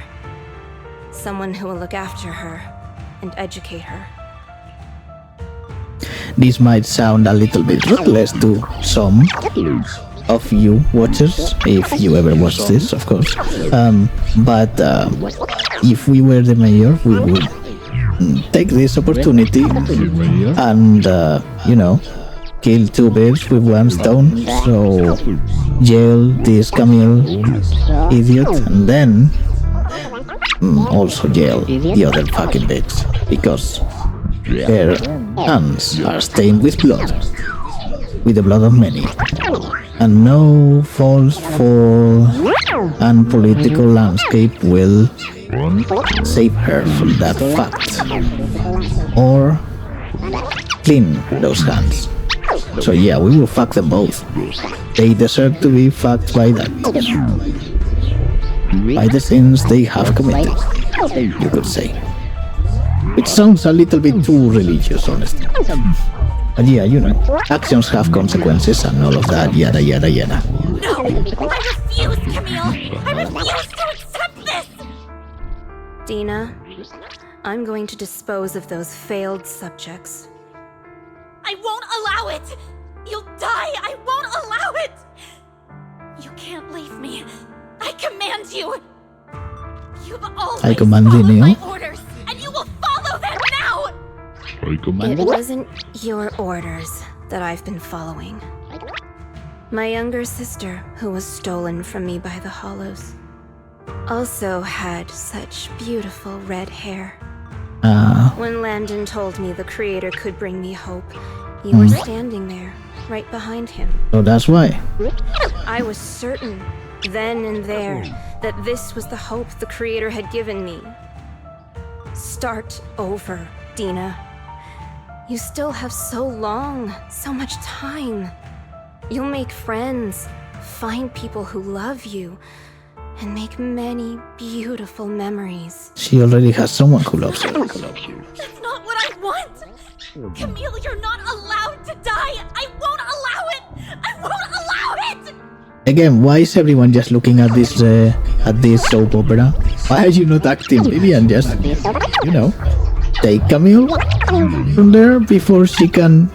Someone who will look after her and educate her. This might sound a little bit ruthless to some of you watchers, if you ever watch this, of course. But if we were the mayor, we would take this opportunity and, you know, kill two birds with one stone. So, jail this Camille idiot, and then also jail the other fucking bitch, because her hands are stained with blood, with the blood of many, and no false fall and political landscape will save her from that fact, or clean those hands. So yeah, we will fuck them both. They deserve to be fucked by that, by the sins they have committed, you could say. Which sounds a little bit too religious, honestly. But yeah, you know, actions have consequences and all of that, yada yada yada. No! I refuse, Camille! I refuse to accept this! Dina, I'm going to dispose of those failed subjects. I won't allow it! You'll die! I won't allow it! You can't leave me. I command you! You've always followed my orders, and you will follow them now! It wasn't your orders that I've been following. My younger sister, who was stolen from me by the Hollows, also had such beautiful red hair. When Landon told me the Creator could bring me hope, you were standing there, right behind him. So that's why. I was certain, then and there, that this was the hope the Creator had given me. Start over, Dina. You still have so long, so much time. You'll make friends, find people who love you, and make many beautiful memories. She already has someone who loves her. That's not what I want! Camille, you're not allowed to die! I won't allow it! I won't allow it! Again, why is everyone just looking at this soap opera? Why are you not acting, Vivian? Just, you know, take Camille from there before she can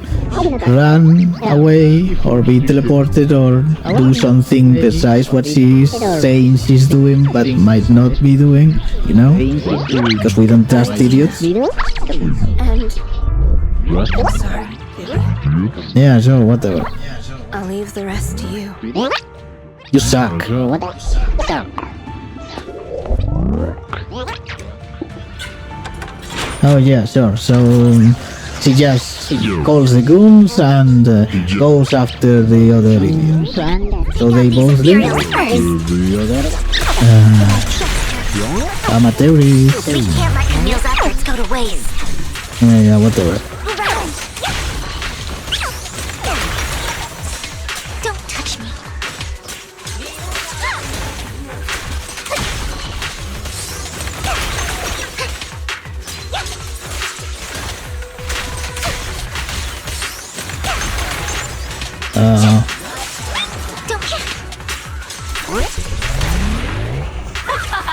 run away or be teleported or do something besides what she's saying she's doing but might not be doing, you know? Because we don't trust idiots. And... sorry, Vivian. Yeah, sure, whatever. I'll leave the rest to you. You suck. Oh yeah, sure. So she just calls the goons and goes after the other idiots. So they both leave. Amateurs. We can't let Camille's efforts go to waste. Yeah, whatever. Don't touch me.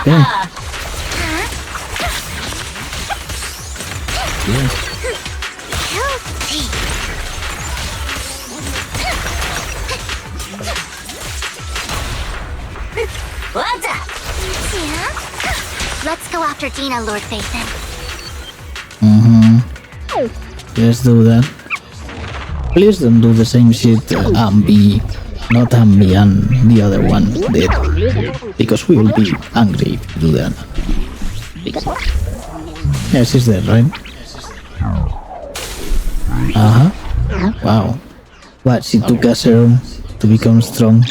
Yeah. What's up? Yeah? Let's go after Dina, Lord Phaethon. Let's do that. Please don't do the same shit Ambi, not Ambi and the other one did. Because we will be angry if you do that. Yeah, she's dead, right? Wow. What, she took a serum to become strong?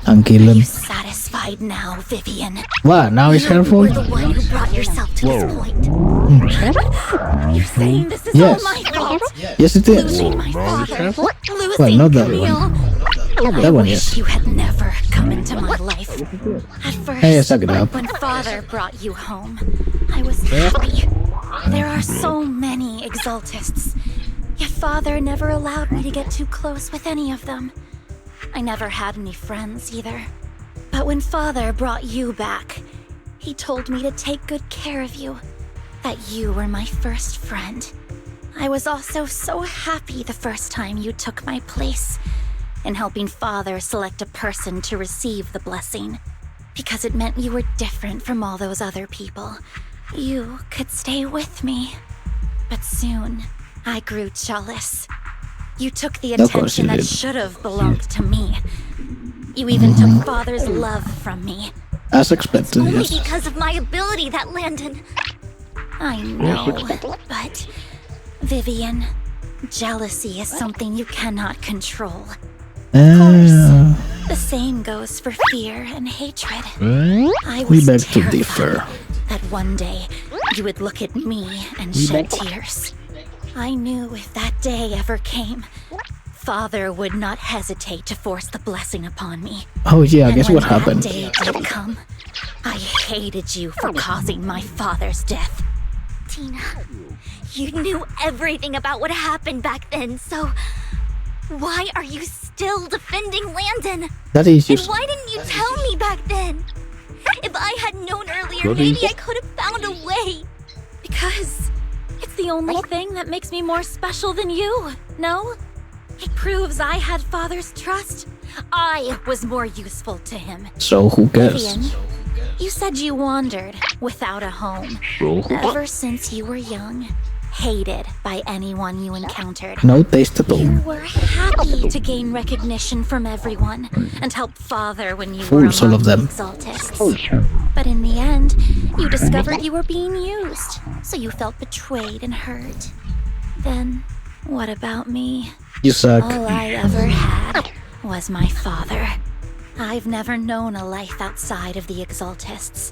And kill him. Satisfied now, Vivian. What, now it's her fault? You're the one who brought yourself to this point. You're saying this is all my fault? Yes, it is. Losing my father. Well, not that one. That one, yes. You had never come come into my life. At first, Hey, suck it up. when Father brought you home, I was happy. There are so many exaltists, yet Father never allowed me to get too close with any of them. I never had any friends either. But when Father brought you back, he told me to take good care of you, that you were my first friend. I was also so happy the first time you took my place in helping Father select a person to receive the blessing, because it meant you were different from all those other people. You could stay with me. But soon, I grew jealous. You took the attention that should have belonged to me. You even took Father's love from me. As expected, Only yes. because of my ability, that Landon. I know, but Vivian, jealousy is something you cannot control. The same goes for fear and hatred. I We was beg to terrified differ. that one day you would look at me and shed tears. I knew if that day ever came, Father would not hesitate to force the blessing upon me. Oh yeah, guess And what when that happened? day did come, I hated you for causing my father's death. Tina, you knew everything about what happened back then, so why are you still defending Landon? That is And just... why didn't you tell me back then? If I had known earlier, What maybe is I could have found a way. Because it's the only thing that makes me more special than you, no? It proves I had Father's trust. I was more useful to him. So who cares? Vivian, you said you wandered without a home. Ever since you were young, hated by anyone you encountered. No taste at all. You were happy to gain recognition from everyone and help Father when you Fools, were all among of the them. exaltists. But in the end, you discovered you were being used, so you felt betrayed and hurt. Then, what about me? You suck. All I ever had was my father. I've never known a life outside of the exaltists.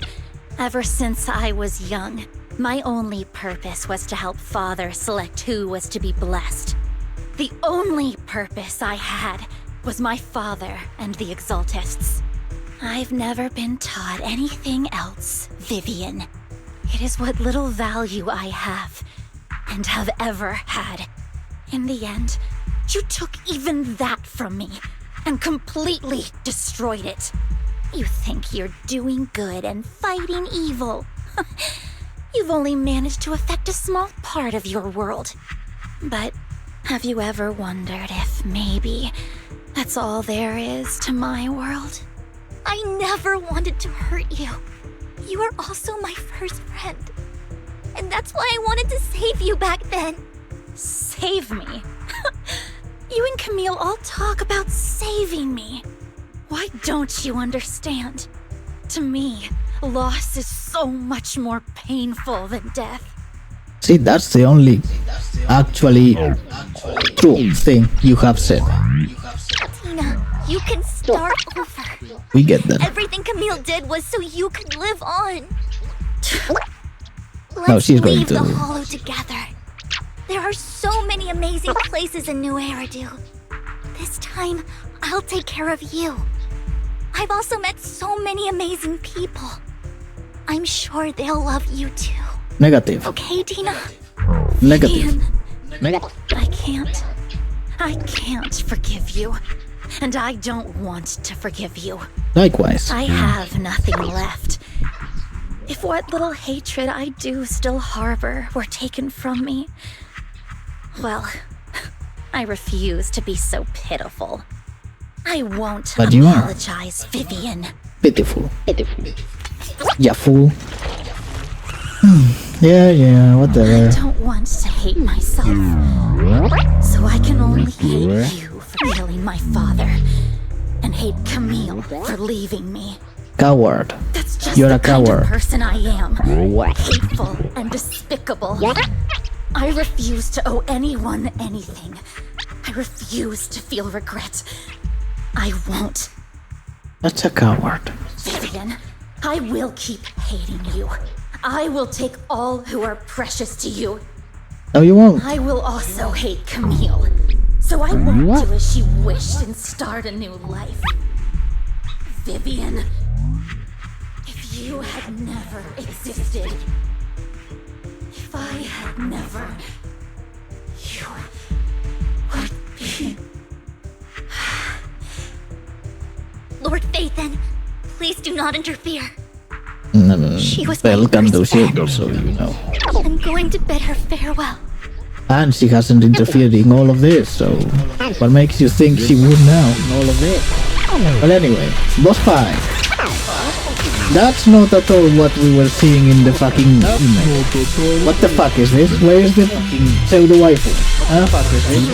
Ever since I was young, my only purpose was to help Father select who was to be blessed. The only purpose I had was my father and the exaltists. I've never been taught anything else, Vivian. It is what little value I have, and have ever had. In the end, you took even that from me, and completely destroyed it. You think you're doing good and fighting evil. You've only managed to affect a small part of your world. But have you ever wondered if maybe that's all there is to my world? I never wanted to hurt you. You were also my first friend. And that's why I wanted to save you back then. Save me? You and Camille all talk about saving me. Why don't you understand? To me, loss is so much more painful than death. See, that's the only actually true thing you have said. Tina, you can start over. We get that. Everything Camille did was so you could live on. No, she's going Leave the to. hollow together. There are so many amazing places in New Eridu. This time, I'll take care of you. I've also met so many amazing people. I'm sure they'll love you too. Negative. Okay, Tina? Negative. I can't forgive you. And I don't want to forgive you. Likewise. I have nothing left. If what little hatred I do still harbor were taken from me, well, I refuse to be so pitiful. I won't But you are. apologize, Vivian. Pitiful. Yeah, fool. Yeah, whatever. I don't want to hate myself, so I can only hate you for killing my father, and hate Camille for leaving me. Coward. That's just You're the a kind coward. of person I am. Hateful and despicable. I refuse to owe anyone anything. I refuse to feel regret. I won't. That's a coward. Vivian, I will keep hating you. I will take all who are precious to you. No, you won't. I will also hate Camille. So I won't do as she wished and start a new life. Vivian. If you had never existed, if I had never, you would be. Lord Phaethon, please do not interfere. She was Belle can do shit, so you know. I'm going to bid her farewell. And she hasn't interfered in all of this, so what makes you think she would now in all of this? Well, anyway, Bossfight. That's not at all what we were seeing in the fucking image. What the fuck is this? Where is the fucking pseudo waifu? Huh? Fuck is this?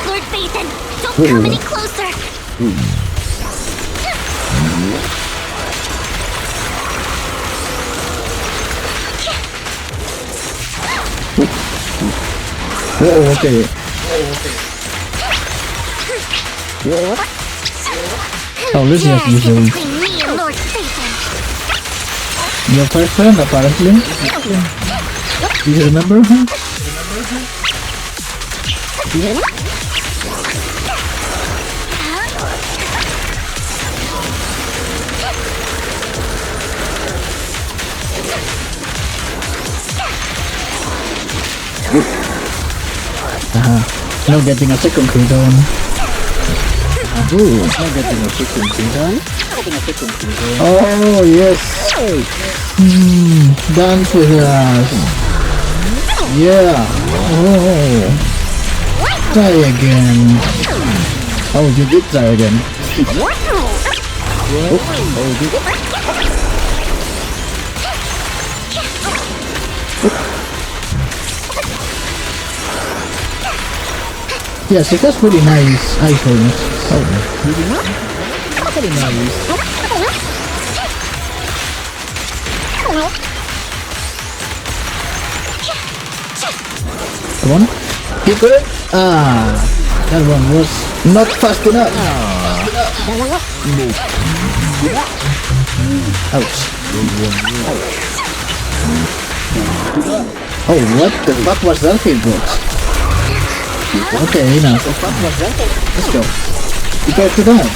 Lord Phaethon, don't come any closer. Oh, okay. Oh, this is usually your first friend, apparently. Do you remember her? Now getting a second crit on. Ooh, now getting a second crit on. Oh, yes. Dance with us. Yeah. Oh. Try again. Oh, you did try again. Yes, it has pretty nice iPhones. Oh, pretty nice. Come on, keep it. Ah, that one was not fast enough. Ouch. Oh, what the fuck was that hitbox? Okay, enough. Let's go. Prepare to die.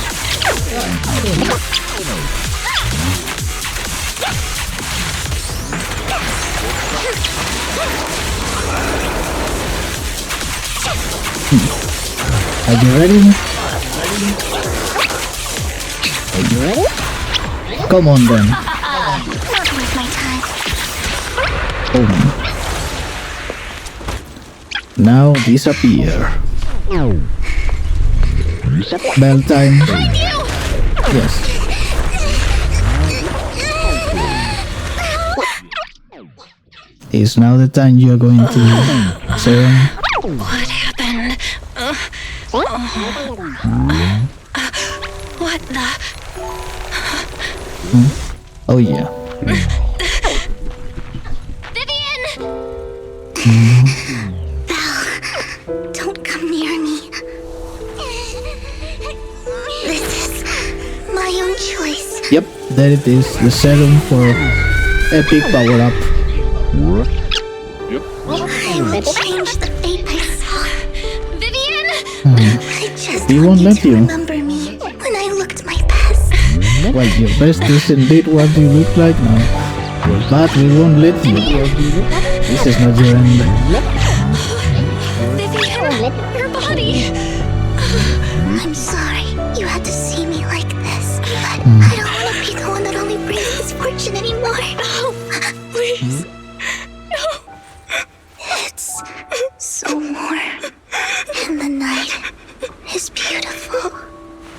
Are you ready? Are you ready? Come on then. Oh. Now disappear. Bell time. Yes. Is now the time you are going to say? What happened? What the? Oh yeah. Don't come near me. This is my own choice. Yep, there it is. The serum for epic power up. I will change the fate I saw. Vivian! I just He won't let you. remember me when I looked my best. Well, your best is indeed what you look like now. But we won't let you. This is not your end. Vivian, your body. I'm sorry you had to see me like this, but I don't want to be the one that only brings misfortune anymore. No, please. No. It's so warm, and the night is beautiful.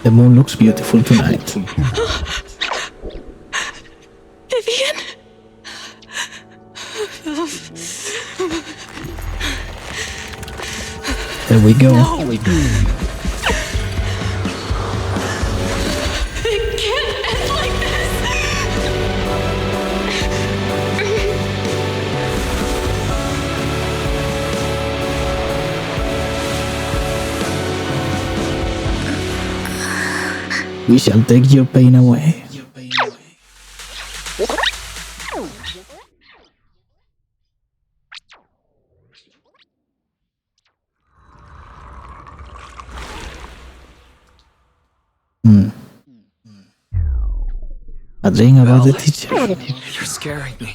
The moon looks beautiful tonight. Vivian? There we go. No. It can't end like this. We shall take your pain away. A dream about the teacher. You're scaring me.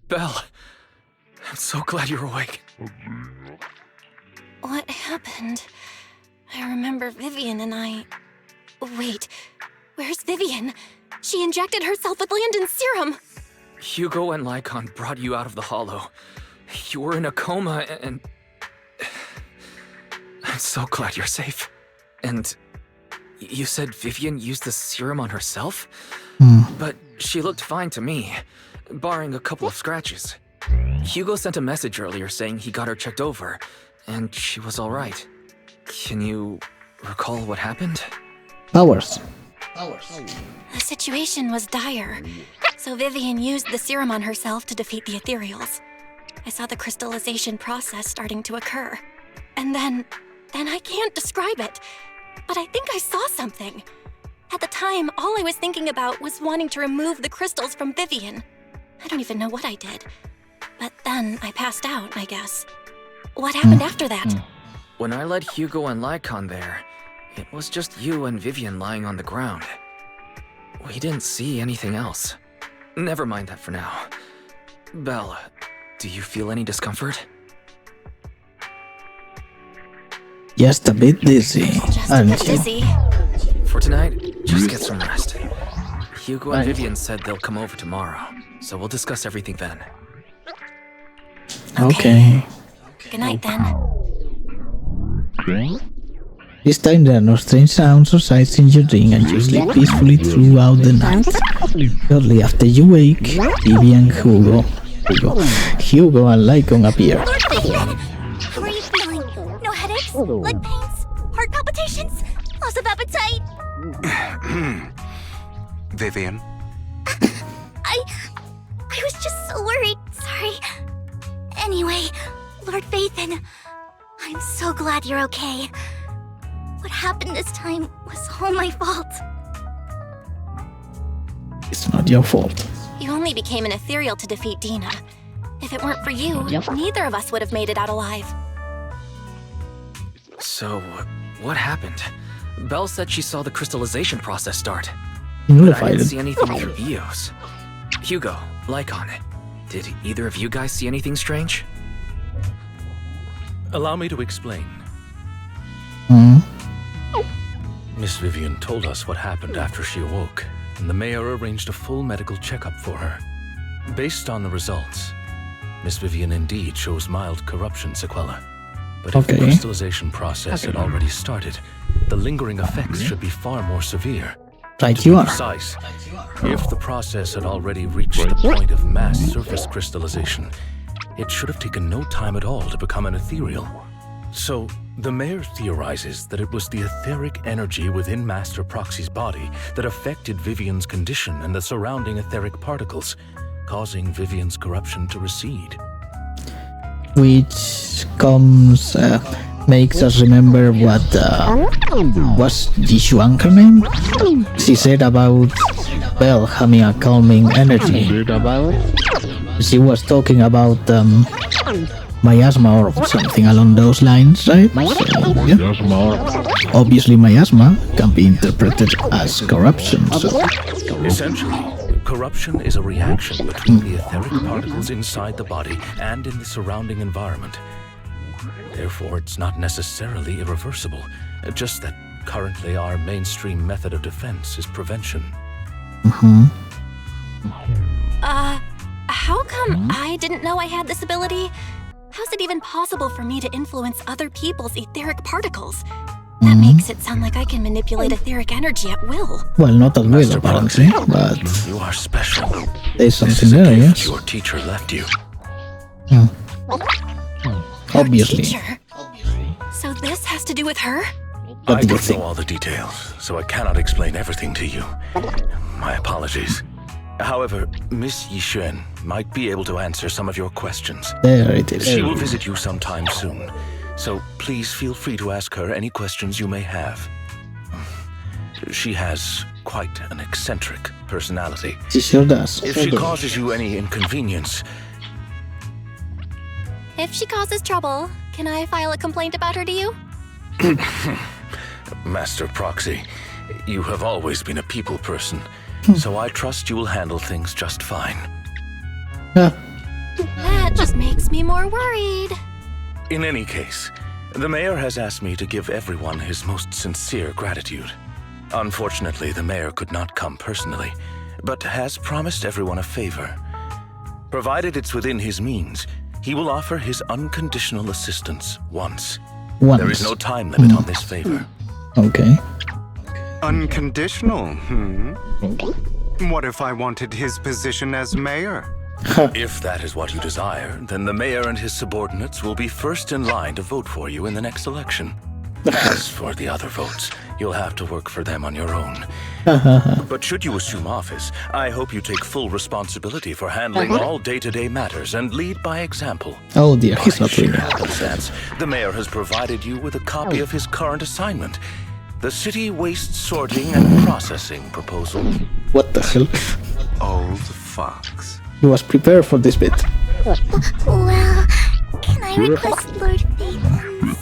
Belle, I'm so glad you're awake. What happened? I remember Vivian and I... Wait, where's Vivian? She injected herself with Landon's serum. Hugo and Lycon brought you out of the hollow. You were in a coma and... I'm so glad you're safe. And you said Vivian used the serum on herself? But she looked fine to me, barring a couple of scratches. Hugo sent a message earlier saying he got her checked over, and she was alright. Can you recall what happened? Powers. The situation was dire, so Vivian used the serum on herself to defeat the ethereals. I saw the crystallization process starting to occur. And then I can't describe it, but I think I saw something. At the time, all I was thinking about was wanting to remove the crystals from Vivian. I don't even know what I did. But then I passed out, I guess. What happened after that? When I led Hugo and Lycon there, it was just you and Vivian lying on the ground. We didn't see anything else. Never mind that for now. Belle, do you feel any discomfort? Just a bit dizzy, aren't you? For tonight, just get some rest. Hugo and Vivian said they'll come over tomorrow, so we'll discuss everything then. Okay. Good night then. This time there are no strange sounds or sights in your dream and you sleep peacefully throughout the night. Shortly after you wake, Vivian, Hugo and Lycon appear. How are you feeling? No headaches? Leg pains? Heart palpitations? Loss of appetite? Vivian? I was just so worried. Sorry. Anyway, Lord Vathan, I'm so glad you're okay. What happened this time was all my fault. It's not your fault. You only became an ethereal to defeat Dina. If it weren't for you, neither of us would have made it out alive. So, what happened? Belle said she saw the crystallization process start. But I didn't see anything through EOS. Hugo, Lycon, did either of you guys see anything strange? Allow me to explain. Miss Vivian told us what happened after she awoke, and the mayor arranged a full medical checkup for her. Based on the results, Miss Vivian indeed shows mild corruption sequela. But if the crystallization process had already started, the lingering effects should be far more severe. Right, to you be are. precise, if the process had already reached the point of mass surface crystallization, it should have taken no time at all to become an ethereal. So, the mayor theorizes that it was the etheric energy within Master Proxy's body that affected Vivian's condition and the surrounding etheric particles, causing Vivian's corruption to recede. Which makes us remember what was Jishuan her name? She said about Belle having a calming energy. She was talking about miasma or something along those lines, right? So, yeah. Obviously miasma can be interpreted as corruption. So. Essentially, corruption is a reaction between the etheric particles inside the body and in the surrounding environment. Therefore, it's not necessarily irreversible, just that currently our mainstream method of defense is prevention. How come I didn't know I had this ability? How's it even possible for me to influence other people's etheric particles? That makes it sound like I can manipulate etheric energy at will. Well, not at will, apparently, but you are special. There's something there, yes. Your teacher left you. Obviously. Teacher? So this has to do with her? I don't know all the details, so I cannot explain everything to you. My apologies. However, Miss Yixuan might be able to answer some of your questions. There it is. She will visit you sometime soon, so please feel free to ask her any questions you may have. She has quite an eccentric personality. She sure does. If she causes you any inconvenience... If she causes trouble, can I file a complaint about her to you? Master Proxy, you have always been a people person, so I trust you will handle things just fine. That just makes me more worried. In any case, the mayor has asked me to give everyone his most sincere gratitude. Unfortunately, the mayor could not come personally, but has promised everyone a favor. Provided it's within his means, he will offer his unconditional assistance once. There is no time limit on this favor. Okay. Unconditional, What if I wanted his position as mayor? If that is what you desire, then the mayor and his subordinates will be first in line to vote for you in the next election. As for the other votes, you'll have to work for them on your own. But should you assume office, I hope you take full responsibility for handling all day-to-day matters and lead by example. Oh dear, he's not really. Happenstance, the mayor has provided you with a copy of his current assignment, the City Waste Sorting and Processing Proposal. What the hell? Old fox. He was prepared for this bit. Well, can I request Lord Phaeton's?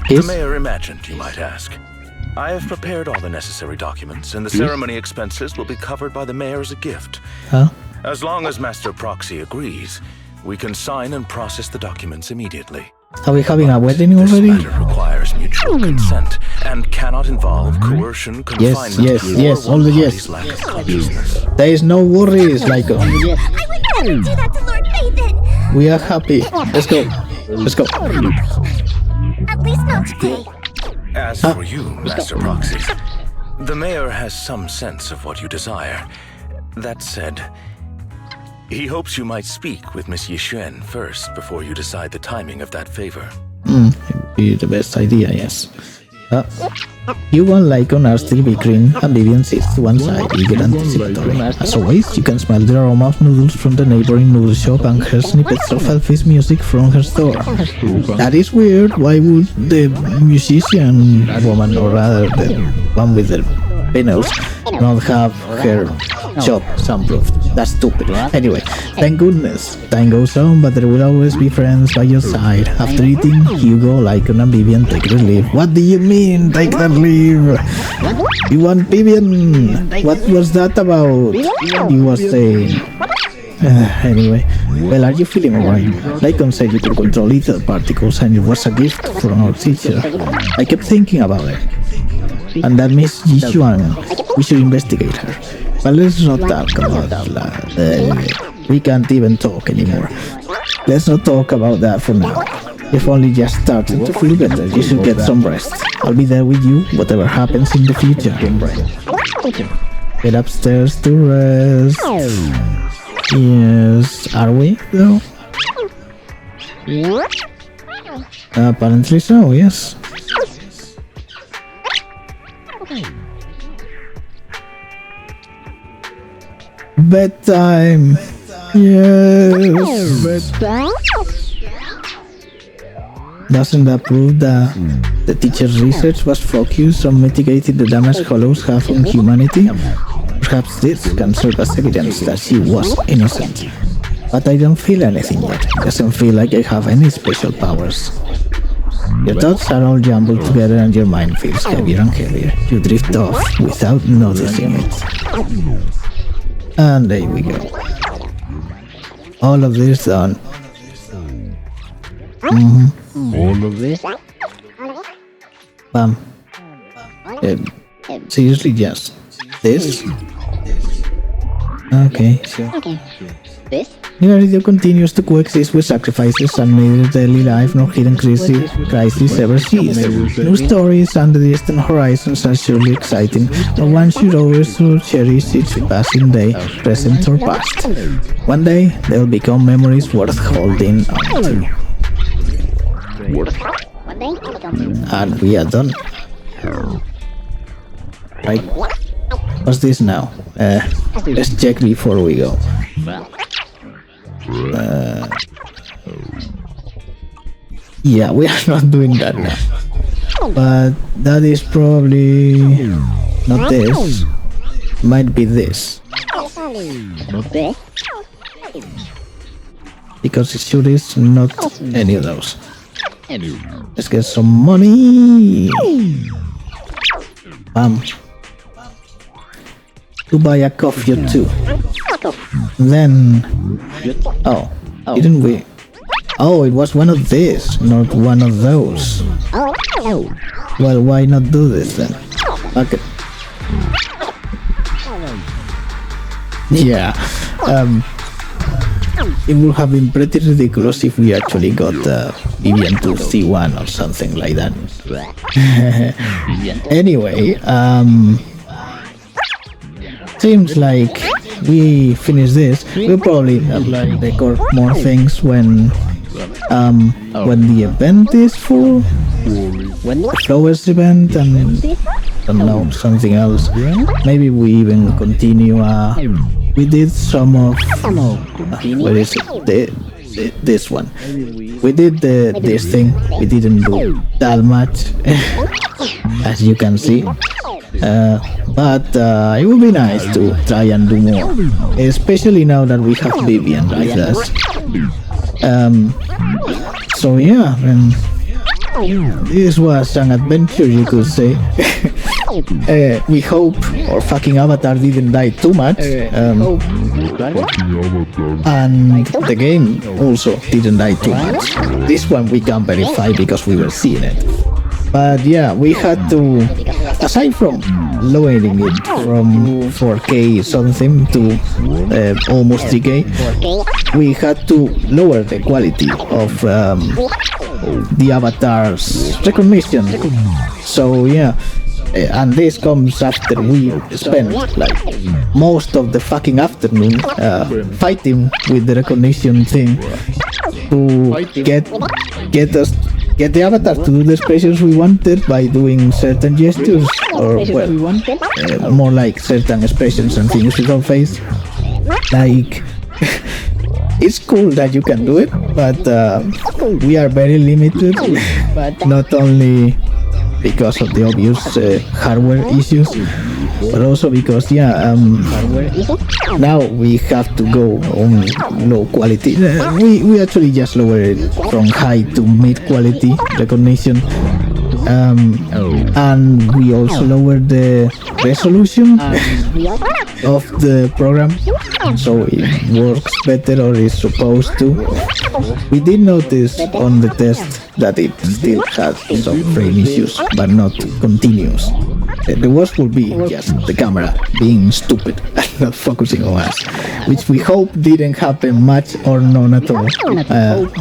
The mayor imagined, you might ask. I have prepared all the necessary documents, and the ceremony expenses will be covered by the mayor as a gift. As long as Master Proxy agrees, we can sign and process the documents immediately. Are we having a wedding already? This matter requires mutual consent and cannot involve coercion, confinement, Yes, all the yes. lack of consciousness. There is no worries, like I would never do that to Lord Phaeton. we are happy. Let's go. Let's go. At least not today. As for you, Master Proxy, the mayor has some sense of what you desire. That said, he hopes you might speak with Miss Yixuan first before you decide the timing of that favor. It would be the best idea, yes. You and Lycon are still bickering, and Vivian sits to one side, eager anticipatory. As always, you can smell the aroma of noodles from the neighboring noodle shop and hear snippets of Elfie's music from her store. That is weird. Why would the musician woman, or rather the one with the panels, not have her shop soundproofed? That's stupid. Anyway, thank goodness. Time goes on, but there will always be friends by your side. After eating, Hugo, Lycon, and Vivian take their leave. What do you mean, take their leave? You want Vivian? What was that about? He was saying. Anyway, well, are you feeling alright? Lycon said you could control ether particles, and it was a gift from our teacher. I kept thinking about it. And that Miss Yixuan, we should investigate her. But let's not talk about that. We can't even talk anymore. Let's not talk about that for now. You've only just started to feel better. You should get some rest. I'll be there with you, whatever happens in the future. Get upstairs to rest. Yes, are we, though? Apparently so, yes. Bedtime! Yes! Doesn't that prove that the teacher's research was focused on mitigating the damage Hollows have on humanity? Perhaps this can serve as evidence that she was innocent. But I don't feel anything yet. It doesn't feel like I have any special powers. Your thoughts are all jumbled together and your mind feels heavier and heavier. You drift off without noticing it. And there we go. All of this done. All of this? Bam. Seriously, yes. This? Okay, sure. This? Your continues to coexist with sacrifices and neither daily life nor hidden crisis ever cease. New stories and the distant horizons are surely exciting, but one should always cherish each passing day, present or past. One day, they'll become memories worth holding on to. And we are done. Right. What's this now? Let's check before we go. Yeah, we are not doing that now. But that is probably not this. Might be this. Because it sure is not any of those. Let's get some money. To buy a coffee or two. Then... Oh, didn't we? Oh, it was one of these, not one of those. Well, why not do this then? Okay. Yeah, it would have been pretty ridiculous if we actually got Vivian to C1 or something like that. Anyway, seems like we finish this. We'll probably record more things when the event is full. When the flowers event and I don't know, something else. Maybe we even continue. We did some of what is it? This one. We did this thing. We didn't do that much, as you can see. But it would be nice to try and do more, especially now that we have Vivian with us. So yeah, this was an adventure, you could say. We hope our fucking avatar didn't die too much, and the game also didn't die too much. This one we can verify because we were seeing it. But yeah, we had to, aside from lowering it from 4K something to almost 3K, we had to lower the quality of the avatar's recognition. So yeah, and this comes after we spent like most of the fucking afternoon fighting with the recognition thing to get the avatar to do the expressions we wanted by doing certain gestures, or well, more like certain expressions and things with our face. Like, it's cool that you can do it, but we are very limited, not only because of the obvious hardware issues, but also because now we have to go on low quality. We actually just lowered it from high to mid quality recognition, and we also lowered the resolution of the program, so it works better, or is supposed to. We did notice on the test that it still had some frame issues, but not continuous. The worst would be just the camera being stupid and not focusing on us, which we hope didn't happen much or none at all,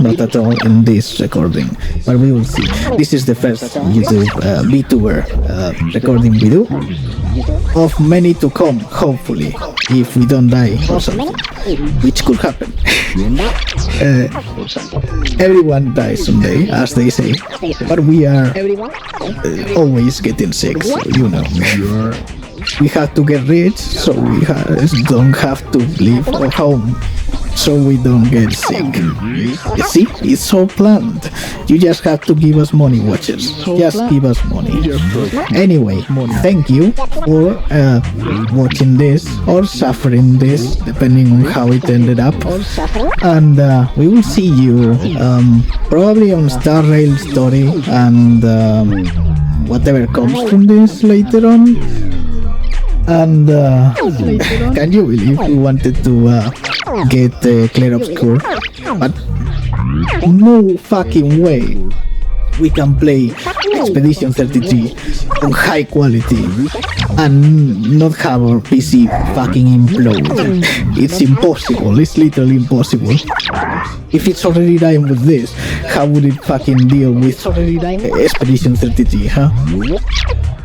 not at all in this recording, but we will see. This is the first YouTube Vtuber recording we do, of many to come, hopefully, if we don't die or something, which could happen. Everyone dies someday, as they say, but we are always getting sick, so you know. We have to get rich, so we don't have to leave our home, so we don't get sick. You see, it's all planned. You just have to give us money, watchers. Just give us money. Anyway, thank you for watching this or suffering this, depending on how it ended up. And we will see you probably on Star Rail Story and whatever comes from this later on. And can you believe we wanted to get Clear Obscure, but no fucking way we can play Expedition 33 on high quality and not have our PC fucking implode. It's impossible, it's literally impossible. If it's already dying with this, how would it fucking deal with Expedition 33, huh?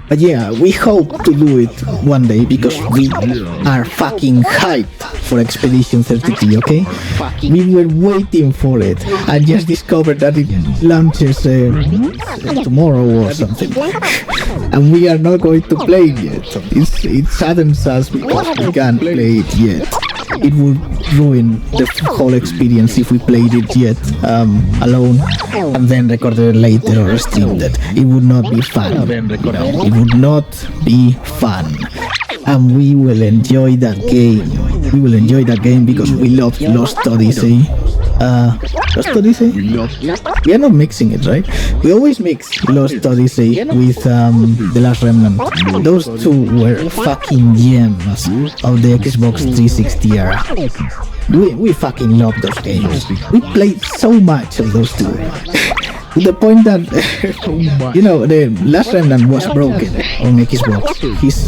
But yeah, we hope to do it one day because we are fucking hyped for Expedition 33, okay? We were waiting for it and just discovered that it launches tomorrow or something. And we are not going to play it yet. It saddens us because we can't play it yet. It would ruin the whole experience if we played it yet alone and then recorded it later or streamed it. It would not be fun. It would not be fun. And we will enjoy that game. We will enjoy that game because we love Lost Odyssey. Lost Odyssey? We are not mixing it, right? We always mix Lost Odyssey with The Last Remnant. Those two were fucking gems of the Xbox 360 era. We fucking love those games. We played so much of those two. To the point that, the Last Remnant was broken on Xbox. Its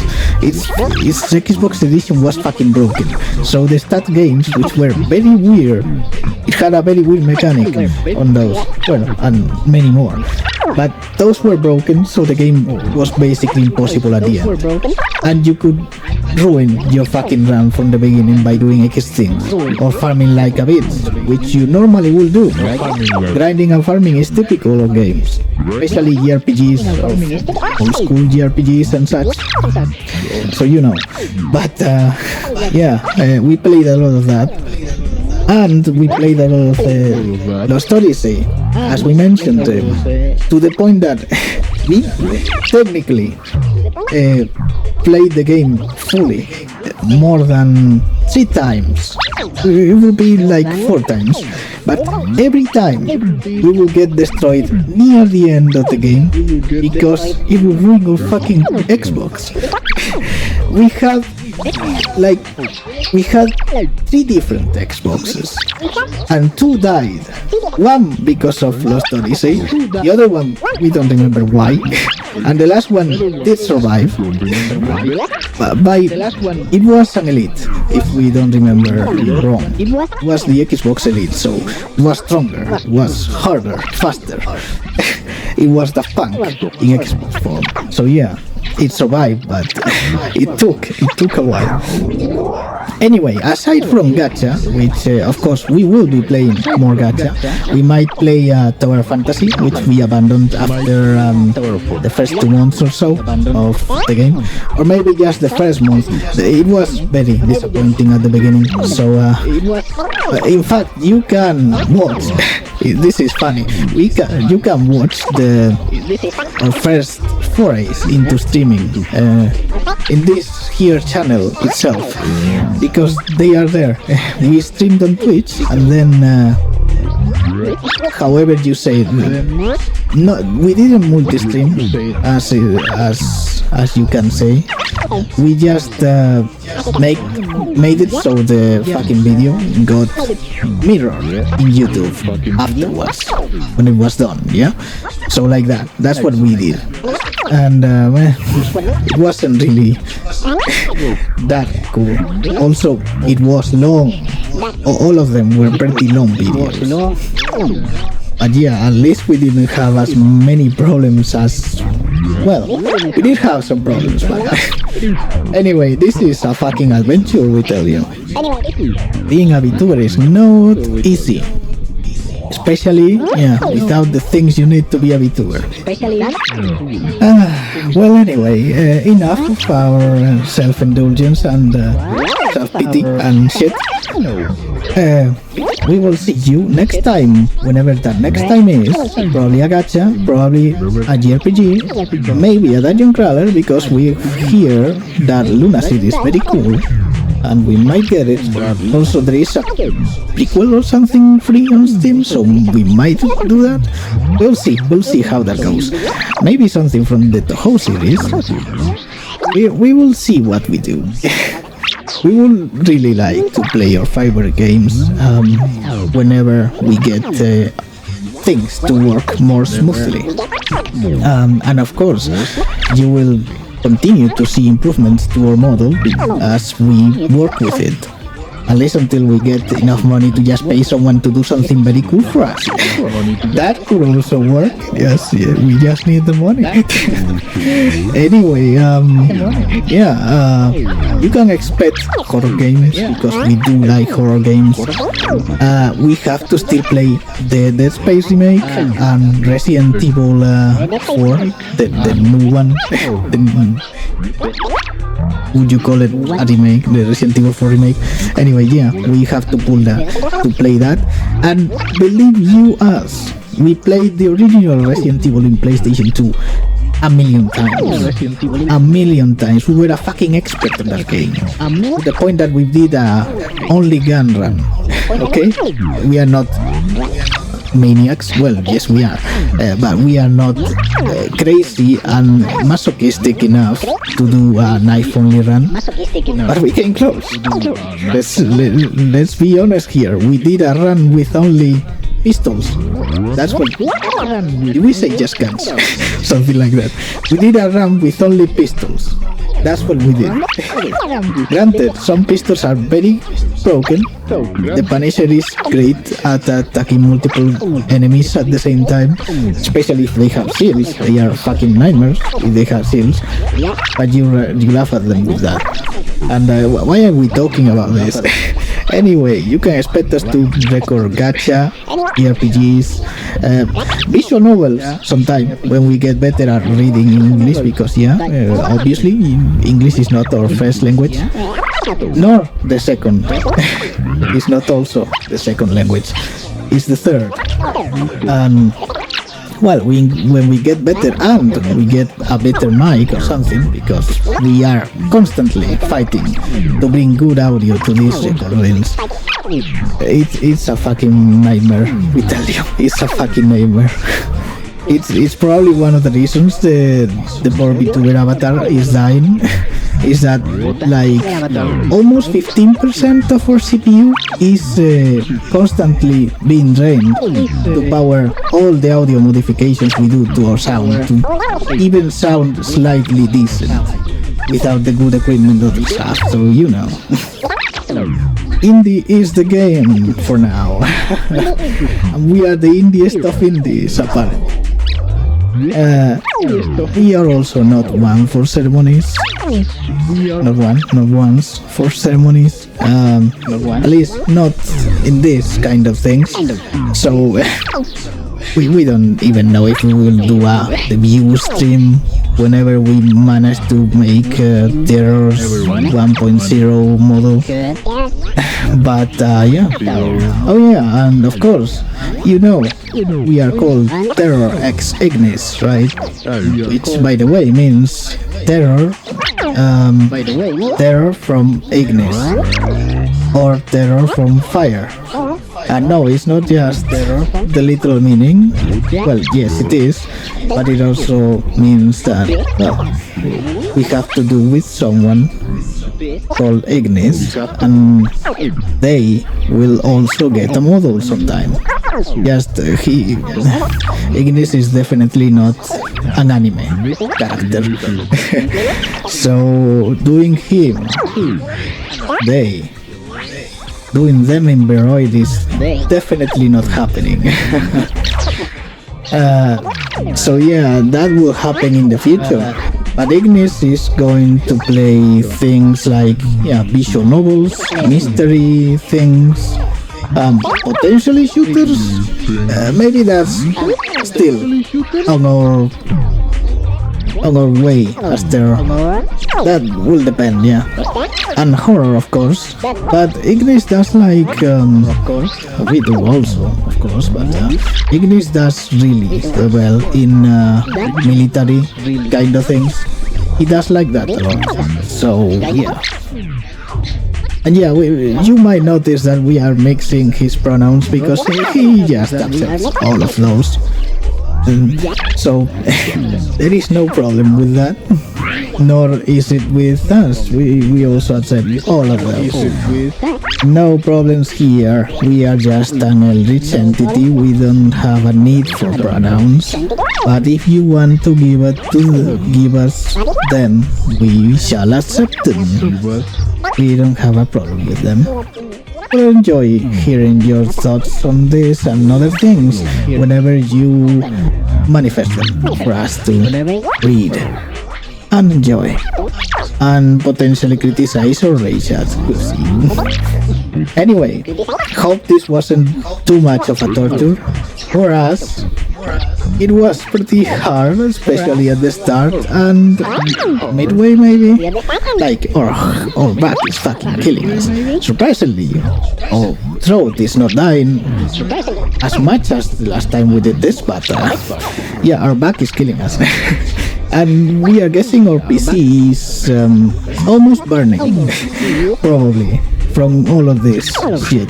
Xbox edition was fucking broken. So the stat games, which were very weird, it had a very weird mechanic on those, and many more. But those were broken, so the game was basically impossible at the end. And you could ruin your fucking run from the beginning by doing X things, or farming like a bitch, which you normally will do, right? Grinding and farming is typical of games, especially JRPGs, old school JRPGs and such. So but we played a lot of that. And we played a lot of Lost Odyssey, as we mentioned, to the point that we technically played the game fully more than 3 times. It would be like 4 times. But every time we will get destroyed near the end of the game because it will ruin our fucking Xbox. We had 3 different Xboxes, and 2 died. One because of Lost Odyssey, the other one we don't remember why, and the last one did survive. It was an Elite, if we don't remember wrong. It was the Xbox Elite, so it was stronger, it was harder, faster. It was the Punk in Xbox form. So yeah, it survived, but it took a while. Anyway, aside from Gacha, which of course we will be playing more Gacha, we might play Tower Fantasy, which we abandoned after the first 2 months or so of the game, or maybe just the first month. It was very disappointing at the beginning. So in fact, you can watch. This is funny. You can watch our first forays into streaming in this here channel itself, because they are there. We streamed on Twitch, and then however you say it, we didn't multi-stream as you can say. We just made it so the fucking video got mirrored in YouTube afterwards when it was done, yeah? So like that, that's what we did. And it wasn't really that cool. Also, it was long. All of them were pretty long videos. But yeah, at least we didn't have as many problems as... Well, we did have some problems, but... Anyway, this is a fucking adventure, we tell you. Being a Vtuber is not easy. Especially, without the things you need to be a Vtuber. Well, anyway, enough of our self-indulgence and self-pity and shit. We will see you next time, whenever that next time is. Probably a gacha, probably a JRPG, maybe a dungeon crawler, because we hear that Luna City is very cool, and we might get it. Also, there is a prequel or something free on Steam, so we might do that. We'll see how that goes. Maybe something from the Toho series. We will see what we do. We would really like to play our favorite games whenever we get things to work more smoothly. And of course, you will continue to see improvements to our model as we work with it. At least until we get enough money to just pay someone to do something very cool for us. That could also work. Yes, we just need the money. Anyway, you can expect horror games, because we do like horror games. We have to still play the Dead Space remake and Resident Evil 4, the new one. Would you call it a remake, the Resident Evil 4 remake? Anyway, we have to play that. And believe you us, we played the original Resident Evil in PlayStation 2 a million times. A million times. We were a fucking expert on that game. To the point that we did a only gun run. Okay? We are not maniacs. Well, yes we are, but we are not crazy and masochistic enough to do a knife-only run. But we came close. Let's be honest here. We did a run with only pistols. That's what... Did we say just guns? Something like that. We did a run with only pistols. That's what we did. Granted, some pistols are very broken. The Punisher is great at attacking multiple enemies at the same time, especially if they have shields. They are fucking nightmares if they have shields. But you laugh at them with that. And why are we talking about this? Anyway, you can expect us to record gacha, RPGs, visual novels sometime when we get better at reading English, because obviously English is not our first language, nor the second. It's not also the second language, it's the third. Well, when we get better and we get a better mic or something, because we are constantly fighting to bring good audio to these recordings. It's a fucking nightmare, we tell you. It's a fucking nightmare. It's probably one of the reasons the poor Vtuber avatar is dying. Is that like almost 15% of our CPU is constantly being drained to power all the audio modifications we do to our sound, to even sound slightly decent without the good equipment that we have, so you know. Indie is the game for now. And we are the indiest of indies, apparently. We are also not one for ceremonies. Not once for ceremonies. At least not in this kind of things. So we don't even know if we will do a review stream whenever we manage to make Terror's 1.0 model. But yeah. Oh yeah, and of course, you know, we are called Terror X Ignis, right? Which, by the way, means terror. Terror from Ignis, or terror from fire. And no, it's not just terror, the literal meaning. Well, yes, it is, but it also means that, well, we have to do with someone called Ignis, and they will also get a model sometime. Just Ignis is definitely not an anime character. So doing him, doing them in Beroid is definitely not happening. So yeah, that will happen in the future. But Ignis is going to play things like visual novels, mystery things, potentially shooters. Maybe that's still on our way as terror. That will depend, yeah. And horror, of course. But Ignis does like, of course, we do also, of course, but Ignis does really well in military kind of things. He does like that a lot. So, yeah. And yeah, you might notice that we are mixing his pronouns because he just accepts all of those. So there is no problem with that, nor is it with us. We also accept all of those. No problems here. We are just an Eldritch entity. We don't have a need for pronouns. But if you want to give us them, we shall accept them. We don't have a problem with them. We'll enjoy hearing your thoughts on this and other things whenever you manifest them for us to read and enjoy and potentially criticize or rage at. We'll see. Anyway, hope this wasn't too much of a torture for us. It was pretty hard, especially at the start and midway maybe. Like, our back is fucking killing us. Surprisingly, our throat is not dying as much as the last time we did this, but yeah, our back is killing us. And we are guessing our PC is almost burning, probably. from all of this shit.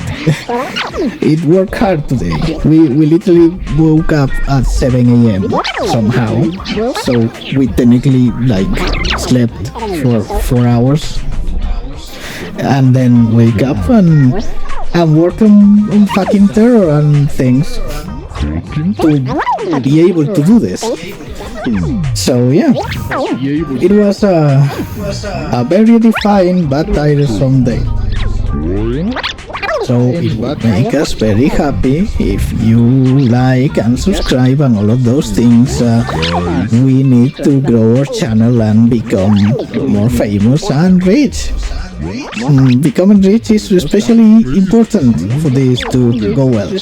It worked hard today. We literally woke up at 7 a.m. somehow, so we technically like slept for 4 hours, and then wake up and work on fucking terror and things to be able to do this. So yeah, it was a very defined but tiresome day. So it would make us very happy if you like and subscribe and all of those things. We need to grow our channel and become more famous and rich. Becoming rich is especially important for this to go well.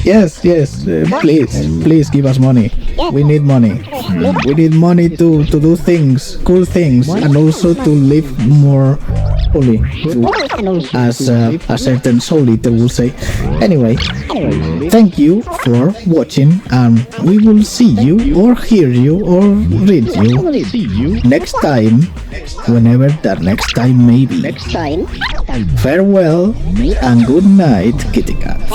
Yes, please give us money. We need money. We need money to do things, cool things, and also to live more holy, as a certain soul eater will say. Anyway, thank you for watching, and we will see you or hear you or read you next time, whenever that next time may be. Farewell and good night, kitty cats.